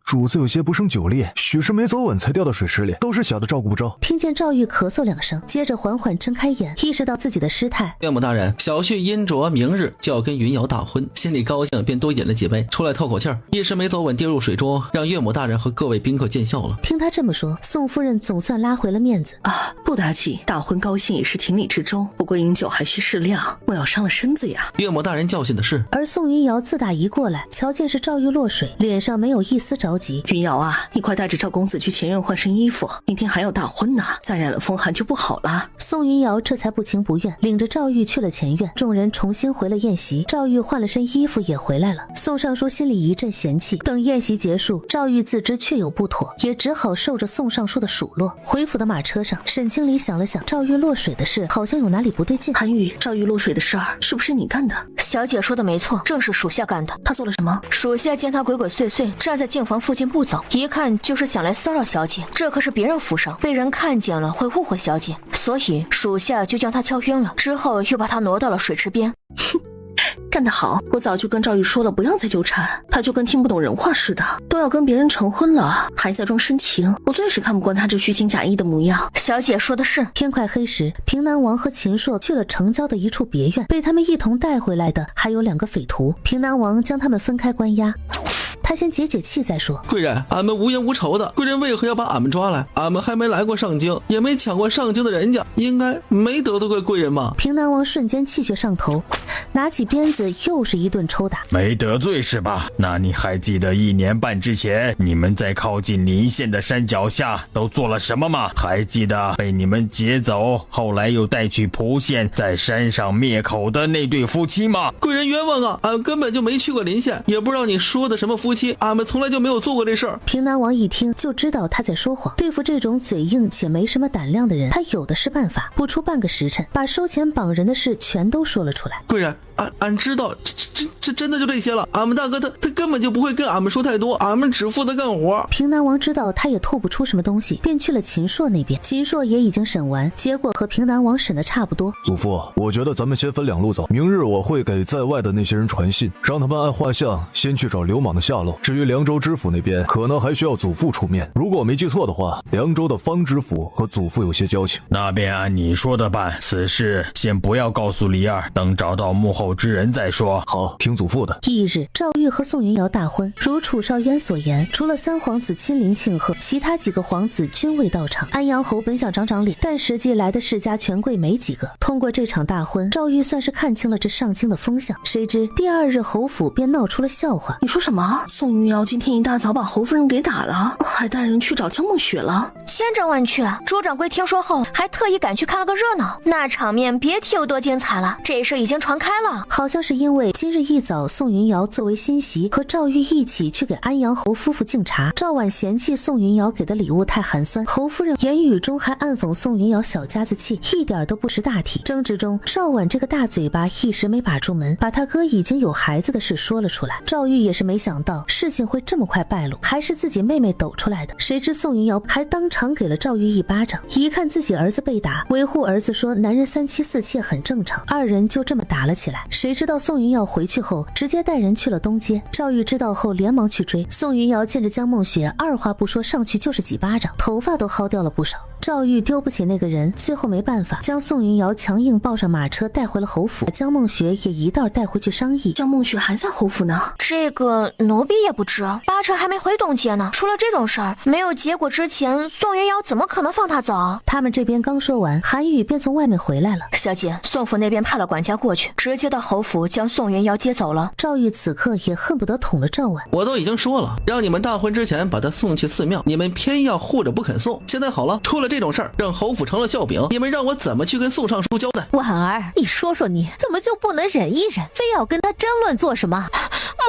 主子有些不胜酒力，许是没走稳才掉到水池里，都是小的照顾不周。听见赵玉咳嗽2声，接着缓缓睁开眼，意识到自己的失态。岳母大人，小婿因着明日就要跟云瑶大婚，心里高兴，便多饮了几杯，出来透口气儿，一时没走稳跌入水中，让岳母大人和各位宾客见笑了。听他这么说，宋夫人总算拉回了面子啊，不打紧，大婚高兴也是情理之中，不过饮酒还需适量，我要伤了身子呀。岳母大人教训的是。而宋云瑶自打一过来，瞧见是赵玉落水，脸上没有一丝着急。云瑶啊，你快带着赵公子去前院换身衣服，明天还要大婚呢，再染了风寒就不好了。宋云瑶这才不情不愿，领着赵玉去了前院。众人重新回了宴席，赵玉换了身衣服也回来了。宋尚书心里一阵嫌弃，等宴席结束，赵玉自知确有不妥，也只好受着宋尚书的数落。回府的马车上，沈清离想了想赵玉落水的事，好像有哪里不对劲。韩宇，赵玉落水的事儿是不是你干的？小小姐说的没错，正是属下干的。他做了什么？属下见他鬼鬼祟祟站在净房附近不走，一看就是想来骚扰小姐。这可是别人府上，被人看见了会误会小姐，所以属下就将他敲晕了，之后又把他挪到了水池边。干得好！我早就跟赵玉说了，不要再纠缠，他就跟听不懂人话似的，都要跟别人成婚了，还在装深情。我最是看不惯他这虚情假意的模样。小姐说的是。天快黑时，平南王和秦朔去了城郊的一处别院，被他们一同带回来的还有2个匪徒。平南王将他们分开关押。他先解解气再说。贵人，俺们无冤无仇的，贵人为何要把俺们抓来？俺们还没来过上京，也没抢过上京的人家，应该没得罪过贵人吧？平南王瞬间气血上头，拿起鞭子又是一顿抽打。没得罪是吧？那你还记得1年半之前你们在靠近临县的山脚下都做了什么吗？还记得被你们劫走，后来又带去蒲县，在山上灭口的那对夫妻吗？贵人冤枉啊！俺根本就没去过临县，也不知道你说的什么夫妻，俺们从来就没有做过这事儿。平南王一听就知道他在说谎，对付这种嘴硬且没什么胆量的人，他有的是办法。不出半个时辰，把收钱绑人的事全都说了出来。贵人，俺知道，这真的就这些了。俺们大哥他根本就不会跟俺们说太多，俺们只负责干活。平南王知道他也吐不出什么东西，便去了秦朔那边。秦朔也已经审完，结果和平南王审的差不多。祖父，我觉得咱们先分2路走。明日我会给在外的那些人传信，让他们按画像先去找流氓的下落。至于凉州知府那边，可能还需要祖父出面。如果我没记错的话，凉州的方知府和祖父有些交情。那便按你说的办，此事先不要告诉李二，等找到幕后之人再说。好，听祖父的。翌日，赵玉和宋云瑶大婚，如楚少渊所言，除了3皇子亲临庆贺，其他几个皇子均未到场。安阳侯本想长长脸，但实际来的世家权贵没几个。通过这场大婚，赵玉算是看清了这上京的风向。谁知第2日侯府便闹出了笑话。你说什么？宋云瑶今天一大早把侯夫人给打了，还带人去找江梦雪了。千真万确，朱掌柜听说后还特意赶去看了个热闹，那场面别提有多精彩了。这事已经传开了，好像是因为今日一早宋云瑶作为新媳和赵玉一起去给安阳侯夫妇敬茶，赵婉嫌弃宋云瑶给的礼物太寒酸，侯夫人言语中还暗讽宋云瑶小家子气，一点都不识大体。争执中，赵婉这个大嘴巴一时没把住门，把他哥已经有孩子的事说了出来。赵玉也是没想到事情会这么快败露，还是自己妹妹抖出来的。谁知宋云瑶还当场给了赵玉一巴掌，一看自己儿子被打，维护儿子说男人3妻4妾很正常，2人就这么打了起来。谁知道宋云瑶回去后直接带人去了东街，赵玉知道后连忙去追。宋云瑶见着江梦雪，二话不说上去就是几巴掌，头发都薅掉了不少。赵玉丢不起那个人，最后没办法将宋云瑶强硬抱上马车带回了侯府，把江梦雪也一道带回去商议。江梦雪还在侯府呢，这个奴婢也不知，八成还没回东街呢。出了这种事儿，没有结果之前，宋云瑶怎么可能放他走？他们这边刚说完，韩宇便从外面回来了。小姐，宋府那边派了管家过去，直接到侯府将宋云瑶接走了。赵玉此刻也恨不得捅了赵婉。我都已经说了，让你们大婚之前把他送去寺庙，你们偏要护着不肯送。现在好了，出了这种事儿，让侯府成了笑柄，你们让我怎么去跟宋尚书交代？婉儿，你说说你怎么就不能忍一忍，非要跟他争论做什么？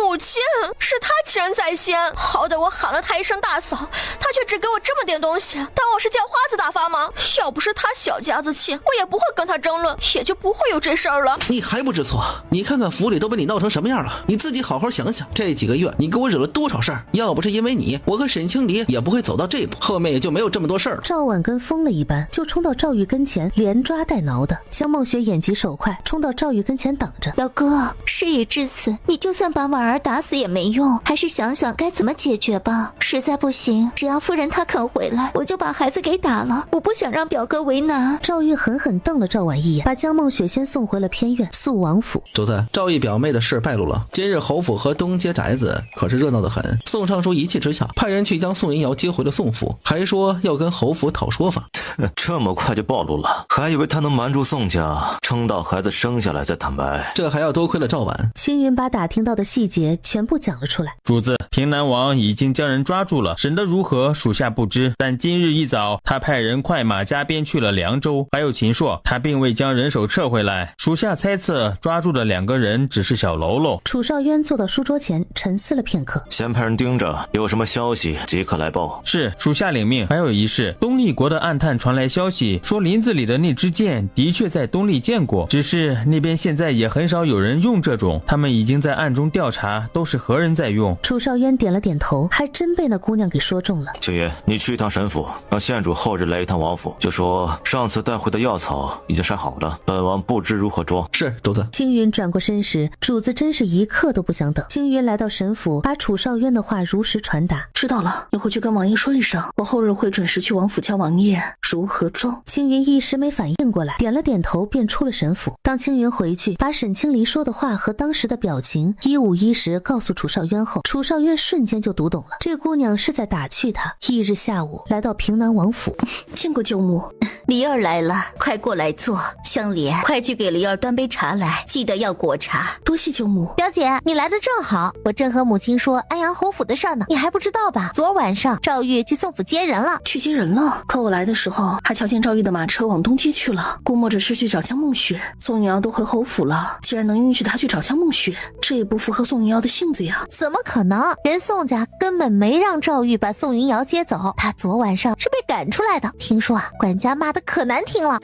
母亲，是他欺人在先，好歹我喊了他一声大嫂，他却只给我这么点东西，当我是叫花子打发吗？要不是他小家子气，我也不会跟他争论，也就不会有这事儿了。你还不知错？你看看府里都被你闹成什么样了，你自己好好想想，这几个月你给我惹了多少事儿？要不是因为你，我和沈清离也不会走到这步，后面也就没有这么多事儿了。赵婉跟疯了一般，就冲到赵玉跟前，连抓带挠的。江梦雪眼疾手快，冲到赵玉跟前挡着。表哥，事已至此，你就算把婉儿打死也没用，还是想想该怎么解决吧。实在不行，只要夫人她肯回来，我就把孩子给打了。我不想让表哥为难。赵玉狠狠瞪了赵婉一眼，把江梦雪先送回了偏院肃王府。主子，赵玉表妹的事败露了，今日侯府和东街宅子可是热闹得很。宋尚书一气之下，派人去将宋云瑶接回了宋府，还说要跟侯府讨说法。这么快就暴露了，还以为他能瞒住宋家，撑到孩子生下来再坦白。这还要多亏了赵婉。青云把打听到的细节全部讲了出来。主子，平南王已经将人抓住了，审得如何属下不知，但今日一早他派人快马加鞭去了凉州，还有秦朔，他并未将人手撤回来。属下猜测抓住的2个人只是小喽啰。楚少渊坐到书桌前沉思了片刻，先派人盯着，有什么消息即刻来报。是，属下领命。还有一事，东丽国的暗探传传来消息，说林子里的那支箭的确在东丽见过，只是那边现在也很少有人用这种，他们已经在暗中调查都是何人在用。楚少渊点了点头，还真被那姑娘给说中了。青云，你去一趟神府，让县主后日来一趟王府，就说上次带回的药草已经筛好了，本王不知如何装。是，主子。青云转过身时，主子真是一刻都不想等。青云来到神府，把楚少渊的话如实传达。知道了，你回去跟王爷说一声，我后日会准时去王府教王爷如何装。青云一时没反应过来，点了点头便出了神府。当青云回去把沈清离说的话和当时的表情一五一十告诉楚少渊后，楚少渊瞬间就读懂了，这姑娘是在打趣他。翌日下午来到平南王府，见过舅母。梨儿来了，快过来坐。香莲，快去给梨儿端杯茶来，记得要果茶。多谢舅母。表姐，你来的正好，我正和母亲说安阳侯府的事儿呢，你还不知道吧？昨晚上赵玉去宋府接人了。去接人了？可我来的时候还瞧见赵玉的马车往东街去了，估摸着是去找江梦雪。宋云瑶都回侯府了，既然能允许她去找江梦雪，这也不符合宋云瑶的性子呀。怎么可能？人宋家根本没让赵玉把宋云瑶接走，她昨晚上是被赶出来的。听说啊，管家骂得可难听了。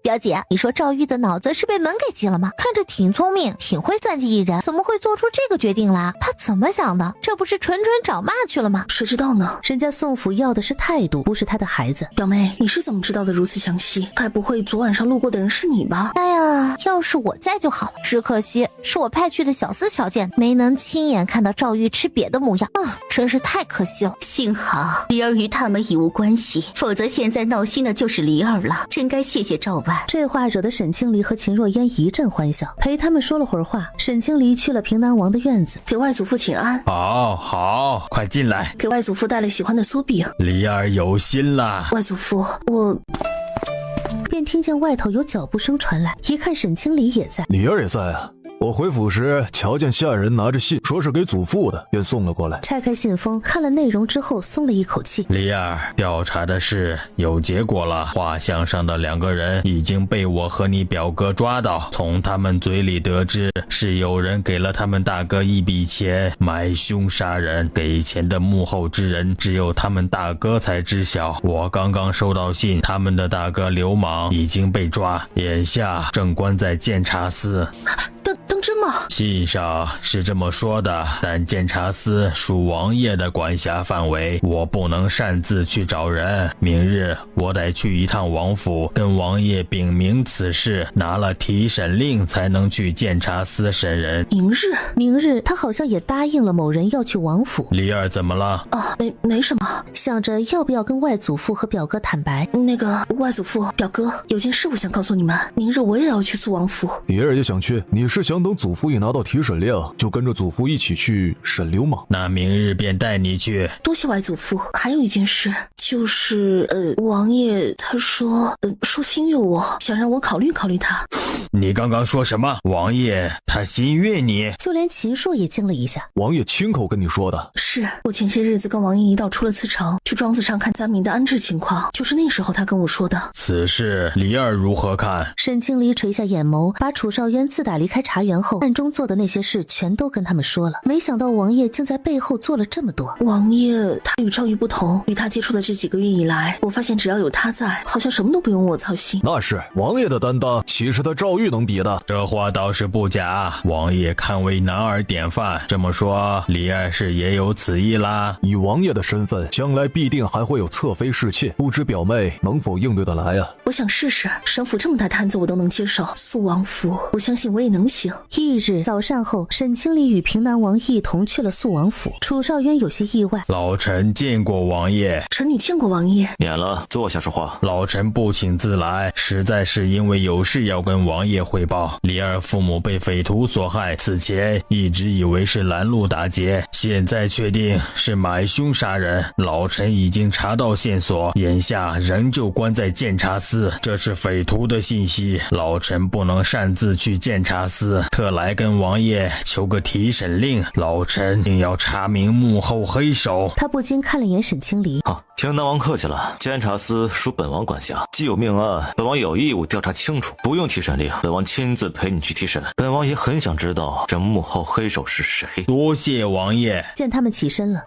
表姐，你说赵玉的脑子是被门给击了吗？看着挺聪明，挺会算计艺人，怎么会做出这个决定来？他怎么想的？这不是纯纯找骂去了吗？谁知道呢？人家宋府要的是态度，不是他的孩子。表妹，你是怎么知道的如此详细？该不会昨晚上路过的人是你吧？哎呀，要是我在就好了，只可惜是我派去的小厮瞧见，没能亲眼看到赵玉吃瘪的模样啊，真是太可惜了。幸好梨儿与他们已无关系，否则现在闹心的就是梨儿了，真该谢谢赵万。这话惹得沈清离和秦若烟一阵欢笑，陪他们说了会儿话。沈清离去了平南王的院子，给外祖父请安。好，快进来。给外祖父带了喜欢的酥饼。梨儿有心了。外祖父，我……便听见外头有脚步声传来，一看沈清离也在。李儿也在啊。我回府时瞧见下人拿着信，说是给祖父的，便送了过来。拆开信封，看了内容之后，松了一口气。梨儿，调查的事有结果了，画像上的2个人已经被我和你表哥抓到。从他们嘴里得知，是有人给了他们大哥一笔钱，买凶杀人。给钱的幕后之人，只有他们大哥才知晓。我刚刚收到信，他们的大哥流氓已经被抓，眼下正关在监察司。当真吗？信上是这么说的，但监察司属王爷的管辖范围，我不能擅自去找人。明日我得去一趟王府，跟王爷禀明此事，拿了提审令才能去监察司审人。明日他好像也答应了某人要去王府。梨儿怎么了？没什么，想着要不要跟外祖父和表哥坦白。那个外祖父、表哥，有件事我想告诉你们，明日我也要去苏王府。李儿也想去，你是想等祖父一拿到提审令，就跟着祖父一起去审流氓？那明日便带你去。多谢外祖父。还有一件事，就是王爷他说心悦我，想让我考虑考虑他。你刚刚说什么？王爷他心悦你？就连秦朔也惊了一下。王爷亲口跟你说的？是我前些日子跟王爷一道出了次城，去庄子上看灾民的安置情况，就是那时候他跟我说的。此事梨儿如何看？沈清离垂下眼眸，把楚少渊自打离开茶园后暗中做的那些事全都跟他们说了。没想到王爷竟在背后做了这么多。王爷他与赵玉不同，与他接触的这几个月以来，我发现只要有他在，好像什么都不用我操心。那是王爷的担当，岂是他赵玉能比的？这话倒是不假，王爷堪为男儿典范。这么说，梨儿是也有此意啦？以王爷的身份，将来必定还会有侧妃侍妾，不知表妹能否应对得来啊？我想试试，神府这么大摊子我都能接受，苏王府我相信我也能行。翌日早膳后，沈清离与平南王一同去了肃王府。楚少渊有些意外，老臣见过王爷。臣女见过王爷。免了，坐下说话。老臣不请自来，实在是因为有事要跟王爷汇报。梨儿父母被匪徒所害，此前一直以为是拦路打劫，现在确定是买凶杀人。老臣已经查到线索，眼下仍旧关在监察司，这是匪徒的信息，老臣不能擅自去监察司，特来来跟王爷求个提审令，老臣定要查明幕后黑手。他不禁看了眼沈清离。好，听南王客气了，监察司属本王管辖，既有命案，本王有义务调查清楚，不用提审令，本王亲自陪你去提审。本王也很想知道这幕后黑手是谁。多谢王爷。见他们起身了，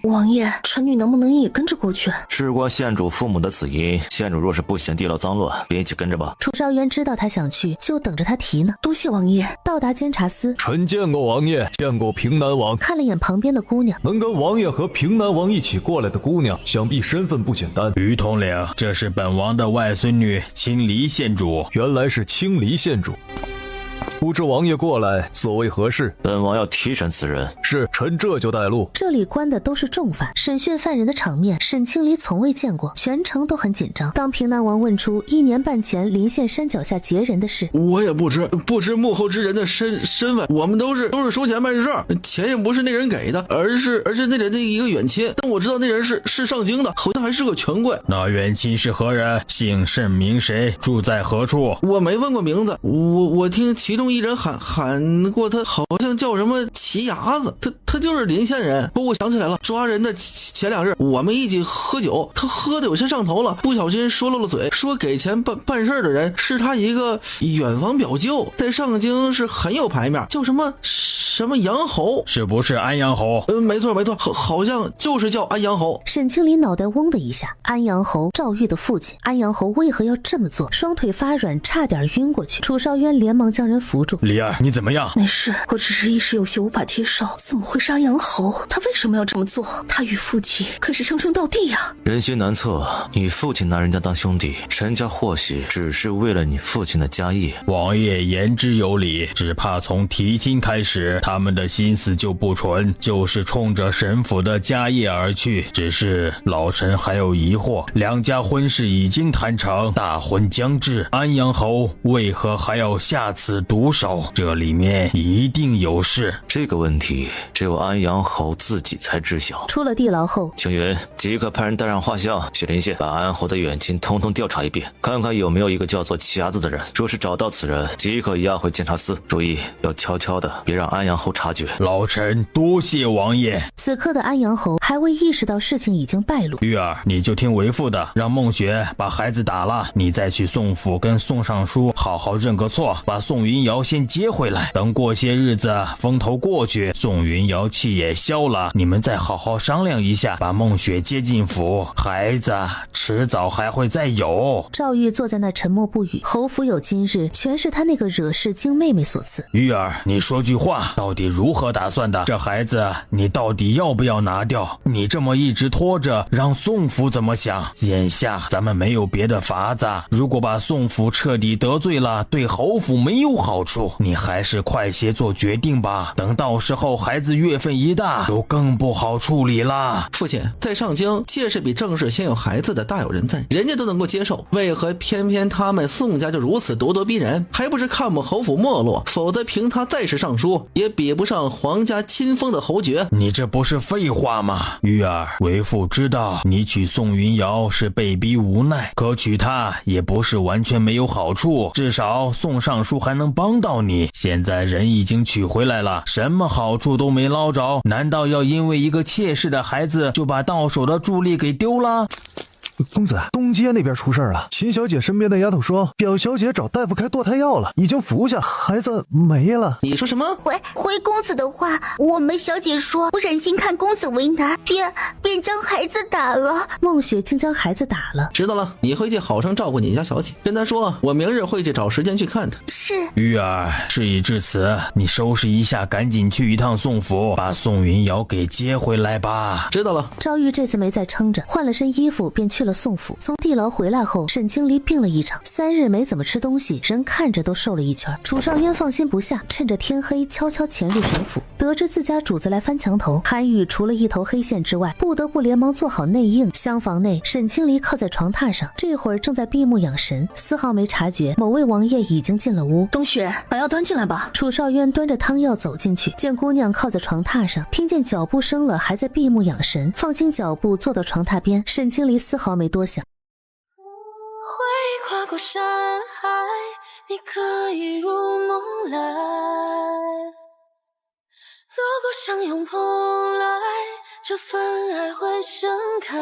王爷，臣女能不能也跟着过去？事关县主父母的死因，县主若是不嫌地牢脏乱，便一起跟着吧。楚少渊知道他想去，就等着他提呢。多谢王爷。到达监察司，臣见过王爷，见过平南王。看了眼旁边的姑娘，能跟王爷和平南王一起过来的姑娘，想必身份不简单。于统领，这是本王的外孙女青离县主。原来是青离县主。不知王爷过来所谓何事？本王要提审此人。是，臣这就带路。这里关的都是重犯，审讯犯人的场面沈清离从未见过，全程都很紧张。当平南王问出1年半前临县山脚下劫人的事，我也不知幕后之人的身份，我们都是收钱办事，钱也不是那人给的，而是那人的一个远亲，但我知道那人是上京的，好像还是个权贵。那远亲是何人？姓甚名谁？住在何处？我没问过名字，我听其中一人喊过他，好像叫什么齐牙子，他就是临县人。不过我想起来了，抓人的前2日我们一起喝酒，他喝的有些上头了，不小心说漏了嘴，说给钱办事的人是他一个远房表舅，在上京是很有牌面，叫什么杨侯，是不是安阳侯？没错，好像就是叫安阳侯。沈清离脑袋嗡的一下，安阳侯赵玉的父亲，安阳侯为何要这么做？双腿发软，差点晕过去。楚少渊连忙将人扶住。离儿，你怎么样？没事，我只是一时有些无法接受，怎么会是安阳侯？他为什么要这么做？他与父亲可是称兄道弟呀。人心难测，你父亲拿人家当兄弟，陈家或许只是为了你父亲的家业。王爷言之有理，只怕从提亲开始，他们的心思就不纯，就是冲着沈府的家业而去。只是老臣还有疑惑，两家婚事已经谈成，大婚将至，安阳侯为何还要下此毒手？这里面一定有事。这个问题只有安阳侯自己才知晓。出了地牢后，青云即刻派人带上画像去临县，把安侯的远亲通通调查一遍，看看有没有一个叫做齐牙子的人。若是找到此人，即可押回监察司。注意要悄悄的，别让安阳侯察觉。老臣多谢王爷。此刻的安阳侯还未意识到事情已经败露。玉儿，你就听为父的，让孟雪把孩子打了，你再去宋府跟宋尚书好好认个错，把宋云瑶先接回来。等过些日子风头过去，宋云瑶气也消了，你们再好好商量一下，把孟雪接进府。孩子迟早还会再有。赵玉坐在那沉默不语。侯府有今日，全是他那个惹事精妹妹所赐。玉儿，你说句话，到底如何打算的？这孩子你到底要不要拿掉？你这么一直拖着，让宋府怎么想？眼下咱们没有别的法子，如果把宋府彻底得罪了，对侯府没有好处，你还是快些做决定吧，等到时候孩子月份一大，就更不好处理了。父亲，在上京妾室比正室先有孩子的大有人在，人家都能够接受，为何偏偏他们宋家就如此咄咄逼人？还不是看不侯府没落，否则凭他再是尚书，也比不上皇家亲封的侯爵。你这不是废话吗？玉儿，为父知道你娶宋云瑶是被逼无奈，可娶她也不是完全没有好处，至少宋尚书还能帮到你。现在人已经娶回来了，什么好处都没捞着，难道要因为一个妾室的孩子就把到手的助力给丢了？公子，东街那边出事了。秦小姐身边的丫头说，表小姐找大夫开堕胎药了，已经服下，孩子没了。你说什么？回公子的话，我们小姐说不忍心看公子为难，便将孩子打了。孟雪竟将孩子打了。知道了，你回去好生照顾你家小姐，跟她说我明日会去找时间去看她。是。玉儿，事已至此，你收拾一下，赶紧去一趟宋府，把宋云瑶给接回来吧。知道了。赵玉这次没再撑着，换了身衣服便去了宋府。从地牢回来后，沈清离病了一场，3日没怎么吃东西，人看着都瘦了一圈。楚少渊放心不下，趁着天黑悄悄潜入沈府，得知自家主子来翻墙头，韩宇除了一头黑线之外，不得不连忙做好内应。厢房内，沈清离靠在床榻上，这会儿正在闭目养神，丝毫没察觉某位王爷已经进了屋。冬雪，把药端进来吧。楚少渊端着汤药走进去，见姑娘靠在床榻上，听见脚步声了，还在闭目养神，放轻脚步坐到床榻边。沈清离丝毫没多想。会跨过山海，你可以入梦来。相拥捧来，这份爱会盛开。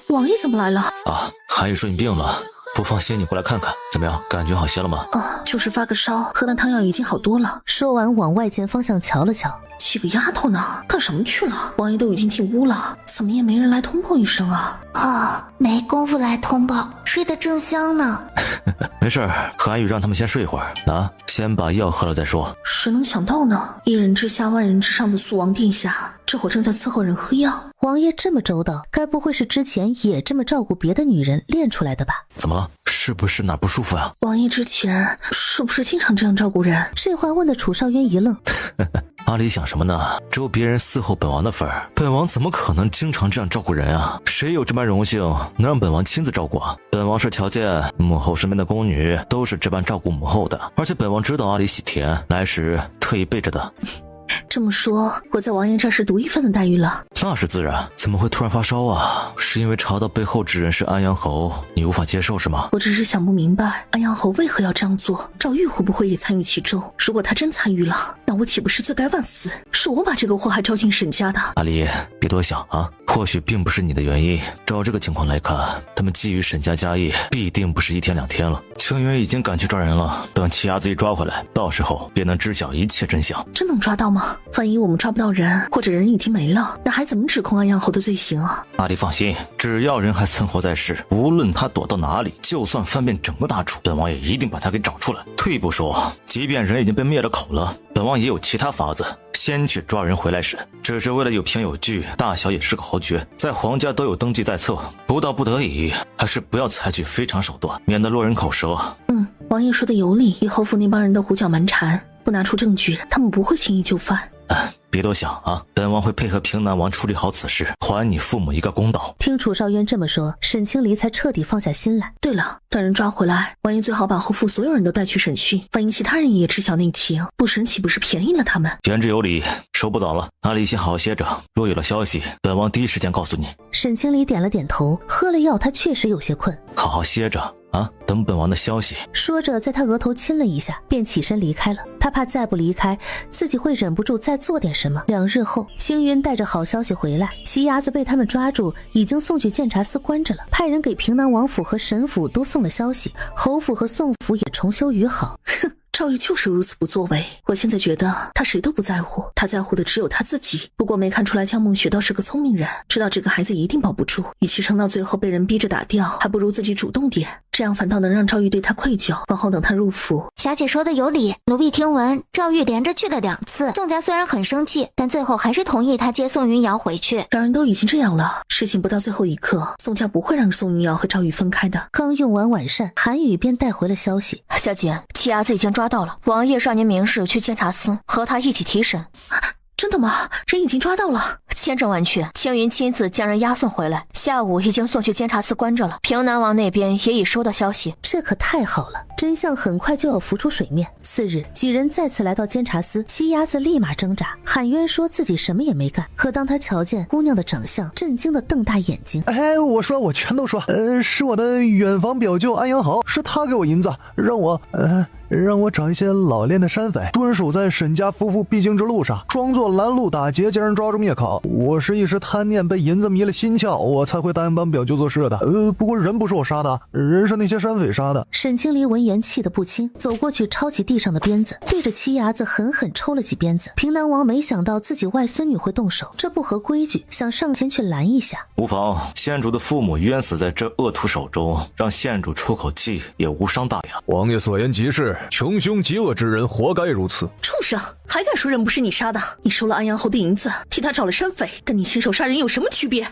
王爷怎么来了？啊，韩宇说你病了，不放心你过来看看，怎么样？感觉好些了吗？就是发个烧，喝了汤药已经好多了。说完往外间方向瞧了瞧，几个丫头呢？干什么去了？王爷都已经进屋了，怎么也没人来通报一声啊？没工夫来通报，睡得正香呢。没事，韩宇让他们先睡一会儿，先把药喝了再说。谁能想到呢？一人之下万人之上的肃王殿下，这会儿正在伺候人喝药。王爷这么周到，该不会是之前也这么照顾别的女人练出来的吧？怎么了？是不是哪不舒服呀？王爷之前是不是经常这样照顾人？这话问的楚少渊一愣。阿离想什么呢？只有别人伺候本王的份儿，本王怎么可能经常这样照顾人啊？谁有这般荣幸能让本王亲自照顾啊？本王是瞧见母后身边的宫女都是这般照顾母后的，而且本王知道阿离喜甜，来时特意备着的。这么说，我在王爷这儿是独一份的待遇了。那是自然，怎么会突然发烧啊？是因为查到背后之人是安阳侯，你无法接受是吗？我只是想不明白，安阳侯为何要这样做？赵玉会不会也参与其中？如果他真参与了，那我岂不是罪该万死？是我把这个祸害招进沈家的。阿离，别多想啊，或许并不是你的原因。照这个情况来看，他们觊觎沈家家业，必定不是一天两天了。青云已经赶去抓人了，等七伢子一抓回来，到时候便能知晓一切真相。真能抓到吗？万一我们抓不到人，或者人已经没了，那还怎么指控安阳侯的罪行啊？阿离放心，只要人还存活在世，无论他躲到哪里，就算翻遍整个大楚，本王也一定把他给找出来。退一步说，即便人已经被灭了口了，本王也有其他法子先去抓人回来审，只是为了有凭有据，大小也是个侯爵，在皇家都有登记在册，不到不得已，还是不要采取非常手段，免得落人口舌。王爷说的有理，以侯府那帮人的胡搅蛮缠，不拿出证据，他们不会轻易就范。别多想啊，本王会配合平南王处理好此事，还你父母一个公道。听楚少渊这么说，沈清离才彻底放下心来。对了，等人抓回来，王爷最好把侯府所有人都带去审讯，万一其他人也知晓内情，不审岂不是便宜了他们？言之有理，时不早了，阿离先好好歇着，若有了消息，本王第一时间告诉你。沈清离点了点头，喝了药，他确实有些困，好好歇着啊，等本王的消息。说着在他额头亲了一下，便起身离开了。他怕再不离开，自己会忍不住再做点什么。2日后，青云带着好消息回来，齐伢子被他们抓住，已经送去监察司关着了，派人给平南王府和沈府都送了消息，侯府和宋府也重修于好。哼，赵玉就是如此不作为，我现在觉得他谁都不在乎，他在乎的只有他自己。不过没看出来江梦雪倒是个聪明人，知道这个孩子一定保不住，与其撑到最后被人逼着打掉，还不如自己主动点，这样反倒能让赵玉对他愧疚，往后等他入府。小姐说的有理，奴婢听闻赵玉连着去了2次，宋家虽然很生气，但最后还是同意他接宋云瑶回去。两人都已经这样了，事情不到最后一刻，宋家不会让宋云瑶和赵玉分开的。刚用完晚膳，韩宇便带回了消息：小姐，七伢子已经抓到了，王爷让您明示去监察司和他一起提审。真的吗？人已经抓到了？千真万确，青云亲自将人押送回来，下午已经送去监察司关着了。平南王那边也已收到消息。这可太好了，真相很快就要浮出水面。次日，几人再次来到监察司，七伢子立马挣扎。喊冤说自己什么也没干，可当他瞧见姑娘的长相，震惊的瞪大眼睛。我全都说，是我的远房表舅安阳豪，是他给我银子，让我找一些老练的山匪，蹲守在沈家夫妇必经之路上，装作拦路打劫，将人抓住灭口。我是一时贪念，被银子迷了心窍，我才会答应帮表舅做事的。不过人不是我杀的，人是那些山匪杀的。沈清离闻言气得不轻，走过去抄起地上的鞭子，对着七伢子狠狠抽了几鞭子。平南王没想到自己外孙女会动手，这不合规矩，想上前去拦一下。无妨，县主的父母冤死在这恶徒手中，让县主出口气也无伤大雅。王爷所言极是，穷凶极恶之人活该如此。畜生，还敢说人不是你杀的？你收了安阳侯的银子，替他找了山匪，跟你亲手杀人有什么区别？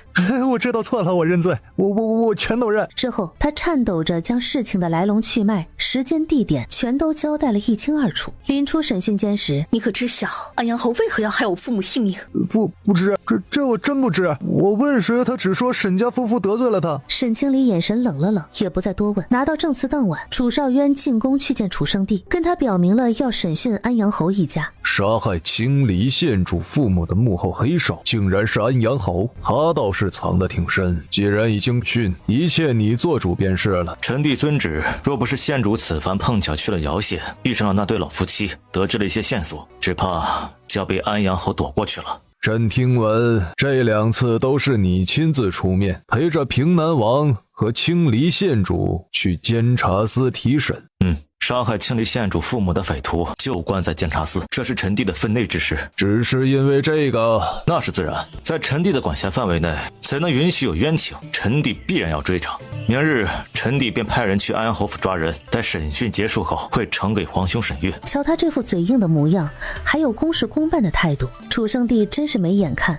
我知道错了，我认罪，我全都认。之后他颤抖着将事情的来龙去脉、时间地点全都交代了一清二楚。临出审讯间时，你可知晓安阳侯为何要害我父母性命？不知，这我真不知。我问时他只说沈家夫妇得罪了他。沈清离眼神冷了冷，也不再多问，拿到证词当晚，楚少渊进宫去见楚少生帝，跟他表明了要审讯安阳侯一家。杀害青离县主父母的幕后黑手竟然是安阳侯，他倒是藏得挺深。既然已经讯，一切你做主便是了。臣弟遵旨。若不是县主此番碰巧去了姚县，遇上了那对老夫妻，得知了一些线索，只怕就要被安阳侯躲过去了。朕听闻这2次都是你亲自出面，陪着平南王和青离县主去监察司提审。杀害青离县主父母的匪徒就关在监察司，这是臣弟的分内之事。只是因为这个，那是自然，在臣弟的管辖范围内，怎能允许有冤情？臣弟必然要追查。明日臣弟便派人去安阳侯府抓人，待审讯结束后会呈给皇兄审阅。瞧他这副嘴硬的模样，还有公事公办的态度，楚生帝真是没眼看。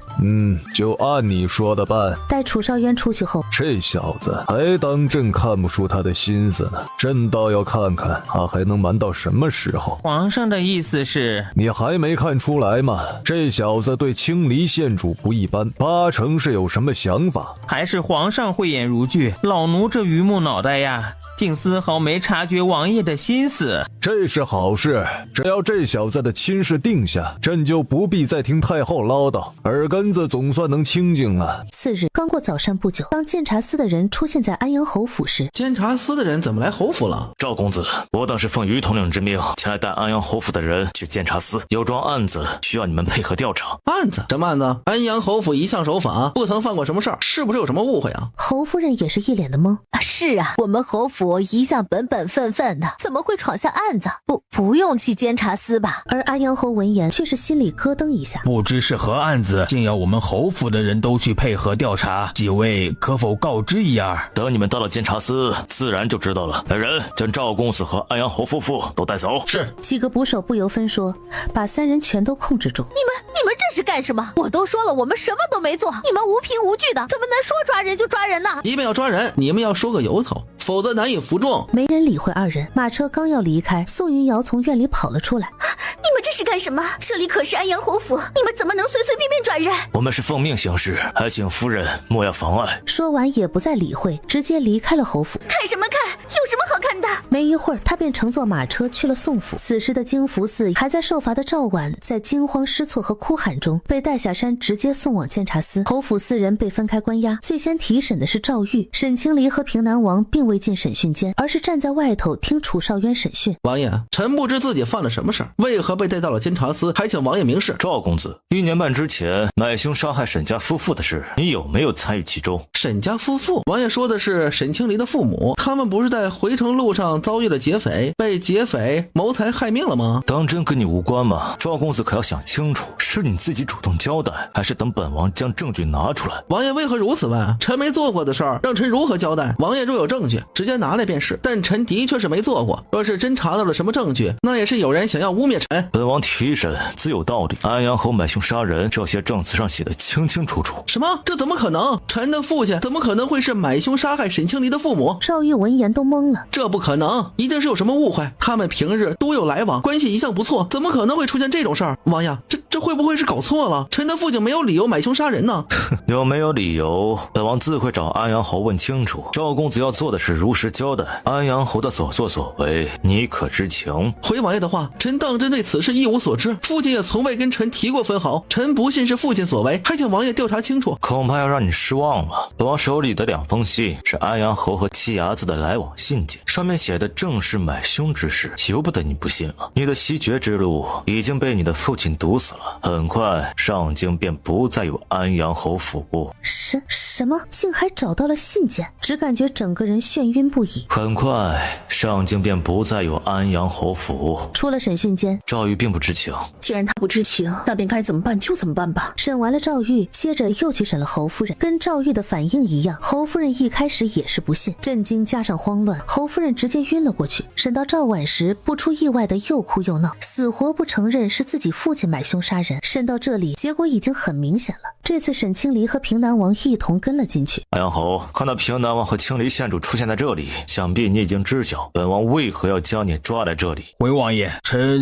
就按你说的办。待楚少渊出去后，这小子还当朕看不出他的心思呢，朕倒要看看他还能瞒到什么时候。皇上的意思是，你还没看出来吗？这小子对青离县主不一般，8成是有什么想法。还是皇上慧眼如炬，老奴这榆木脑袋呀，竟丝毫没察觉王爷的心思。这是好事，只要这小子的亲事定下，朕就不必再听太后唠叨，耳根子总算能清净了。次日刚过早膳不久，当监察司的人出现在安阳侯府时，监察司的人怎么来侯府了？赵公子，我等是奉于统领之命前来带安阳侯府的人去监察司，有桩案子需要你们配合调查。案子？什么案子？安阳侯府一向守法，不曾犯过什么事儿，是不是有什么误会啊？侯夫人也是一脸的懵。是啊，我们侯府一向本本分分的，怎么会闯下案子？不用去监察司吧？而安阳侯闻言却是心里咯噔一下，不知是何案子，竟要我们侯府的人都去配合调查，几位可否告知一二？等你们到了监察司，自然就知道了。来人，将赵公子和安阳侯夫妇都带走。是。几个捕手不由分说，把3人全都控制住。你们这是干什么？我都说了，我们什么都没做，你们无凭无据的，怎么能说抓人就抓人呢？即便要抓人，你们要说个由头，否则难以服众。没人理会2人，马车刚要离开，宋云瑶从院里跑了出来。你们这是干什么？这里可是安阳侯府，你们怎么能随随便便转人？我们是奉命行事，还请夫人莫要妨碍。说完也不再理会，直接离开了侯府。看什么看？有什么好看的？没一会儿，他便乘坐马车去了宋府。此时的京福寺还在受罚的赵婉，在惊慌失措和哭喊中被带下山，直接送往监察司。侯府4人被分开关押，最先提审的是赵玉、沈清离和平南王，并未进审讯间，而是站在外头听楚少渊审讯。王爷，臣不知自己犯了什么事儿，为何被带到了监察司，还请王爷明示。赵公子，1年半之前买凶杀害沈家夫妇的事，你有没有参与其中？沈家夫妇？王爷说的是沈清离的父母，他们不是在回程路上遭遇了劫匪，被劫匪谋财害命了吗？当真跟你无关吗？赵公子可要想清楚，是你自己主动交代，还是等本王将证据拿出来？王爷为何如此问？臣没做过的事儿，让臣如何交代？王爷若有证据，直接拿来便是。但臣的确是没做过，若是真查到了什么证据，那也是有人想要污蔑臣。本王提审自有道理，安阳侯买凶杀人，这些证词上写的清清楚楚。什么？这怎么可能？臣的父亲怎么可能会是买凶杀害沈清离的父母？赵玉闻言都懵了，这不可能，一定是有什么误会。他们平日都有来往，关系一向不错，怎么可能会出现这种事儿？王爷，这会不会是搞错了？臣的父亲没有理由买凶杀人呢。有没有理由，本王自会找安阳侯问清楚。赵公子要做的是如实交代，安阳侯的所作所为，你可知情？回王爷的话，臣当真对此事一无所知，父亲也从未跟臣提过分毫，臣不信是父亲所为，还请王爷调查清楚。恐怕要让你失望了。本王手里的2封信是安阳侯和七伢子的来往信件，上面写的正是买凶之事，由不得你不信了。你的袭爵之路已经被你的父亲堵死了，很快上京便不再有安阳侯府部。什么？竟还找到了信件？只感觉整个人眩晕不已。很快上京便不再有安阳侯府。出了审讯间，赵玉并不知情。既然他不知情，那便该怎么办就怎么办吧。审完了赵玉，接着又去审了侯夫人。跟赵玉的反应一样，侯夫人一开始也是不信，震惊加上慌乱，侯夫人直接晕了过去。审到赵婉时，不出意外的又哭又闹，死活不承认是自己父亲买凶杀杀人。审到这里，结果已经很明显了。这次沈清离和平南王一同跟了进去。安阳侯，看到平南王和青离县主出现在这里，想必你已经知晓本王为何要将你抓来这里。回王爷，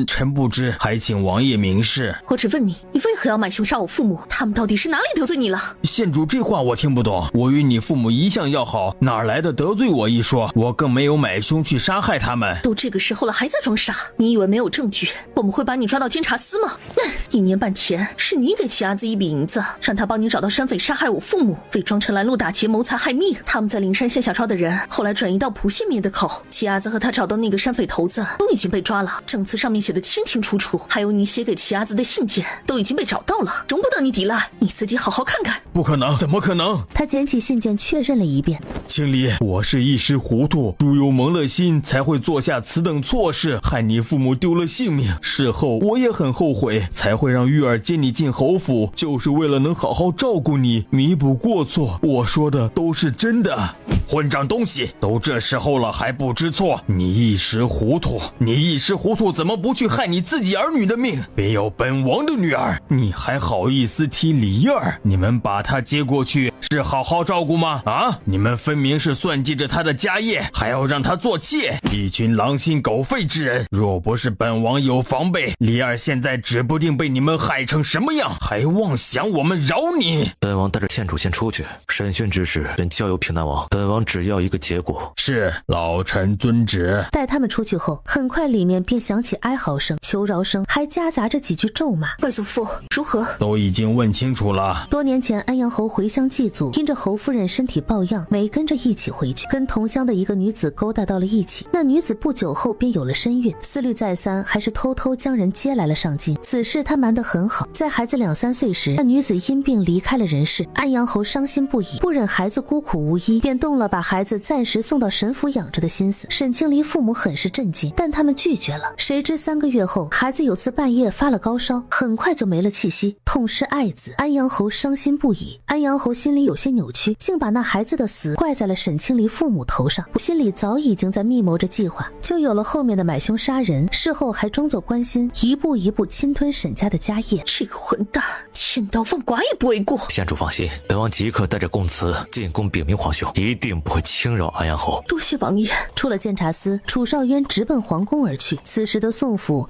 臣不知，还请王爷明示。我只问你，你为何要买凶杀我父母？他们到底是哪里得罪你了？县主，这话我听不懂。我与你父母一向要好，哪来的得罪我一说？我更没有买凶去杀害他们。都这个时候了，还在装傻？你以为没有证据，我们会把你抓到监察司吗？1年半前，是你给齐阿子一笔银子，让他帮你找到山匪杀害我父母，伪装成拦路打劫谋财害命。他们在灵山县小抄的人，后来转移到蒲县灭的口。齐阿子和他找到那个山匪头子都已经被抓了，证词上面写的清清楚楚，还有你写给齐阿子的信件都已经被找到了，容不得你抵赖，你自己好好看看。不可能，怎么可能？他捡起信件确认了一遍。青离，我是一时糊涂，猪油蒙了心，才会做下此等错事，害你父母丢了性命。事后我也很后悔，才会让玉儿接你进侯府，就是为了能好好照顾你，弥补过错。我说的都是真的。混账东西，都这时候了还不知错，你一时糊涂，怎么不去害你自己儿女的命？别有本王的女儿，你还好意思提李儿？你们把她接过去是好好照顾吗？啊，你们分明是算计着她的家业，还要让她做妾，一群狼心狗肺之人。若不是本王有防备，李儿现在指不定被你们害成什么样，还妄想我们饶你。本王带着县主先出去，审讯之事便交由平南王，本王只要一个结果。是，老臣遵旨。带他们出去后，很快里面便响起哀嚎声、求饶声，还夹杂着几句咒骂。外祖父如何？都已经问清楚了。多年前安阳侯回乡祭祖，因着侯夫人身体抱恙，没跟着一起回去，跟同乡的一个女子勾搭到了一起。那女子不久后便有了身孕，思虑再三，还是偷偷将人接来了上京。此事他瞒得很好。在孩子2、3岁时，那女子因病离开了人世。安阳侯伤心不已，不忍孩子孤苦无依，便动了把孩子暂时送到沈府养着的心思。沈清离父母很是震惊，但他们拒绝了。谁知3个月后，孩子有次半夜发了高烧，很快就没了气息，痛失爱子。安阳侯伤心不已，安阳侯心里有些扭曲，竟把那孩子的死怪在了沈清离父母头上。心里早已经在密谋着计划，就有了后面的买凶杀人，事后还装作关心，一步一步侵吞沈家的家业。这个混蛋，千刀万剐也不为过。县主放心，本王即刻带着供词进宫禀明皇兄，一定不会轻饶安阳侯。多谢王爷。出了监察司，楚少渊直奔皇宫而去。此时的宋府，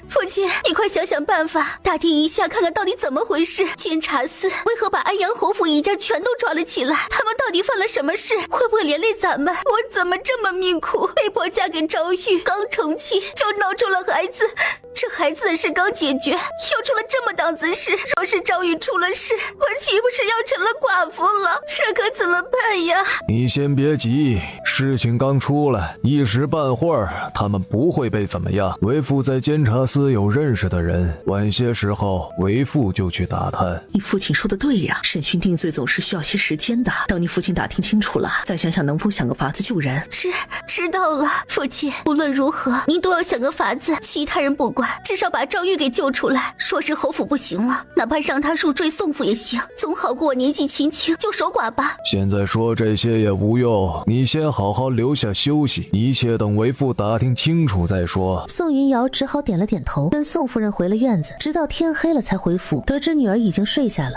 父亲，你快想想办法，打听一下，看看到底怎么回事。监察司为何把安阳侯府一家全都抓了起来？他们到底犯了什么事？会不会连累咱们？我怎么这么命苦，被迫嫁给赵玉，刚成亲就闹出了孩子。这孩子的事刚解决，又出了这么档子事。若是赵玉出了事，我岂不是要成了寡妇了？这可怎么办呀？你先别急，事情刚出来，一时半会儿他们不会被怎么样。为父在监察司有认识的人，晚些时候为父就去打探。你父亲说的对呀，审讯定罪总是需要些时间的。等你父亲打听清楚了，再想想能否想个法子救人。知道了，父亲。无论如何，您都要想个法子，其他人不管，至少把赵玉给救出来。说是侯府不行了，哪怕让他入赘宋府也行，总好过我年纪轻轻就守寡吧。现在说这些也无用，你先好好留下休息，一切等为父打听清楚再说。宋云瑶只好点了点头，跟宋夫人回了院子，直到天黑了才回府。得知女儿已经睡下了，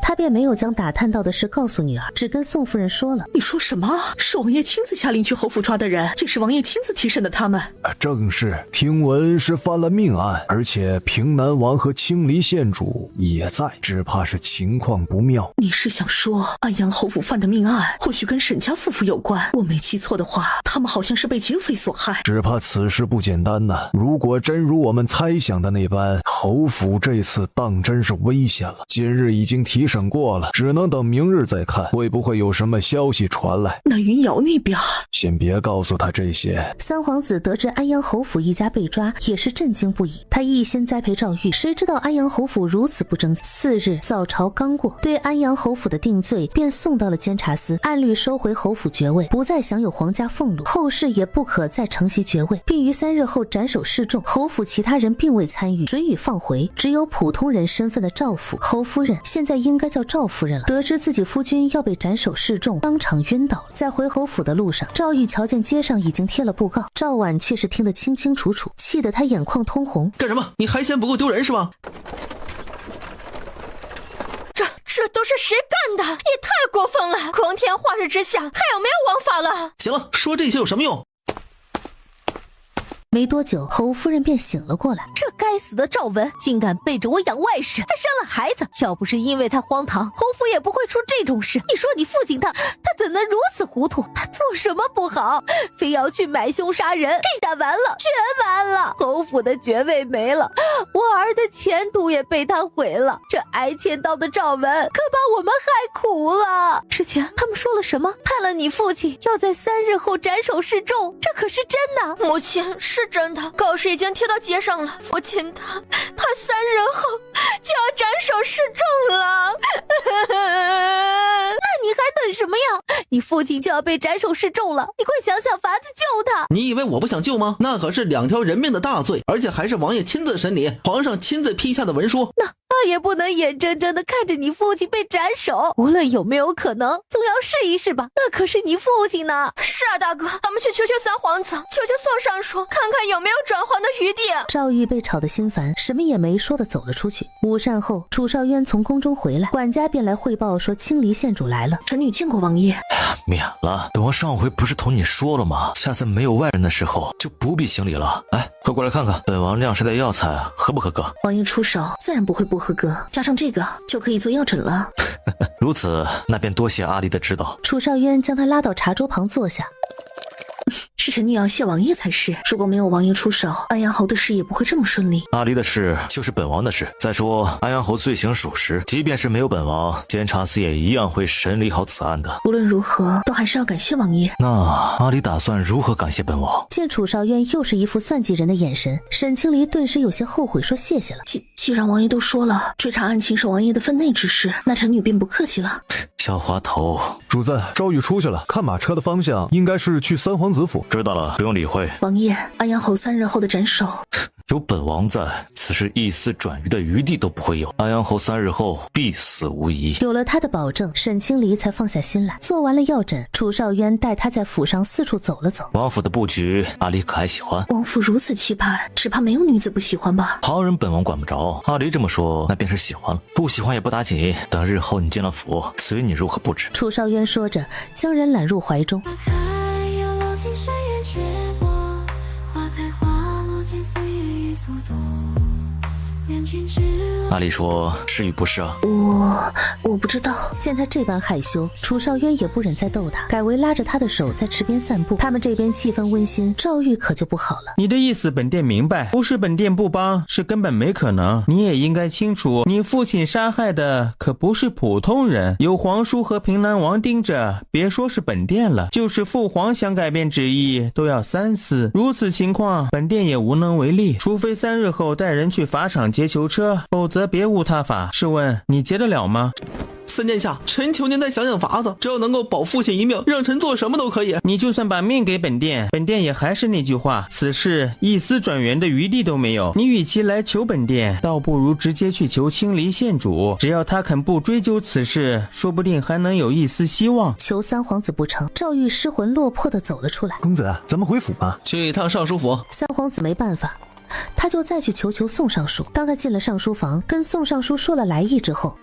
他便没有将打探到的事告诉女儿，只跟宋夫人说了。你说什么？是王爷亲自下令去侯府抓的人，也是王爷亲自提审的他们。正是，听闻是犯了命案，而且平南王和青离县主也在，只怕是情况不妙。你是想说安阳侯府犯的命案或许跟沈家夫妇有关？我没记错的话，他们好像是被劫匪所害。只怕此事不简单呐！如果真如我们猜想的那般，侯府这次当真是危险了。今日已经提审过了，只能等明日再看，会不会有什么消息传来。那云瑶那边，先别告诉他这些。三皇子得知安阳侯府一家被抓，也是震惊不已。他一心栽培赵玉，谁知道安阳侯府如此不争气。次日早朝刚过，对安阳侯府的定罪便送到了监察司，按律收回侯府爵位，不再享有皇家俸禄，后世也不可再承袭爵位，并于3日后斩首示众。侯府其他人并未参与，准予放回，只有普通人身份的赵府侯夫人，现在应该叫赵夫人了。得知自己夫君要被斩首示众，当场晕倒了。在回侯府的路上，赵玉瞧见街上已经贴了布告，赵婉却是听得清清楚楚，气得他眼眶通红。干什么？你还嫌不够丢人是吗？都是谁干的？也太过分了！光天化日之下，还有没有王法了？行了，说这些有什么用？没多久，侯夫人便醒了过来。这该死的赵文竟敢背着我养外室，还生了孩子！要不是因为他荒唐，侯府也不会出这种事。你说你父亲他怎能如此糊涂？他做什么不好，非要去买凶杀人？这下完了，全完了！侯府的爵位没了，我儿的前途也被他毁了。这挨千刀的赵文可把我们害苦了。之前他们说了什么？判了你父亲要在3日后斩首示众，这可是真的。母亲，是真的，告示已经贴到街上了。父亲他3日后就要斩首示众了。那你还等什么呀？你父亲就要被斩首示众了，你快想想法子救他。你以为我不想救吗？那可是2条人命的大罪，而且还是王爷亲自审理，皇上亲自批下的文书。那也不能眼睁睁地看着你父亲被斩首，无论有没有可能，总要试一试吧。那可是你父亲呢。是啊，大哥，咱们去求求三皇子，求求宋尚书，看看有没有转圜的余地。赵玉被吵得心烦，什么也没说的走了出去。午膳后，楚少渊从宫中回来，管家便来汇报说青离县主来了。臣女见过王爷。免了，本王上回不是同你说了吗？下次没有外人的时候就不必行礼了。哎，快过来看看本王酿制的药材合不合格？王爷出手自然不会不合格，加上这个就可以做药枕了。如此，那便多谢阿离的指导。楚少渊将他拉到茶桌旁坐下。是臣女要谢王爷才是，如果没有王爷出手，安阳侯的事也不会这么顺利。阿离的事就是本王的事。再说安阳侯罪行属实，即便是没有本王，监察司也一样会审理好此案的。无论如何，都还是要感谢王爷。那阿离打算如何感谢本王？见楚少渊又是一副算计人的眼神，沈清离顿时有些后悔，说谢谢了。既然王爷都说了，追查案情是王爷的分内之事，那臣女便不客气了。小滑头，主子，赵玉出去了，看马车的方向应该是去三皇子府。知道了，不用理会。王爷，安阳侯3日后的斩首，有本王在，此事一丝转移的余地都不会有。安阳侯3日后必死无疑。有了他的保证，沈清离才放下心来。做完了药枕，楚少渊带他在府上四处走了走。王府的布局，阿离可还喜欢？王府如此期盼，只怕没有女子不喜欢吧？旁人本王管不着，阿离这么说，那便是喜欢了。不喜欢也不打紧，等日后你进了府，随你如何布置。楚少渊说着，将人揽入怀中。阿离说是与不是啊？我不知道。见他这般害羞，楚少渊也不忍再逗他，改为拉着他的手在池边散步。他们这边气氛温馨，赵玉可就不好了。你的意思本殿明白，不是本殿不帮，是根本没可能。你也应该清楚，你父亲杀害的可不是普通人，有皇叔和平南王盯着，别说是本殿了，就是父皇想改变旨意都要3思。如此情况，本殿也无能为力，除非3日后带人去法场劫囚车，否则别无他法。试问你劫得了吗？三殿下，臣求您再想想法子，只要能够保父亲一命，让臣做什么都可以。你就算把命给本殿，本殿也还是那句话，此事一丝转圆的余地都没有。你与其来求本殿，倒不如直接去求青离县主，只要他肯不追究此事，说不定还能有一丝希望。求三皇子不成，赵玉失魂落魄地走了出来。公子，咱们回府吧。去一趟尚书府。三皇子没办法，他就再去求宋尚书。当他进了尚书房，跟宋尚书说了来意之后，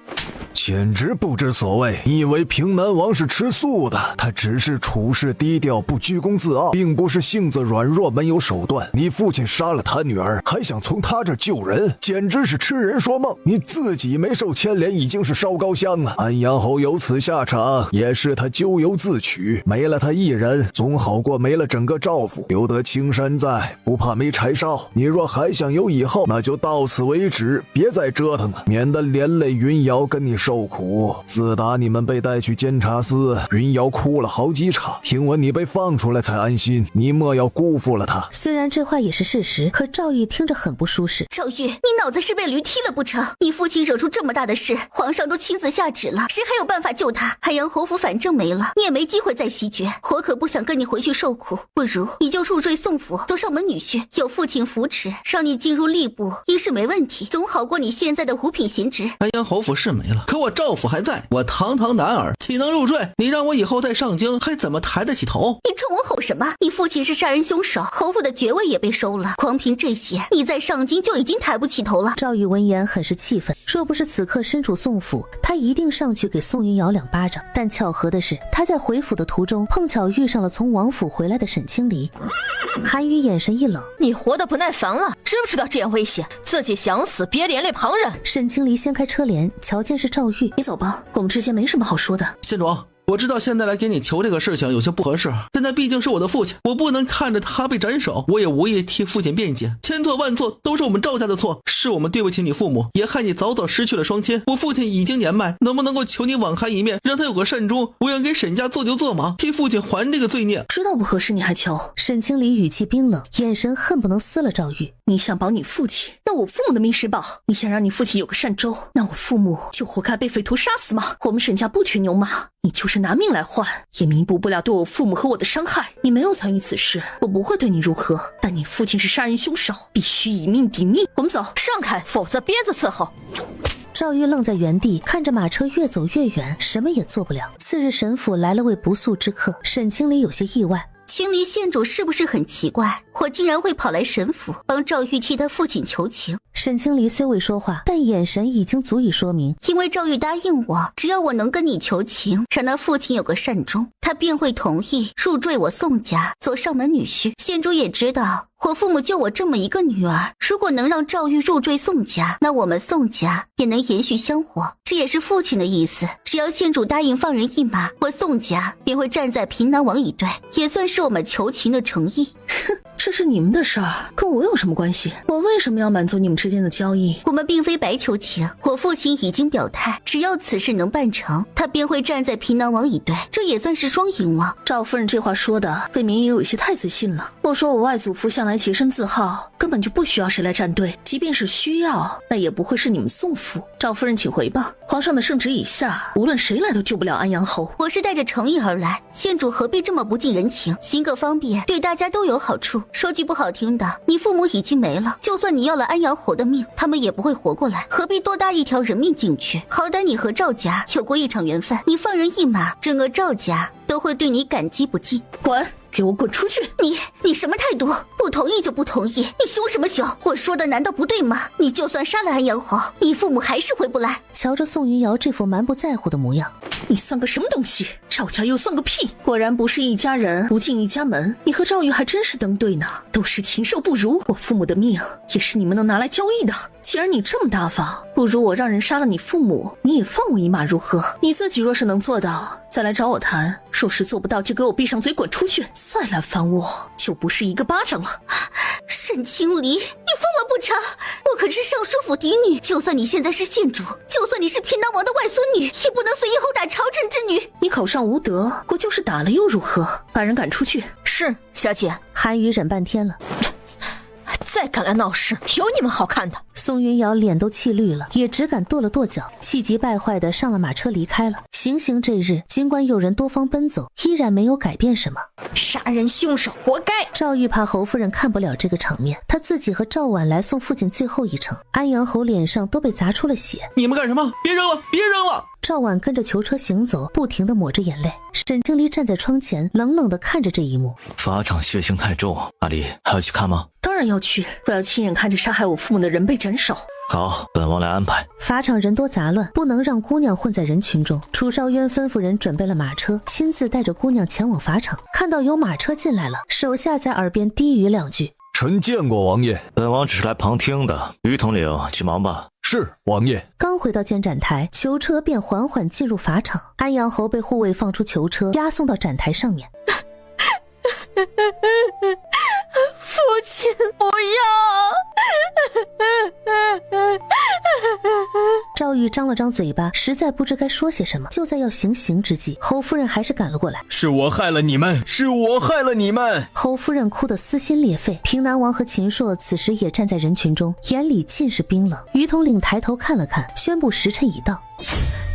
简直不知所谓！你以为平南王是吃素的？他只是处事低调，不居功自傲，并不是性子软弱没有手段。你父亲杀了他女儿，还想从他这救人，简直是痴人说梦。你自己没受牵连，已经是烧高香了。安阳侯有此下场，也是他咎由自取。没了他一人，总好过没了整个赵府。留得青山在，不怕没柴烧。你若还想有以后，那就到此为止，别再折腾了，免得连累云瑶跟你受苦。自打你们被带去监察司，云瑶哭了好几场，听闻你被放出来才安心，你莫要辜负了她。虽然这话也是事实，可赵玉听着很不舒适。赵玉，你脑子是被驴踢了不成？你父亲惹出这么大的事，皇上都亲自下旨了，谁还有办法救他？海洋侯府反正没了，你也没机会再袭爵。我可不想跟你回去受苦，不如你就入赘宋府，做上门女婿，有父亲扶持，让你进入吏部，一是没问题，总好过你现在的五品闲职。安阳侯府是没了，可我赵府还在，我堂堂男儿岂能入赘？你让我以后再上京还怎么抬得起头？你冲我吼什么？你父亲是杀人凶手，侯府的爵位也被收了，光凭这些，你再上京就已经抬不起头了。赵玉闻言很是气愤，若不是此刻身处宋府，他一定上去给宋云瑶2巴掌。但巧合的是，他在回府的途中碰巧遇上了从王府回来的沈清离。韩宇眼神一冷，你活得不耐烦了，知不知道这样危险？自己想死别连累旁人。沈清离掀开车帘，瞧见是赵玉。你走吧，我们之间没什么好说的。县主，我知道现在来给你求这个事情有些不合适，但他毕竟是我的父亲，我不能看着他被斩首，我也无意替父亲辩解，千错万错都是我们赵家的错，是我们对不起你父母，也害你早早失去了双亲。我父亲已经年迈，能不能够求你网开一面，让他有个善终，我愿给沈家做牛做马，替父亲还这个罪孽。知道不合适你还求？沈清离语气冰冷，眼神恨不能撕了赵玉。你想保你父亲，那我父母的命谁保？你想让你父亲有个善终，那我父母就活该被匪徒杀死吗？我们沈家不缺牛马，你就是拿命来换，也弥补不了对我父母和我的伤害。你没有参与此事，我不会对你如何，但你父亲是杀人凶手，必须以命抵命。我们走，让开，否则鞭子伺候。赵玉愣在原地，看着马车越走越远，什么也做不了。次日沈府来了位不速之客，沈清离有些意外。清离县主是不是很奇怪，我竟然会跑来沈府帮赵玉替他父亲求情？沈清离虽未说话，但眼神已经足以说明，因为赵玉答应我，只要我能跟你求情，让他父亲有个善终，他便会同意入赘我宋家，做上门女婿。县主也知道我父母就我这么一个女儿，如果能让赵玉入赘宋家，那我们宋家也能延续香火，这也是父亲的意思。只要县主答应放人一马，我宋家便会站在平南王一队，也算是我们求情的诚意。哼，这是你们的事儿，跟我有什么关系？我为什么要满足你们之间的交易？我们并非白求情，我父亲已经表态，只要此事能办成，他便会站在平南王一队，这也算是双赢了。赵夫人这话说的未免也有一些太自信了。莫说我外祖父向来洁身自好，根本就不需要谁来站队，即便是需要，那也不会是你们宋府。赵夫人请回吧，皇上的圣旨已下，无论谁来都救不了安阳侯。我是带着诚意而来，县主何必这么不近人情？行个方便，对大家都有好处。说句不好听的，你父母已经没了，就算你要了安阳侯的命，他们也不会活过来，何必多搭一条人命进去？好歹你和赵家有过一场缘分，你放人一马，整个赵家都会对你感激不尽。滚！给我滚出去！你什么态度？不同意就不同意，你凶什么凶？我说的难道不对吗？你就算杀了安阳侯，你父母还是回不来。瞧着宋云瑶这副蛮不在乎的模样，你算个什么东西？赵家又算个屁！果然不是一家人不进一家门，你和赵玉还真是登对呢，都是禽兽不如。我父母的命也是你们能拿来交易的。既然你这么大方，不如我让人杀了你父母，你也放我一马如何？你自己若是能做到，再来找我谈；若是做不到，就给我闭上嘴滚出去！再来烦我，就不是一个巴掌了。沈清离，你疯了不成？我可是尚书府嫡女，就算你现在是县主，就算你是平南王的外孙女，也不能随意殴打朝臣之女。你口上无德，我就是打了又如何？把人赶出去。是，小姐。韩宇忍半天了。再敢来闹事，有你们好看的！宋云瑶脸都气绿了，也只敢跺了跺脚，气急败坏的上了马车离开了。行刑这日，尽管有人多方奔走，依然没有改变什么。杀人凶手，活该！赵玉怕侯夫人看不了这个场面，他自己和赵婉来送父亲最后一程。安阳侯脸上都被砸出了血。你们干什么？别扔了，别扔了！赵婉跟着囚车行走，不停地抹着眼泪。沈清离站在窗前，冷冷地看着这一幕。法场血腥太重，阿离还要去看吗？当然要去，我要亲眼看着杀害我父母的人被斩首。好，本王来安排。法场人多杂乱，不能让姑娘混在人群中。楚少渊吩咐人准备了马车，亲自带着姑娘前往法场。看到有马车进来了，手下在耳边低语两句：“臣见过王爷。”本王只是来旁听的。于统领，去忙吧。是，王爷。刚回到监斩台，囚车便缓缓进入法场。安阳侯被护卫放出囚车，押送到斩台上面。父亲，不要！赵玉张了张嘴巴，实在不知该说些什么。就在要行刑之际，侯夫人还是赶了过来。是我害了你们，是我害了你们！侯夫人哭得撕心裂肺。平南王和秦朔此时也站在人群中，眼里尽是冰冷。于统领抬头看了看，宣布时辰已到。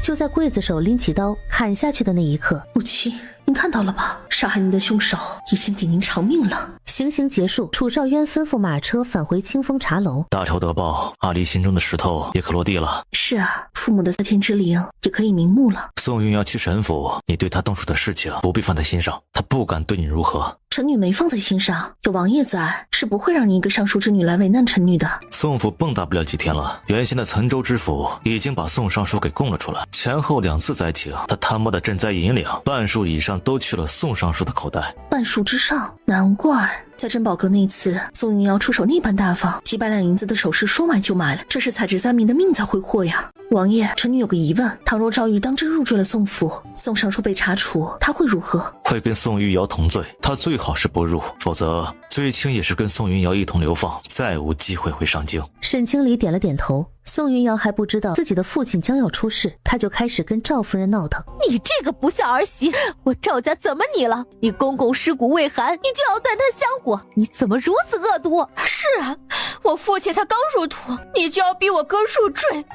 就在刽子手拎起刀砍下去的那一刻，母亲，您看到了吧？杀害您的凶手已经给您偿命了。行刑结束，楚兆渊吩咐马车返回清风茶楼。大仇得报，阿离心中的石头也可落地了。是啊，父母的在天之灵也可以瞑目了。宋云瑶去沈府，你对他动手的事情不必放在心上，他不敢对你如何。臣女没放在心上，有王爷在，是不会让你一个尚书之女来为难臣女的。宋府蹦跶不了几天了，原先的岑州知府已经把宋尚书给供了出来，前后2次灾情，他贪摸的赈灾银两半数以上都去了宋尚书的口袋。半数之上，难怪在珍宝阁那次，宋云瑶出手那般大方，几百两银子的首饰说买就买了，这是踩着三民的命在挥霍呀。王爷，臣女有个疑问，倘若赵玉当真入赘了宋府，宋尚书被查处，他会如何？会跟宋玉瑶同罪，他最好是不入，否则最轻也是跟宋云瑶一同流放，再无机会回上京。沈清礼点了点头。宋云瑶还不知道自己的父亲将要出事，他就开始跟赵夫人闹腾。你这个不孝儿媳，我赵家怎么你了？你公公尸骨未寒，你就要断他香火，你怎么如此恶毒？是啊，我父亲才刚入土，你就要逼我哥入赘，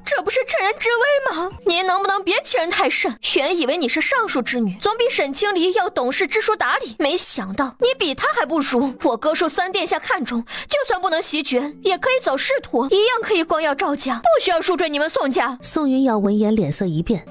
这不是趁人之危吗？您能不能别欺人太甚？原以为你是尚书之女，总比沈清离要懂事知书达理，没想到你比他还不如。我哥受三殿下看重，就算不能袭爵，也可以走仕途，一样可以光耀赵家，不需要入赘你们宋家。宋云瑶闻言脸色一变，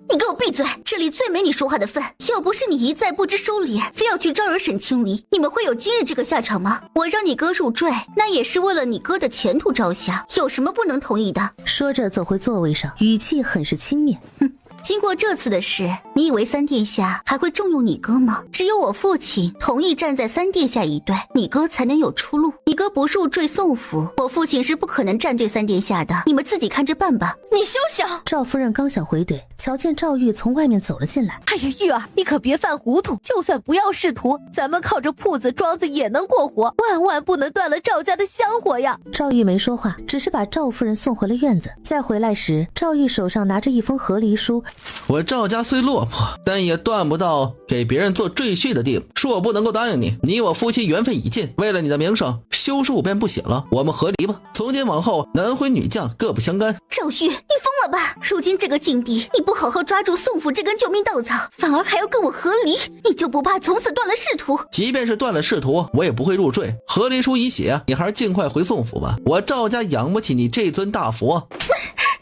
你给我闭嘴！这里最没你说话的份。要不是你一再不知收敛，非要去招惹沈清离，你们会有今日这个下场吗？我让你哥入赘，那也是为了你哥的前途着想，有什么不能同意的？说着走回座位上，语气很是轻蔑。哼。经过这次的事，你以为三殿下还会重用你哥吗？只有我父亲同意站在三殿下一队，你哥才能有出路。你哥不入赘宋府，我父亲是不可能站对三殿下的，你们自己看着办吧。你休想！赵夫人刚想回怼，瞧见赵玉从外面走了进来。哎呀，玉儿，你可别犯糊涂，就算不要仕途，咱们靠着铺子庄子也能过活，万万不能断了赵家的香火呀！赵玉没说话，只是把赵夫人送回了院子。再回来时，赵玉手上拿着一封和离书。我赵家虽落魄，但也断不到给别人做赘婿的地步，恕我不能够答应你。你我夫妻缘分已尽，为了你的名声，休书便不写了，我们和离吧。从今往后，男婚女嫁各不相干。赵玉，你疯了吧？如今这个境地，你不好好抓住宋府这根救命稻草，反而还要跟我和离，你就不怕从此断了仕途？即便是断了仕途，我也不会入赘。和离书已写，你还是尽快回宋府吧。我赵家养不起你这尊大佛。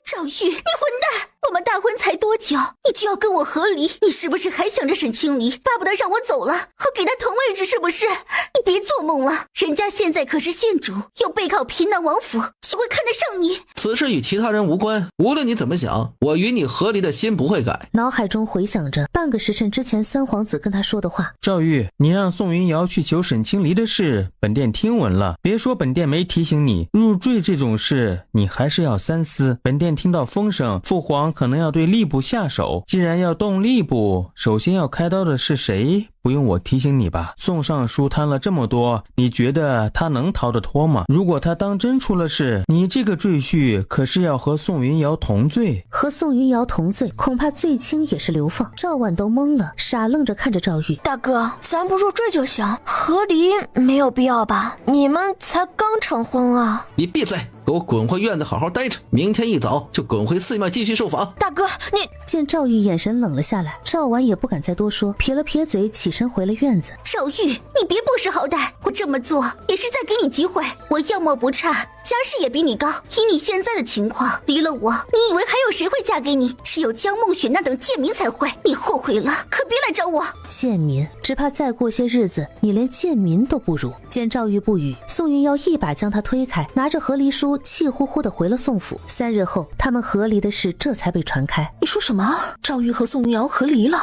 赵玉，你混蛋！我们大婚才多久，你就要跟我和离？你是不是还想着沈清离，巴不得让我走了，和给他腾位置是不是？你别做梦了，人家现在可是县主，又背靠平南王府，岂会看得上你？此事与其他人无关，无论你怎么想，我与你和离的心不会改。脑海中回想着半个时辰之前三皇子跟他说的话。赵玉，你让宋云瑶去求沈清离的事，本殿听闻了，别说本殿没提醒你，入赘这种事你还是要三思。本殿听到风声，父皇可能要对吏部下手，既然要动吏部，首先要开刀的是谁？不用我提醒你吧，宋尚书贪了这么多，你觉得他能逃得脱吗？如果他当真出了事，你这个赘婿可是要和宋云瑶同罪。和宋云瑶同罪，恐怕最轻也是流放。赵婉都懵了，傻愣着看着赵玉。大哥，咱不入赘就行，和离没有必要吧？你们才刚成婚啊！你闭嘴，给我滚回院子好好待着，明天一早就滚回寺庙继续受访。大哥，你……见赵玉眼神冷了下来，赵婉也不敢再多说，撇了撇嘴，起身回了院子。赵玉，你别不识好歹，我这么做也是在给你机会。我样貌不差，家世也比你高，以你现在的情况，离了我，你以为还有谁会嫁给你？只有江梦雪那等贱民才会。你后悔了，可别来找我。贱民，只怕再过些日子，你连贱民都不如。见赵玉不语，宋云瑶一把将他推开，拿着和离书，气呼呼地回了宋府。3日后，他们和离的事这才被传开。你说什么？赵玉和宋云瑶和离了？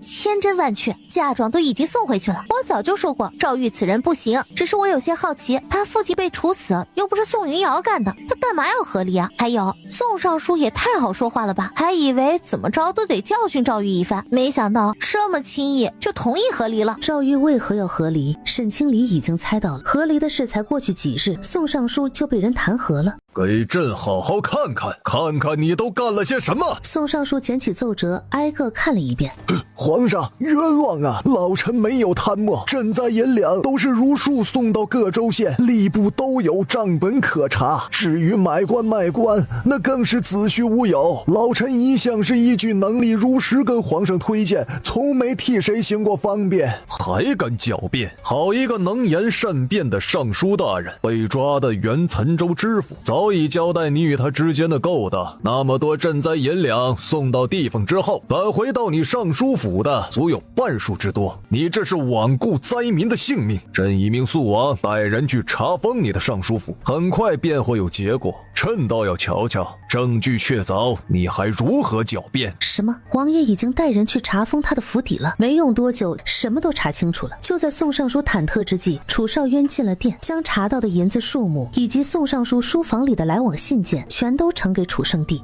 千真万确，嫁妆都已经送回去了。我早就说过，赵玉此人不行，只是我有些好奇，他父亲被处死，又不是宋云瑶干的，他干嘛要和离啊？还有，宋尚书也太好说话了吧，还以为怎么着都得教训赵玉一番，没想到这么轻易就同意和离了。赵玉为何要和离？沈清离已经猜到了，和离的事才过去几日，宋尚书就被人弹劾了。给朕好好看看，看看你都干了些什么。宋尚书捡起奏折，挨个看了一遍。皇上冤枉啊，老臣没有贪墨，赈灾银两都是如数送到各州县，吏部都有账本可查。至于买官卖官，那更是子虚乌有。老臣一向是依据能力如实跟皇上推荐，从没替谁行过方便。还敢狡辩？好一个能言善辩的尚书大人！被抓的原岑州知府早已交代你与他之间的勾当，那么多赈灾银两送到地方之后，返回到你尚书府的足有半数之多。你这是罔顾灾民的性命。朕已命肃王带人去查封你的尚书府，很快便会有结果。朕倒要瞧瞧，证据确凿，你还如何狡辩？什么？王爷已经带人去查封他的府邸了？没用多久，什么都查清楚了。就在宋尚书忐忑之际，楚少渊进了殿，将查到的银子数目以及宋尚书书房里的来往信件全都呈给楚圣帝。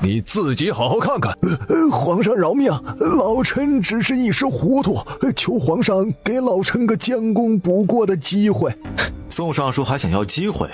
你自己好好看看。皇上饶命，老臣只是一时糊涂，求皇上给老臣个将功补过的机会。宋尚书还想要机会？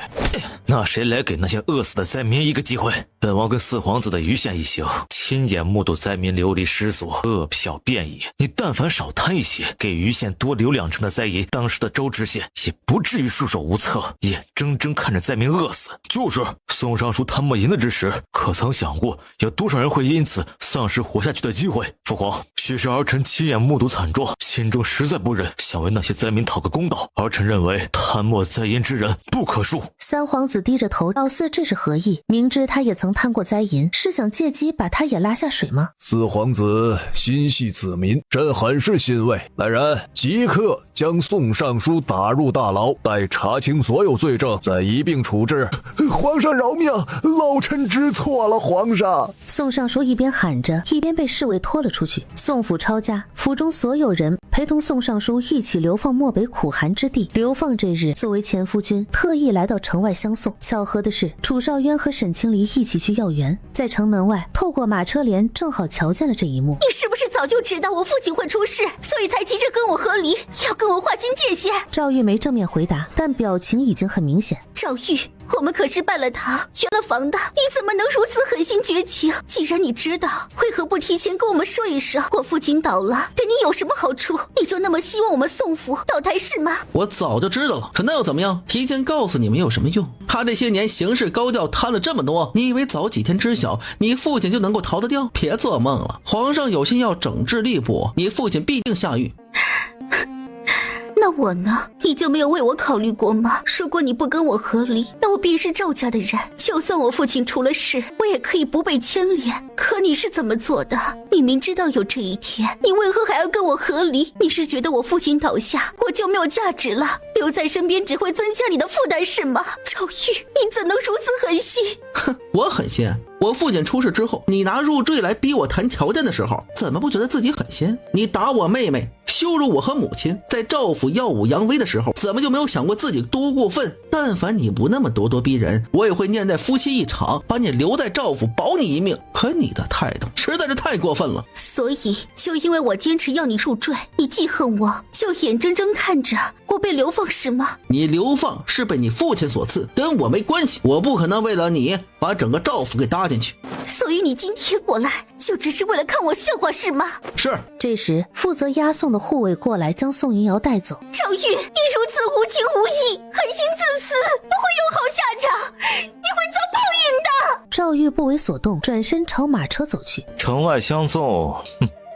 那谁来给那些饿死的灾民一个机会？本王跟四皇子的余县一行亲眼目睹灾民流离失所，饿殍遍野。你但凡少贪一些，给余县多留2成的灾银，当时的周知县也不至于束手无策，眼睁睁看着灾民饿死。就是宋尚书贪墨银子之时，可曾想过有多少人会因此丧失活下去的机会？父皇，许是儿臣亲眼目睹惨状，心中实在不忍，想为那些灾民讨个公道。儿臣认为贪墨灾银之人不可恕。三皇子低着头，老四这是何意？明知他也曾贪过灾银，是想借机把他也拉下水吗？四皇子心系子民，朕很是欣慰。来人，即刻将宋尚书打入大牢，待查清所有罪证，再一并处置。皇上饶命，老臣知错了，皇上。宋尚书一边喊着，一边被侍卫拖了出去。宋府抄家，府中所有人陪同宋尚书一起流放漠北苦寒之地。流放这日，作为前夫君，特意来到城外相送。巧合的是，楚少渊和沈清离一起去要员，在城门外透过马车帘正好瞧见了这一幕。你是不是早就知道我父亲会出事，所以才急着跟我和离，要跟我划清界限？赵玉没正面回答，但表情已经很明显。赵玉，我们可是拜了堂，圆了房的，你怎么能如此狠心绝情？既然你知道，为何不提前跟我们说一声？我父亲倒了，对你有什么好处？你就那么希望我们宋府倒台是吗？我早就知道了，可那又怎么样？提前告诉你们有什么用？他这些年行事高调，贪了这么多，你以为早几天知晓，你父亲就能够逃得掉？别做梦了，皇上有心要整治吏部，你父亲必定下狱。那我呢？你就没有为我考虑过吗？如果你不跟我和离，那我便是赵家的人，就算我父亲出了事，我也可以不被牵连。可你是怎么做的？你明知道有这一天，你为何还要跟我和离？你是觉得我父亲倒下，我就没有价值了，留在身边只会增加你的负担是吗？赵玉，你怎能如此狠心？哼，我狠心？我父亲出事之后，你拿入赘来逼我谈条件的时候，怎么不觉得自己狠心？你打我妹妹，羞辱我和母亲，在赵府耀武扬威的时候，怎么就没有想过自己多过分？但凡你不那么咄咄逼人，我也会念在夫妻一场，把你留在赵府保你一命。可你的态度实在是太过分了。所以就因为我坚持要你入赘，你记恨我，就眼睁睁看着我被流放是吗？你流放是被你父亲所赐，跟我没关系，我不可能为了你把整个赵府给搭进去。所以你今天过来就只是为了看我笑话是吗？是。这时负责押送的护卫过来将宋云瑶带走。赵玉，你如此无情无义，狠心自私，不会有好下场，你会遭报应的。赵玉不为所动，转身朝马车走去。城外相送，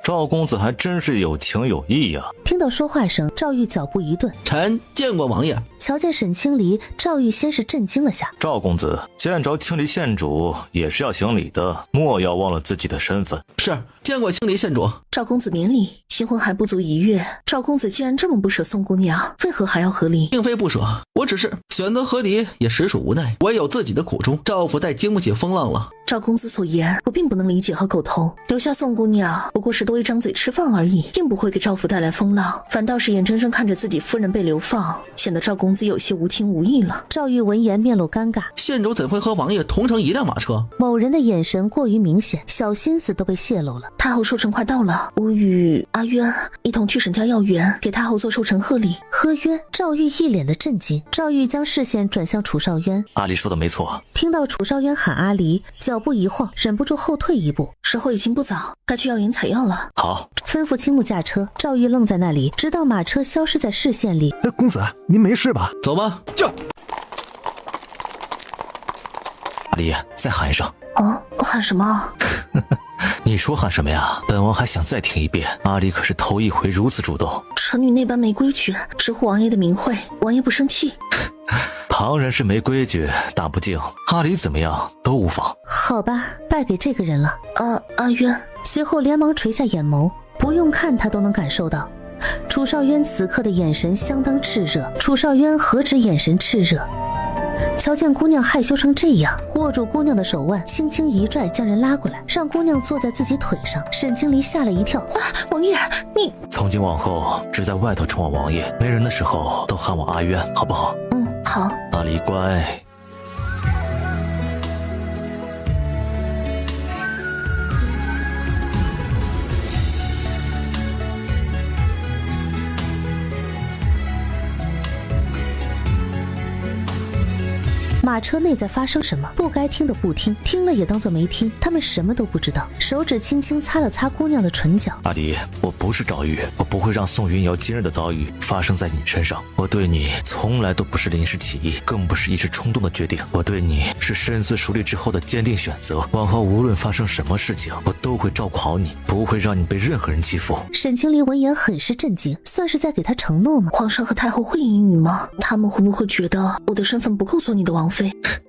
赵公子还真是有情有义呀。听到说话声，赵玉脚步一顿，臣见过王爷。瞧见沈清离，赵玉先是震惊了下。赵公子见着清离县主也是要行礼的，莫要忘了自己的身份。是，见过清离县主。赵公子免礼，新婚还不足1月，赵公子既然这么不舍宋姑娘，为何还要和离？并非不舍，我只是选择和离也实属无奈，我也有自己的苦衷。赵府再经不起风浪了，照公子所言，我并不能理解和苟同。留下宋姑娘不过是多一张嘴吃饭而已，并不会给赵府带来风浪，反倒是眼睁睁看着自己夫人被流放，显得赵公子有些无情无义了。赵玉闻言面露尴尬，县主怎会和王爷同乘一辆马车？某人的眼神过于明显，小心思都被泄露了。太后寿辰快到了，我与阿渊一同去沈家药园给太后做寿辰贺礼。贺渊？赵玉一脸的震惊。赵玉将视线转向楚少渊。阿离说的没错。听到楚少渊喊阿离，脚步一晃，忍不住后退一步。时候已经不早，该去药园采药了。好，吩咐青木驾车。赵玉愣在那里，直到马车消失在视线里。公子，您没事吧？走吧。阿离，再喊一声。哦，喊什么？你说喊什么呀？本王还想再听一遍。阿离可是头一回如此主动。臣女那般没规矩，直呼王爷的名讳，王爷不生气。旁人是没规矩，打不敬，阿离怎么样都无妨。好吧，败给这个人了。阿渊。随后连忙垂下眼眸，不用看他都能感受到，楚少渊此刻的眼神相当炽热。楚少渊何止眼神炽热，瞧见姑娘害羞成这样，握住姑娘的手腕，轻轻一拽，将人拉过来，让姑娘坐在自己腿上。沈清离吓了一跳，王爷，你从今往后只在外头称我王爷，没人的时候都喊我阿渊，好不好？好。阿离乖。马车内在发生什么？不该听的不听，听了也当作没听。他们什么都不知道。手指轻轻擦了擦姑娘的唇角。阿离，我不是赵玉，我不会让宋云瑶今日的遭遇发生在你身上。我对你从来都不是临时起意，更不是一时冲动的决定。我对你是深思熟虑之后的坚定选择。往后无论发生什么事情，我都会照顾好你，不会让你被任何人欺负。沈清离闻言很是震惊，算是在给他承诺吗？皇上和太后会言语吗？他们会不会觉得我的身份不够做你的王妃？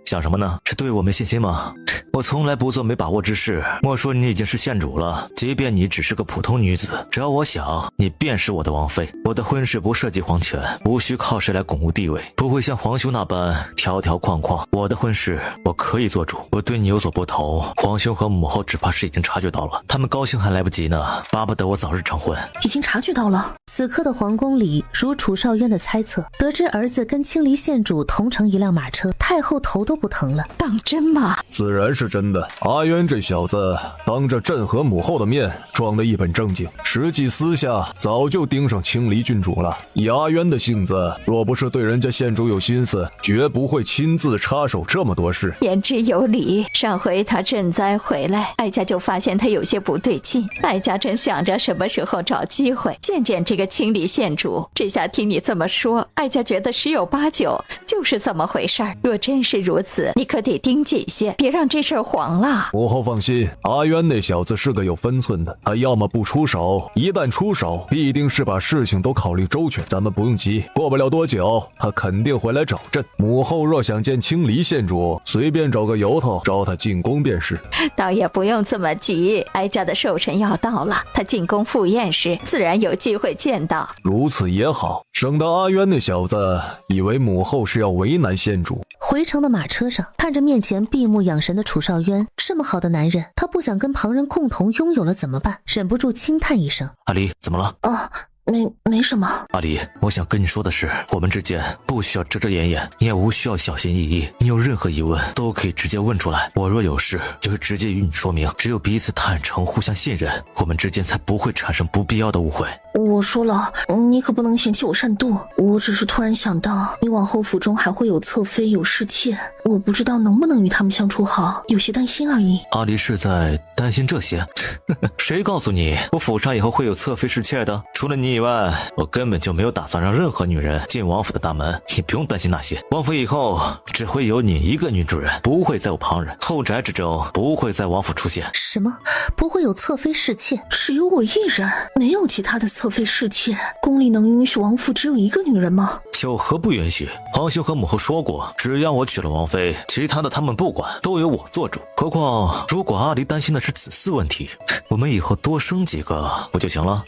想什么呢？是对我没信心吗？我从来不做没把握之事。莫说你已经是县主了，即便你只是个普通女子，只要我想，你便是我的王妃。我的婚事不涉及皇权，无需靠谁来巩固地位，不会像皇兄那般条条框框。我的婚事我可以做主。我对你有所不同，皇兄和母后只怕是已经察觉到了，他们高兴还来不及呢，巴不得我早日成婚。已经察觉到了。此刻的皇宫里，如楚少渊的猜测，得知儿子跟青离县主同乘一辆马车，太后头都不疼了。当真吗？自然是真的。阿渊这小子当着朕和母后的面装得一本正经，实际私下早就盯上青离郡主了。以阿渊的性子，若不是对人家县主有心思，绝不会亲自插手这么多事。言之有理。上回他赈灾回来，哀家就发现他有些不对劲。哀家正想着什么时候找机会见见这个青离县主，这下听你这么说，哀家觉得十有八九就是这么回事儿。若真是如此，你可得盯紧些，别让这事儿黄了。母后放心，阿渊那小子是个有分寸的，他要么不出手，一旦出手，必定是把事情都考虑周全。咱们不用急，过不了多久，他肯定会来找朕。母后若想见青离县主，随便找个由头招他进宫便是。倒也不用这么急，哀家的寿辰要到了，他进宫赴宴时，自然有机会见到。如此也好，省得阿渊那小子以为母后是要为难县主。回程的马车上，看着面前闭目养神的楚少渊，这么好的男人，他不想跟旁人共同拥有了怎么办？忍不住轻叹一声。阿离，怎么了？没什么。阿离，我想跟你说的是，我们之间不需要遮遮掩掩，你也无需要小心翼翼。你有任何疑问都可以直接问出来，我若有事也会直接与你说明。只有彼此坦诚，互相信任，我们之间才不会产生不必要的误会。我说了，你可不能嫌弃我善妒。我只是突然想到，你往后府中还会有侧妃有侍妾，我不知道能不能与他们相处好，有些担心而已。阿离是在担心这些？谁告诉你我府上以后会有侧妃侍妾的？除了你以外，我根本就没有打算让任何女人进王府的大门。你不用担心那些，王府以后只会有你一个女主人，不会再有旁人，后宅之争不会在王府出现。什么？不会有侧妃侍妾？只有我一人，没有其他的侧妃侍妾？宫里能允许王府只有一个女人吗？有何不允许？皇兄和母后说过，只要我娶了王妃，其他的他们不管，都由我做主。何况如果阿离担心的是子嗣问题，我们以后多生几个不就行了？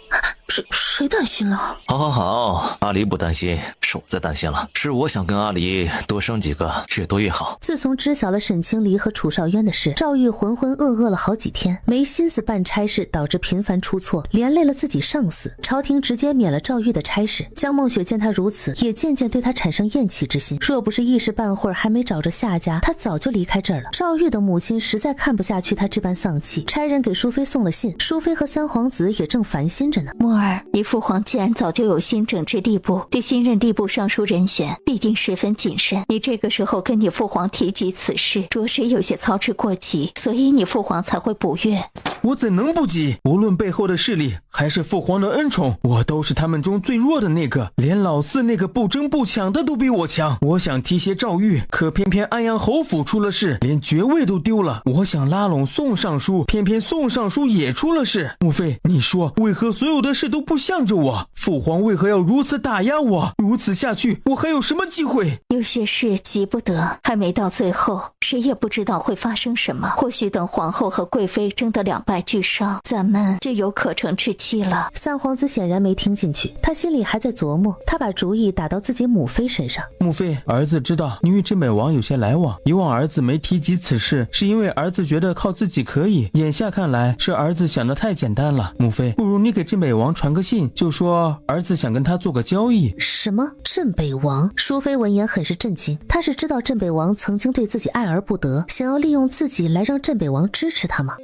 谁担心了？好，阿离不担心，是我在担心了。是我想跟阿离多生几个，越多越好。自从知晓了沈清离和楚少渊的事，赵玉浑浑噩噩了好几天，没心思办差事，导致频繁出错，连累了自己上司。朝廷直接免了赵玉的差事。江梦雪见他如此，也渐渐对他产生厌弃之心。若不是一时半会儿还没找着下家，他早就离开这儿了。赵玉的母亲实在看不下去他这般丧气，差人给淑妃送了信，淑妃和三皇子也正烦心着呢。墨儿，你父皇既然早就有心整治吏部，对新任吏部尚书人选必定十分谨慎。你这个时候跟你父皇提及此事，着实有些操之过急，所以你父皇才会不悦。我怎能不急？无论背后的势力还是父皇的恩宠，我都是他们中最弱的那个，连老四那个不争不抢的都比我强。我想提携赵玉，可偏偏安阳侯府出了事，连爵位都丢了。我想拉拢宋尚书，偏偏宋尚书也出了事。母妃，你说为何所有的事都不向着我？父皇为何要如此打压我？如此下去，我还有什么机会？有些事急不得，还没到最后，谁也不知道会发生什么。或许等皇后和贵妃争得两败俱伤，咱们就有可乘之机了。三皇子显然没听进去，他心里还在琢磨，他把主意打到自己母妃身上。母妃，儿子知道你与镇北王有些来往，以往儿子没提及此事，是因为儿子觉得靠自己可以，眼下看来是儿子想得太简单了。母妃，不如你给镇北王传个信，就说儿子想跟他做个交易。什么？镇北王？淑妃闻言很是震惊，她是知道镇北王曾经对自己爱而不得，想要利用自己来让镇北王支持他吗？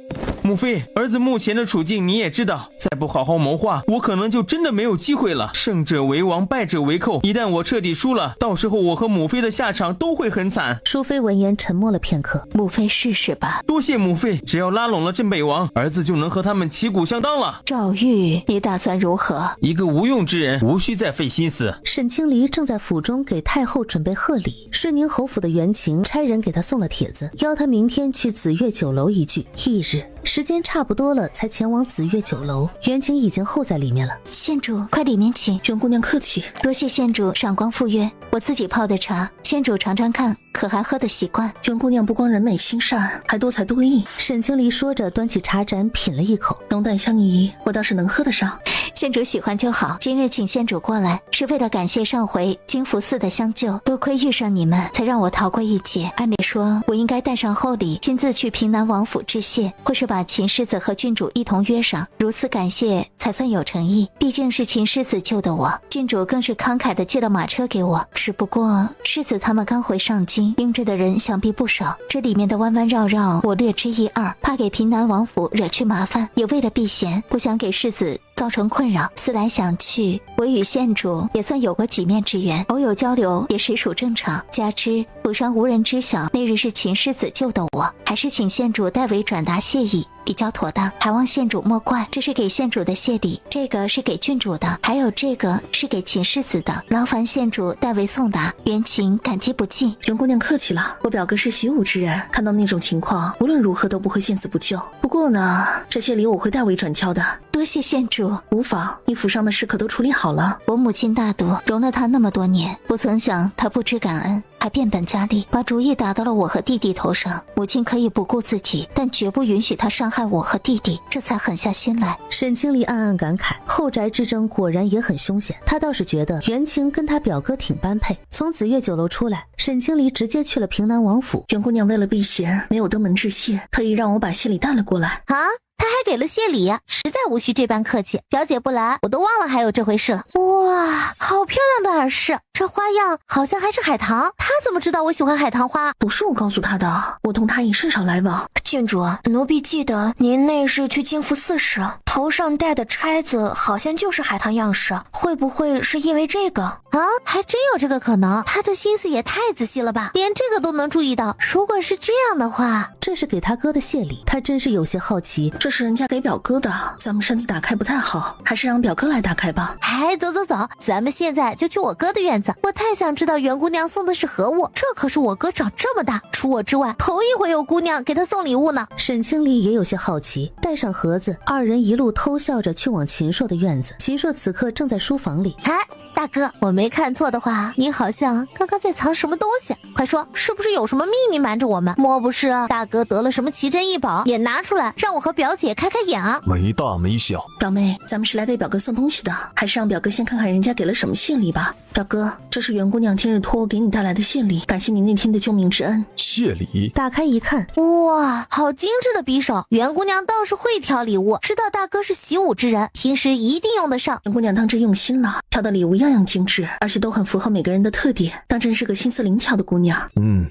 母妃，儿子目前的处境你也知道，再不好好谋划，我可能就真的没有机会了。胜者为王，败者为寇，一旦我彻底输了，到时候我和母妃的下场都会很惨。淑妃闻言沉默了片刻，母妃试试吧。多谢母妃，只要拉拢了镇北王，儿子就能和他们旗鼓相当了。赵玉，你打算如何？一个无用之人，无需再费心思。沈清离正在府中给太后准备贺礼，顺宁侯府的袁晴差人给他送了帖子，邀他明天去紫月酒楼一聚。翌日时间差不多了，才前往紫月酒楼。袁晴已经候在里面了。县主，快里面请。袁姑娘客气，多谢县主赏光赴约。我自己泡的茶，县主尝尝看，可还喝得习惯？袁姑娘不光人美心善，还多才多艺。沈清离说着，端起茶盏品了一口，浓淡相宜，我倒是能喝得上。县主喜欢就好。今日请县主过来，是为了感谢上回金福寺的相救，多亏遇上你们，才让我逃过一劫。按理说，我应该带上厚礼，亲自去平南王府致谢，或是把秦世子和郡主一同约上，如此感谢才算有诚意。毕竟是秦世子救的我，郡主更是慷慨地借了马车给我。只不过世子他们刚回上京，盯着的人想必不少，这里面的弯弯绕绕我略知一二，怕给平南王府惹去麻烦，也为了避嫌，不想给世子造成困扰。思来想去，我与县主也算有过几面之缘，偶有交流也实属正常。加之府上无人知晓那日是秦世子救的我，还是请县主代为转达谢意比较妥当，还望县主莫怪。这是给县主的谢礼，这个是给郡主的，还有这个是给秦世子的，劳烦县主代为送达。袁晴感激不尽。袁姑娘客气了，我表哥是习武之人，看到那种情况，无论如何都不会见死不救。不过呢，这些礼我会代为转交的。多谢县主。无妨，你府上的事可都处理好了。我母亲大度，容了她那么多年，不曾想她不知感恩，还变本加厉，把主意打到了我和弟弟头上。母亲可以不顾自己，但绝不允许她伤害我和弟弟，这才狠下心来。沈清离暗暗感慨，后宅之争果然也很凶险。他倒是觉得袁晴跟他表哥挺般配。从紫月酒楼出来，沈清离直接去了平南王府。袁姑娘为了避嫌，没有登门致谢，特意让我把谢礼带了过来。啊，他还给了谢礼，实在无需这般客气。表姐不来，我都忘了还有这回事了。哇，好漂亮的耳饰，这花样好像还是海棠。他怎么知道我喜欢海棠花？不是我告诉他的，我同他已甚少来往。郡主，奴婢记得您那日去金福寺时，头上戴的钗子好像就是海棠样式，会不会是因为这个？啊，还真有这个可能。他的心思也太仔细了吧，连这个都能注意到。如果是这样的话，这是给他哥的谢礼，他真是有些好奇。这是人家给表哥的，咱们擅自打开不太好，还是让表哥来打开吧。哎，走走走，咱们现在就去我哥的院子。我太想知道袁姑娘送的是何物，这可是我哥长这么大，除我之外头一回有姑娘给他送礼物呢。沈清离也有些好奇，带上盒子，二人一路偷笑着去往秦朔的院子。秦朔此刻正在书房里。哎，大大哥，我没看错的话，你好像刚刚在藏什么东西，快说，是不是有什么秘密瞒着我们？莫不是大哥得了什么奇珍异宝，也拿出来让我和表姐开开眼啊？没大没小。表妹，咱们是来给表哥送东西的，还是让表哥先看看人家给了什么谢礼吧。表哥，这是袁姑娘今日托我给你带来的谢礼，感谢你那天的救命之恩。谢礼？打开一看，哇，好精致的匕首，袁姑娘倒是会挑礼物，知道大哥是习武之人，平时一定用得上。袁姑娘当真用心了，挑的礼物样样精致，而且都很符合每个人的特点，当真是个心思灵巧的姑娘。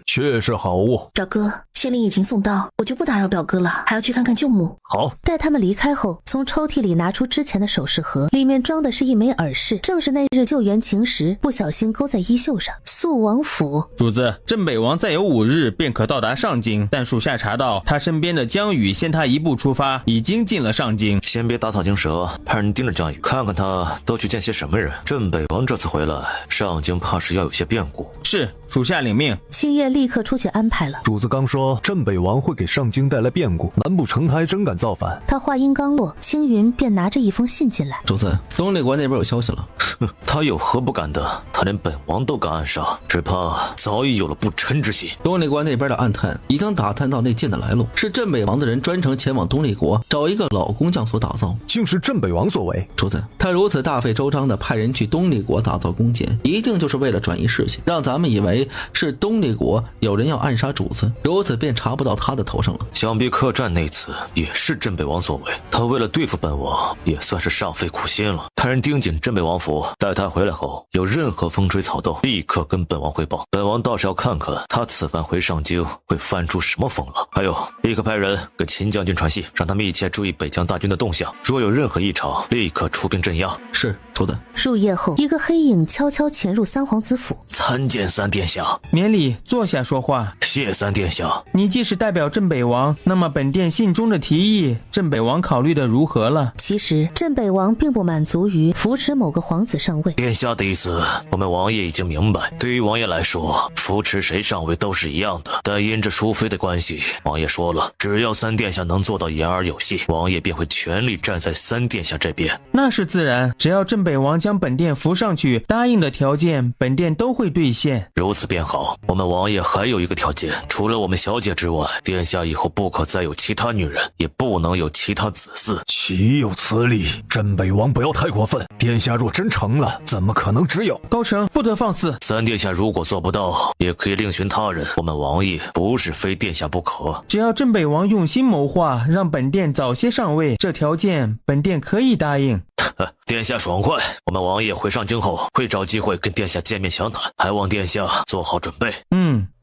确是好物。表哥，谢礼已经送到，我就不打扰表哥了，还要去看看舅母。好。待他们离开后，从抽屉里拿出之前的首饰盒，里面装的是一枚耳饰，正是那日救援晴时不小心勾在衣袖上。肃王府主子，镇北王再有5日便可到达上京，但属下查到他身边的江宇先他一步出发，已经进了上京。先别打草惊蛇，派人盯着江宇，看看他都去见些什么人。镇北王这次回来，上京怕是要有些变故。是，属下领命。青叶立刻出去安排了。主子刚说镇北王会给上京带来变故，难不成他还真敢造反？他话音刚落，青云便拿着一封信进来。主子，东立国那边有消息了。他有何不敢的？他连本王都敢暗杀，只怕早已有了不嗔之心。东立国那边的暗探已经打探到那剑的来路，是镇北王的人专程前往东立国找一个老工匠所打造，竟是镇北王所为。主子，他如此大费周章的派人去东立国打造弓箭，一定就是为了转移视线，让咱们以为是东立国有人要暗杀主子，如此便查不到他的头上了。想必客栈那次也是镇北王所为，他为了对付本王，也算是煞费苦心了。派人盯紧镇北王府，待他回来后，有任何风吹草动，立刻跟本王汇报。本王倒是要看看他此番回上京会翻出什么风了。还有，立刻派人给秦将军传信，让他密切注意北疆大军的动向，若有任何异常，立刻出兵镇压。是，主子。入夜后，一个黑影悄悄潜入三皇子府。参见三殿下。免礼，坐下说话。谢三殿下。你既是代表镇北王，那么本殿信中的提议，镇北王考虑的如何了？其实镇北王并不满足于扶持某个皇子上位。殿下的意思，我们王爷已经明白。对于王爷来说，扶持谁上位都是一样的。但因着淑妃的关系，王爷说了，只要三殿下能做到言而有信，王爷便会全力站在三殿下这边。那是自然，只要镇北王将本殿扶上去，答应的条件，本殿都会兑现。如此便好。我们王爷还有一个条件，除了我们小姐之外，殿下以后不可再有其他女人，也不能有其他子嗣。岂有此理！镇北王不要太过分，殿下若真成了，怎么可能只有？高成，不得放肆。三殿下如果做不到，也可以另寻他人，我们王爷不是非殿下不可。只要镇北王用心谋划，让本殿早些上位，这条件本殿可以答应。殿下爽快，我们王爷回上京后会找机会跟殿下见面详谈，还望殿下做好准备。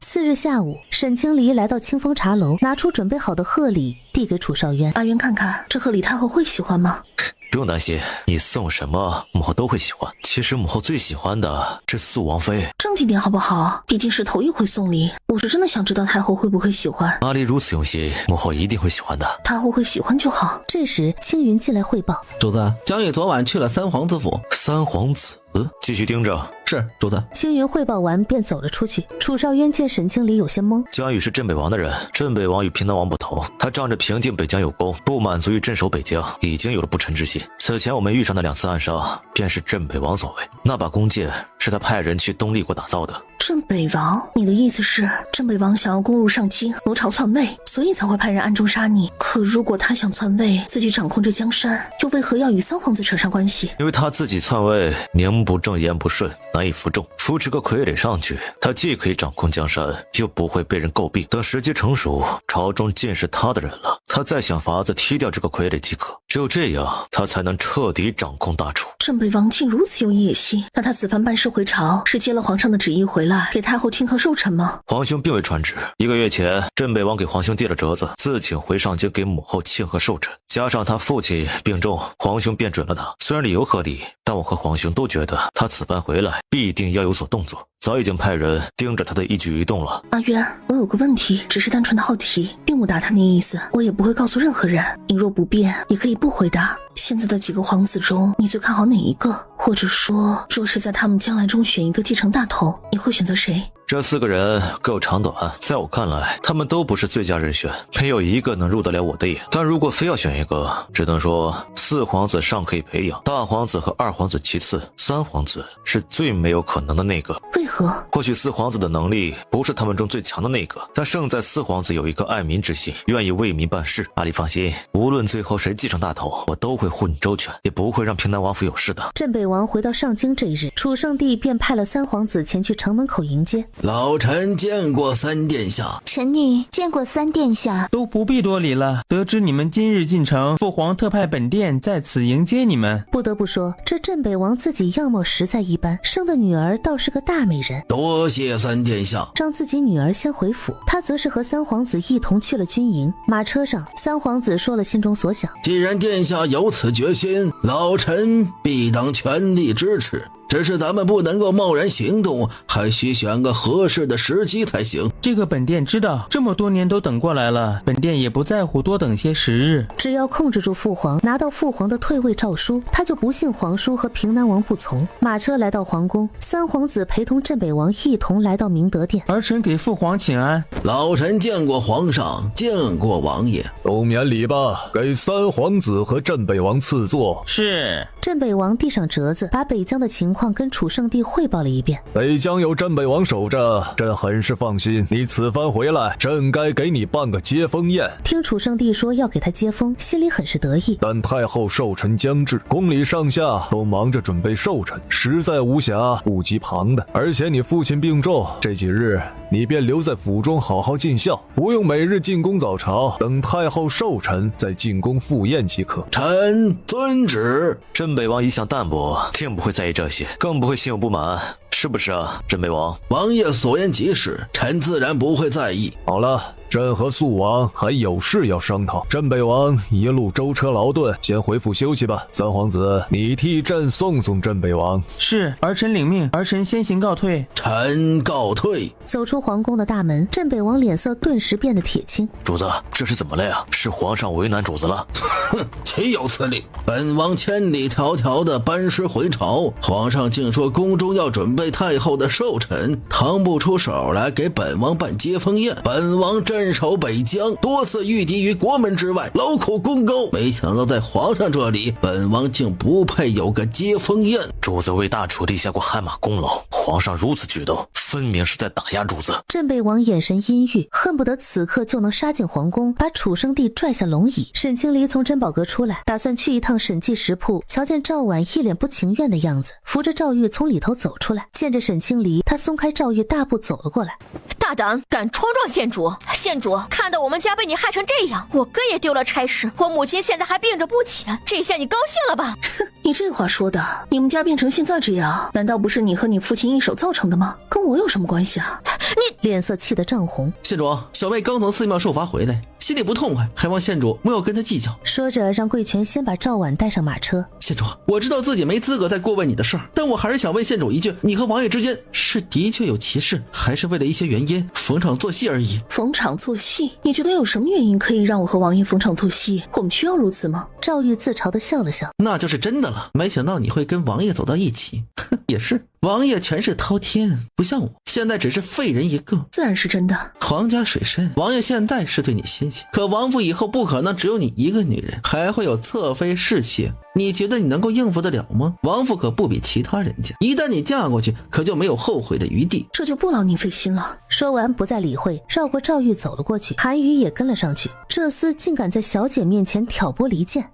次日下午，沈清离来到清风茶楼，拿出准备好的贺礼递给楚少渊。阿渊看看，这贺礼太后会喜欢吗？不用担心，你送什么母后都会喜欢。其实母后最喜欢的是肃王妃。正经点好不好？毕竟是头一回送礼，我是真的想知道太后会不会喜欢。阿离如此用心，母后一定会喜欢的。太后会喜欢就好。这时青云进来汇报，主子，江宇昨晚去了三皇子府。三皇子？继续盯着。是，主子。青云汇报完便走了出去。楚少渊见沈清离有些懵。江宇是镇北王的人，镇北王与平南王不同，他仗着平定北疆有功，不满足于镇守北疆，已经有了不臣之心。此前我们遇上的2次暗杀，便是镇北王所为。那把弓箭是他派人去东立国打造的。镇北王？你的意思是镇北王想要攻入上京，谋朝篡位，所以才会派人暗中杀你？可如果他想篡位，自己掌控着江山，又为何要与三皇子扯上关系？因为他自己篡位，名不正言不顺，难以服众。扶持个傀儡上去，他既可以掌控江山，又不会被人诟病。等时机成熟，朝中尽是他的人了，他再想法子踢掉这个傀儡即可。只有这样，他才能彻底掌控大楚。镇北王竟如此有野心，那他此番班师回朝，是接了皇上的旨意回来，给太后庆贺寿辰吗？皇兄并未传旨。1个月前，镇北王给皇兄递了折子，自请回上京给母后庆贺寿辰。加上他父亲病重，皇兄便准了他。虽然理由合理，但我和皇兄都觉得他此番回来必定要有所动作，早已经派人盯着他的一举一动了。阿渊，我有个问题，只是单纯的好奇，并无打探的意思，我也不会告诉任何人。你若不便，也可以不回答。现在的几个皇子中，你最看好哪一个？或者说，若是在他们将来中选一个继承大头，你会选择谁？这4个人各有长短，在我看来，他们都不是最佳人选，没有一个能入得了我的眼。但如果非要选一个，只能说4皇子尚可以培养，大皇子和2皇子其次，3皇子是最没有可能的那个。为何？或许4皇子的能力不是他们中最强的那个，但胜在4皇子有一颗爱民之心，愿意为民办事。阿里放心，无论最后谁继承大头，我都会护你周全，也不会让平南王府有事的。镇北王回到上京这一日，楚圣帝便派了3皇子前去城门口迎接。老臣见过3殿下，臣女见过3殿下。都不必多礼了。得知你们今日进城，父皇特派本殿在此迎接你们。不得不说，这镇北王自己样貌实在一般，生的女儿倒是个大美人。多谢3殿下。让自己女儿先回府，他则是和3皇子一同去了军营。马车上，3皇子说了心中所想。既然殿下有此决心，老臣必当全力支持。只是咱们不能够贸然行动，还需选个合适的时机才行。这个本殿知道，这么多年都等过来了，本殿也不在乎多等些时日。只要控制住父皇，拿到父皇的退位诏书，他就不信皇叔和平南王不从。马车来到皇宫，3皇子陪同镇北王一同来到明德殿。儿臣给父皇请安。老臣见过皇上，见过王爷。都免礼吧，给3皇子和镇北王赐座。是。镇北王递上折子，把北疆的情况跟楚圣帝汇报了一遍。北疆有镇北王守着，朕很是放心。你此番回来，朕该给你办个接风宴。听楚圣帝说要给他接风，心里很是得意。但太后寿辰将至，宫里上下都忙着准备寿辰，实在无暇顾及旁的。而且你父亲病重，这几日你便留在府中好好尽孝，不用每日进宫早朝，等太后寿辰再进宫赴宴即可。臣遵旨。镇北王一向淡泊，定不会在意这些，更不会心有不满，是不是啊，镇北王？王爷所言极是，臣自然不会在意。好了，朕和肃王还有事要商讨。镇北王一路舟车劳顿，先回府休息吧。3皇子，你替朕送送镇北王。是，儿臣领命。儿臣先行告退。臣告退。走出皇宫的大门，镇北王脸色顿时变得铁青。主子，这是怎么了呀？是皇上为难主子了？哼，岂有此理！本王千里迢迢的班师回朝，皇上竟说宫中要准备太后的寿辰，腾不出手来给本王办接风宴。本王镇守北疆，多次御敌于国门之外，劳苦功高，没想到在皇上这里，本王竟不配有个接风宴。主子为大楚立下过汗马功劳，皇上如此举动，分明是在打压主子。镇北王眼神阴郁，恨不得此刻就能杀进皇宫，把楚圣帝拽下龙椅。沈清离从珍宝阁出来，打算去一趟审计食铺，瞧见赵婉一脸不情愿的样子，扶着赵玉从里头走出来。见着沈清离，他松开赵玉，大步走了过来。大胆敢冲撞县主！县主，看到我们家被你害成这样，我哥也丢了差事，我母亲现在还病着不起，这下你高兴了吧？你这话说的，你们家变成现在这样，难道不是你和你父亲一手造成的吗？跟我有什么关系啊？你脸色气得涨红。县主，小妹刚从寺庙受罚回来，心里不痛快，还望县主莫要跟他计较。说着让贵权先把赵婉带上马车。县主，我知道自己没资格再过问你的事儿，但我还是想问县主一句，你和王爷之间是的确有歧视，还是为了一些原因逢场作戏而已？逢场作戏？你觉得有什么原因可以让我和王爷逢场作戏？我们需要如此吗？赵玉自嘲地笑了笑。那就是真的了，没想到你会跟王爷走到一起。也是，王爷权势滔天，不像我，现在只是废人一个。自然是真的。皇家水深，王爷现在是对你欣喜，可王府以后不可能只有你一个女人，还会有侧妃侍妾，你觉得你能够应付得了吗？王府可不比其他人家，一旦你嫁过去，可就没有后悔的余地。这就不劳您费心了。说完不再理会，绕过赵玉走了过去，韩宇也跟了上去。这厮竟敢在小姐面前挑拨离间。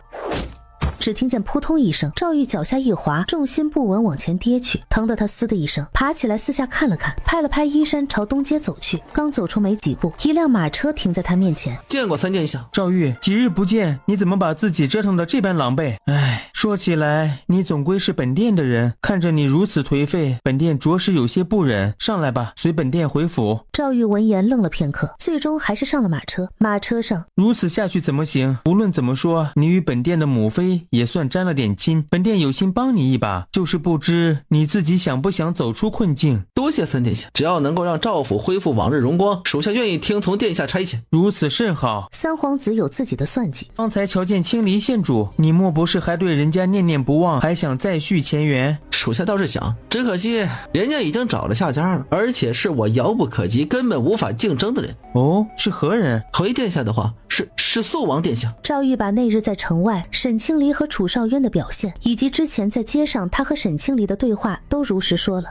只听见扑通一声，赵玉脚下一滑，重心不稳往前跌去，疼得他嘶的一声，爬起来四下看了看，拍了拍衣衫朝东街走去。刚走出没几步，一辆马车停在他面前。见过3殿下。赵玉，几日不见，你怎么把自己折腾得这般狼狈？唉，说起来，你总归是本殿的人，看着你如此颓废，本殿着实有些不忍。上来吧，随本殿回府。赵玉闻言愣了片刻，最终还是上了马车。马车上，如此下去怎么行？无论怎么说，你与本殿的母妃也算沾了点亲，本殿有心帮你一把，就是不知你自己想不想走出困境。多谢三殿下，只要能够让赵府恢复往日荣光，属下愿意听从殿下差遣。如此甚好。三皇子有自己的算计。方才瞧见青离县主，你莫不是还对人家念念不忘，还想再续前缘？属下倒是想，只可惜人家已经找了下家了，而且是我遥不可及，根本无法竞争的人。哦，是何人？回殿下的话，是肃王殿下。赵玉把那日在城外沈清离和楚少渊的表现，以及之前在街上他和沈清离的对话都如实说了。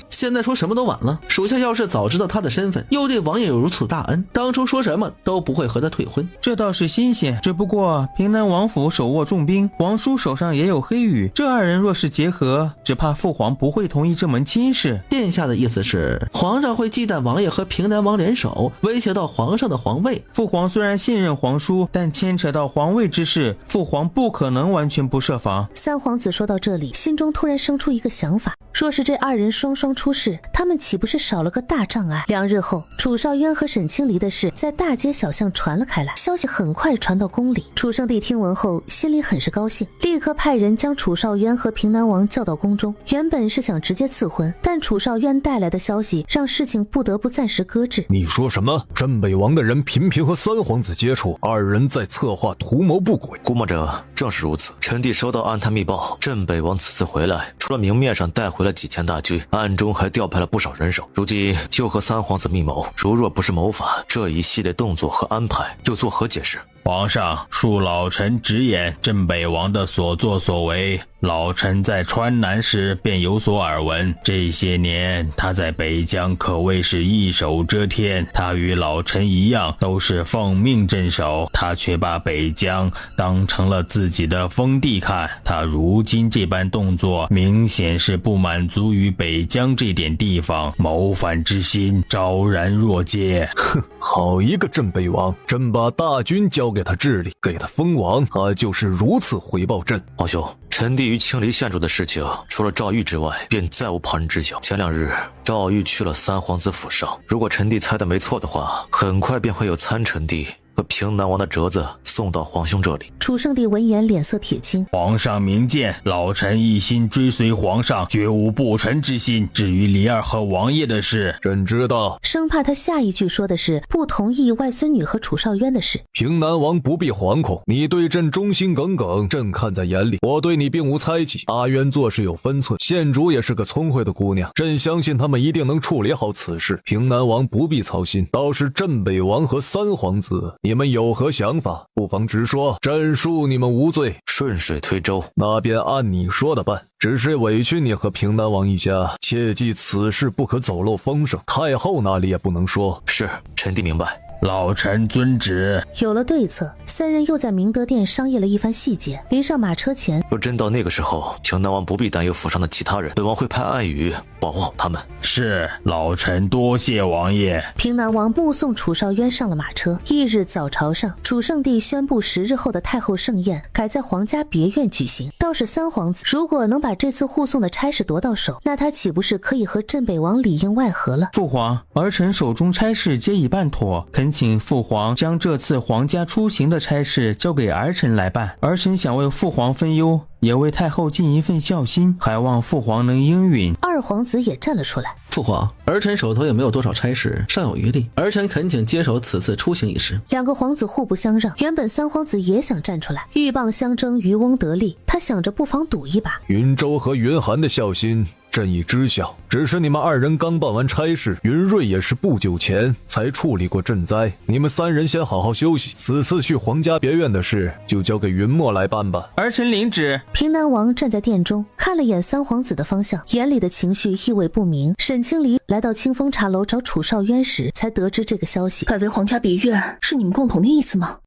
现在说什么都晚了，属下要是早知道他的身份，又对王爷有如此大恩，当初说什么都不会和他退婚。这倒是新鲜，只不过平南王府手握重兵，王叔手上也有黑羽，这二人若是结合，只怕父皇不会同意这门亲事。殿下的意思是，皇上会忌惮王爷和平南王联手，威胁到皇上的皇位。父皇虽然信任皇叔，但牵扯到皇位之事，父皇不可能完全不设防。三皇子说到这里，心中突然生出一个想法，若是这二人双双出事，他们岂不是少了个大障碍？2日后，楚少渊和沈清离的事在大街小巷传了开来，消息很快传到宫里。楚圣帝听闻后，心里很是高兴，立刻派人将楚少渊和平南王叫到宫中。原本是想直接赐婚，但楚少渊带来的消息让事情不得不暂时搁置。你说什么？镇北王的人频频和三皇子接触，二人在策划图谋不轨。估摸着正是如此。臣弟收到暗探密报，镇北王此次回来，除了明面上带回了几千大军，暗中还调派了不少人手，如今又和三皇子密谋，如若不是谋反，这一系列动作和安排又作何解释？皇上，恕老臣直言，镇北王的所作所为，老臣在川南时便有所耳闻。这些年他在北疆可谓是一手遮天，他与老臣一样都是奉命镇守，他却把北疆当成了自己的封地看。他如今这般动作，明显是不满足于北疆这点地方，谋反之心昭然若揭。哼，好一个镇北王，朕把大军交给他治理，给他封王，他就是如此回报朕。皇兄，臣弟于青离县主的事情，除了赵玉之外，便再无旁人知晓。前2日，赵玉去了三皇子府上，如果臣弟猜得没错的话，很快便会有参臣弟和平南王的折子送到皇兄这里。楚圣帝闻言脸色铁青，皇上明鉴，老臣一心追随皇上，绝无不臣之心。至于离儿和王爷的事，朕知道，生怕他下一句说的是不同意外孙女和楚少渊的事。平南王不必惶恐，你对朕忠心耿耿，朕看在眼里，我对你并无猜忌。阿渊做事有分寸，县主也是个聪慧的姑娘，朕相信他们一定能处理好此事。平南王不必操心，倒是镇北王和三皇子，你们有何想法？不妨直说，朕恕你们无罪。顺水推舟，那便按你说的办。只是委屈你和平南王一家，切记此事不可走漏风声，太后那里也不能说。是，臣弟明白。老臣遵旨。有了对策，三人又在明德殿商议了一番细节。临上马车前，若真到那个时候，平南王不必担忧府上的其他人，本王会派暗语保护好他们。是，老臣多谢王爷。平南王目送楚少渊上了马车。翌日早朝上，楚圣帝宣布10日后的太后盛宴改在皇家别院举行。倒是三皇子如果能把这次护送的差事夺到手，那他岂不是可以和镇北王里应外合了？父皇，儿臣手中差事皆已办妥，恳请父皇将这次皇家出行的差事交给儿臣来办。儿臣想为父皇分忧，也为太后尽一份孝心，还望父皇能应允。二皇子也站了出来，父皇，儿臣手头也没有多少差事，尚有余力，儿臣恳请接手此次出行一事。2个皇子互不相让，原本三皇子也想站出来，鹬蚌相争，渔翁得利，他想着不妨赌一把。云州和云寒的孝心朕已知晓，只是你们2人刚办完差事，云瑞也是不久前才处理过赈灾，你们3人先好好休息，此次去皇家别院的事就交给云墨来办吧。儿臣领旨。平南王站在殿中，看了眼三皇子的方向，眼里的情绪意味不明。沈清离来到清风茶楼找楚少渊时，才得知这个消息。改为皇家别院是你们共同的意思吗？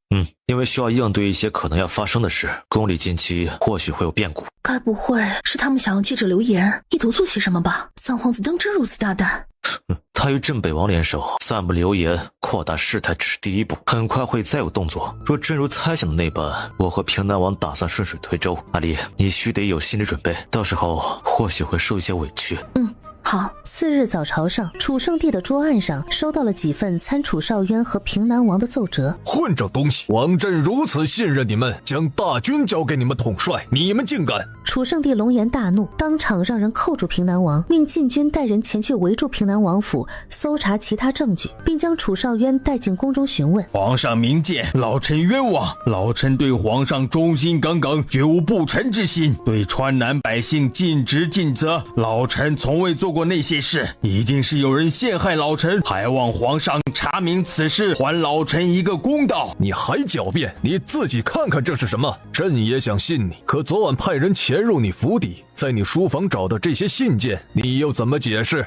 因为需要应对一些可能要发生的事，宫里近期或许会有变故。该不会是他们想要借着流言一头做些什么吧？三皇子当真如此大胆？他与镇北王联手，散布流言，扩大事态只是第一步，很快会再有动作。若真如猜想的那般，我和平南王打算顺水推舟，阿丽，你须得有心理准备，到时候或许会受一些委屈。好。次日早朝上，楚圣帝的桌案上收到了几份参楚少渊和平南王的奏折。混账东西！王朕如此信任你们，将大军交给你们统帅，你们竟敢！楚圣帝龙颜大怒，当场让人扣住平南王，命禁军带人前去围住平南王府，搜查其他证据，并将楚少渊带进宫中询问。皇上明鉴，老臣冤枉，老臣对皇上忠心耿耿，绝无不臣之心，对川南百姓尽职尽责，老臣从未做过那些事，一定是有人陷害老臣，还望皇上查明此事，还老臣一个公道。你还狡辩？你自己看看这是什么？朕也想信你，可昨晚派人潜入你府邸，在你书房找到这些信件，你又怎么解释？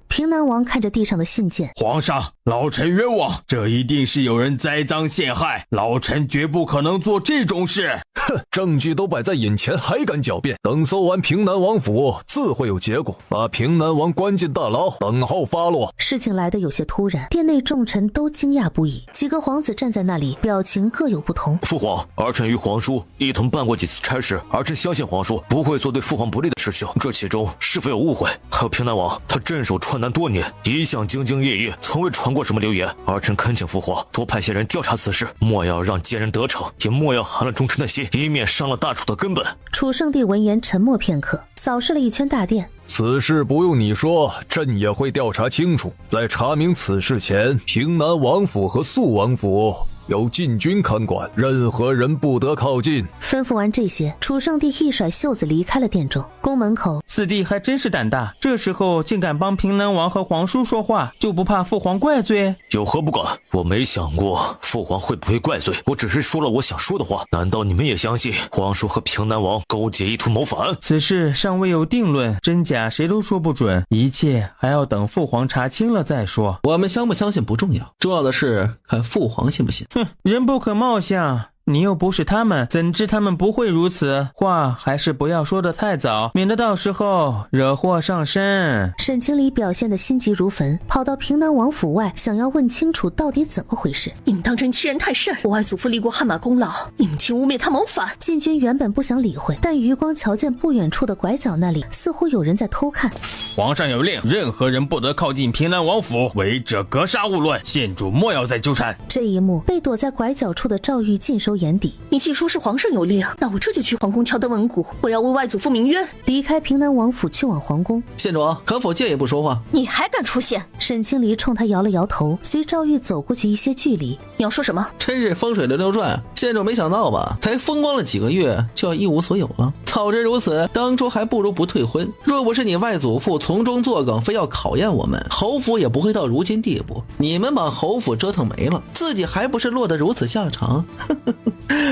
平南王看着地上的信件，皇上，老臣冤枉，这一定是有人栽赃陷害，老臣绝不可能做这种事。哼，证据都摆在眼前，还敢狡辩？等搜完平南王府，自会有结果，把平南王关进大牢，等候发落。事情来得有些突然，殿内众臣都惊讶不已，几个皇子站在那里，表情各有不同。父皇，儿臣与皇叔一同办过几次差事，儿臣相信皇叔不会做对父皇不利的事情，这其中是否有误会？还有平南王，他镇守川南多年，一向兢兢业业，从未传过什么流言，儿臣恳请父皇多派些人调查此事，莫要让奸人得逞，也莫要寒了忠臣的心，以免伤了大楚的根本。楚圣帝闻言沉默片刻，扫视了一圈大殿。此事不用你说，朕也会调查清楚。在查明此事前，平南王府和肃王府由禁军看管，任何人不得靠近。吩咐完这些，楚圣帝一甩袖子离开了殿中。宫门口，四弟还真是胆大，这时候竟敢帮平南王和皇叔说话，就不怕父皇怪罪？有何不敢？我没想过父皇会不会怪罪，我只是说了我想说的话。难道你们也相信皇叔和平南王勾结意图谋反？此事尚未有定论，真假谁都说不准，一切还要等父皇查清了再说。我们相不相信不重要，重要的是看父皇信不信。人不可貌相，你又不是他们，怎知他们不会如此？话还是不要说得太早，免得到时候惹祸上身。沈清离表现得心急如焚，跑到平南王府外，想要问清楚到底怎么回事。你们当真欺人太甚！我外祖父立过汗马功劳，你们竟污蔑他谋反！禁军原本不想理会，但余光瞧见不远处的拐角那里似乎有人在偷看。皇上有令，任何人不得靠近平南王府，违者格杀勿论，县主莫要再纠缠。这一幕被躲在拐角处的赵玉尽收眼底。你既说是皇上有令，那我这就去皇宫敲灯问鼓，我要为外祖父鸣冤。离开平南王府去往皇宫。县主可否借一步说话？你还敢出现？沈清离冲他摇了摇头，随赵玉走过去一些距离。你要说什么？真是风水轮流转，县主没想到吧？才风光了几个月就要一无所有了。早知如此，当初还不如不退婚。若不是你外祖父从中作梗，非要考验我们，侯府也不会到如今地步。你们把侯府折腾没了，自己还不是落得如此下场？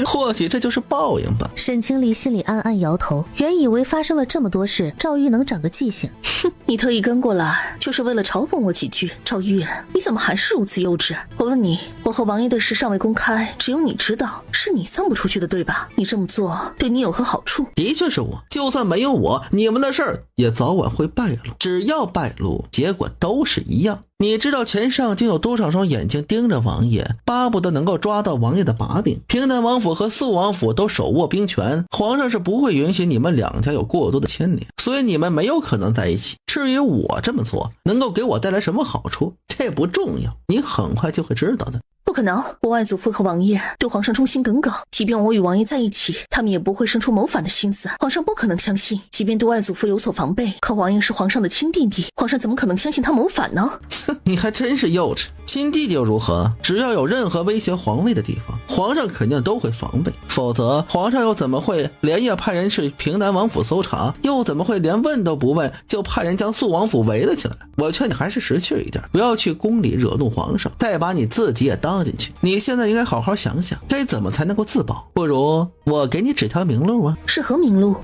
或许这就是报应吧。沈清离心里暗暗摇头，原以为发生了这么多事，赵玉能长个记性。哼，你特意跟过来，就是为了嘲讽我几句。赵玉，你怎么还是如此幼稚？我问你，我和王爷的事尚未公开，只有你知道，是你散不出去的，对吧？你这么做对你有何好处？的确是我，就算没有我，你们的事儿也早晚会败露。只要败露，结果都是一样。你知道陈上京有多少双眼睛盯着王爷，巴不得能够抓到王爷的把柄。平南王府和肃王府都手握兵权，皇上是不会允许你们两家有过多的牵连，所以你们没有可能在一起。至于我这么做能够给我带来什么好处，这不重要，你很快就会知道的。不可能，我外祖父和王爷对皇上忠心耿耿，即便我与王爷在一起，他们也不会生出谋反的心思，皇上不可能相信。即便对外祖父有所防备，可王爷是皇上的亲弟弟，皇上怎么可能相信他谋反呢？你还真是幼稚，亲弟弟又如何？只要有任何威胁皇位的地方，皇上肯定都会防备，否则皇上又怎么会连夜派人去平南王府搜查，又怎么会连问都不问就派人将肃王府围了起来？我劝你还是识趣一点，不要去宫里惹怒皇上，再把你自己也当进去。你现在应该好好想想该怎么才能够自保，不如我给你指条明路啊。是何明路？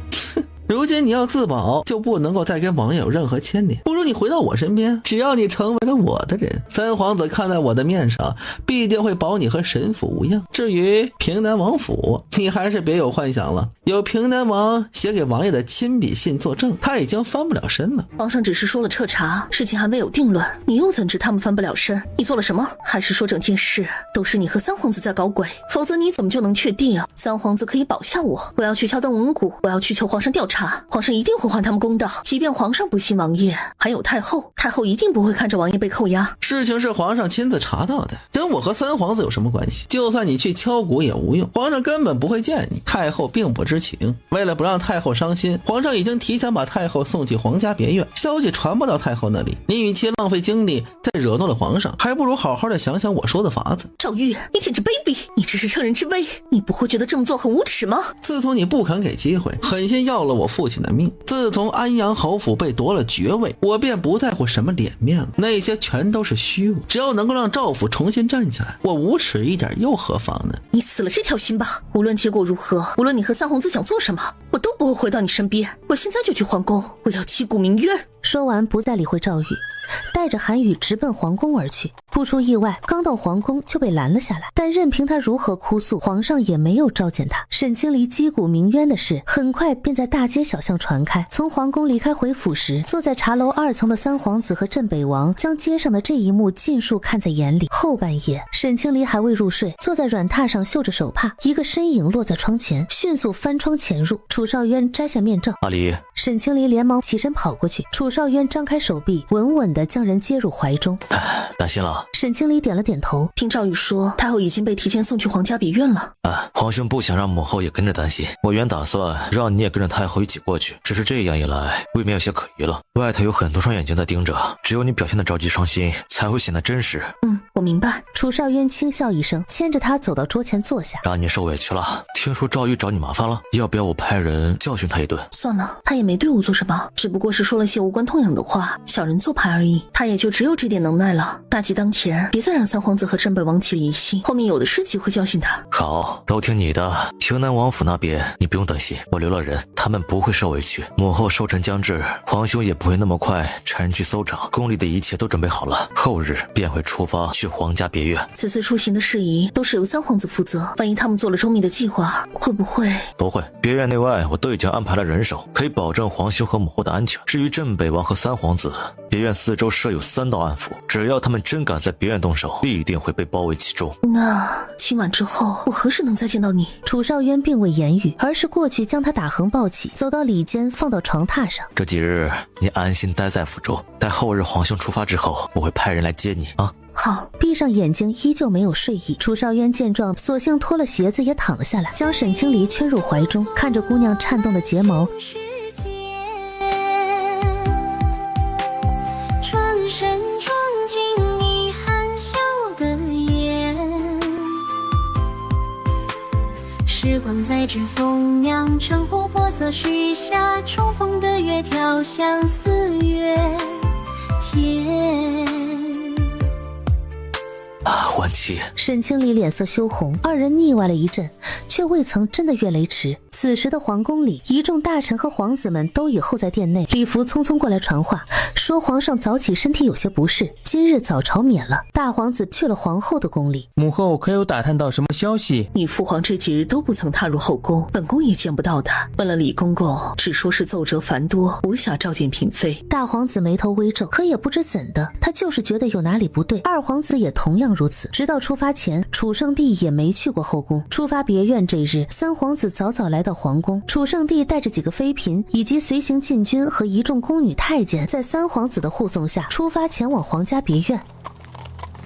如今你要自保，就不能够再跟王爷有任何牵连，不如你回到我身边，只要你成为了我的人，三皇子看在我的面上，必定会保你和神府无恙。至于平南王府，你还是别有幻想了，有平南王写给王爷的亲笔信作证，他已经翻不了身了。皇上只是说了彻查，事情还没有定论，你又怎知他们翻不了身？你做了什么？还是说整件事都是你和三皇子在搞鬼？否则你怎么就能确定三皇子可以保下我？我要去敲灯文谷，我要去求皇上调查，皇上一定会还他们公道。即便皇上不信王爷，还有太后，太后一定不会看着王爷被扣押。事情是皇上亲自查到的，跟我和三皇子有什么关系？就算你去敲鼓也无用，皇上根本不会见你，太后并不知情。为了不让太后伤心，皇上已经提前把太后送去皇家别院，消息传不到太后那里。你与其浪费精力再惹怒了皇上，还不如好好的想想我说的法子。赵玉，你简直卑鄙，你只是趁人之危，你不会觉得这么做很无耻吗？自从你不肯给机会，狠心要了我父亲的命，自从安阳侯府被夺了爵位，我便不在乎什么脸面了，那些全都是虚无。只要能够让赵府重新站起来，我无耻一点又何妨呢？你死了这条心吧！无论结果如何，无论你和三皇子想做什么，我都不会回到你身边。我现在就去皇宫，我要击鼓鸣冤。说完不再理会赵玉，带着韩宇直奔皇宫而去。不出意外，刚到皇宫就被拦了下来，但任凭他如何哭诉，皇上也没有召见他。沈清离击鼓鸣冤的事很快便在大街小巷传开。从皇宫离开回府时，坐在茶楼2层的三皇子和镇北王将街上的这一幕尽数看在眼里。后半夜，沈清离还未入睡，坐在软榻上绣着手帕，一个身影落在窗前，迅速翻窗潜入。楚少渊摘下面罩，阿离。沈清离连忙起身跑过去，楚少渊张开手臂，稳稳地将人接入怀中。担心了？沈清离点了点头。听赵宇说，太后已经被提前送去皇家别院了。皇兄不想让母后也跟着担心，我原打算让你也跟着太后一起过去，只是这样一来，未免有些可疑了。外头有很多双眼睛在盯着，只有你表现得着急伤心，才会显得真实。我明白。楚少渊轻笑一声，牵着他走到桌前坐下。让你受委屈了。听说赵玉找你麻烦了，要不要我派人教训他一顿？算了，他也没对我做什么，只不过是说了些无关痛痒的话，小人做派而已。他也就只有这点能耐了。大急当前，别再让三皇子和镇北王起了疑心，后面有的是机会教训他。好，都听你的。平南王府那边你不用担心，我留了人，他们不会受委屈。母后收成将至，皇兄也不会那么快差人去搜查，宫里的一切都准备好了，后日便会出发去皇家别院。此次出行的事宜都是由三皇子负责，万一他们做了周密的计划，会不会？不会，别院内外我都已经安排了人手，可以保证皇兄和母后的安全。至于镇北王和三皇子，别院四周设有3道暗府，只要他们真敢在别院动手，必定会被包围其中。那今晚之后，我何时能再见到你？楚少渊并未言语，而是过去将他打横抱起，走到里间放到床榻上。这几日你安心待在府中，待后日皇兄出发之后，我会派人来接你啊。好。闭上眼睛依旧没有睡意，楚少渊见状索性脱了鞋子也躺了下来，将沈清离圈入怀中，看着姑娘颤动的睫毛，转身撞进你含笑的眼，时光在指缝酿成琥珀色许下重逢的月，调相思月天。欢妻。沈清离脸色羞红，二人腻歪了一阵，却未曾真的越雷池。此时的皇宫里，一众大臣和皇子们都已候在殿内。礼服匆匆过来传话，说皇上早起身体有些不适，今日早朝免了。大皇子去了皇后的宫里。母后可有打探到什么消息？你父皇这几日都不曾踏入后宫，本宫也见不到他。问了李公公，只说是奏折繁多，无暇召见嫔妃。大皇子眉头微皱，可也不知怎的，他就是觉得有哪里不对。二皇子也同样如此。直到出发前，楚圣帝也没去过后宫。出发别院这日，三皇子早早来到皇宫，楚圣帝带着几个妃嫔以及随行禁军和一众宫女太监，在三皇子的护送下出发前往皇家别院。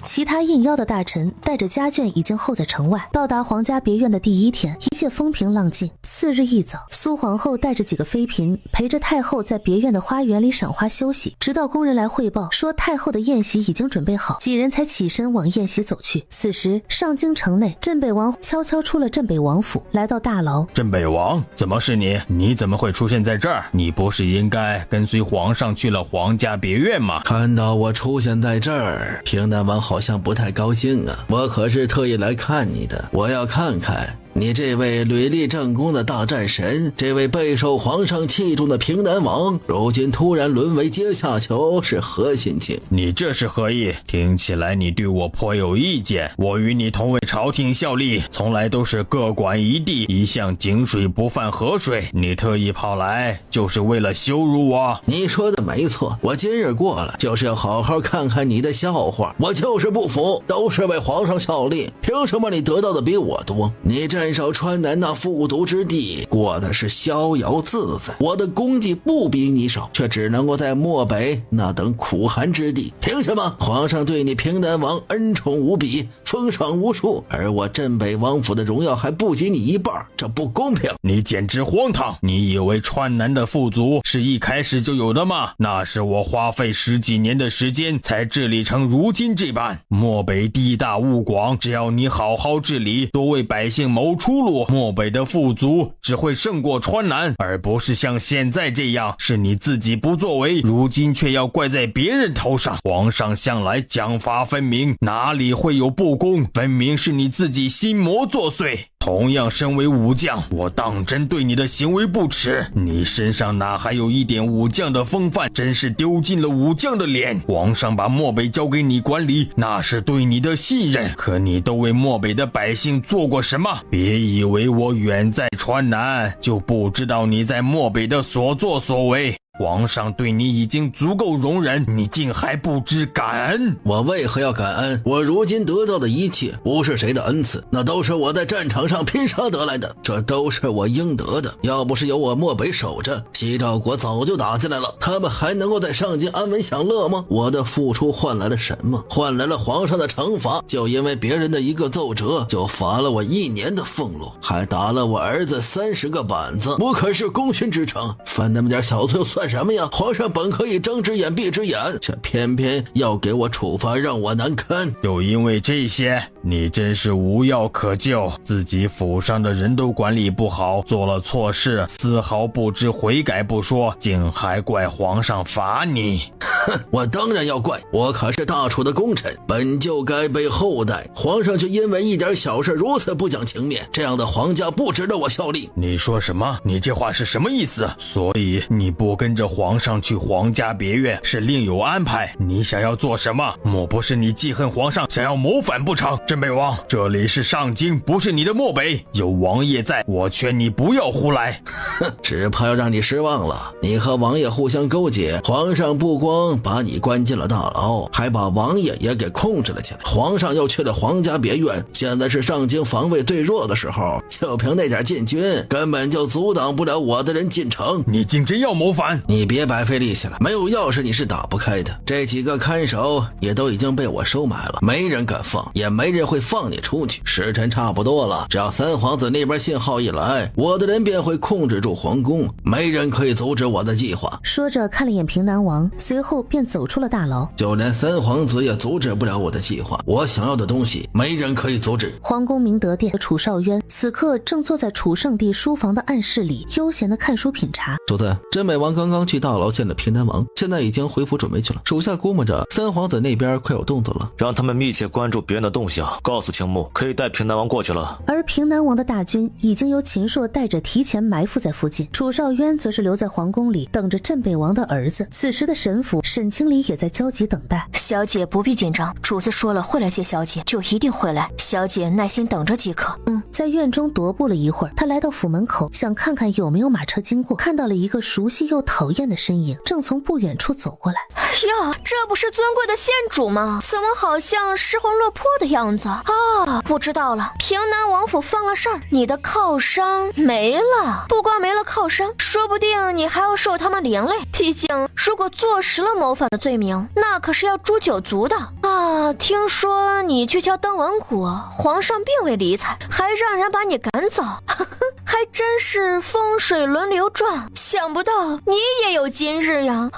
其他应邀的大臣带着家眷已经候在城外。到达皇家别院的第一天，一切风平浪静。次日一早，苏皇后带着几个妃嫔陪着太后在别院的花园里赏花休息，直到宫人来汇报说太后的宴席已经准备好，几人才起身往宴席走去。此时上京城内，镇北王悄悄出了镇北王府，来到大牢。镇北王，怎么是你？你怎么会出现在这儿？你不是应该跟随皇上去了皇家别院吗？看到我出现在这儿，平南王好像不太高兴啊，我可是特意来看你的，我要看看你这位屡立战功的大战神，这位备受皇上器重的平南王，如今突然沦为阶下囚，是何心情？你这是何意？听起来你对我颇有意见。我与你同为朝廷效力，从来都是各管一地，一向井水不犯河水。你特意跑来，就是为了羞辱我？你说的没错，我今日过来就是要好好看看你的笑话。我就是不服，都是为皇上效力，凭什么你得到的比我多？你镇守川南那富足之地，过的是逍遥自在，我的功绩不比你少，却只能够在漠北那等苦寒之地。凭什么皇上对你平南王恩宠无比，封赏无数，而我镇北王府的荣耀还不及你一半？这不公平！你简直荒唐！你以为川南的富足是一开始就有的吗？那是我花费10几年的时间才治理成如今这般。漠北地大物广，只要你好好治理，多为百姓谋出路，漠北的富足只会胜过川南，而不是像现在这样，是你自己不作为，如今却要怪在别人头上。皇上向来奖罚分明，哪里会有不公？分明是你自己心魔作祟。同样身为武将，我当真对你的行为不耻。你身上哪还有一点武将的风范，真是丢尽了武将的脸。皇上把漠北交给你管理，那是对你的信任，可你都为漠北的百姓做过什么？别以为我远在川南就不知道你在漠北的所作所为。皇上对你已经足够容忍，你竟还不知感恩？我为何要感恩？我如今得到的一切不是谁的恩赐，那都是我在战场上拼杀得来的，这都是我应得的。要不是有我漠北守着，西赵国早就打进来了，他们还能够在上京安稳享乐吗？我的付出换来了什么？换来了皇上的惩罚，就因为别人的一个奏折就罚了我1年的俸禄，还打了我儿子30个板子。我可是功勋之城，犯那么点小错又算什么呀？皇上本可以睁只眼闭只眼，却偏偏要给我处罚，让我难堪。就因为这些，你真是无药可救，自己府上的人都管理不好，做了错事丝毫不知悔改不说，竟还怪皇上罚你。我当然要怪，我可是大楚的功臣，本就该被厚待，皇上却因为一点小事如此不讲情面，这样的皇家不值得我效力。你说什么？你这话是什么意思？所以你不跟着皇上去皇家别院是另有安排？你想要做什么？莫不是你记恨皇上，想要谋反不成？镇北王，这里是上京，不是你的漠北，有王爷在，我劝你不要胡来。只怕要让你失望了，你和王爷互相勾结，皇上不光把你关进了大牢，还把王爷也给控制了起来。皇上又去了皇家别院，现在是上京防卫最弱的时候，就凭那点禁军根本就阻挡不了我的人进城。你竟真要谋反？你别白费力气了，没有钥匙你是打不开的。这几个看守也都已经被我收买了，没人敢放，也没人会放你出去。时辰差不多了，只要三皇子那边信号一来，我的人便会控制住皇宫，没人可以阻止我的计划。说着看了眼平南王，随后便走出了大牢。就连三皇子也阻止不了我的计划，我想要的东西没人可以阻止。皇宫明德殿的楚少渊此刻正坐在楚圣帝书房的暗室里，悠闲的看书品茶。主子，镇北王刚刚去大牢见了平南王，现在已经回府准备去了。属下估摸着三皇子那边快有动作了，让他们密切关注别人的动向，告诉青木可以带平南王过去了。而平南王的大军已经由秦朔带着提前埋伏在附近，楚少渊则是留在皇宫里等着镇北王的儿子。此时的沈府沈清离也在焦急等待。小姐不必紧张，主子说了会来接小姐，就一定会来，小姐耐心等着即可。在院中踱步了一会儿，他来到府门口，想看看有没有马车经过，看到了一个熟悉又讨厌的身影，正从不远处走过来。呀，这不是尊贵的县主吗？怎么好像失魂落魄的样子啊？不知道了，平南王府犯了事儿，你的靠山没了。不光没了靠山，说不定你还要受他们连累。毕竟如果坐实了谋反的罪名，那可是要诛九族的啊！听说你去敲登文谷，皇上并未理睬，还让人把你赶走，还真是风水轮流转，想不到你也有今日呀！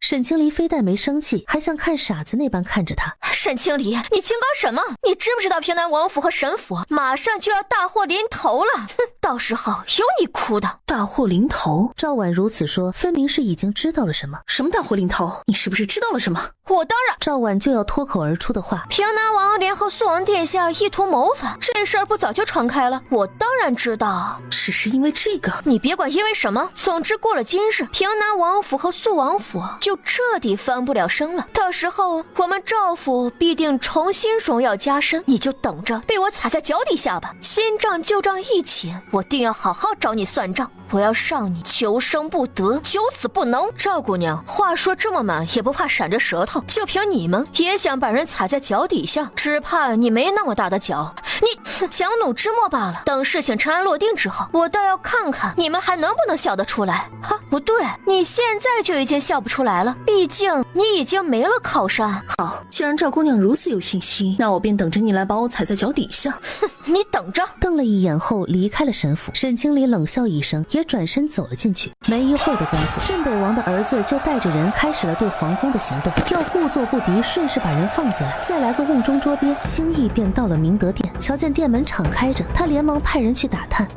沈清离非但没生气，还像看傻子那般看着他。沈清离，你清高什么？你知不知道平南王府和沈府马上就要大祸临头了？哼，到时候有你哭的。大祸临头？赵婉如此说，分明是已经知道了什么。什么大祸临头？你是不是知道了什么？我当然。赵婉就要脱口而出的话，平南王联合肃王殿下意图谋反，这事儿不早就传开了？我当然知道。只是因为这个？你别管因为什么，总之过了今日，平南王府和肃王府就彻底翻不了身了。到时候我们赵府必定重新荣耀加身，你就等着被我踩在脚底下吧。新账旧账一起，我定要好好找你算账。我要让你求生不得，求死不能。赵姑娘，话说这么满，也不怕闪着舌头。就凭你们也想把人踩在脚底下，只怕你没那么大的脚，你强弩之末罢了。等事情尘埃落定之后，我倒要看看你们还能不能笑得出来。哈，不对，你现在就已经笑不出来了，毕竟你已经没了靠山。好，既然赵姑娘如此有信心，那我便等着你来把我踩在脚底下。哼，你等着。瞪了一眼后离开了沈府。沈清离冷笑一声，也转身走了进去。没一会儿的功夫，镇北王的儿子就带着人开始了对皇宫的行动，要故作不敌，顺势把人放进来，再来个瓮中捉鳖，轻易便到了明德殿。瞧见殿门敞开着，他连忙派人去打探。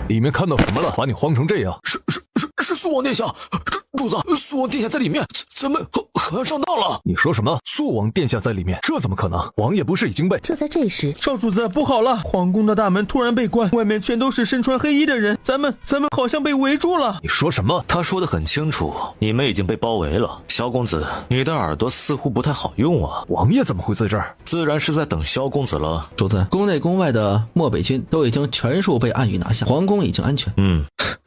里面看到什么了？把你慌成这样？是肃王殿下，主子，肃王殿下在里面，咱们好像上当了。你说什么？肃王殿下在里面？这怎么可能？王爷不是已经被……就在这时，少主子，不好了！皇宫的大门突然被关，外面全都是身穿黑衣的人，咱们好像被围住了。你说什么？他说得很清楚，你们已经被包围了。萧公子，你的耳朵似乎不太好用啊。王爷怎么会在这儿？自然是在等萧公子了。主子，宫内宫外的漠北军都已经全数被暗语拿下，皇宫已经安全。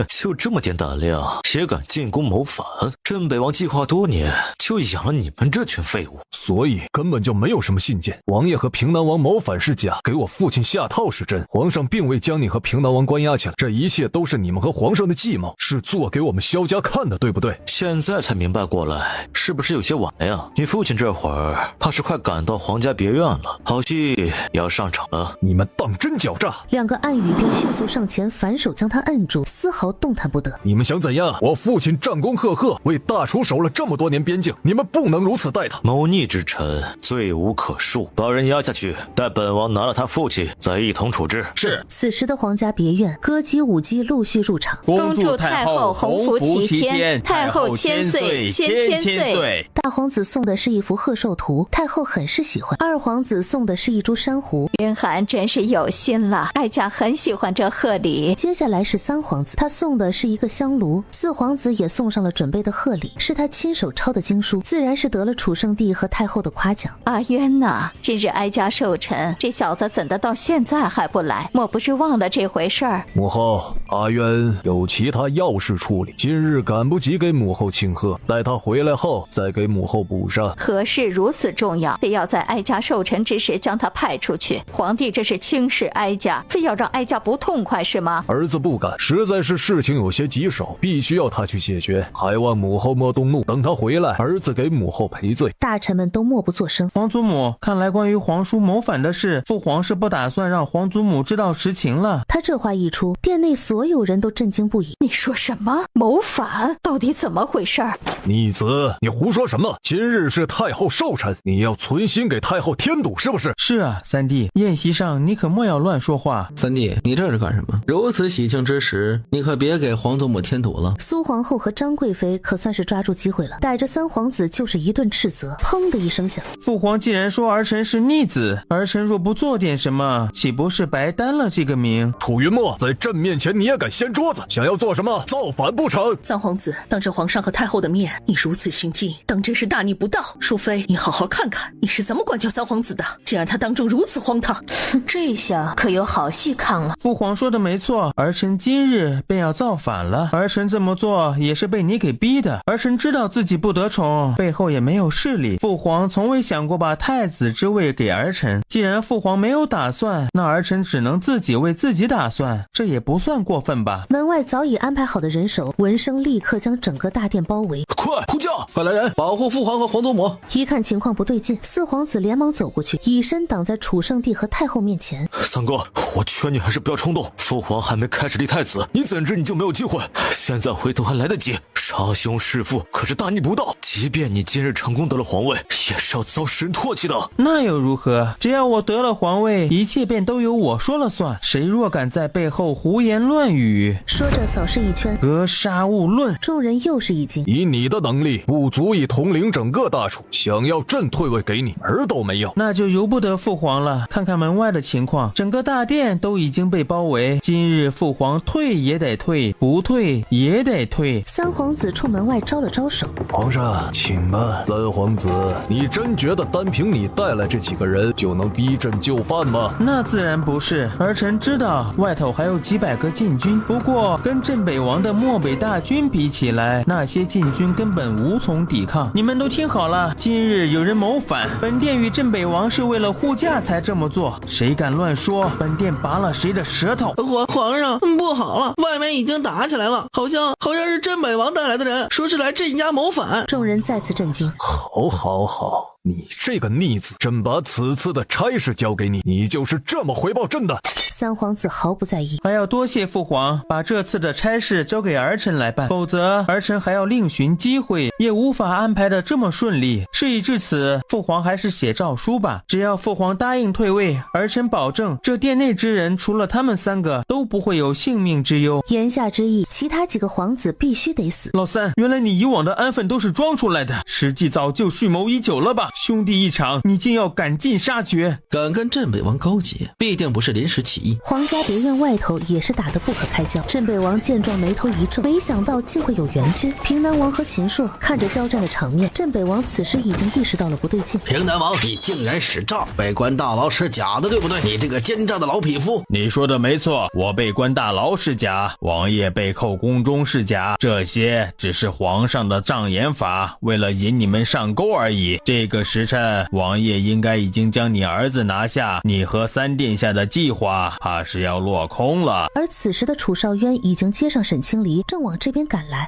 就这么点胆量，也敢进宫谋反？镇北王计划多年，就养了你们这群废物，所以根本就没有什么信件。王爷和平南王谋反是假，给我父亲下套是真。皇上并未将你和平南王关押起来，这一切都是你们和皇上的计谋，是做给我们萧家看的，对不对？现在才明白过来，是不是有些晚呀？你父亲这会儿怕是快赶到皇家别院了，好戏也要上场了。你们当真狡诈！两个暗语便迅速上前，反手将他摁住，丝毫动弹不得。你们想怎样？我父亲战功赫赫，为大楚守了这么多年边境，你们不能如此待他。谋逆之臣，罪无可恕，把人押下去，待本王拿了他父亲，再一同处置。是。此时的皇家别院，歌姬舞姬陆续入场。恭祝太后鸿福齐天，太后千岁千岁。大皇子送的是一幅贺寿图，太后很是喜欢。二皇子送的是一株珊瑚。云寒真是有心了，哀家很喜欢这贺礼。接下来是三皇子，他送的是一个香炉。四皇子也送上了准备的贺礼，是他亲手抄的经书，自然是得了楚圣帝和太后的夸奖。阿渊呐，今日哀家寿辰，这小子怎的到现在还不来？莫不是忘了这回事儿？母后，阿渊有其他要事处理，今日赶不及给母后庆贺，待他回来后再给母后补上。何事如此重要，非要在哀家寿辰之时将他派出去？皇帝这是轻视哀家，非要让哀家不痛快是吗？儿子不敢，实在是事情有些棘手，必须要他去解决，还望母后莫动怒，等他回来，儿子给母后赔罪。大臣们都默不作声。皇祖母，看来关于皇叔谋反的事，父皇是不打算让皇祖母知道实情了。他这话一出，殿内所有人都震惊不已。你说什么？谋反？到底怎么回事？逆子，你胡说什么？今日是太后寿辰，你要存心给太后添堵是不是？是啊，三弟，宴席上你可莫要乱说话。三弟，你这是干什么？如此喜庆之时，你可别给皇祖母添堵了。苏皇后和张贵妃可算是抓住机会了，逮着三皇子就是一顿斥责，砰的一声响。父皇既然说儿臣是逆子，儿臣若不做点什么，岂不是白担了这个名？楚云墨，在朕面前你也敢掀桌子，想要做什么？造反不成？三皇子，当着皇上和太后的面，你如此行径，当真是大逆不道。淑妃，你好好看看你是怎么管教三皇子的，竟然他当众如此荒唐。这下可有好戏看了。父皇说的没错，儿臣今日便要造反了，儿臣这么做也是被你给逼的。儿臣知道自己不得宠，背后也没有势力，父皇从未想过把太子之位给儿臣。既然父皇没有打算，那儿臣只能自己为自己打打算，这也不算过分吧。门外早已安排好的人手，闻声立刻将整个大殿包围。快呼叫！快来人，保护父皇和皇祖母！一看情况不对劲，四皇子连忙走过去，以身挡在楚圣帝和太后面前。三哥，我劝你还是不要冲动，父皇还没开始立太子，你怎知你就没有机会？现在回头还来得及，杀兄弑父可是大逆不道，即便你今日成功得了皇位，也是要遭世人唾弃的。那又如何？只要我得了皇位，一切便都由我说了算，谁若敢在背后胡言乱语。说着扫视一圈，格杀勿论。众人又是一惊，以你的能力不足以统领整个大楚，想要朕退位给你门儿都没有。那就由不得父皇了。看看门外的情况，整个大殿都已经被包围，今日父皇退也得退，不退也得退。三皇子冲门外招了招手，皇上请吧。三皇子，你真觉得单凭你带来这几个人就能逼朕就范吗？那自然不是，儿臣知道外头还有几百个禁军，不过跟镇北王的漠北大军比起来，那些禁军根本无从抵抗。你们都听好了，今日有人谋反，本殿与镇北王是为了护驾才这么做，谁敢乱说，本殿拔了谁的舌头。皇上，不好了，外面已经打起来了，好像是镇北王带来的人，说是来镇压谋反。众人再次震惊。好，你这个逆子，朕把此次的差事交给你，你就是这么回报朕的？三皇子毫不在意，还要多谢父皇把这次的差事交给儿臣来办，否则儿臣还要另寻机会，也无法安排的这么顺利。事已至此，父皇还是写诏书吧，只要父皇答应退位，儿臣保证这殿内之人除了他们三个都不会有性命之忧。言下之意，其他几个皇子必须得死。老三，原来你以往的安分都是装出来的，实际早就蓄谋已久了吧？兄弟一场，你竟要赶尽杀绝，敢跟镇北王勾结，必定不是临时起意。皇家别院外头也是打得不可开交，镇北王见状眉头一皱，没想到竟会有援军。平南王和秦朔看着交战的场面，镇北王此时已经意识到了不对劲。平南王，你竟然使诈，被关大牢是假的，对不对？你这个奸诈的老匹夫！你说的没错，我被关大牢是假，王爷被扣宫中是假，这些只是皇上的障眼法，为了引你们上钩而已。这个时辰，王爷应该已经将你儿子拿下，你和三殿下的计划怕是要落空了。而此时的楚少渊已经接上沈清离，正往这边赶来。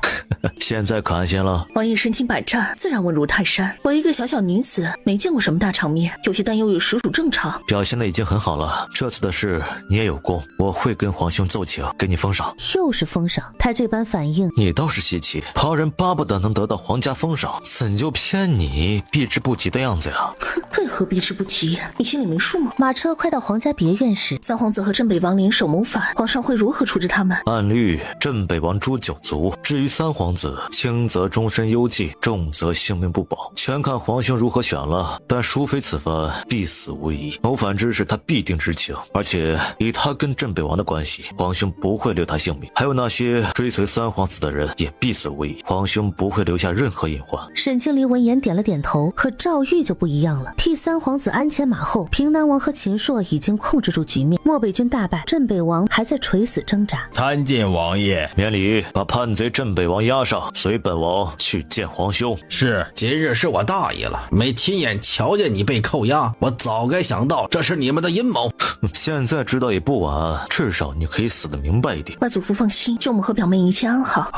现在可安心了？王爷身经百战，自然稳如泰山。我一个小小女子，没见过什么大场面，有些担忧也实属正常。表现的已经很好了，这次的事你也有功，我会跟皇兄奏请，给你封赏。又是封赏，他这般反应，你倒是稀奇，旁人巴不得能得到皇家封赏，怎就偏你避之不及的样子呀？为何避之不及？你心里没数吗？马车快到皇家别院时，三皇子和镇北王联手谋反，皇上会如何处置他们？按律，镇北王诛九族，至于三皇子，轻则终身幽寂，重则性命不保，全看皇兄如何选了。但孰非此番，必死无疑。谋反之事他必定知情，而且以他跟镇北王的关系，皇兄不会留他性命。还有那些追随三皇子的人也必死无疑，皇兄不会留下任何隐患。沈清离闻言点了点头，可赵玉就不一样了，替三皇子鞍前马后，平南王和秦朔已经控制住局面，漠北军大败，镇北王还在垂死挣扎。参见王爷。免礼，把叛贼镇北王押上，随本王去见皇兄。是。今日是我大意了，没亲眼瞧见你被扣押，我早该想到这是你们的阴谋。现在知道也不晚，至少你可以死得明白一点。外祖父放心，舅母和表妹一切安好。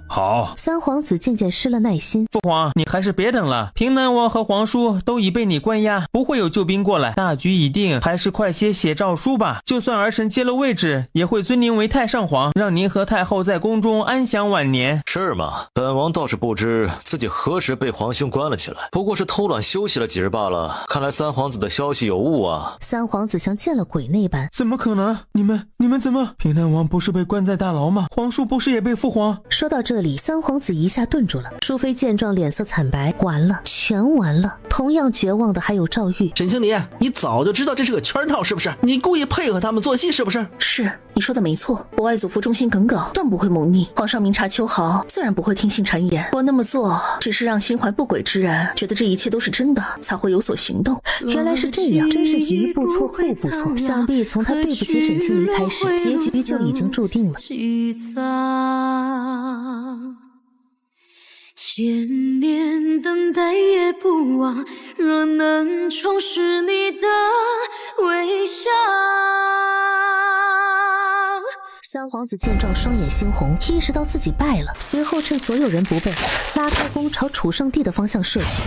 好。三皇子渐渐失了耐心。父皇，你还是别等了，平南王和皇叔都已被你关押，不会有救兵过来，大局已定，还是快些写诏书吧。就算儿臣接了位置，也会尊您为太上皇，让您和太后在宫中安享晚年。是吗？本王倒是不知自己何时被皇兄关了起来，不过是偷懒休息了几日罢了。看来三皇子的消息有误啊。三皇子像见了鬼那般，怎么可能？你们怎么？平南王不是被关在大牢吗？皇叔不是也被父皇？说到这里，三皇子一下顿住了。淑妃见状脸色惨白，完了，全完了。同样绝望的还有赵玉。沈清离，你早就知道这是个圈套是不是？你故意配合他们做戏是不是？是，你说的没错，我外祖父忠心耿耿，断不会谋逆。皇上明察秋毫，自然不会听信谗言。我那么做，只是让心怀不轨之人觉得这一切都是真的，才会有所行动。原来是这样，真是一步错步步错。想必从他对不起沈清离开始，结局就已经注定了。千年等待也不忘，若能重拾你的微笑。三皇子见状，双眼猩红，意识到自己败了，随后趁所有人不备，拉开弓朝楚圣帝的方向射去。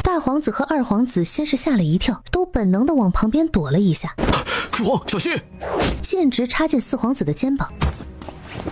大皇子和二皇子先是吓了一跳，都本能的往旁边躲了一下。父皇，小心！剑直插进四皇子的肩膀。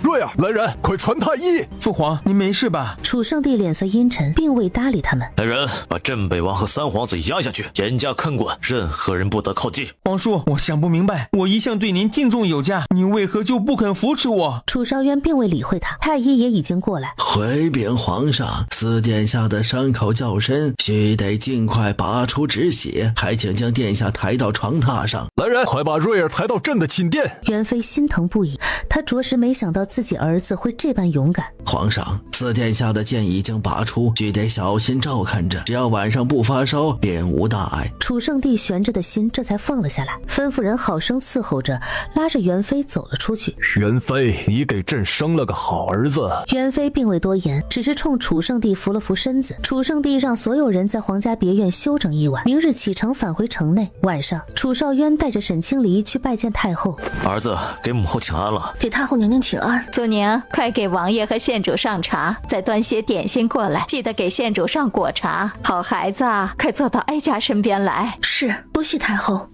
瑞儿，来人，快传太医！父皇，你没事吧？楚圣帝脸色阴沉，并未搭理他们。来人，把镇北王和三皇子押下去，严加看管，任何人不得靠近。皇叔，我想不明白，我一向对您敬重有加，您为何就不肯扶持我？楚少渊并未理会他，太医也已经过来。回禀皇上，四殿下的伤口较深，须得尽快拔出止血，还请将殿下抬到床榻上。来人，快把瑞儿抬到朕的寝殿。元妃心疼不已，她着实没想到自己儿子会这般勇敢。皇上，四殿下的剑已经拔出，须得小心照看着，只要晚上不发烧，便无大碍。楚圣帝悬着的心这才放了下来，吩咐人好生伺候着，拉着元妃走了出去。元妃，你给朕生了个好儿子。元妃并未多言，只是冲楚圣帝扶了扶身子。楚圣帝让所有人在皇家别院休整一晚，明日启程返回城内。晚上，楚少渊带着沈清离去拜见太后。儿子，给母后请安了。给太后娘娘请安。苏宁，快给王爷和县主上茶，再端些点心过来，记得给县主上果茶。好孩子，快坐到哀家身边来。是，多谢太后。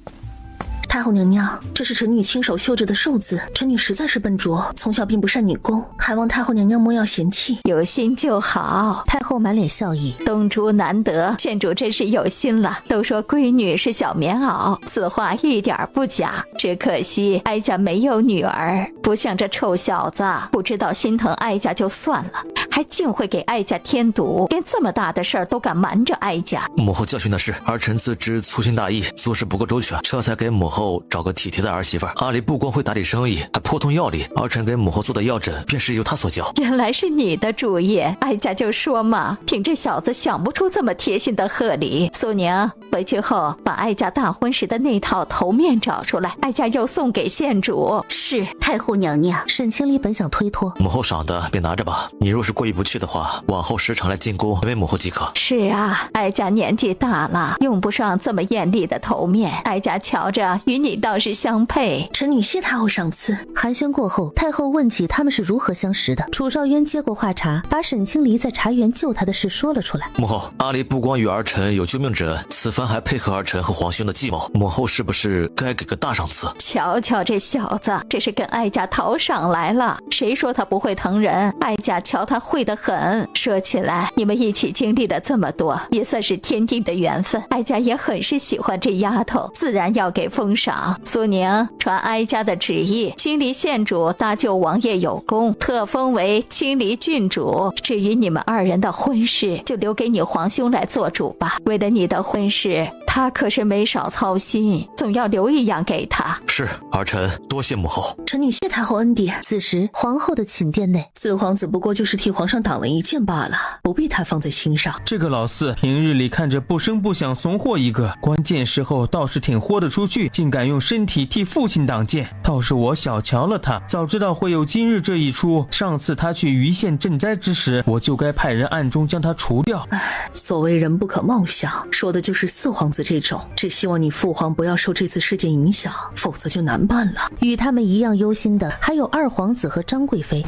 太后娘娘，这是臣女亲手绣制的寿字，臣女实在是笨拙，从小并不善女工，还望太后娘娘莫要嫌弃。有心就好。太后满脸笑意，东珠难得，县主真是有心了。都说闺女是小棉袄，此话一点不假，只可惜哀家没有女儿，不像这臭小子，不知道心疼哀家就算了，还竟会给哀家添堵，连这么大的事儿都敢瞒着哀家。母后教训的是，儿臣自知粗心大意，做事不够周全，这才给母后找个体贴的儿媳妇。阿里不光会打理生意，还颇通药理，儿臣给母后做的药枕便是由他所教。原来是你的主意，哀家就说嘛，凭这小子想不出这么贴心的贺礼。苏宁，回去后把哀家大婚时的那套头面找出来，哀家要送给县主。是，太后娘娘。沈清离本想推脱，母后赏的便拿着吧，你若是过意不去的话，往后时常来进宫陪母后即可。是啊，哀家年纪大了，用不上这么艳丽的头面，哀家瞧着与你倒是相配。臣女谢太后赏赐。寒暄过后，太后问起他们是如何相识的。楚少渊接过话茬，把沈清离在茶园救他的事说了出来。母后，阿离不光与儿臣有救命之恩，此番还配合儿臣和皇兄的计谋，母后是不是该给个大赏赐？瞧瞧这小子，这是跟哀家讨赏来了。谁说他不会疼人？哀家瞧他会得很。说起来，你们一起经历了这么多，也算是天定的缘分。哀家也很是喜欢这丫头，自然要给封赏。苏宁，传哀家的旨意，清离县主搭救王爷有功，特封为清离郡主。至于你们二人的婚事，就留给你皇兄来做主吧。为了你的婚事，他可是没少操心，总要留一样给他。是，儿臣多谢母后。臣女谢太后恩典。此时皇后的寝殿内，四皇子不过就是替皇上挡了一箭罢了，不必太放在心上。这个老四平日里看着不声不响怂货一个，关键时候倒是挺豁得出去，竟敢用身体替父亲挡箭，倒是我小瞧了他。早知道会有今日这一出，上次他去余县赈灾之时，我就该派人暗中将他除掉。所谓人不可貌相，说的就是四皇子这种。只希望你父皇不要受这次事件影响，否则就难办了。与他们一样忧心的还有二皇子和张贵妃。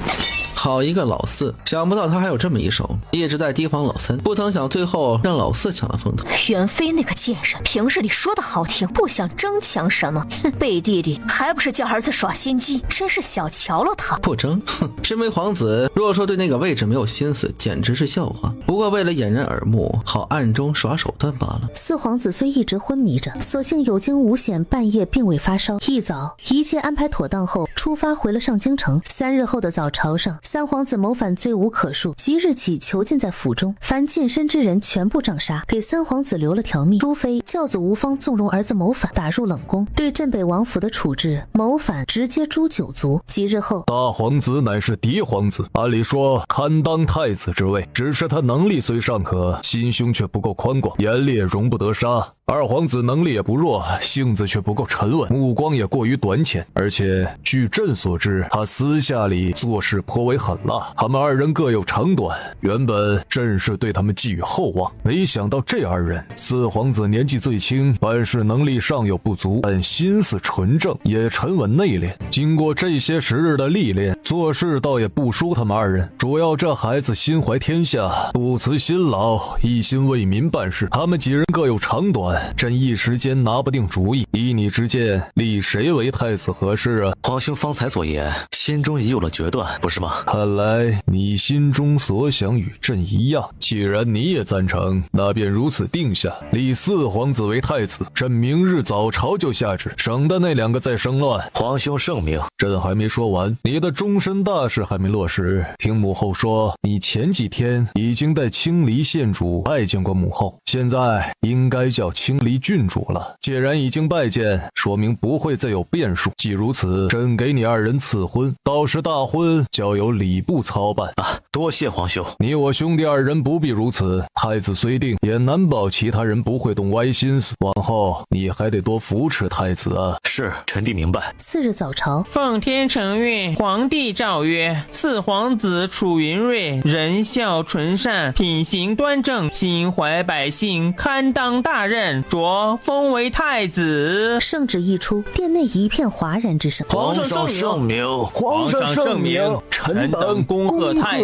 好一个老四，想不到他还有这么一手，一直在提防老三，不曾想最后让老四抢了风头。元妃那个贱人，平日里说的好听，不想争抢什么，背地里还不是叫儿子耍心机，真是小瞧了他。不争，哼，身为皇子，若说对那个位置没有心思，简直是笑话。不过为了掩人耳目，好暗中耍手段罢了。四皇子虽一直昏迷着，所幸有惊无险，半夜并未发烧。一早一切安排妥当后，出发回了上京城。3日后的早朝上，三皇子谋反罪无可恕，即日起囚禁在府中，凡近身之人全部杖杀，给三皇子留了条命。朱妃、教子无方纵容儿子谋反，打入冷宫。对镇北王府的处置，谋反直接诛9族。几日后，大皇子乃是嫡皇子，按理说堪当太子之位，只是他能力虽尚可，心胸却不够宽广，严烈容不得杀。二皇子能力也不弱，性子却不够沉稳，目光也过于短浅，而且据朕所知，他私下里做事颇为狠辣。他们二人各有长短，原本朕是对他们寄予厚望，没想到这二人，四皇子年纪最轻，办事能力尚有不足，但心思纯正，也沉稳内敛。经过这些时日的历练，做事倒也不输他们二人。主要这孩子心怀天下，不辞辛劳，一心为民办事。他们几人各有长短，朕一时间拿不定主意。依你之见，立谁为太子合适啊？皇兄方才所言，心中已有了决断，不是吗？看来你心中所想与朕一样。既然你也赞成，那便如此定下，立四皇子为太子。朕明日早朝就下旨，省得那两个再生乱。皇兄圣明。朕还没说完，你的终身大事还没落实。听母后说，你前几天已经带青离县主拜见过母后，现在应该叫青离郡主了。既然已经拜见，说明不会再有变数。既如此，朕给你二人赐婚，到时大婚交由礼部操办。多谢皇兄。你我兄弟二人不必如此，太子虽定，也难保其他人不会动歪心思。往后你还得多扶持太子啊。是，臣弟明白。次日早朝，奉天承运，皇帝诏曰：四皇子楚云瑞，仁孝纯善，品行端正，心怀百姓，堪当大任，着封为太子。圣旨一出，殿内一片哗然之声。皇上圣明，皇上圣明，臣等恭贺太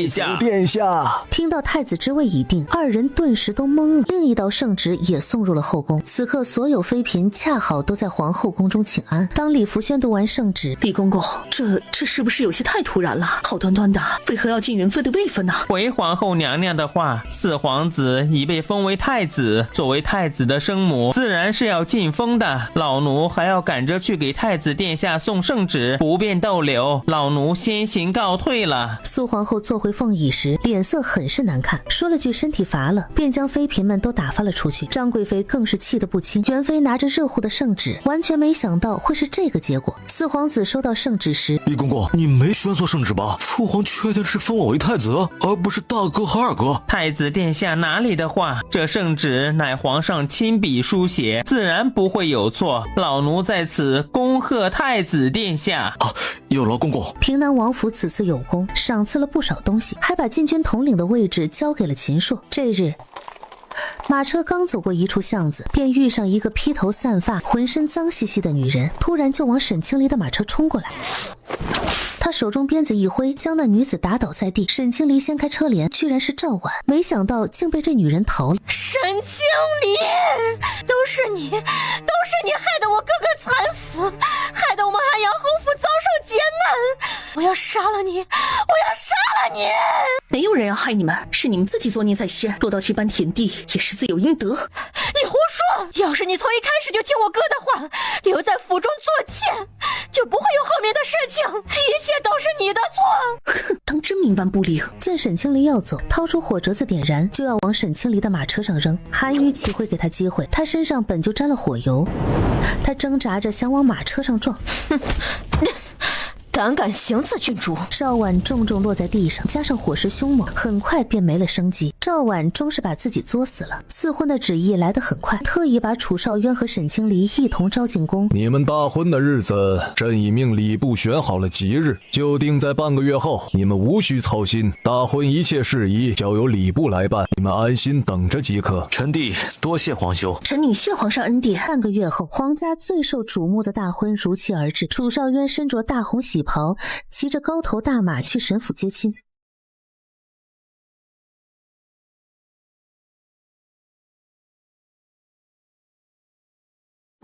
子殿下。听到太子之位已定，二人顿时都懵了。另一道圣旨也送入了后宫。此刻所有妃嫔恰好都在皇后宫中请安。当李福宣读完圣旨，李公公，这是不是有些太突然了？好端端的，为何要进元妃的位分呢？回皇后娘娘的话，四皇子已被封为太子，作为太子的生母，自然是要进封的。老奴还要赶着去给太子殿下送圣旨，不便逗留，老奴先行告退了。苏皇后坐回凤椅时，脸色很是难看，说了句身体乏了，便将妃嫔们都打发了出去。张贵妃更是气得不轻，元妃拿着热乎的圣旨，完全没想到会是这个结果。四皇子收到圣旨时，李公公，你没宣错圣旨吧？父皇确定是封我为太子，而不是大哥和二哥。太子殿下哪里的话，这圣旨乃皇上亲笔书写，自然不会有错。老奴在此恭贺太子殿下。有劳公公。平南王府此次有功，赏赐了不少东西，还把禁军统领的位置交给了秦朔。这日马车刚走过一处巷子，便遇上一个披头散发、浑身脏兮兮的女人，突然就往沈清离的马车冲过来。他手中鞭子一挥，将那女子打倒在地。沈清离掀开车帘，居然是赵婉，没想到竟被这女人逃了。沈清离，都是你害得我哥哥惨死，害得我们安阳侯府遭受劫难。我要杀了你！没有人要害你们，是你们自己作孽在先，落到这般田地也是罪有应得。你胡说！要是你从一开始就听我哥的话，留在府中做妾，就不会有后面的事情，一切都是你的错。哼，当真冥顽不灵。见沈清离要走，掏出火折子点燃，就要往沈清离的马车上扔。韩愈岂会给他机会？他身上本就沾了火油，他挣扎着想往马车上撞。胆敢行刺郡主！赵婉重重落在地上，加上火势凶猛，很快便没了生机。赵婉终是把自己作死了。赐婚的旨意来得很快，特意把楚少渊和沈清离一同招进宫。你们大婚的日子，朕已命礼部选好了吉日，就定在半个月后。你们无需操心，大婚一切事宜交由礼部来办，你们安心等着即可。臣弟多谢皇兄。臣女谢皇上恩典。半个月后，皇家最受瞩目的大婚如期而至。楚少渊身着大红喜袍，骑着高头大马去沈府接亲。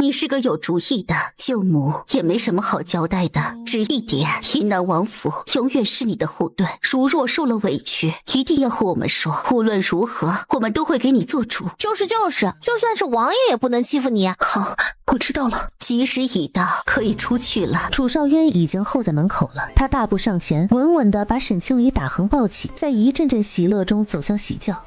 你是个有主意的，舅母也没什么好交代的，只一点，云南王府永远是你的后盾，如若受了委屈，一定要和我们说，无论如何，我们都会给你做主。就是，就算是王爷也不能欺负你。好，我知道了。吉时已到，可以出去了。楚少渊已经候在门口了，他大步上前，稳稳地把沈清离打横抱起，在一阵阵喜乐中走向喜轿。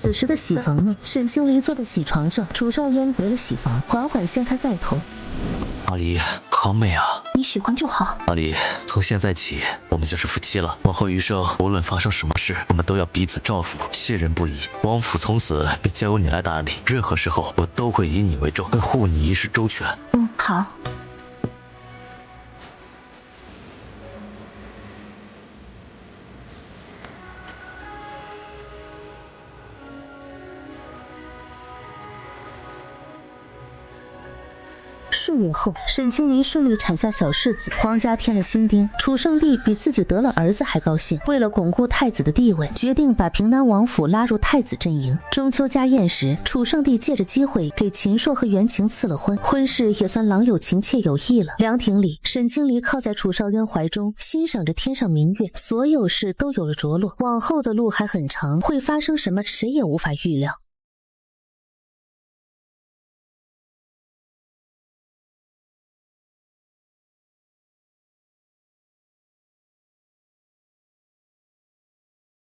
此时的喜房内，沈清离坐在喜床上，楚少渊回了喜房，缓缓掀开盖头。阿离，好美啊！你喜欢就好。阿离，从现在起，我们就是夫妻了。往后余生，无论发生什么事，我们都要彼此照顾，信任不移。王府从此便交由你来打理，任何时候我都会以你为重，护你一世周全。好。数月后，沈清离顺利产下小世子，皇家添了新丁。楚圣帝比自己得了儿子还高兴，为了巩固太子的地位，决定把平南王府拉入太子阵营。中秋家宴时，楚圣帝借着机会给秦朔和袁晴赐了婚，婚事也算郎有情妾有意了。凉亭里，沈清离靠在楚少渊怀中，欣赏着天上明月，所有事都有了着落。往后的路还很长，会发生什么，谁也无法预料。